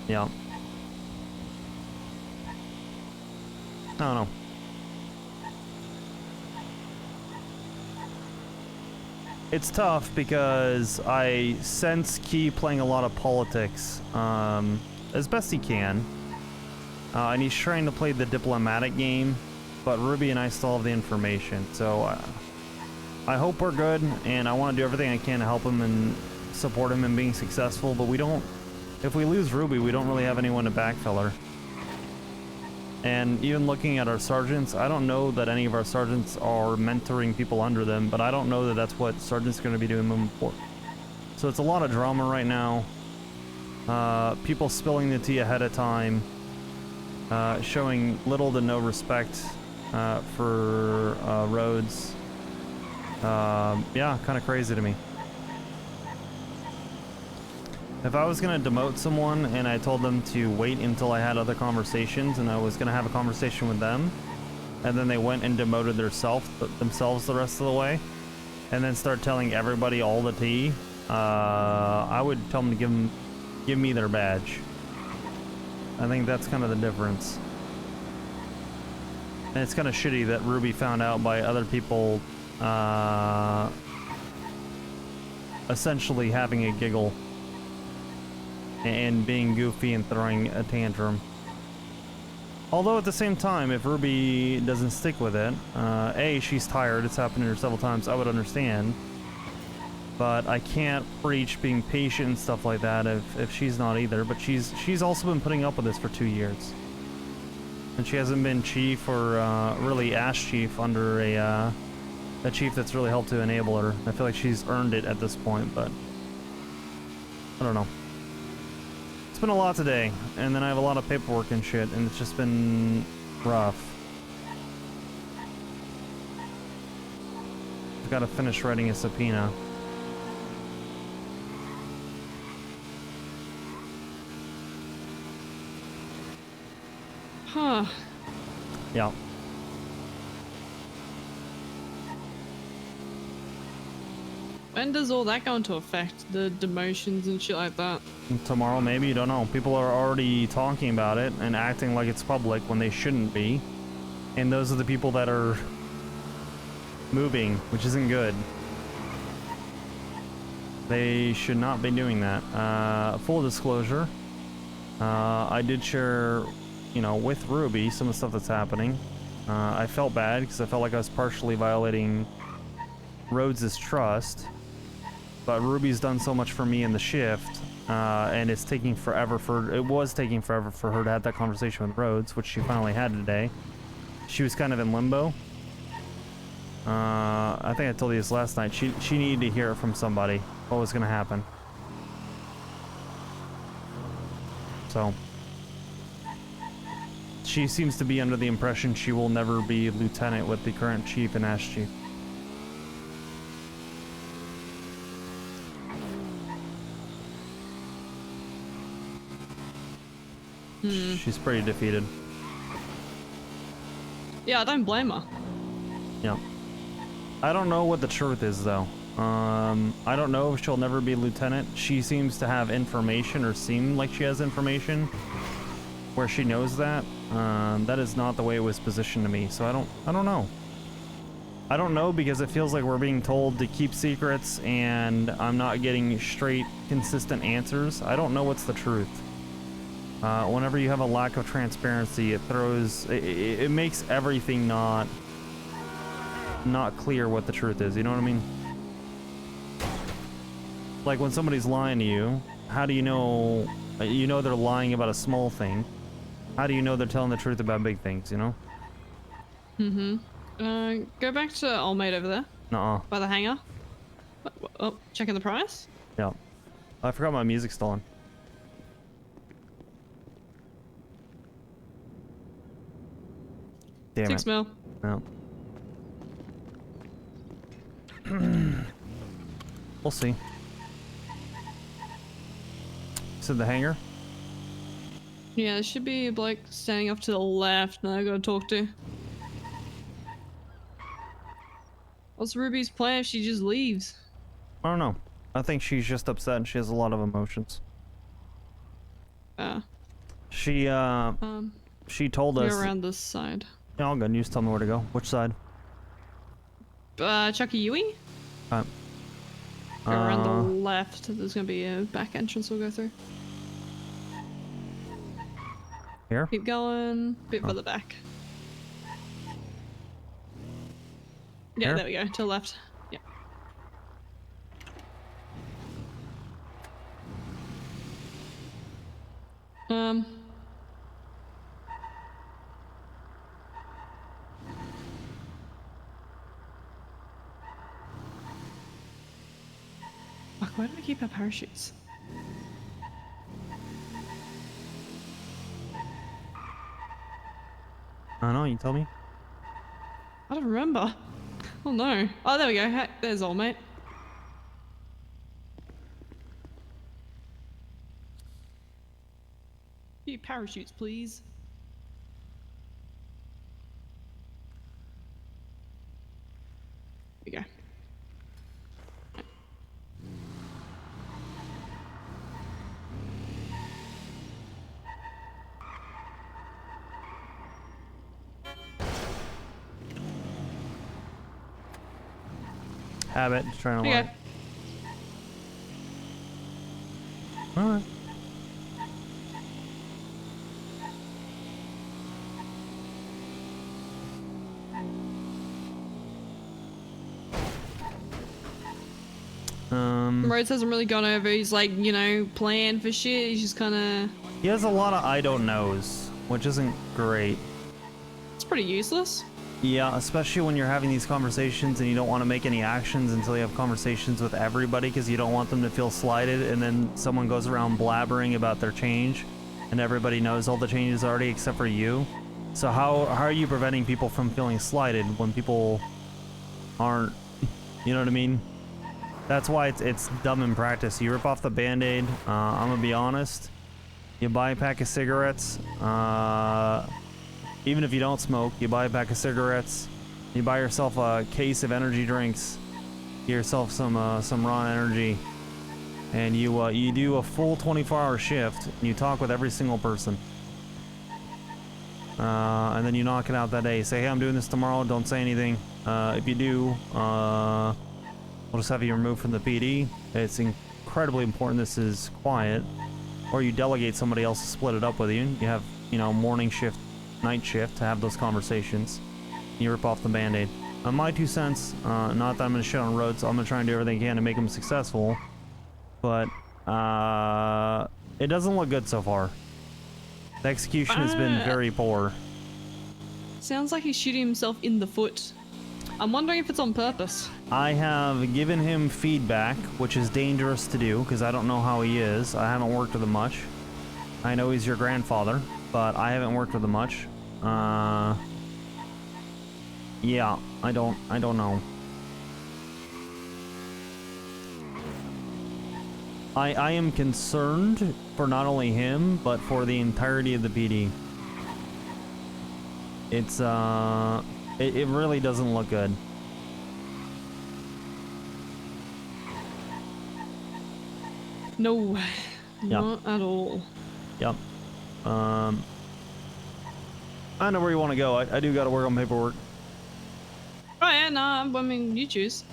Yeah. I don't know. It's tough because I sense Key playing a lot of politics, as best he can. And he's trying to play the diplomatic game, but Ruby and I still have the information. So I hope we're good, and I want to do everything I can to help him and support him in being successful, but we don't... If we lose Ruby, we don't really have anyone to backfill her. And even looking at our sergeants, I don't know that any of our sergeants are mentoring people under them, but I don't know that that's what sergeants are going to be doing moving forward. So it's a lot of drama right now. People spilling the tea ahead of time, showing little to no respect for Rhodes. Yeah, kind of crazy to me. If I was going to demote someone and I told them to wait until I had other conversations and I was going to have a conversation with them, and then they went and demoted themselves the rest of the way, and then start telling everybody all the tea, I would tell them to give me their badge. I think that's kind of the difference. And it's kind of shitty that Ruby found out by other people essentially having a giggle and being goofy and throwing a tantrum. Although at the same time, if Ruby doesn't stick with it, A, she's tired, it's happened to her several times, I would understand. But I can't preach being patient and stuff like that if she's not either. But she's also been putting up with this for 2 years. And she hasn't been chief or really ash chief under a chief that's really helped to enable her. I feel like she's earned it at this point, but I don't know. It's been a lot today, and then I have a lot of paperwork and shit, and it's just been rough. I've got to finish writing a subpoena. Huh. Yeah. When does all that go into effect? The demotions and shit like that? Tomorrow, maybe, you don't know. People are already talking about it and acting like it's public when they shouldn't be. And those are the people that are moving, which isn't good. They should not be doing that. Full disclosure, I did share, you know, with Ruby some of the stuff that's happening. I felt bad because I felt like I was partially violating Rhodes' trust. But Ruby's done so much for me in the shift, and it's taking forever it was taking forever for her to have that conversation with Rhodes, which she finally had today. She was kind of in limbo. I think I told you this last night. She needed to hear it from somebody, what was going to happen. So, she seems to be under the impression she will never be lieutenant with the current chief and ash chief. She's pretty defeated. Yeah, I don't blame her. Yeah. I don't know what the truth is, though. I don't know if she'll never be lieutenant. She seems to have information, or seem like she has information where she knows that. That is not the way it was positioned to me, so I don't know. I don't know because it feels like we're being told to keep secrets, and I'm not getting straight, consistent answers. I don't know what's the truth. Whenever you have a lack of transparency, it makes everything not clear what the truth is. You know what I mean? Like when somebody's lying to you, how do you know? You know they're lying about a small thing, How do you know they're telling the truth about big things, you know? Go back to Old Mate over there. Nuh-uh. By the hangar. Oh, checking the price? Yeah. I forgot my music stolen. Damn 6 it. mil. No. We'll see. Said the hangar? Yeah, there should be a bloke standing off to the left that I gotta talk to. What's Ruby's plan if she just leaves? I don't know. I think she's just upset and she has a lot of emotions. She told us. Go around this side. Yeah, all good. You just tell me where to go. Which side? Chucky Yui? Alright. Go around the left. There's gonna be a back entrance we'll go through. Here? Keep going. Bit further back. Yeah, Here? there we go. To the left. Yeah. Fuck, why do we keep our parachutes? I don't know, you tell me. I don't remember. Oh no. Oh, there we go. Hey, there's Old Mate. Few parachutes, please. There we go. Habit, just trying to Okay. lie. Alright. Rhodes hasn't really gone over his, like, you know, plan for shit. He's just kind of... He has a lot of I don't knows, which isn't great. It's pretty useless. Yeah, especially when you're having these conversations and you don't want to make any actions until you have conversations with everybody because you don't want them to feel slighted, and then someone goes around blabbering about their change and everybody knows all the changes already except for you. So how are you preventing people from feeling slighted when people aren't, you know what I mean? That's why it's dumb in practice. You rip off the band-aid, I'm gonna be honest, you buy a pack of cigarettes, even if you don't smoke, you buy a pack of cigarettes, you buy yourself a case of energy drinks, get yourself some raw energy, and you do a full 24-hour shift, and you talk with every single person. And then you knock it out that day. Say, hey, I'm doing this tomorrow, don't say anything. If you do, we'll just have you removed from the PD. It's incredibly important this is quiet. Or you delegate somebody else to split it up with you. You have, you know, morning shift, night shift to have those conversations. You rip off the band-aid. My 2 cents, not that I'm gonna shit on Rhodes, I'm gonna try and do everything I can to make him successful. But, it doesn't look good so far. The execution has been very poor. Sounds like he's shooting himself in the foot. I'm wondering if it's on purpose. I have given him feedback, which is dangerous to do because I don't know how he is. I haven't worked with him much. I know he's your grandfather, but I haven't worked with him much. Yeah, I don't know. I am concerned for not only him, but for the entirety of the PD. It's, it really doesn't look good. No, not at all. Yep. I know where you want to go. I do got to work on paperwork. Oh yeah, no, I mean, you choose.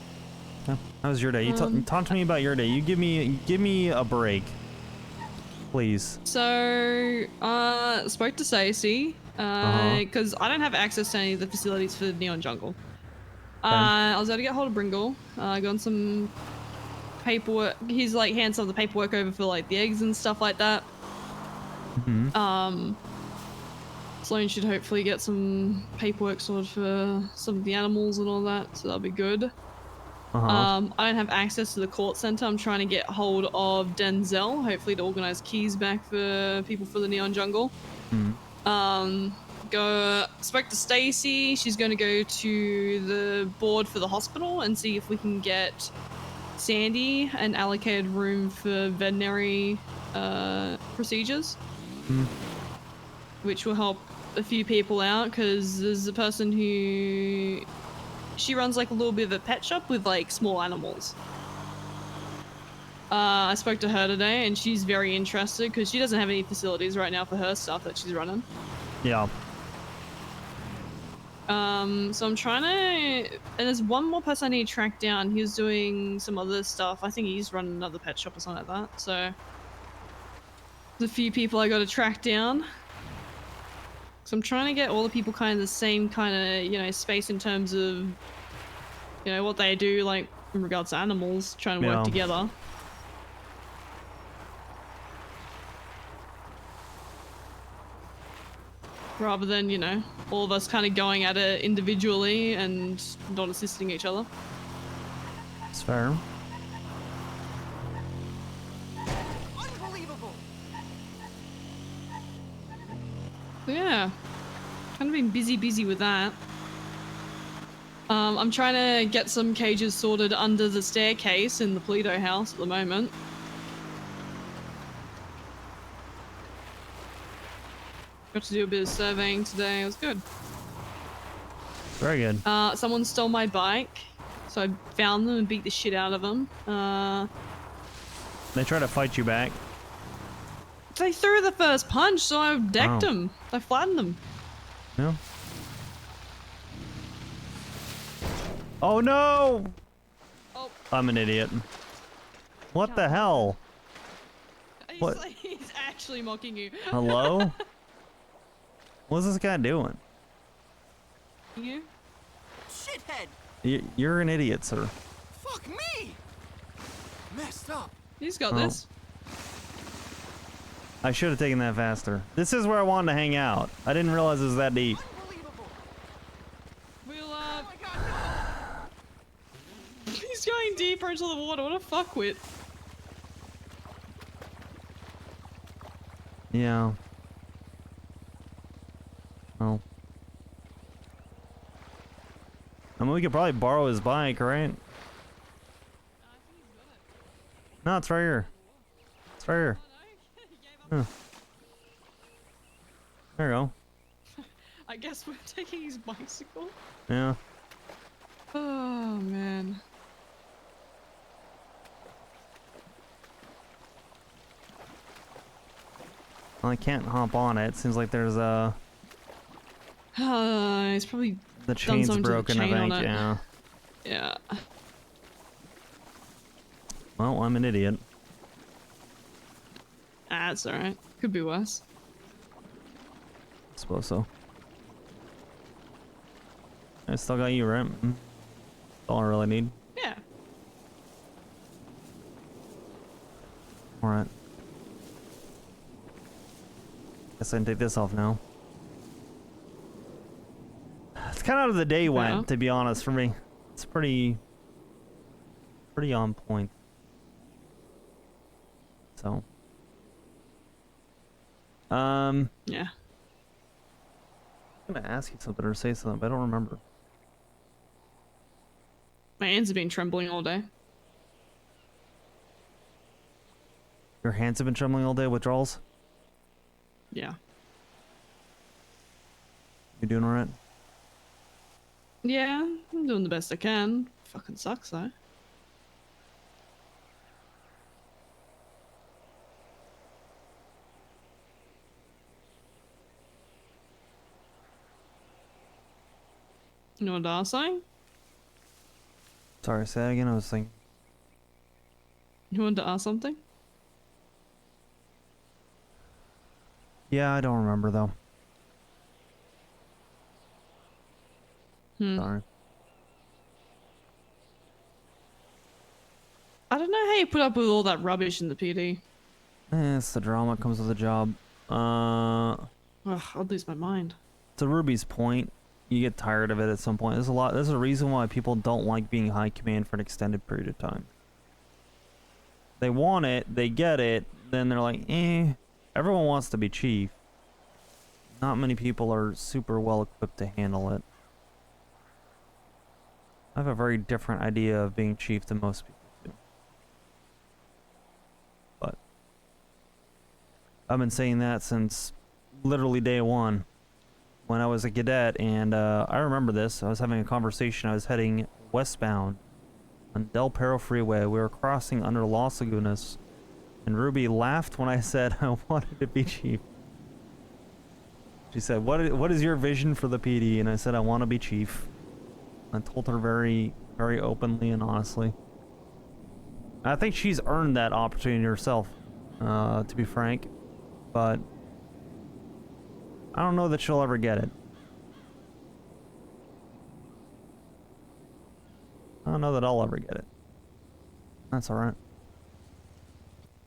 Yeah. How was your day? You talk to me about your day. You give me a break, please. So, spoke to Stacey, because I don't have access to any of the facilities for Neon Jungle. I was able to get hold of Bringle, got some paperwork. He's like handed some of the paperwork over for like the eggs and stuff like that. Sloan should hopefully get some paperwork sorted for some of the animals and all that, so that'll be good. I don't have access to the court center. I'm trying to get hold of Denzel, hopefully to organize keys back for people for the Neon Jungle. Spoke to Stacy. She's going to go to the board for the hospital and see if we can get Sandy an allocated room for veterinary procedures, which will help a few people out, because there's a person who she runs like a little bit of a pet shop with like small animals. I spoke to her today and she's very interested because she doesn't have any facilities right now for her stuff that she's running. Yeah. So I'm trying to, and there's one more person I need to track down. He was doing some other stuff. I think he's running another pet shop or something like that. So there's a few people I got to track down. So I'm trying to get all the people kind of the same kind of, you know, space in terms of, you know, what they do, like in regards to animals, trying to work together. Rather than, you know, all of us kind of going at it individually and not assisting each other. It's fair. Unbelievable. Yeah, kind of been busy with that. I'm trying to get some cages sorted under the staircase in the Polito house at the moment. Got to do a bit of surveying today. It was good. Very good. Someone stole my bike, so I found them and beat the shit out of them. They try to fight you back. They threw the first punch, so I decked them. I flattened them. No. Oh no! Oh. I'm an idiot. What the hell? What? He's actually mocking you. Hello? What's this guy doing? You? Shithead. You're an idiot, sir. Fuck me. Messed up. He's got this. I should have taken that faster. This is where I wanted to hang out. I didn't realize it was that deep. We'll, He's going deeper into the water. What a fuckwit. Yeah. Oh. I mean, we could probably borrow his bike, right? No, it's right here. It's right here. Huh. There you go. I guess we're taking his bicycle. Yeah. Oh, man. Well, I can't hop on it. Seems like there's a... It's probably the chain's done broken, to the chain I think. on it. Yeah. Yeah. Well, I'm an idiot. Ah, it's alright. Could be worse. I suppose so. I still got you, right? That's all I really need. Yeah. Alright. Guess I can take this off now. It's kind of how the day went, to be honest, for me. It's pretty on point. So. Yeah. I'm gonna ask you something or say something, but I don't remember. My hands have been trembling all day. Your hands have been trembling all day, withdrawals? Yeah. You doing alright? Yeah, I'm doing the best I can. Fucking sucks though. You know what I was saying? Sorry, say that again. I was thinking. You wanted to ask something? Yeah, I don't remember though. Sorry. I don't know how you put up with all that rubbish in the PD. It's the drama that comes with the job. Ugh, I'd lose my mind. to Ruby's point, you get tired of it at some point. There's a reason why people don't like being high command for an extended period of time. They want it, they get it, then they're like, eh. Everyone wants to be chief. Not many people are super well equipped to handle it. I have a very different idea of being chief than most people do. But I've been saying that since literally day one when I was a cadet, and I remember this. I was having a conversation. I was heading westbound on Del Perro Freeway. We were crossing under Los Lagunas, and Ruby laughed when I said I wanted to be chief. She said, what is your vision for the PD? And I said, I want to be chief. I told her very, very openly and honestly. I think she's earned that opportunity herself, to be frank. But I don't know that she'll ever get it. I don't know that I'll ever get it. That's alright.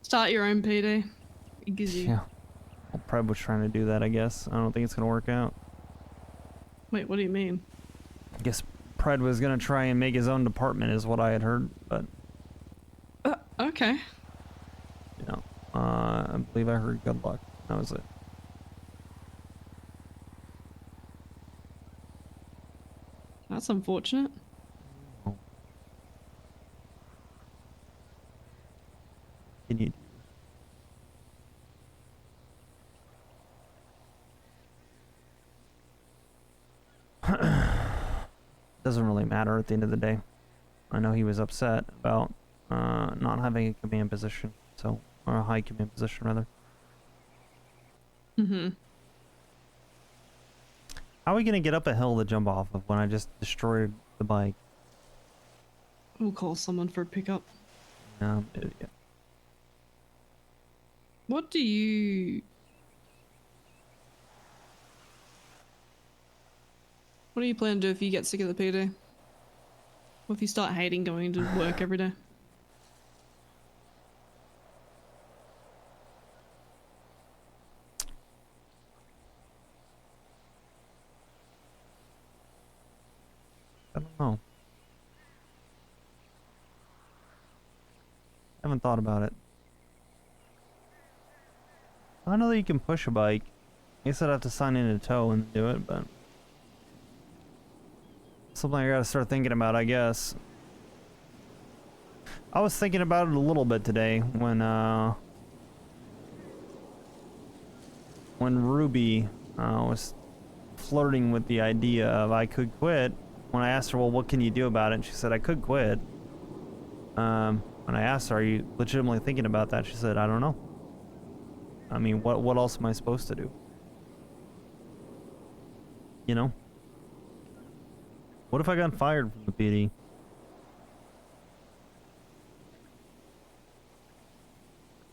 Start your own PD. Yeah. Well, Pred was trying to do that, I guess. I don't think it's gonna work out. Wait, what do you mean? I guess Pred was gonna try and make his own department, is what I had heard, but... Okay. You know, I believe I heard good luck. That was it. That's unfortunate. You need. Doesn't really matter at the end of the day. I know he was upset about not having a command position, or a high command position rather. Mm-hmm. How are we gonna get up a hill to jump off of when I just destroyed the bike? We'll call someone for a pickup. Yeah, I'm an idiot. What do you... What do you plan to do if you get sick of the PD? What if you start hating going to work every day? I don't know. I haven't thought about it. I know that you can push a bike. I guess I'd have to sign in a tow and do it, but... something I gotta start thinking about, I guess. I was thinking about it a little bit today when Ruby was flirting with the idea of I could quit. When I asked her, well, what can you do about it? And she said, I could quit. When I asked her, are you legitimately thinking about that? She said, I don't know. I mean, what else am I supposed to do? You know? What if I got fired from the PD?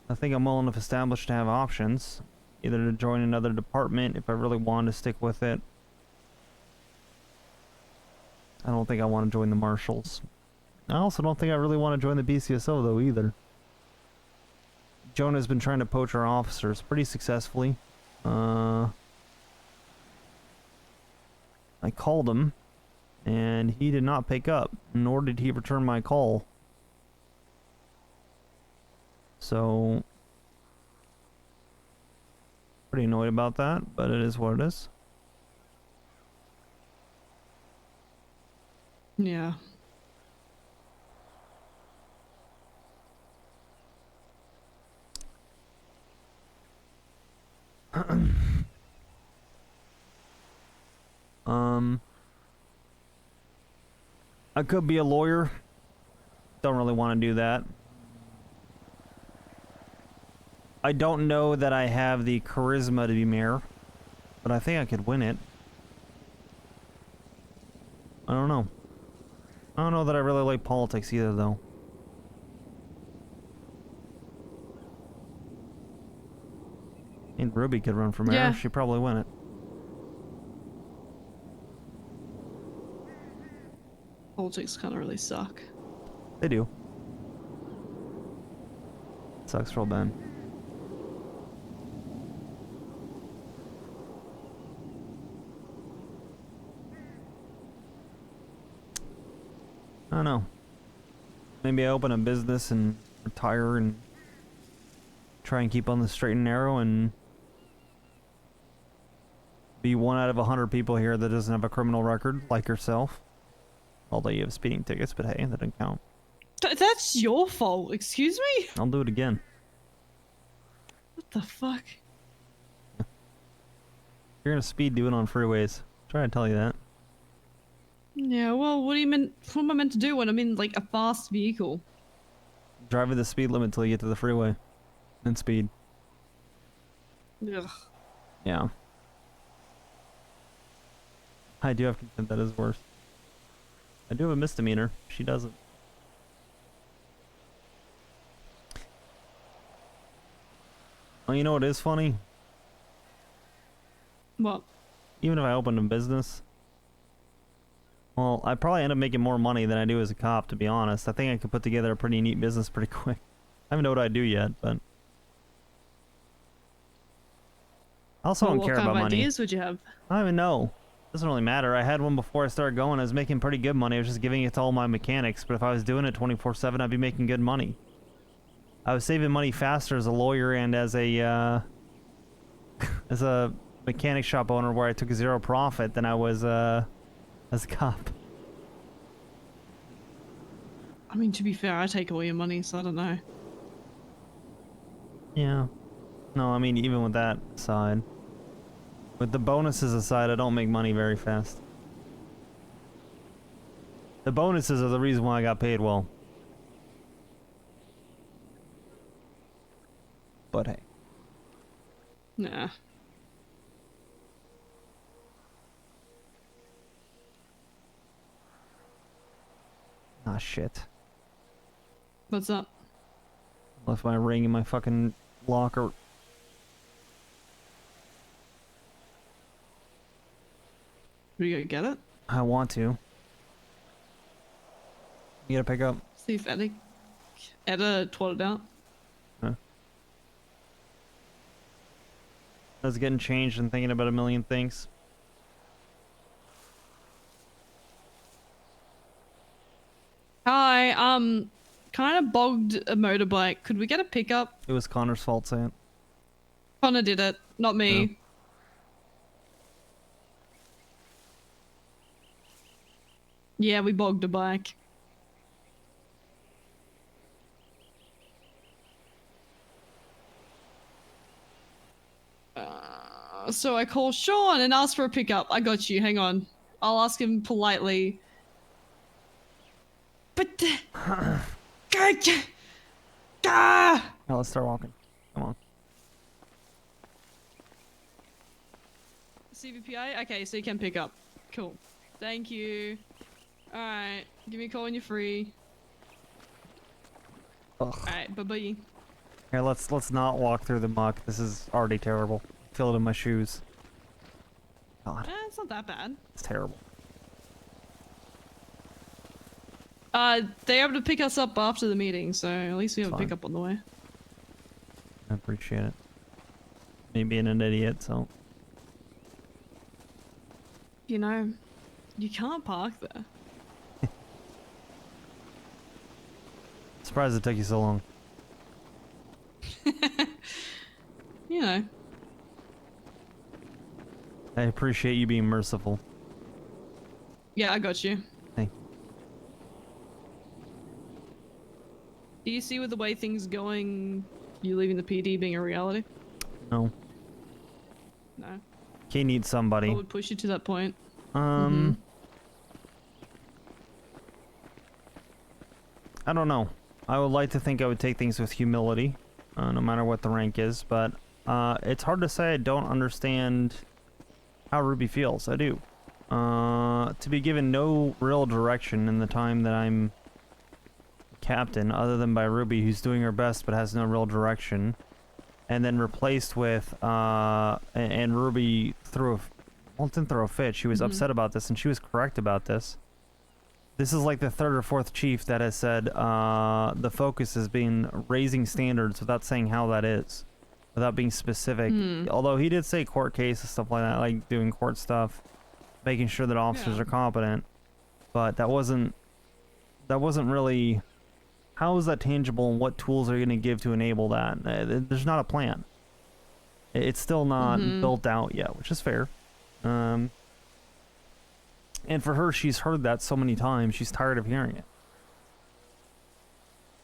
I think I'm well enough established to have options. Either to join another department if I really want to stick with it. I don't think I want to join the Marshals. I also don't think I really want to join the BCSO though either. Jonah's been trying to poach our officers pretty successfully. I called him, and he did not pick up, nor did he return my call. So, pretty annoyed about that, but it is what it is. Yeah. I could be a lawyer. Don't really want to do that. I don't know that I have the charisma to be mayor, but I think I could win it. I don't know. I don't know that I really like politics either, though. And Ruby could run for mayor. Yeah. She'd probably win it. Politics kind of really suck. They do. Sucks real bad. I don't know. Maybe I open a business and retire and try and keep on the straight and narrow and be 1 out of 100 people here that doesn't have a criminal record, like yourself. Although you have speeding tickets, but hey, that doesn't count. That's your fault. Excuse me? I'll do it again. What the fuck? You're gonna speed, do it on freeways. Try to tell you that. Yeah, well, what do you mean? What am I meant to do when I'm in, like, a fast vehicle? Drive at the speed limit until you get to the freeway. And speed. Ugh. Yeah. I do have consent, that is worse. I do have a misdemeanor. She doesn't. Oh, you know what is funny? What? Even if I opened a business, well, I probably end up making more money than I do as a cop, to be honest. I think I could put together a pretty neat business pretty quick. I don't know what I'd do yet, but I also don't care about money. What kind of ideas would you have? I don't even know. Doesn't really matter. I had one before I started going. I was making pretty good money. I was just giving it to all my mechanics, but if I was doing it 24/7, I'd be making good money. I was saving money faster as a lawyer and as a as a mechanic shop owner where I took zero profit than I was as a cop. I mean, to be fair, I take all your money, so I don't know. Yeah. No, I mean, even with that aside. With the bonuses aside, I don't make money very fast. The bonuses are the reason why I got paid well. But hey. Nah. Ah, shit. What's up? Left my ring in my fucking locker. We gotta get it? I want to. You gotta pick up. See if Edda twatted out. Huh. I was getting changed and thinking about a million things. Hi, kind of bogged a motorbike. Could we get a pickup? It was Connor's fault, say it. Connor did it, not me. Yeah, we bogged a bike. So I call Sean and ask for a pickup. I got you, hang on. I'll ask him politely. But... Now let's start walking. Come on. CVPA? Okay, so you can pick up. Cool. Thank you. Alright, give me a call when you're free. Alright, bye-bye. Here, let's not walk through the muck. This is already terrible. Feel it in my shoes. God. It's not that bad. It's terrible. They're able to pick us up after the meeting, so at least we have a pickup on the way. I appreciate it. Me being an idiot, so. You know, you can't park there. Surprised it took you so long. You know. I appreciate you being merciful. Yeah, I got you. Hey. Do you see with the way things going, you leaving the PD being a reality? No. No. Kay needs somebody. What would push you to that point? I don't know. I would like to think I would take things with humility, no matter what the rank is, but it's hard to say. I don't understand how Ruby feels. I do. To be given no real direction in the time that I'm captain, other than by Ruby, who's doing her best but has no real direction, and then replaced with, and Ruby didn't throw a fit. She was upset about this, and she was correct about this. This is like the third or fourth chief that has said the focus has been raising standards without saying how that is, without being specific. Although he did say court cases, stuff like that, like doing court stuff, making sure that officers are competent. But that wasn't that wasn't really... How is that tangible, and what tools are you going to give to enable that? There's not a plan. It's still not built out yet, which is fair. And for her, she's heard that so many times, she's tired of hearing it.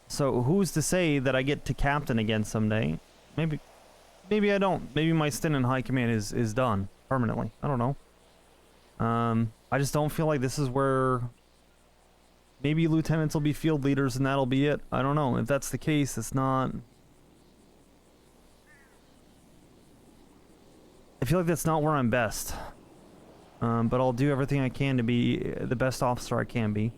So who's to say that I get to captain again someday? Maybe I don't. Maybe my stint in high command is done permanently. I don't know. I just don't feel like this is where... Maybe lieutenants will be field leaders and that'll be it. I don't know. If that's the case, it's not... I feel like that's not where I'm best. But I'll do everything I can to be the best officer I can be.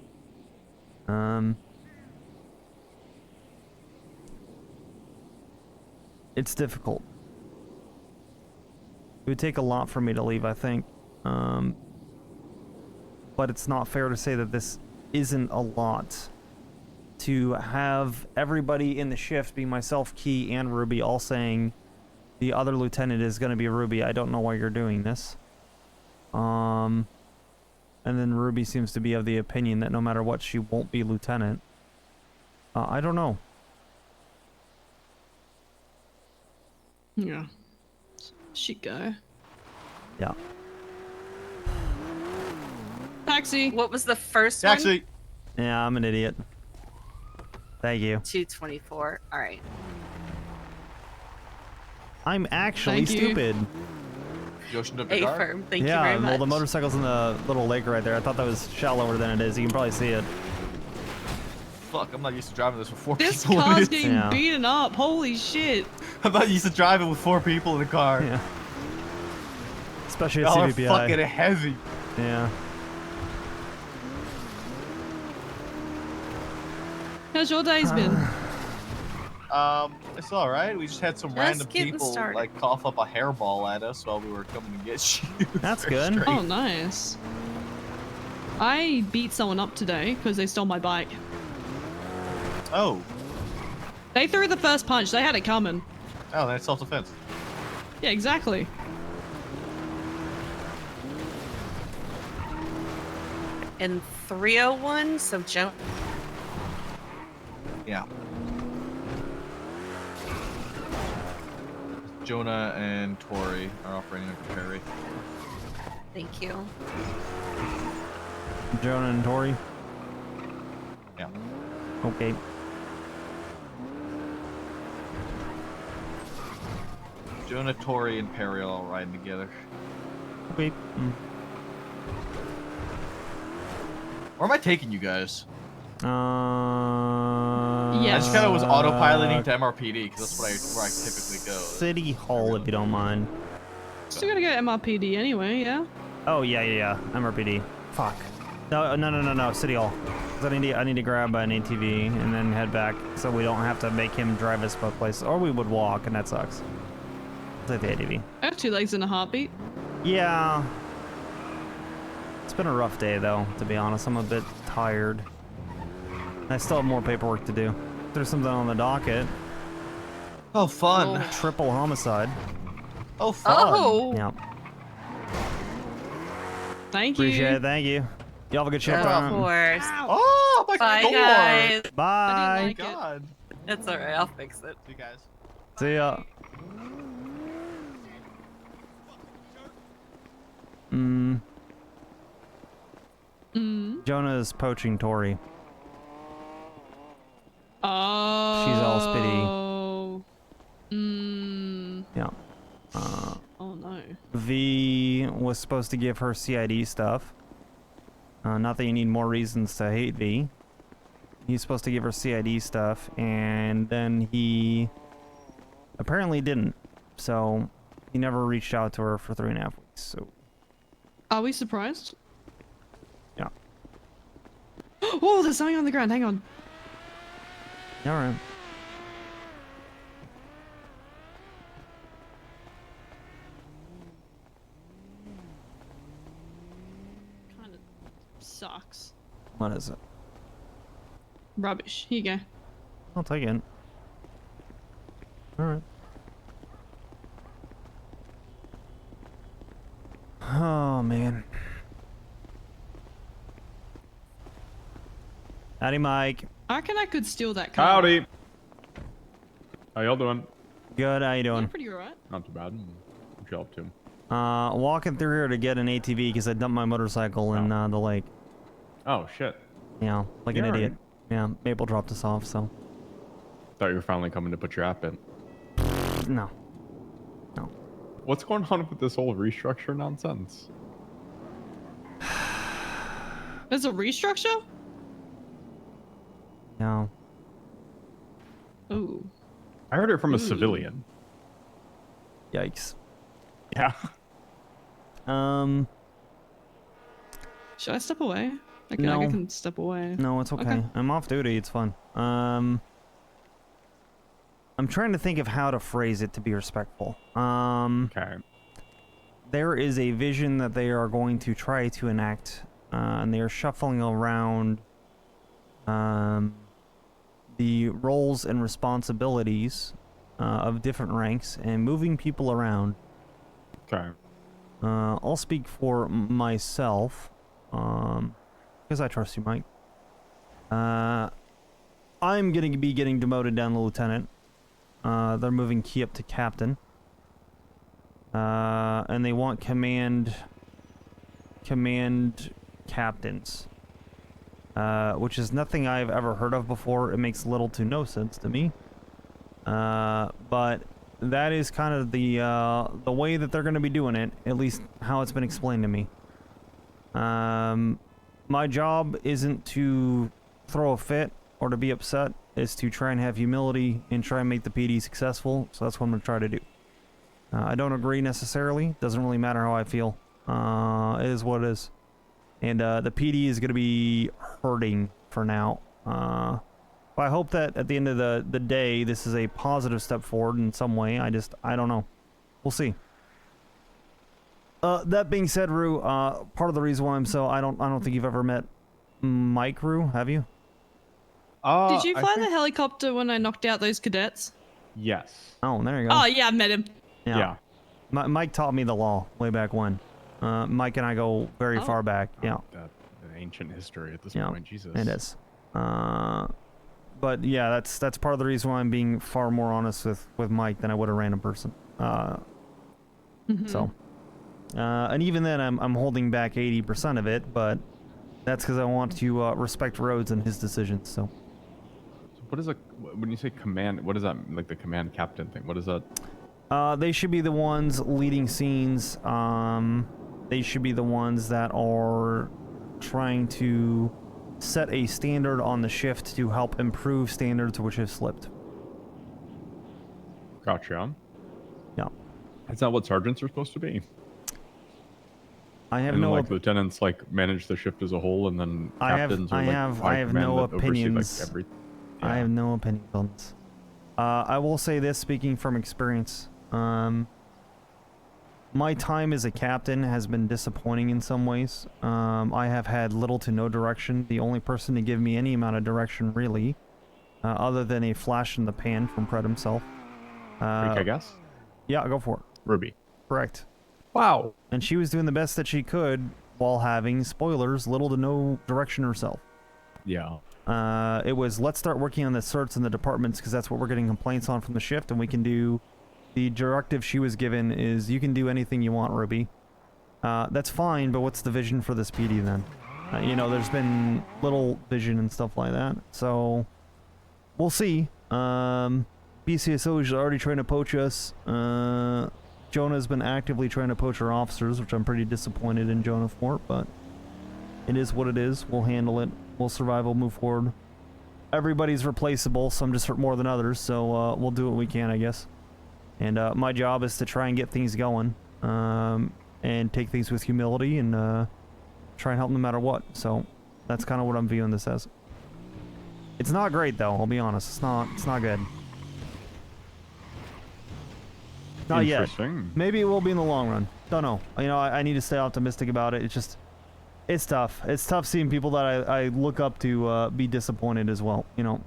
It's difficult. It would take a lot for me to leave, I think. But it's not fair to say that this isn't a lot. To have everybody in the shift be myself, Key, and Ruby all saying the other lieutenant is going to be Ruby. I don't know why you're doing this. And then Ruby seems to be of the opinion that no matter what, she won't be lieutenant. I don't know. Yeah. She go. Yeah. Taxi. What was the first Taxi. Yeah, I'm an idiot. Thank you. one? 224. All right. I'm actually Thank you. stupid. You opened up A your car? firm. Thank yeah, you very well, much. the motorcycle's in the little lake right there. I thought that was shallower than it is. You can probably see it. Fuck, I'm not used to driving this with 4 This people in car's it. getting beaten up. Holy shit. I'm not used to driving with 4 people in the car. Yeah. Especially at Y'all are CVPI. fucking heavy. Yeah. How's your days been? It's all right. We just had some random getting people started. like cough up a hairball at us while we were coming to get you. That's They're good. straight. Oh, nice. I beat someone up today because they stole my bike. Oh. They threw the first punch. They had it coming. Oh, that's self-defense. Yeah, exactly. And 301, so jump. Yeah. Jonah and Tori are operating under Perry. Thank you. Jonah and Tori. Yeah. Okay. Jonah, Tori, and Perry are all riding together. Okay. Where am I taking you guys? Yeah. I just kind of was autopiloting to MRPD because that's where I typically go. City Hall, if you don't mind. Still gotta go MRPD anyway, yeah? Oh, yeah. MRPD. Fuck. No. City Hall. 'Cause I need to grab an ATV and then head back so we don't have to make him drive us both places. Or we would walk, and that sucks. I'll take the ATV. I have 2 legs and a heartbeat. Yeah. It's been a rough day, though, to be honest. I'm a bit tired. I still have more paperwork to do. There's something on the docket. Oh, fun. Triple homicide. Oh, fun. Oh. Yeah. Thank you. Appreciate it. Thank you. You have a good shift. Of course. Oh, my Bye, God. guys. Bye. like it. God. It's alright. I'll fix it. See you guys. See ya. Jonah's poaching Tori. Oh. She's all spitty. Yeah. Oh no. V was supposed to give her CID stuff. Not that you need more reasons to hate V. He's supposed to give her CID stuff, and then he apparently didn't. So he never reached out to her for 3.5 weeks. So Are we surprised? yeah. Oh, there's something on the ground. Hang on. All right. Kind of sucks. What is it? Rubbish. Here you go. I'll take it. All right. Oh man. Howdy, Mike. I reckon I could steal that car. Howdy. How y'all doing? Good. How you doing? Yeah, pretty alright. Not too bad. What you up to? Walking through here to get an ATV because I dumped my motorcycle in the lake. Oh shit. Yeah, like Yeah, an idiot. right. Yeah, Maple dropped us off, so. Thought you were finally coming to put your app in. No. What's going on with this whole restructure nonsense? There's a restructure? No. Ooh. I heard it from a Ooh. civilian. Yikes. Yeah. Should I step away? I can, No. I can step away. No, it's okay. I'm off duty. It's fun. I'm trying to think of how to phrase it to be respectful. Okay. There is a vision that they are going to try to enact, and they are shuffling around the roles and responsibilities of different ranks and moving people around. Okay. I'll speak for myself, because I trust you, Mike. I'm going to be getting demoted down to lieutenant. They're moving Key up to captain. And they want command captains. Which is nothing I've ever heard of before. It makes little to no sense to me. But that is kind of the way that they're going to be doing it, at least how it's been explained to me. My job isn't to throw a fit or to be upset. It's to try and have humility and try and make the PD successful. So that's what I'm going to try to do. I don't agree necessarily. Doesn't really matter how I feel. It is what it is. And the PD is going to be hurting for now. But I hope that at the end of the day, this is a positive step forward in some way. I don't know. We'll see. That being said, Rue, part of the reason why I'm so I don't think you've ever met Mike, Rue, have you? Did you fly the helicopter when I knocked out those cadets? Yes. Oh, there you go. Oh, yeah, I met him. Yeah. Mike taught me the law way back when. Mike and I go very far back. Yeah. That ancient history at this Yeah, point, Jesus. it is. But yeah, that's part of the reason why I'm being far more honest with Mike than I would a random person. So, and even then, I'm holding back 80% of it, but that's because I want to respect Rhodes and his decisions. So. What is when you say command? What is that like the command captain thing? What is that? They should be the ones leading scenes. They should be the ones that are trying to set a standard on the shift to help improve standards which have slipped. Gotcha. Yeah. Is that what sergeants are supposed to be? I have and no. Like lieutenants like manage the shift as a whole, and then captains I are like have command no that oversee, opinions. Like, every... I have no opinions on this. I will say this, speaking from experience. My time as a captain has been disappointing in some ways. I have had little to no direction. The only person to give me any amount of direction, really, other than a flash in the pan from Pred himself. I guess? Yeah, go for it. Ruby. Correct. Wow. And she was doing the best that she could while having, spoilers, little to no direction herself. Yeah. It was, let's start working on the certs in the departments because that's what we're getting complaints on from the shift, and we can do... The directive she was given is, you can do anything you want, Ruby. That's fine, but what's the vision for this PD then? You know, there's been little vision and stuff like that, so... We'll see. BCSO is already trying to poach us. Jonah's been actively trying to poach our officers, which I'm pretty disappointed in Jonah for, but... It is what it is. We'll handle it. We'll survive. We'll move forward. Everybody's replaceable. Some just hurt more than others, so we'll do what we can, I guess. And my job is to try and get things going, and take things with humility, and try and help no matter what. So that's kind of what I'm viewing this as. It's not great though. I'll be honest. It's not good. Not yet. Maybe it will be in the long run. Don't know. You know, I need to stay optimistic about it. It's just, it's tough. It's tough seeing people that I look up to be disappointed as well. You know,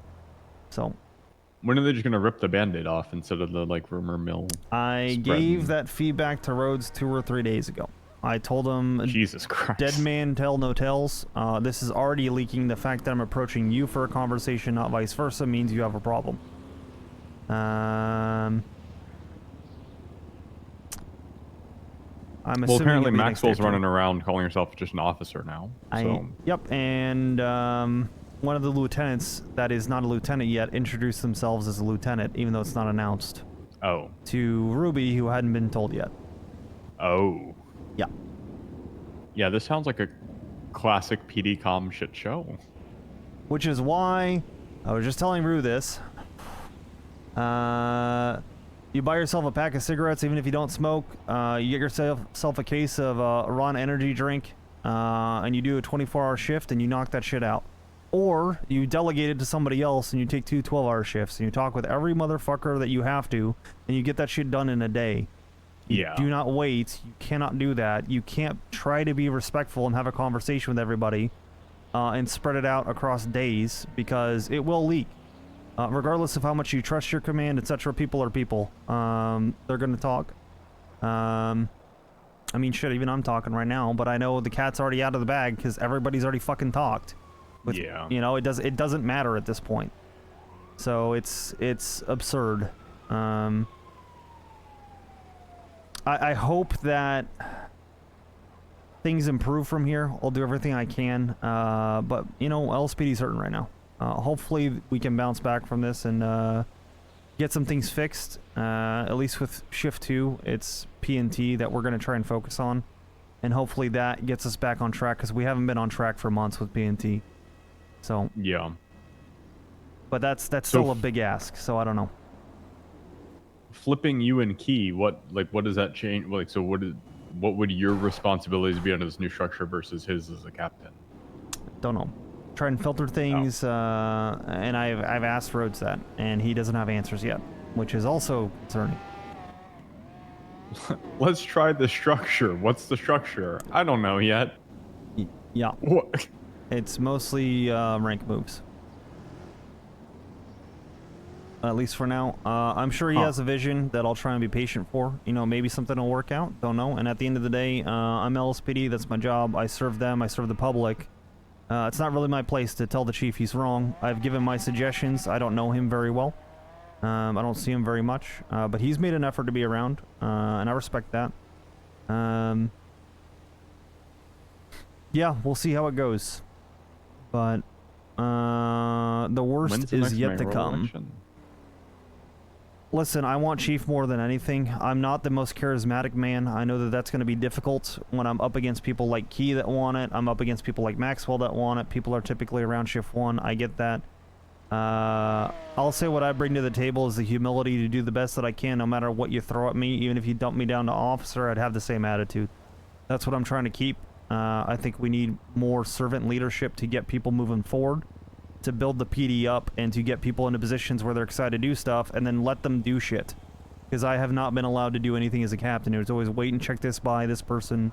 so. When are they just gonna rip the Band-Aid off instead of the like rumor mill? I gave that feedback to Rhodes 2 or 3 days ago. I told him, Jesus Christ. Dead man tell no tales. This is already leaking. The fact that I'm approaching you for a conversation, not vice versa, means you have a problem. I'm Well, assuming apparently it'll be next Maxwell's day, too. running around calling herself just an officer now. So Yep, and one of the lieutenants that is not a lieutenant yet introduced themselves as a lieutenant, even though it's not announced. Oh. To Ruby, who hadn't been told yet. Oh. Yeah. Yeah, this sounds like a classic PD com shit show. Which is why I was just telling Rue this. You buy yourself a pack of cigarettes, even if you don't smoke. You get yourself a case of Ron energy drink, and you do a 24-hour shift, and you knock that shit out. Or you delegate it to somebody else, and you take 2 12-hour shifts, and you talk with every motherfucker that you have to, and you get that shit done in a day. Yeah. Do not wait. You cannot do that. You can't try to be respectful and have a conversation with everybody, and spread it out across days, because it will leak. Regardless of how much you trust your command, etc., people are people. They're gonna talk. I mean, shit, even I'm talking right now, but I know the cat's already out of the bag because everybody's already fucking talked. Yeah. You know, it doesn't matter at this point. So it's absurd. I hope that things improve from here. I'll do everything I can. But you know, LSPD's hurting right now. Hopefully we can bounce back from this and get some things fixed. At least with Shift 2, it's P&T that we're going to try and focus on. And hopefully that gets us back on track, because we haven't been on track for months with P&T. So yeah. But that's still a big ask, so I don't know. Flipping you and Key, what does that change? Like, so what would your responsibilities be under this new structure versus his as a captain? Don't know. Try and filter things, and I've asked Rhodes that, and he doesn't have answers yet, which is also concerning. Let's try the structure. What's the structure? I don't know yet. Yeah. What? It's mostly rank moves. At least for now. I'm sure he has a vision that I'll try and be patient for. You know, maybe something will work out. Don't know. And at the end of the day, I'm LSPD. That's my job. I serve them. I serve the public. It's not really my place to tell the chief he's wrong. I've given my suggestions. I don't know him very well. I don't see him very much. But he's made an effort to be around. And I respect that. Yeah, we'll see how it goes. But the worst is yet to come. Listen, I want Chief more than anything. I'm not the most charismatic man. I know that that's going to be difficult when I'm up against people like Key that want it. I'm up against people like Maxwell that want it. People are typically around Shift 1. I get that. I'll say what I bring to the table is the humility to do the best that I can no matter what you throw at me. Even if you dump me down to officer, I'd have the same attitude. That's what I'm trying to keep. I think we need more servant leadership to get people moving forward, to build the PD up, and to get people into positions where they're excited to do stuff, and then let them do shit. Because I have not been allowed to do anything as a captain. It was always wait and check this by this person,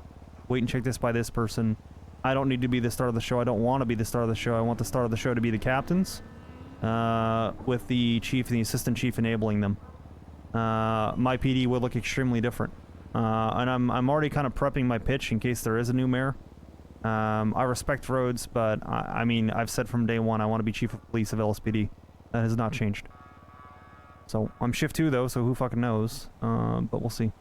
wait and check this by this person. I don't need to be the star of the show. I don't want to be the star of the show. I want the star of the show to be the captains, with the chief and the assistant chief enabling them. My PD would look extremely different. And I'm already kind of prepping my pitch in case there is a new mayor. I respect Rhodes, but I mean, I've said from day one I want to be chief of police of LSPD. That has not changed. So I'm Shift 2 though, so who fucking knows? But we'll see.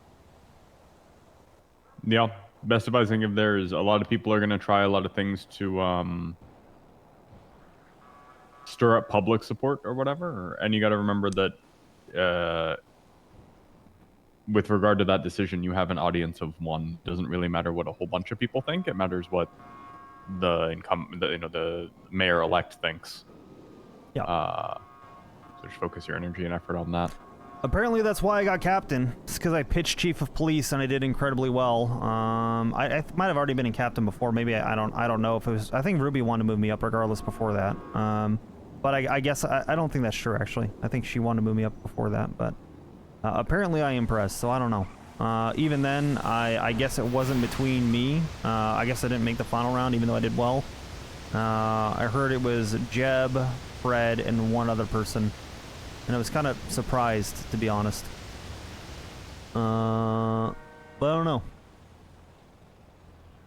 Yeah, best advice I can give there is a lot of people are going to try a lot of things to stir up public support or whatever. And you got to remember that with regard to that decision, you have an audience of one. Doesn't really matter what a whole bunch of people think. It matters what the mayor-elect thinks. Yeah. So just focus your energy and effort on that. Apparently that's why I got captain. It's because I pitched chief of police and I did incredibly well. I might have already been in captain before. Maybe I don't know if it was. I think Ruby wanted to move me up regardless before that. But I guess I don't think that's true actually. I think she wanted to move me up before that, but. Apparently I impressed, so I don't know. Even then, I guess it wasn't between me. I guess I didn't make the final round, even though I did well. I heard it was Jeb, Fred, and one other person. And I was kind of surprised, to be honest. But I don't know.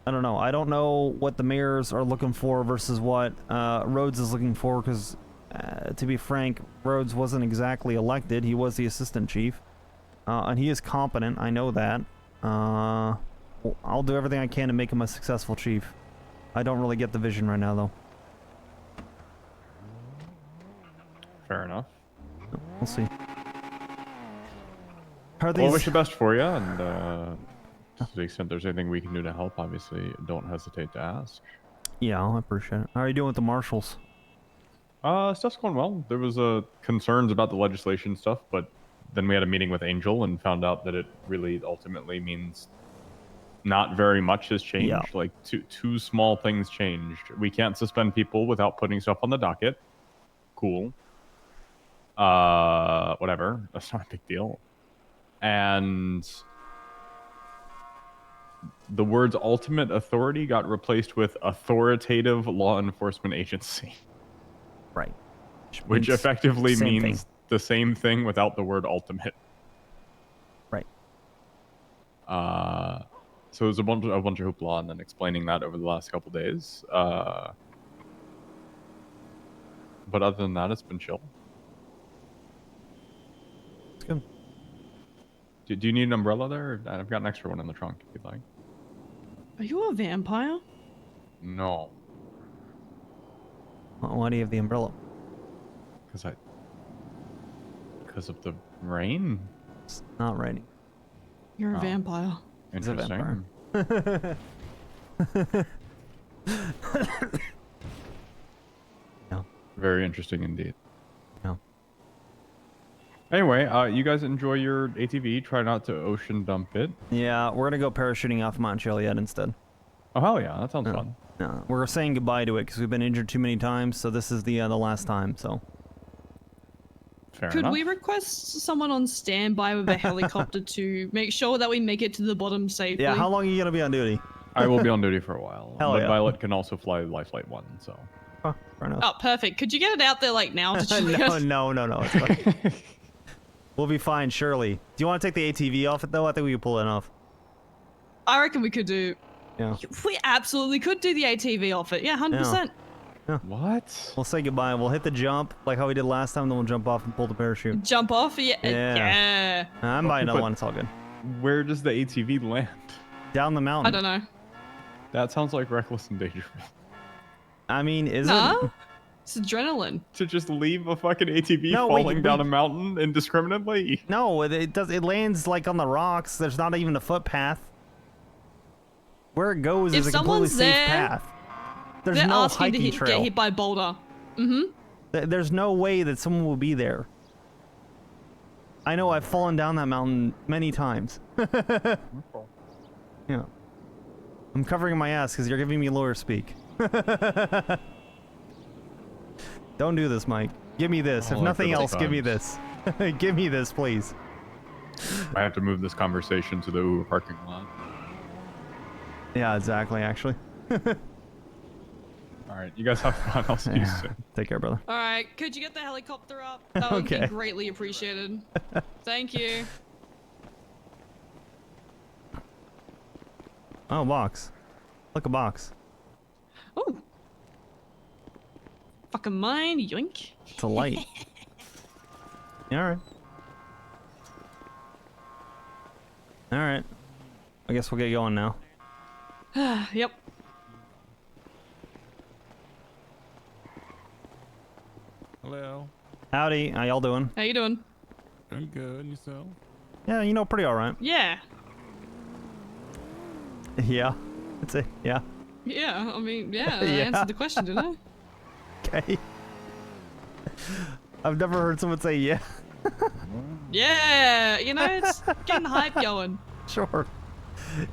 I don't know. I don't know what the mayors are looking for versus what Rhodes is looking for, because to be frank, Rhodes wasn't exactly elected. He was the assistant chief, and he is competent. I know that. I'll do everything I can to make him a successful chief. I don't really get the vision right now, though. Fair enough. We'll see. Well, I wish the best for you, and to the extent there's anything we can do to help, obviously, don't hesitate to ask. Yeah, I appreciate it. How are you doing with the marshals? Stuff's going well. There was concerns about the legislation stuff, but then we had a meeting with Angel and found out that it really ultimately means not very much has changed. Yeah. Like two small things changed. We can't suspend people without putting stuff on the docket. Cool. Whatever. That's not a big deal. And the words ultimate authority got replaced with authoritative law enforcement agency. Right. Which effectively same means the same thing without the word ultimate. Right. So it was a bunch of hoopla, and then explaining that over the last couple days. But other than that, it's been chill. It's good. Do you need an umbrella there? I've got an extra one in the trunk if you'd like. Are you a vampire? No. Why do you have the umbrella? Because of the rain? It's not raining. You're a vampire. He's a vampire. Yeah. Very interesting indeed. Yeah. Anyway, you guys enjoy your ATV. Try not to ocean dump it. Yeah, we're gonna go parachuting off Mount Chiliad instead. Oh hell yeah, that sounds fun. No, we're saying goodbye to it because we've been injured too many times, so this is the last time. So. Fair Could enough. we request someone on standby with a helicopter to make sure that we make it to the bottom safely? Yeah, how long are you gonna be on duty? I will be on duty for a while. Hell but yeah. Violet can also fly Life Flight 1, so. Huh, fair enough. Oh, perfect. Could you get it out there like now? To No, it's fine. We'll be fine, surely. Do you want to take the ATV off it though? I think we can pull it off. I reckon we could do. Yeah. We absolutely could do the ATV off it. Yeah, 100%. Yeah. What? We'll say goodbye. We'll hit the jump like how we did last time. Then we'll jump off and pull the parachute. Jump off? Yeah. Yeah. I'm buying another one. It's all good. Where does the ATV land? Down the mountain. I don't know. That sounds like reckless and dangerous. I mean, is Nah. it? It's adrenaline. To just leave a fucking ATV No, falling down a mountain indiscriminately? No, it does. It lands like on the rocks. There's not even a footpath. Where it goes If is a completely someone's safe there, path. There's they're no asking to hiking get trail. hit by a boulder. Mm-hmm. There's no way that someone will be there. I know I've fallen down that mountain many times. Yeah. I'm covering my ass because you're giving me lawyer speak. Don't do this, Mike. Give me this. If nothing else, give me this. Give me this, please. I have to move this conversation to the Uber parking lot. Yeah, exactly, actually. Alright, you guys have fun. I'll see you soon. Take care, brother. All right. Could you get the helicopter up? That would Okay. be greatly appreciated. Thank you. Oh, box. Look, a box. Oh. Fucking mine, yoink. It's a light. Yeah, alright. Alright. I guess we'll get going now. Yep. Hello. Howdy. How y'all doing? How you doing? I'm good. And yourself? Yeah, you know, pretty alright. Yeah. Yeah. It's a, yeah. Yeah. I mean, yeah. I Yeah. answered the question, didn't I? Okay. I've never heard someone say yeah. Yeah. You know, it's getting the hype going. Sure.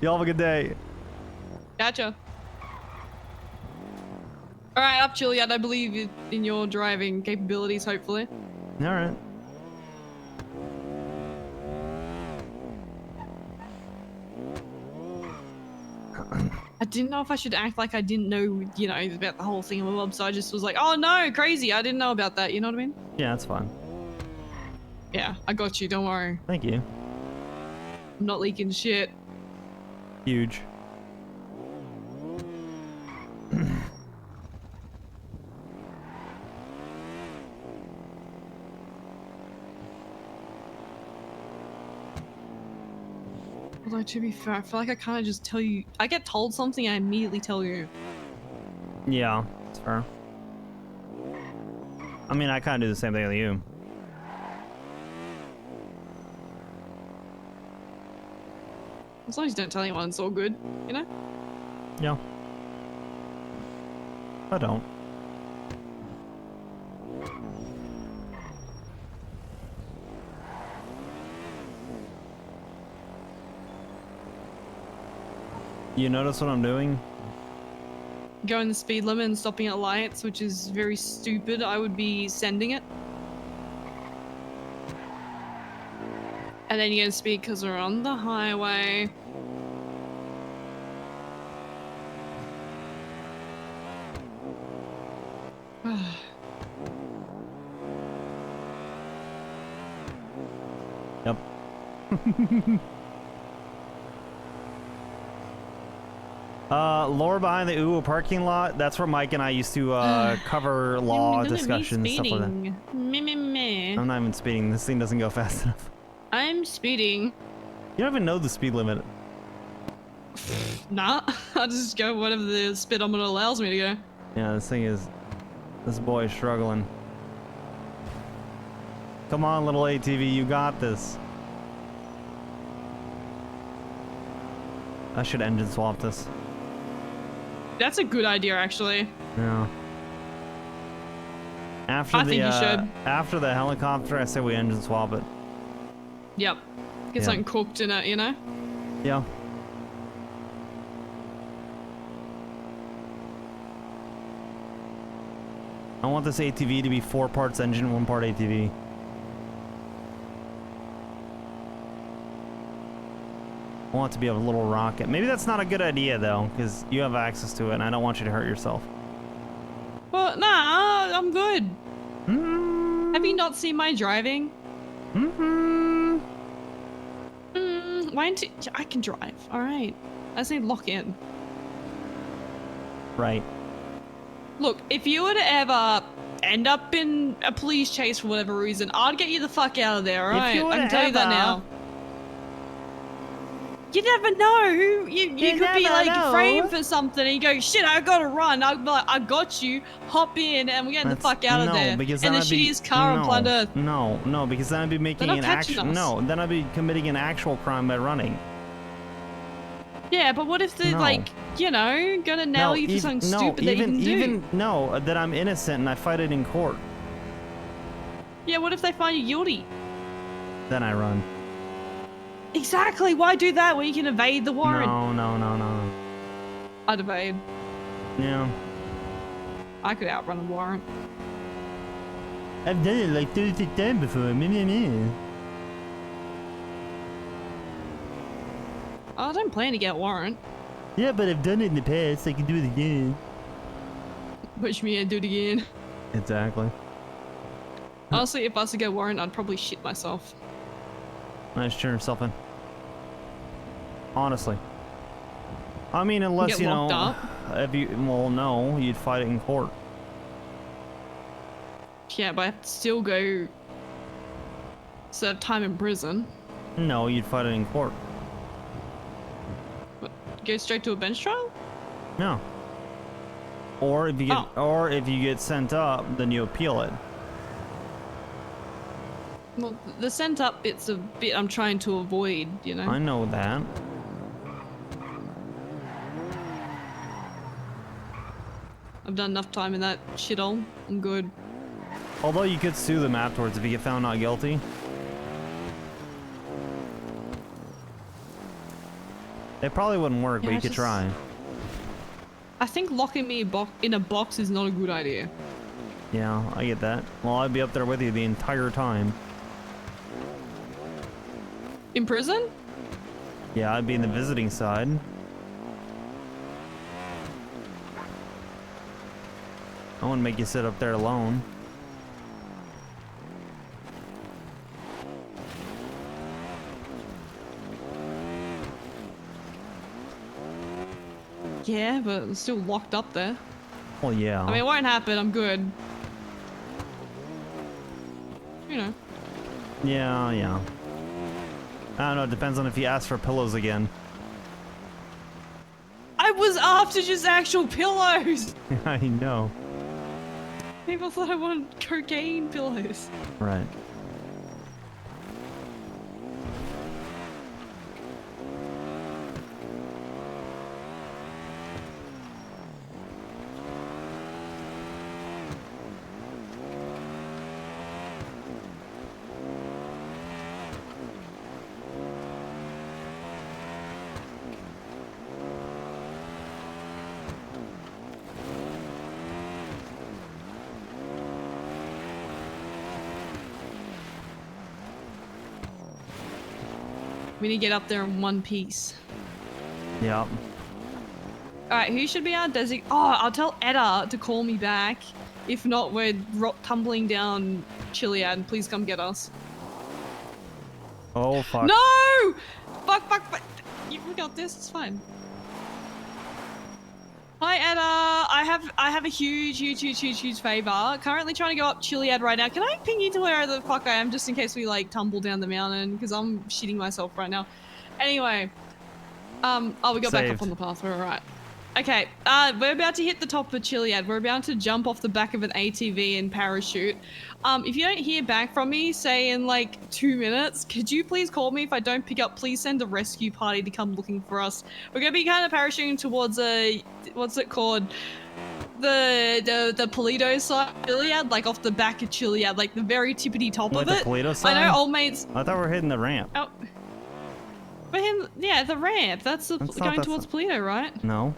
Y'all have a good day. Gotcha. All right, up, Chiliad. I believe in your driving capabilities. Hopefully. All right. I didn't know if I should act like I didn't know, you know, about the whole thing. So I just was like, oh no, crazy. I didn't know about that. You know what I mean? Yeah, that's fine. Yeah, I got you. Don't worry. Thank you. I'm not leaking shit. Huge. Although to be fair, I feel like I kind of just tell you. I get told something, I immediately tell you. Yeah, it's fair. I mean, I kind of do the same thing with you. As long as you don't tell anyone, it's all good, you know? Yeah. I don't. You notice what I'm doing? Going the speed limit and stopping at lights, which is very stupid. I would be sending it. And then you're gonna speed because we're on the highway. Yep. Lower behind the Uwu parking lot, that's where Mike and I used to cover law discussions, stuff like that. Meh. I'm not even speeding. This thing doesn't go fast enough. I'm speeding. You don't even know the speed limit. Nah, I just go whatever the speedometer allows me to go. Yeah, this boy is struggling. Come on, little ATV, you got this. I should engine swap this. That's a good idea, actually. Yeah. I think you should. After the helicopter, I say we engine swap it. Yep. Get something cooked in it, you know? Yeah. I want this ATV to be 4 parts engine, 1 part ATV. I want it to be a little rocket. Maybe that's not a good idea, though, because you have access to it, and I don't want you to hurt yourself. Well, nah, I'm good. Have you not seen my driving? Why don't you... I can drive, alright. I just need to lock in. Right. Look, if you were to ever end up in a police chase for whatever reason, I'd get you the fuck out of there, alright? I can tell you that now. You never know. You could be like framed for something and you go, shit, I gotta run. I'd be like, I got you. Hop in and we're getting the fuck out of there. Because and then the I'd be, shittiest car on planet Earth. No, because then I'd be making an actual... No, then I'd be committing an actual crime by running. Yeah, but what if they're like, you know, gonna nail you for something stupid that you didn't do? No, that I'm innocent and I fight it in court. Yeah, what if they find you guilty? Then I run. Exactly. Why do that when you can evade the warrant? No. I'd evade. Yeah. I could outrun a warrant. I've done it like 36 times before. I don't plan to get a warrant. Yeah, but I've done it in the past. I can do it again. Push me and do it again. Exactly. Honestly, if I was to get a warrant, I'd probably shit myself. Nice, turn yourself in. Honestly. I mean, unless, you know, if you, well, no, you'd fight it in court. Yeah, but I have to still go serve time in prison. No, you'd fight it in court. What, go straight to a bench trial? No. Or if you get sent up, then you appeal it. Well, the sent up bit's a bit I'm trying to avoid, you know? I know that. I've done enough time in that shithole. I'm good. Although you could sue them afterwards if you get found not guilty. It probably wouldn't work, but you could try. I think locking me in a box is not a good idea. Yeah, I get that. Well, I'd be up there with you the entire time. In prison? Yeah, I'd be in the visiting side. I wouldn't make you sit up there alone. Yeah, but I'm still locked up there. Well, yeah. I mean, it won't happen. I'm good. You know. Yeah. I don't know, it depends on if you ask for pillows again. I was after just actual pillows! I know. People thought I wanted cocaine pillows. Right. We need to get up there in one piece. Yeah. Alright, who should be our designate? Oh, I'll tell Edda to call me back. If not, we're tumbling down Chiliad. Please come get us. Oh, fuck. No! Fuck. We got this, it's fine. Hi, Edda. I have a huge favor. Currently trying to go up Chiliad right now. Can I ping you to where the fuck I am just in case we like tumble down the mountain? Because I'm shitting myself right now. Anyway. Oh, we got back up on the path. We're alright. Okay, we're about to hit the top of Chiliad. We're about to jump off the back of an ATV and parachute. If you don't hear back from me, say in like 2 minutes, could you please call me? If I don't pick up, please send a rescue party to come looking for us. We're gonna be kind of parachuting towards a, what's it called? The Polito side of Chiliad, like off the back of Chiliad, like the very tippity top Wait, of the it. Polito side? I know old mates. I thought we were hitting the ramp. Oh. But yeah, the ramp. That's going towards Polito, right? No.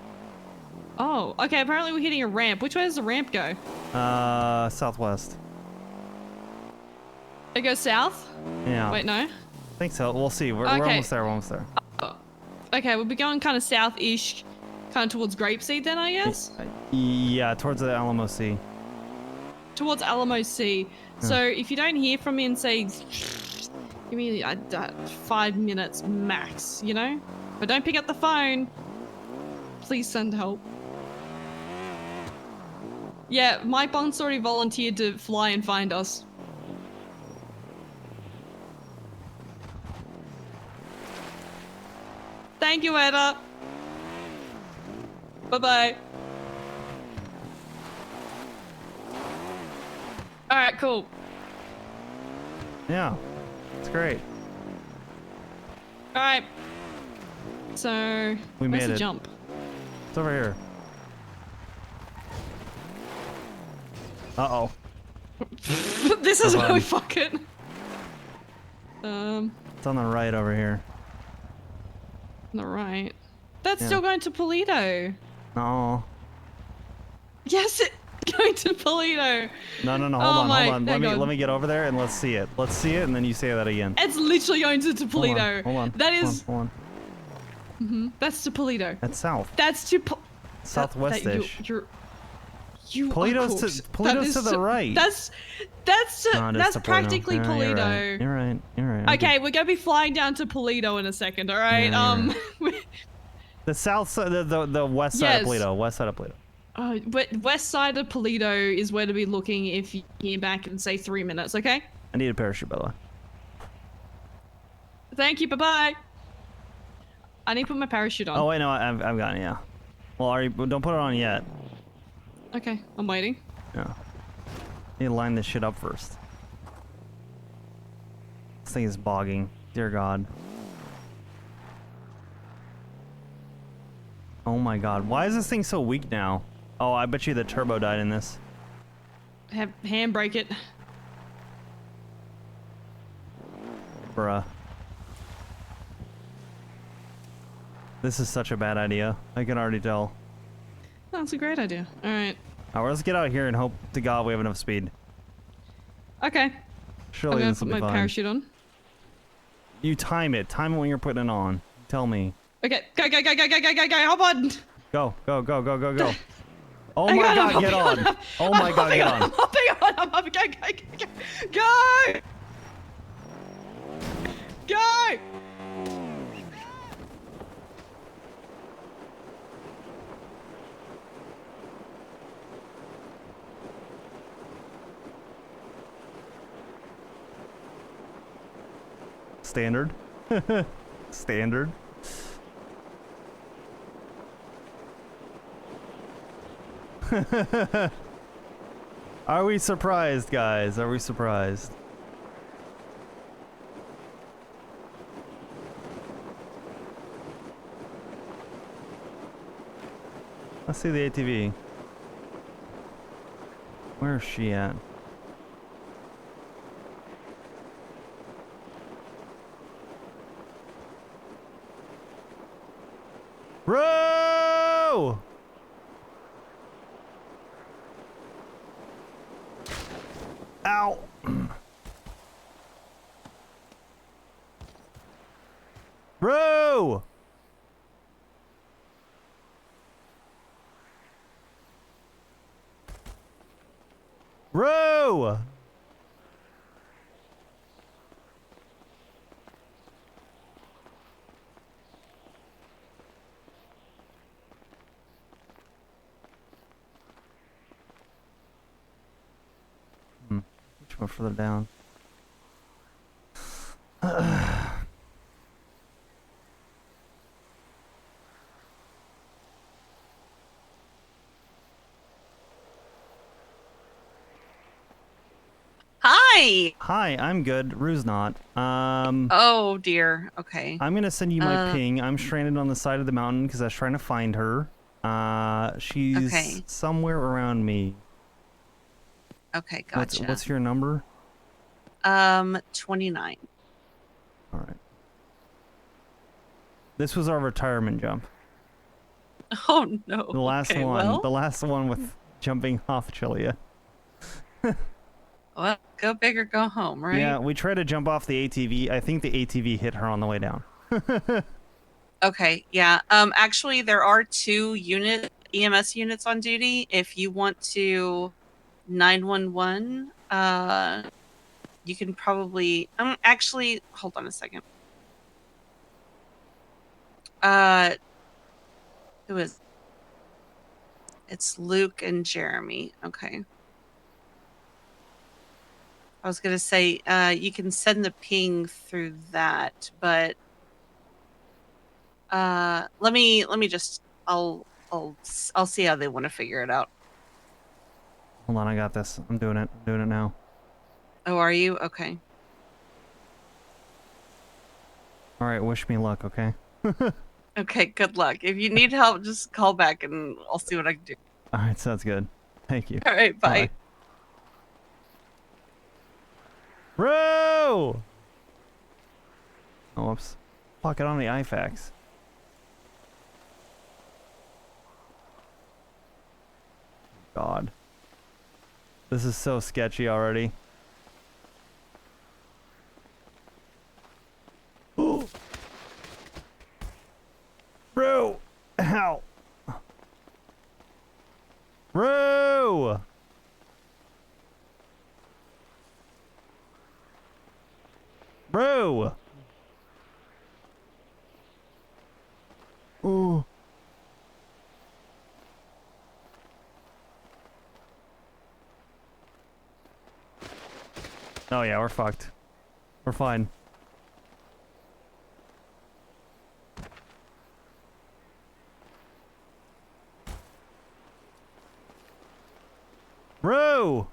Oh, okay, apparently we're hitting a ramp. Which way does the ramp go? Southwest. It goes south? Yeah. Wait, no? I think so. We'll see. We're Okay. almost there. We're almost there. Okay, we'll be going kind of south-ish, kind of towards Grapeseed then, I guess? Yeah, towards the Alamo Sea. Towards Alamo Sea. So if you don't hear from me in, say, give me 5 minutes max, you know? But don't pick up the phone. Please send help. Yeah, Mike Bond's already volunteered to fly and find us. Thank you, Edda. Bye-bye. Alright, cool. Yeah, it's great. Alright. So, We where's made the it. jump? It's over here. Uh-oh. This is Hold where we on. fuck it. It's on the right over here. On the right. That's Yeah. still going to Polito. No. Yes, it's going to Polito. No. Hold Oh on. my- Hold on. hang on. Let me get over there and let's see it. Let's see it and then you say that again. It's literally going to Polito. Hold on. That is. Hold on. That's to Polito. That's south. That's to Southwest-ish. You Polito's are cooked. to- Polito's That is to the right. That's No, it is that's to Polito. practically Yeah, Polito. You're right. You're right. Okay, we're gonna be flying down to Polito in a second. All right. Yeah, The south side, the west side Yes. of Polito. West side of Polito. But west side of Polito is where to be looking if you hear back in say 3 minutes. Okay. I need a parachute, by the way. Thank you. Bye bye. I need to put my parachute on. Oh wait, no, I've got it. Yeah. Well, don't put it on yet. Okay, I'm waiting. Yeah. Need to line this shit up first. This thing is bogging. Dear God. Oh my God. Why is this thing so weak now? Oh, I bet you the turbo died in this. Handbrake it. Bruh. This is such a bad idea. I can already tell. That's a great idea. All right. Alright, let's get out here and hope to God we have enough speed. Okay. Surely I'm gonna this will put be my fine. parachute on. You time it. Time it when you're putting it on. Tell me. Okay. Go. Hop on. Go. Oh Hang my on, God, I'm get hopping on. Oh my God, get on. I'm hopping. Go. Go. Standard. Standard. Are we surprised, guys? Are we surprised? Let's see the ATV. Where's she at? Row! Ow! Row! Row! Which one further down? Hi. Hi, I'm good. Rue's not. Oh dear. Okay. I'm gonna send you my ping. I'm stranded on the side of the mountain because I was trying to find her. She's Okay. somewhere around me. Okay, gotcha. What's your number? 29. All right. This was our retirement jump. Oh no. The last okay, one. Well, The last one with jumping off Chilia. well, go big or go home, right? Yeah, we tried to jump off the ATV. I think the ATV hit her on the way down. Okay, yeah. Actually, there are 2 EMS units on duty. If you want to 911, you can probably. Actually, hold on a second. Who is? It's Luke and Jeremy. Okay. I was gonna say, you can send the ping through that, but let me just. I'll see how they want to figure it out. Hold on, I got this. I'm doing it. I'm doing it now. Oh, are you? Okay. All right, wish me luck, okay? Okay, good luck. If you need help, just call back and I'll see what I can do. All right, sounds good. Thank you. All right, bye. Row! Oh, whoops. Fuck it on the IFAX. God. This is so sketchy already. Row! Ow! Row! Row! Ooh. Oh yeah, we're fucked. We're fine. Row!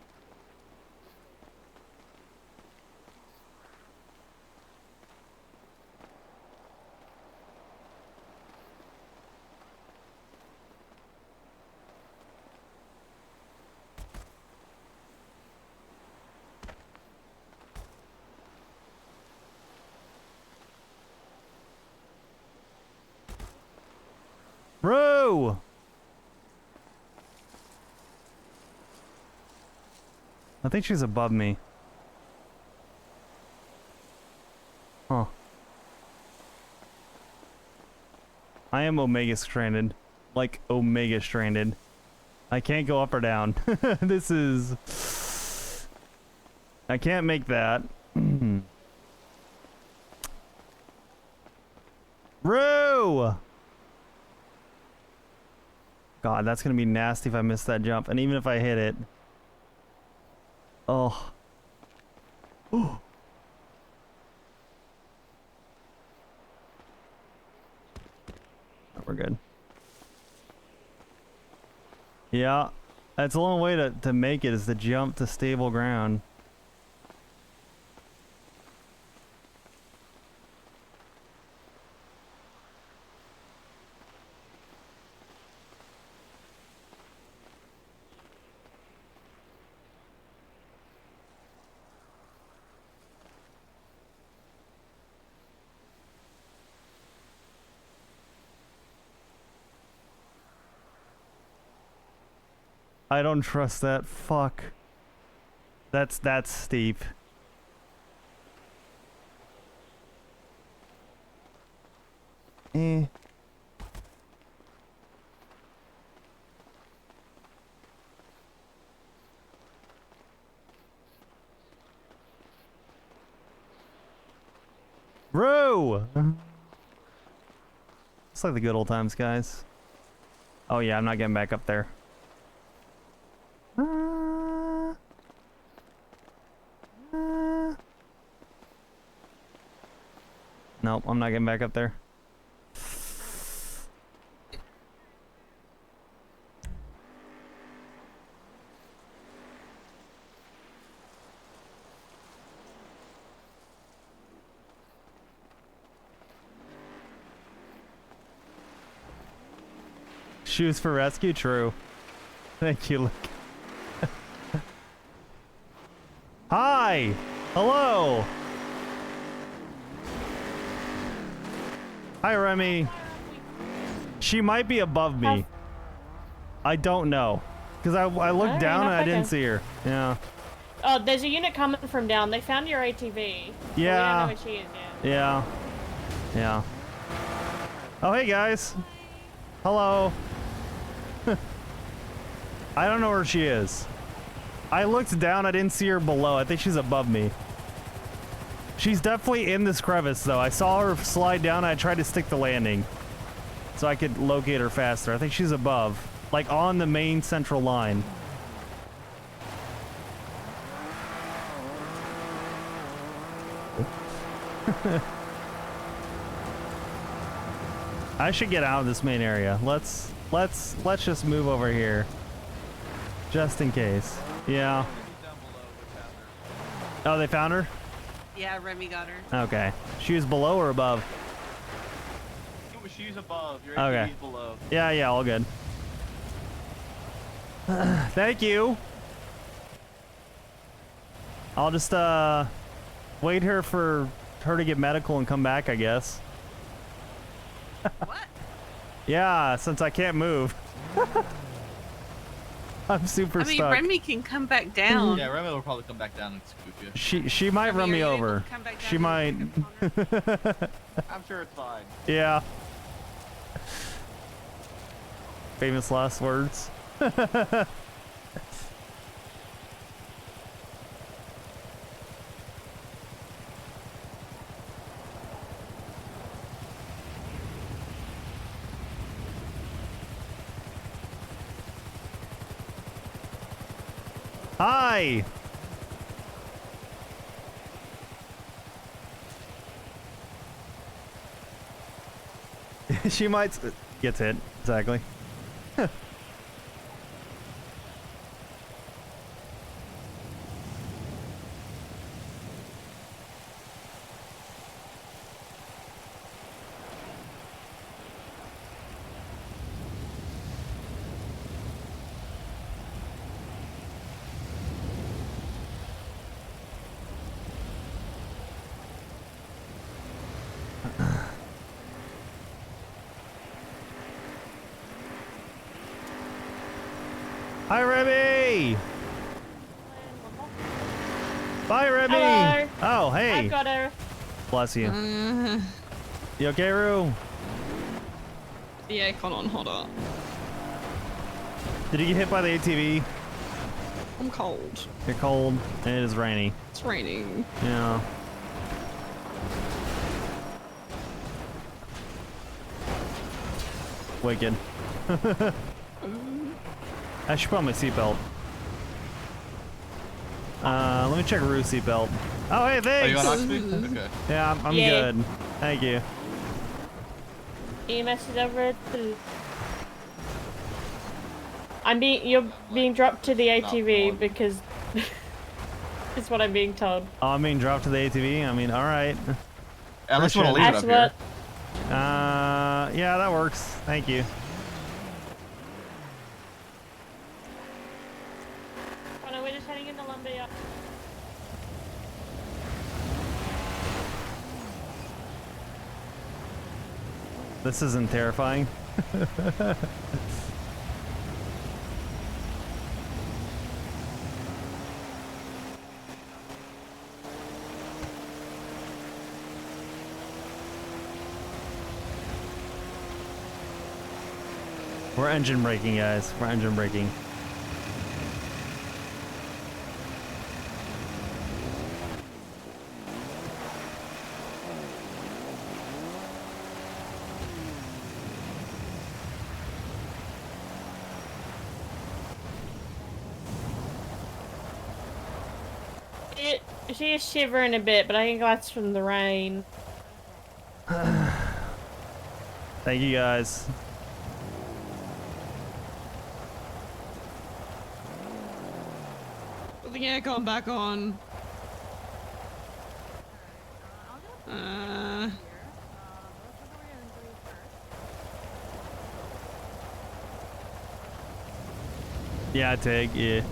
Row! I think she's above me. Huh. I am Omega stranded. Like Omega stranded. I can't go up or down. This is... I can't make that. Roo! God, that's gonna be nasty if I miss that jump. And even if I hit it... Oh. We're good. Yeah. That's the only way to make it is to jump to stable ground. I don't trust that. Fuck. That's steep. Eh. Bro! It's like the good old times, guys. Oh yeah, I'm not getting back up there. Nope, I'm not getting back up there. Shoes for rescue? True. Thank you, Luke. Hi! Hello! Hi, Remy. She might be above me. I don't know. Because I looked Alright, down and I didn't okay. see her. Yeah. Oh, there's a unit coming from down. They found your ATV. but Yeah. We don't know where she is yet. Yeah. Yeah. Oh, hey, guys. Hello. I don't know where she is. I looked down, I didn't see her below. I think she's above me. She's definitely in this crevice, though. I saw her slide down, and I tried to stick the landing so I could locate her faster. I think she's above, like on the main central line. I should get out of this main area. Let's just move over here. Just in case. Yeah. Oh, they found her? Yeah, Remy got her. Okay. She was below or above? She's above. Your Okay. ATV's below. Yeah, all good. Thank you. I'll just wait here for her to get medical and come back, I guess. What? Yeah, since I can't move. I'm super I mean, stuck. Remy can come back down. Yeah, Remy will probably come back down and scoop you. She might run me over. She might. I'm sure it's fine. Yeah. Famous last words. Hi. She might gets hit exactly. Hi, Remy! Bye, Remy! Hello. Oh, hey! I've got her. Bless you. You okay, Rue? Yeah, hold on. Did you get hit by the ATV? I'm cold. You're cold, and it is rainy. It's raining. Yeah. Wicked. I should put on my seatbelt. Let me check Rue's seatbelt. Oh, hey, thanks! Are you on Oxby? Okay. Yeah, I'm Yeah. good. Thank you. EMS is over at the... You're being dropped to the ATV because... is what I'm being told. Oh, I'm being dropped to the ATV? I mean, alright. Unless you want to leave it up here. Yeah, that works. Thank you. Oh no, we're just heading into lumberyard. This isn't terrifying. We're engine braking, guys. We're engine braking. She is shivering a bit, but I think that's from the rain. Thank you, guys. Put the aircon back on. Yeah, Tig, yeah.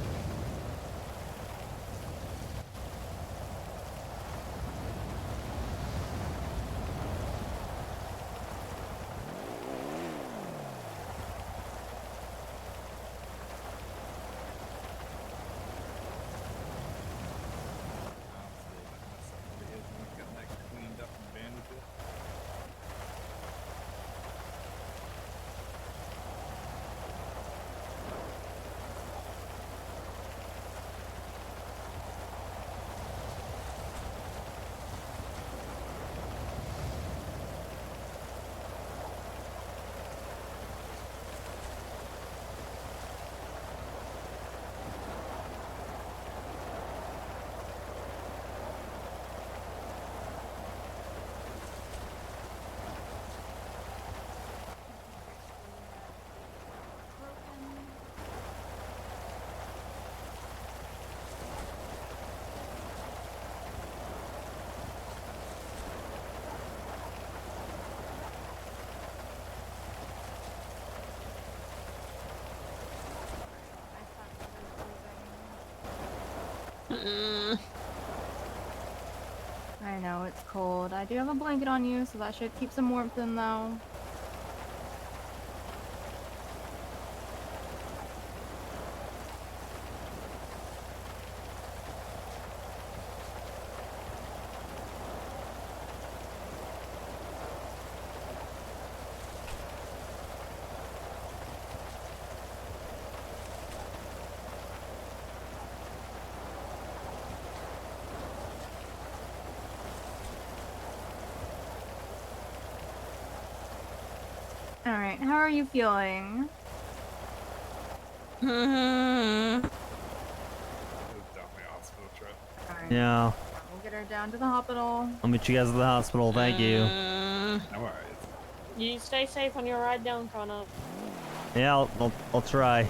I know, it's cold. I do have a blanket on you, so that should keep some warmth in though. Alright, how are you feeling? Alright, Yeah. we'll get her down to the hospital. I'll meet you guys at the hospital. Thank you. You stay safe on your ride down, Connor. Yeah, I'll try.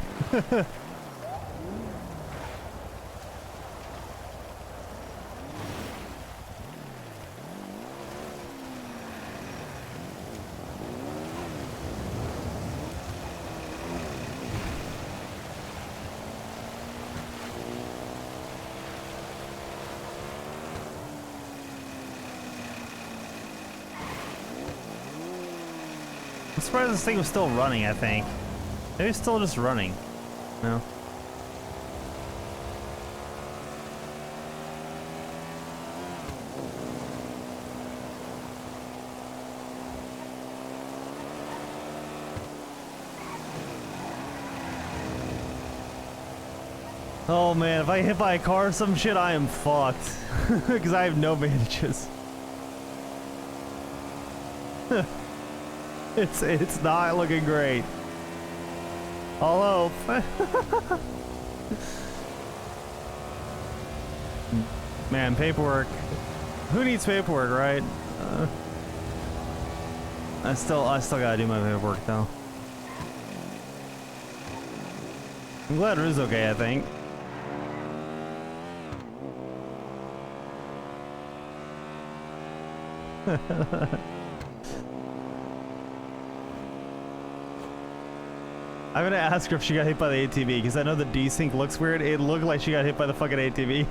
I'm surprised this thing was still running, I think. Maybe it's still just running. No. Oh man, if I hit by a car or some shit, I am fucked. Because I have no bandages. It's not looking great. All hope. Man, paperwork. Who needs paperwork, right? I still gotta do my paperwork though. I'm glad Rue's okay, I think. I'm gonna ask her if she got hit by the ATV, because I know the desync looks weird. It looked like she got hit by the fucking ATV.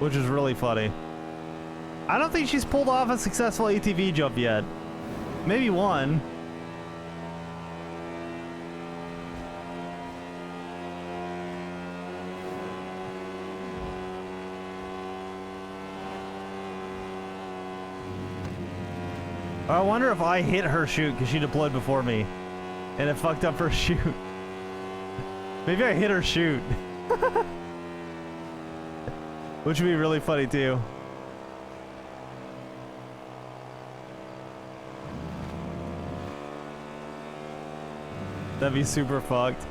Which is really funny. I don't think she's pulled off a successful ATV jump yet. Maybe one. I wonder if I hit her chute because she deployed before me and it fucked up her chute. Maybe I hit her chute. Which would be really funny too. That'd be super fucked.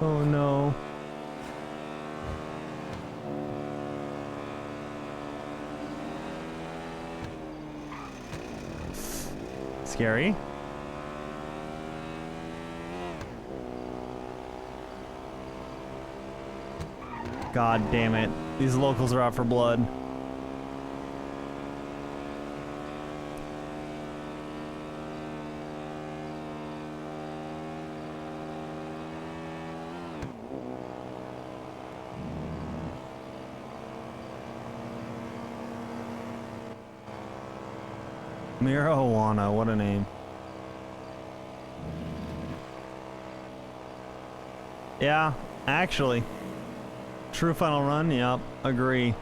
Oh no. Scary. God damn it. These locals are out for blood. Marijuana, what a name. Yeah, actually. True final run, yep, agree.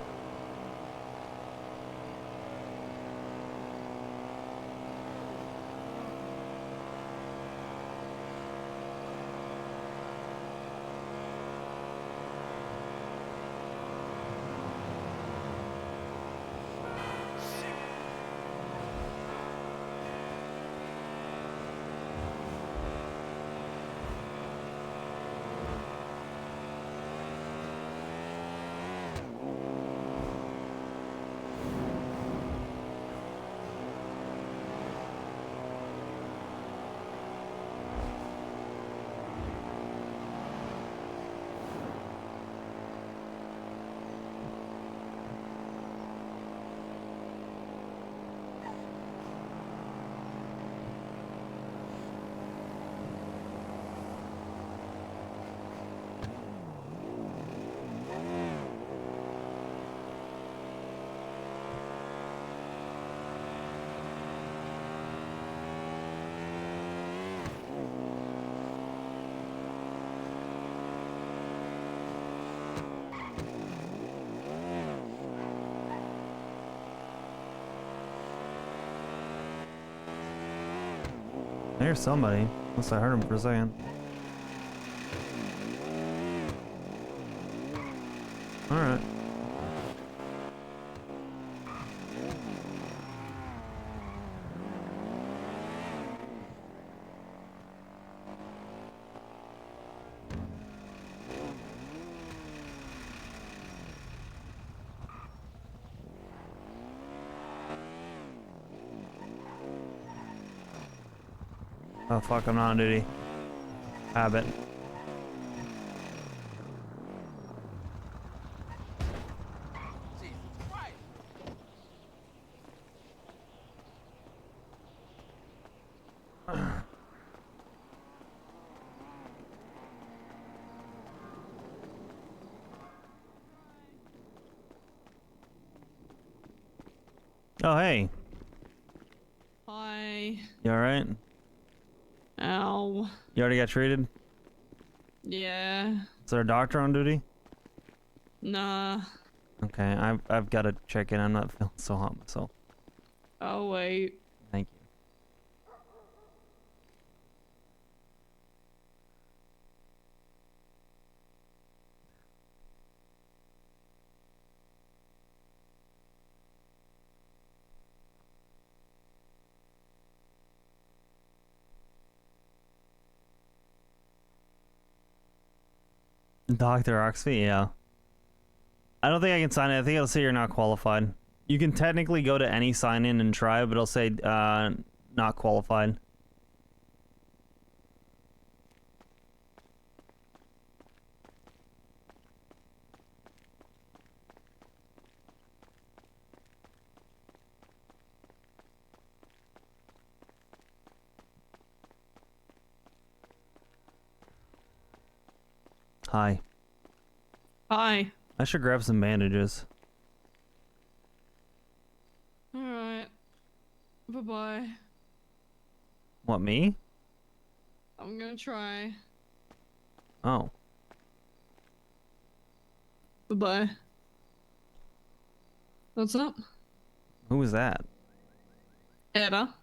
There's somebody. Unless I heard him for a second. Alright. Oh fuck, I'm not on duty. Habit. Oh hey. Hi. You alright? Ow. You already got treated? Yeah. Is there a doctor on duty? Nah. Okay, I've got to check in. I'm not feeling so hot myself. Oh wait. Thank you. Dr. Oxby, yeah. I don't think I can sign it. I think it'll say you're not qualified. You can technically go to any sign-in and try, but it'll say not qualified. Hi. Hi. I should grab some bandages. Alright. Bye-bye. What, me? I'm gonna try. Oh. Bye-bye. What's up? Who was that? Edda.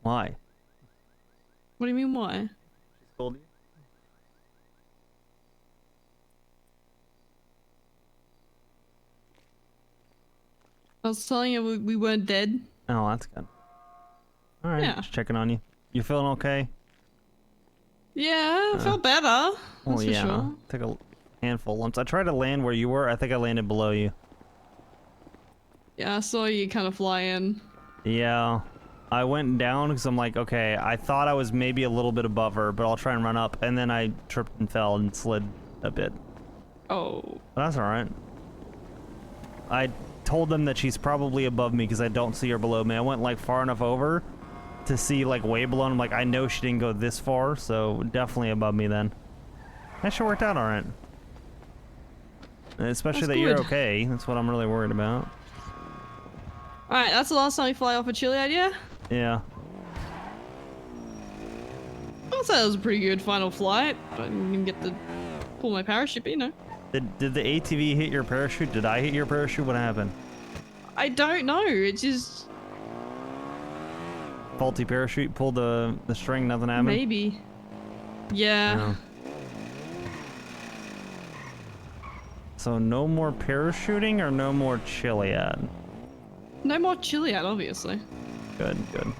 Why? What do you mean, why? Told you. I was telling you we weren't dead. Oh, that's good. Alright, Yeah. just checking on you. You feeling okay? Yeah, I felt better. That's Well, for yeah. sure. Took a handful of lumps. I tried to land where you were. I think I landed below you. Yeah, I saw you kind of fly in. Yeah. I went down because I'm like, okay, I thought I was maybe a little bit above her, but I'll try and run up. And then I tripped and fell and slid a bit. Oh. But that's alright. I told them that she's probably above me because I don't see her below me. I went like far enough over to see like way below. And I'm like, I know she didn't go this far, so definitely above me then. That should worked out alright. Especially That's that you're good. okay. That's what I'm really worried about. Alright, that's the last time you fly off of Chiliad, yeah? Yeah. I'll say it was a pretty good final flight. I didn't even get to pull my parachute, but you know. Did the ATV hit your parachute? Did I hit your parachute? What happened? I don't know, it just... Faulty parachute? Pulled the string, nothing happened? Maybe. Yeah. No. So no more parachuting or no more Chiliad? No more Chiliad, obviously. Good, good.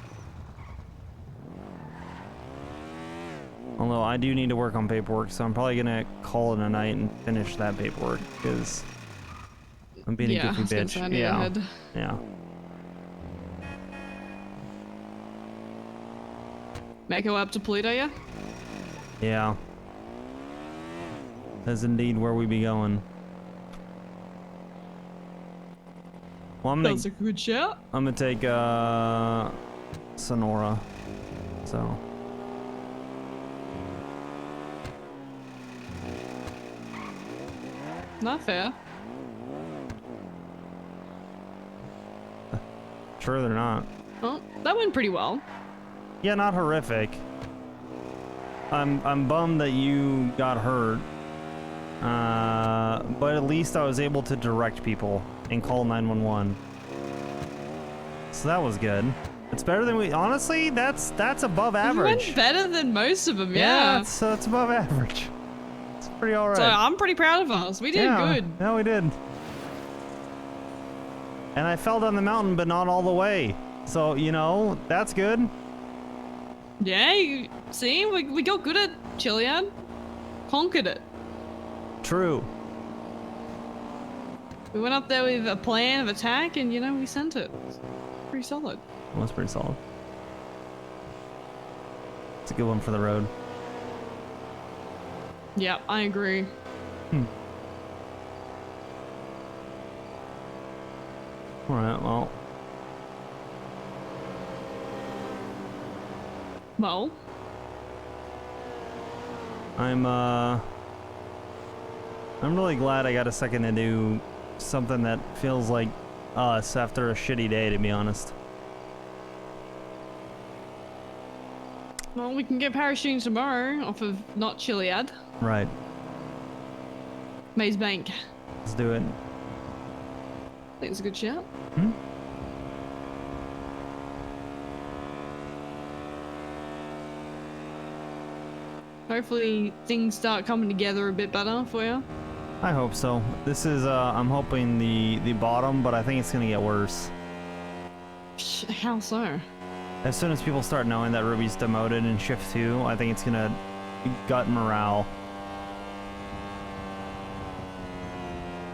Although I do need to work on paperwork, so I'm probably gonna call it a night and finish that paperwork because I'm being a goofy bitch. Yeah. Yeah. Mako up to Pluto, yeah? Yeah. That's indeed where we be going. Well, That's a good shout. I'm gonna take Sonora. So. Not fair. Sure they're not. Well, that went pretty well. Yeah, not horrific. I'm bummed that you got hurt. But at least I was able to direct people and call 911. So that was good. It's better than we honestly, that's above average. You went better than most of them, yeah. It's above average. It's pretty alright. So I'm pretty proud of us. We did good. Yeah, we did. And I fell down the mountain, but not all the way. So, you know, that's good. Yeah, you see, we got good at Chiliad. Conquered it. True. We went up there with a plan of attack and, you know, we sent it. It's pretty solid. Well, that's pretty solid. It's a good one for the road. Yeah, I agree. Alright, well. Well? I'm really glad I got a second to do something that feels like us after a shitty day, to be honest. Well, we can get parachuting tomorrow off of not Chiliad. Right. Maze Bank. Let's do it. I think it's a good shout. Hmm? Hopefully things start coming together a bit better for you. I hope so. This is, I'm hoping the bottom, but I think it's gonna get worse. How so? As soon as people start knowing that Ruby's demoted in Shift 2, I think it's gonna gut morale.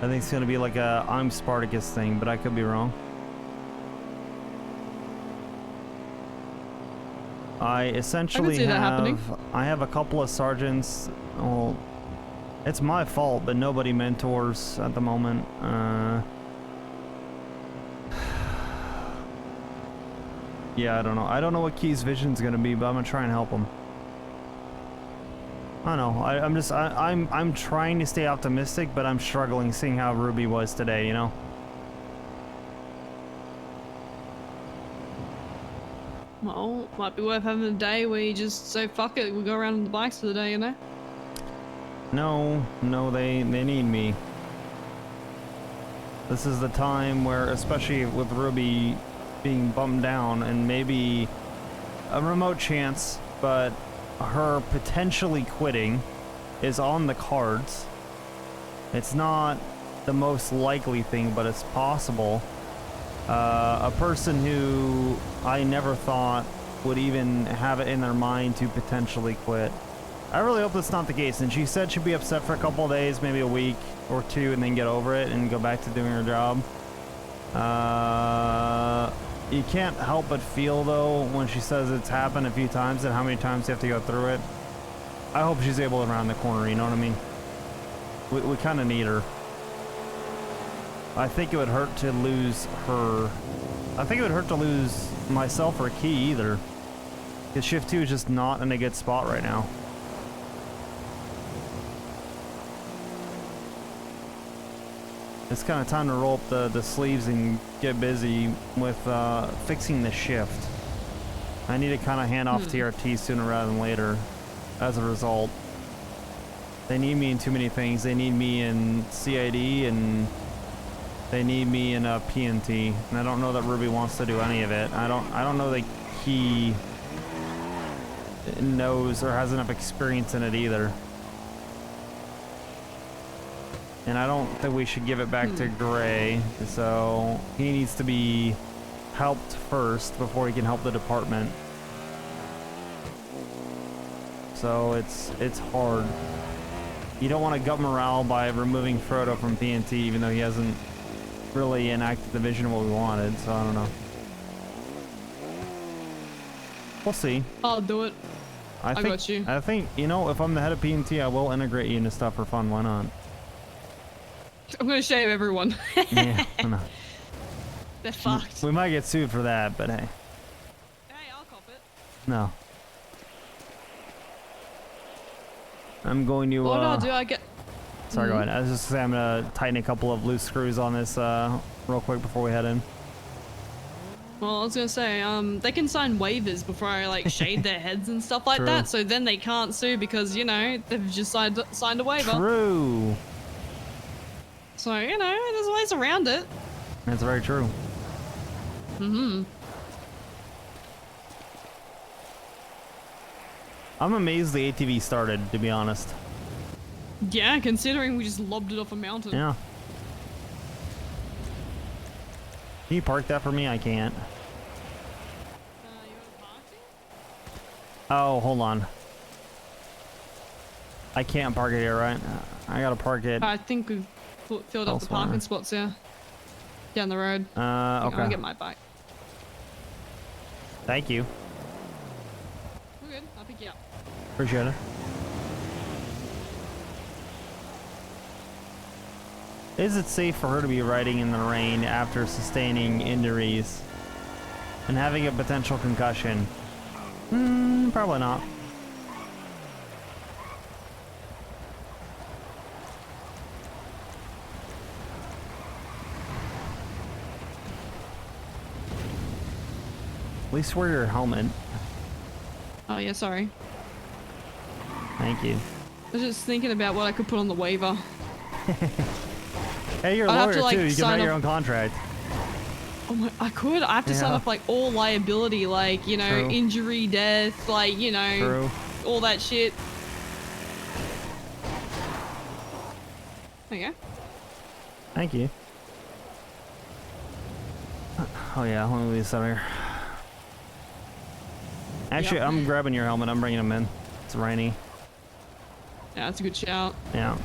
I think it's gonna be like a I'm Spartacus thing, but I could be wrong. I essentially have a couple of sergeants. Well, it's my fault, but nobody mentors at the moment. Yeah, I don't know. I don't know what Key's vision's gonna be, but I'm gonna try and help him. I don't know. I'm trying to stay optimistic, but I'm struggling seeing how Ruby was today, you know? Well, might be worth having a day where you just say, fuck it, we go around on the bikes for the day, you know? No, they need me. This is the time where, especially with Ruby being bummed down, and maybe a remote chance, but her potentially quitting is on the cards. It's not the most likely thing, but it's possible. A person who I never thought would even have it in their mind to potentially quit. I really hope that's not the case. And she said she'd be upset for a couple of days, maybe a week or two, and then get over it and go back to doing her job. You can't help but feel, though, when she says it's happened a few times and how many times you have to go through it. I hope she's able to round the corner, you know what I mean? We kind of need her. I think it would hurt to lose her. I think it would hurt to lose myself or Key either. Because Shift 2 is just not in a good spot right now. It's kind of time to roll up the sleeves and get busy with fixing the shift. I need to kind of hand off TRT sooner rather than later as a result. They need me in too many things. They need me in CID and they need me in PNT. And I don't know that Ruby wants to do any of it. I don't know that he knows or has enough experience in it either. And I don't think we should give it back to Gray, so he needs to be helped first before he can help the department. So it's hard. You don't want to gut morale by removing Frodo from PNT, even though he hasn't really enacted the vision of what we wanted, so I don't know. We'll see. I'll do it. I got you. I think, you know, if I'm the head of PNT, I will integrate you into stuff for fun. Why not? I'm gonna shave everyone. Yeah, I know. They're fucked. We might get sued for that, but hey. Hey, I'll cop it. No. I'm going to. What I'll do, I get. Sorry, go ahead. I was just saying I'm gonna tighten a couple of loose screws on this real quick before we head in. Well, I was gonna say, they can sign waivers before I like shave their heads and stuff like that, so then they can't sue because, you know, they've just signed a waiver. True. So, you know, there's ways around it. That's very true. Mm-hmm. I'm amazed the ATV started, to be honest. Yeah, considering we just lobbed it off a mountain. Yeah. Can you park that for me? I can't. Oh, hold on. I can't park it here, right? I gotta park it. I think we've filled up the parking spots, yeah. Down the road. Okay. I'll get my bike. Thank you. We're good. I'll pick you up. Appreciate it. Is it safe for her to be riding in the rain after sustaining injuries and having a potential concussion? Probably not. At least wear your helmet. Oh yeah, sorry. Thank you. I was just thinking about what I could put on the waiver. Hey, you're a lawyer too. You can write your own contract. Oh my, I could. I have to sign up like all liability, like, you know, injury, death, like, you know, all that shit. There you go. Thank you. Oh yeah, let me leave this out here. Actually, I'm grabbing your helmet. I'm bringing them in. It's rainy. Yeah, that's a good shout. Yeah.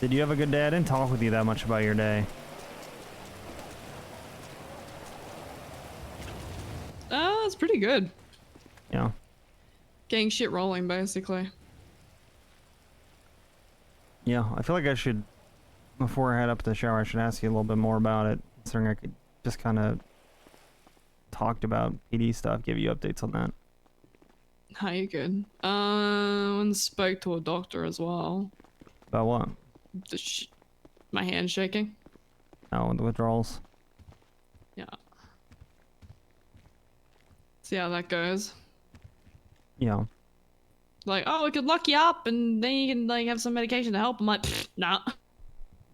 Did you have a good day? I didn't talk with you that much about your day. It's pretty good. Yeah. Getting shit rolling, basically. Yeah, I feel like I should, before I head up to the shower, I should ask you a little bit more about it, considering I could just kind of talked about PD stuff, give you updates on that. How you good? And spoke to a doctor as well. About what? My hand shaking. Oh, the withdrawals. Yeah. See how that goes. Yeah. Like, oh, we could lock you up and then you can like have some medication to help. I'm like, nah.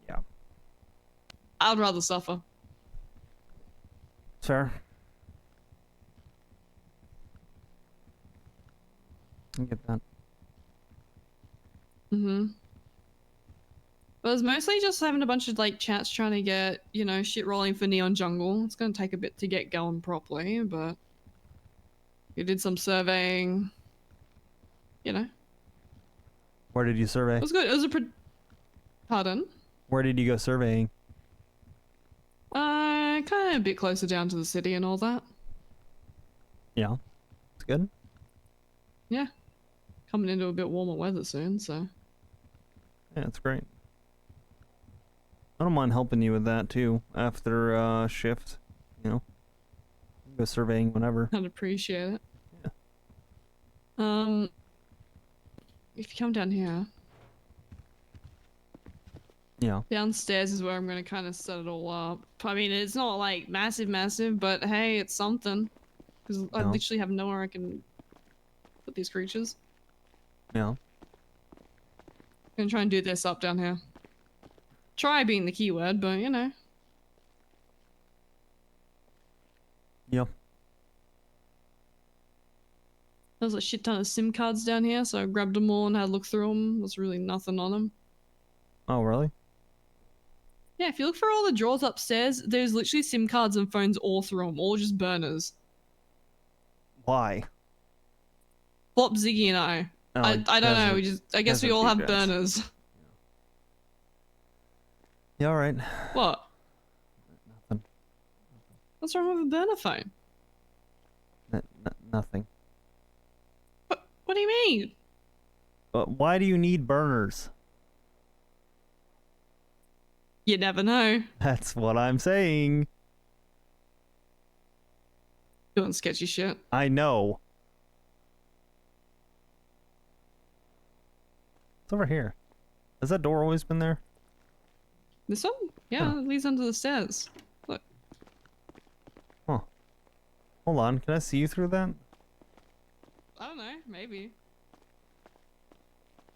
Yeah. I'd rather suffer. Sir. I get that. Mm-hmm. But it was mostly just having a bunch of like chats trying to get, you know, shit rolling for Neon Jungle. It's gonna take a bit to get going properly, but you did some surveying, you know. Where did you survey? It was good. It was Pardon? Where did you go surveying? Kind of a bit closer down to the city and all that. Yeah. It's good. Yeah. Coming into a bit warmer weather soon, so. Yeah, it's great. I don't mind helping you with that too, after shift, you know. Go surveying whenever. I'd appreciate it. Yeah. If you come down here. Yeah. Downstairs is where I'm gonna kind of set it all up. I mean, it's not like massive, but hey, it's something. Because I literally have nowhere I can put these creatures. Yeah. I'm gonna try and do this up down here. Try being the keyword, but you know. Yep. There's a shit ton of SIM cards down here, so I grabbed them all and had a look through them. There's really nothing on them. Oh, really? Yeah, if you look for all the drawers upstairs, there's literally SIM cards and phones all through them, all just burners. Why? Flop, Ziggy, and I. Oh, I don't know. I guess we all have burners. Yeah, all right. What? Nothing. What's wrong with a burner phone? Nothing. What do you mean? Why do you need burners? You never know. That's what I'm saying. Doing sketchy shit. I know. It's over here. Has that door always been there? This one? Yeah, it leads under the stairs. Look. Huh. Hold on, can I see you through that? I don't know, maybe.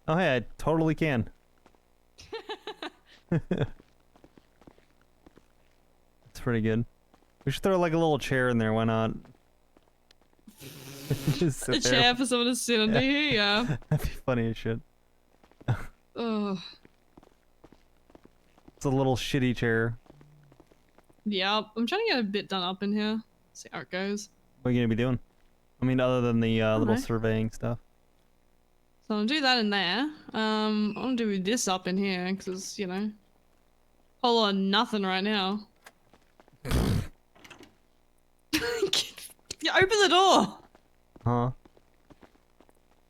Oh hey, I totally can. It's pretty good. We should throw like a little chair in there, why not? A chair for someone to sit under here, yeah. That'd be funny as shit. Ugh. It's a little shitty chair. Yeah, I'm trying to get a bit done up in here. See how it goes. What are you gonna be doing? I mean, other than the little know. surveying stuff. So I'll do that in there. I'll do this up in here, because, you know, whole lot of nothing right now. Yeah, open the door!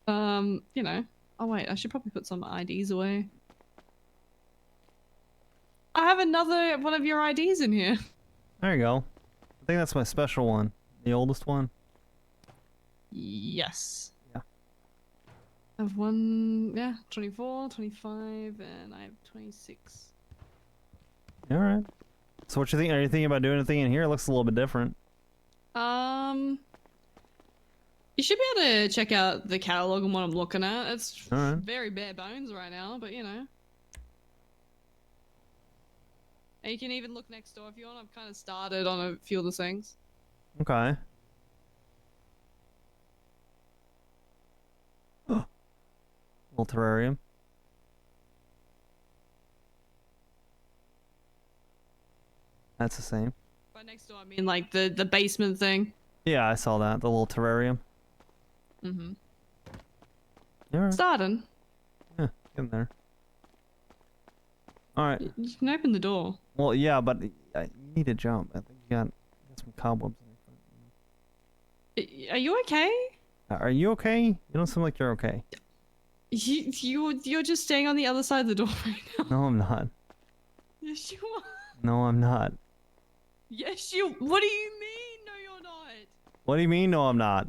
Huh? You know. Oh wait, I should probably put some IDs away. I have another one of your IDs in here. There you go. I think that's my special one. The oldest one. Yes. Yeah. I have one, yeah, 24, 25, and I have 26. Alright. So what you think? Are you thinking about doing anything in here? It looks a little bit different. You should be able to check out the catalog and what I'm looking at. It's Alright. very bare bones right now, but you know. And you can even look next door if you want. I've kind of started on a few of the things. Okay. Little terrarium. That's the same. By next door, I mean like the basement thing. Yeah, I saw that. The little terrarium. Mm-hmm. Alright. Starting. Yeah, get in there. All right. You can open the door. Well, yeah, but you need to jump. I think you got some cobwebs. Are you okay? Are you okay? You don't seem like you're okay. You're just staying on the other side of the door right now. No, I'm not. Yes, you are. No, I'm not. Yes, you. What do you mean? No, you're not. What do you mean? No, I'm not.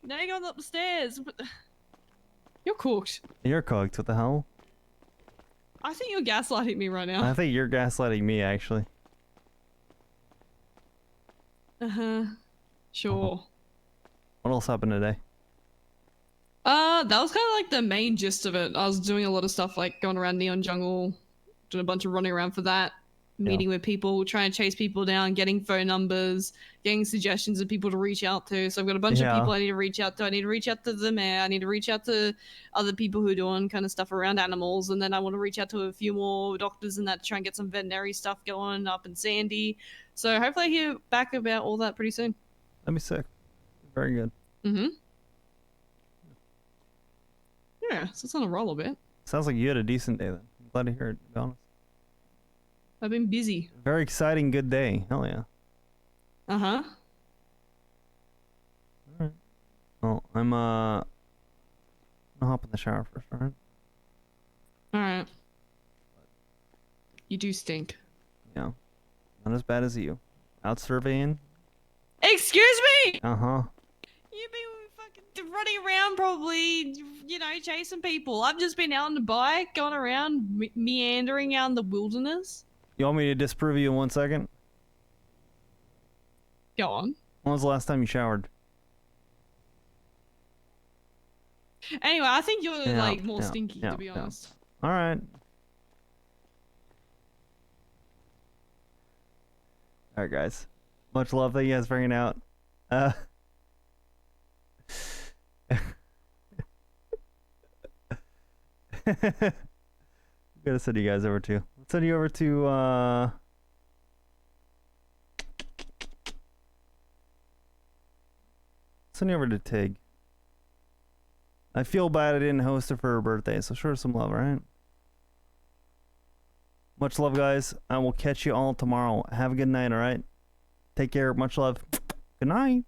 Now you're going up the stairs. You're cooked. You're cooked. What the hell? I think you're gaslighting me right now. I think you're gaslighting me, actually. Sure. What else happened today? That was kind of like the main gist of it. I was doing a lot of stuff like going around Neon Jungle, doing a bunch of running around for that, meeting with people, trying to chase people down, getting phone numbers, getting suggestions of people to reach out to. So I've got a bunch of people I need to reach out to. I need to reach out to the mayor. I need to reach out to other people who are doing kind of stuff around animals. And then I want to reach out to a few more doctors and that to try and get some veterinary stuff going up in Sandy. So hopefully I hear back about all that pretty soon. That'd be sick. Very good. Mm-hmm. Yeah, so it's on a roll a bit. Sounds like you had a decent day then. I'm glad to hear it, to be honest. I've been busy. Very exciting, good day. Hell yeah. Uh-huh. Alright. Well, I'm gonna hop in the shower first, alright? Alright. You do stink. Yeah. Not as bad as you. Out surveying? Excuse me! Uh-huh. You've been fucking running around probably, you know, chasing people. I've just been out on the bike, going around, meandering out in the wilderness. You want me to disprove you in 1 second? Go on. When was the last time you showered? Anyway, I think you're like more stinky, to be honest. Alright. Alright, guys. Much love. Thank you guys for hanging out. Gotta send you guys over to. Let's send you over to send you over to Tig. I feel bad I didn't host her for her birthday, so show her some love, alright? Much love, guys. I will catch you all tomorrow. Have a good night, alright? Take care. Much love. Good night.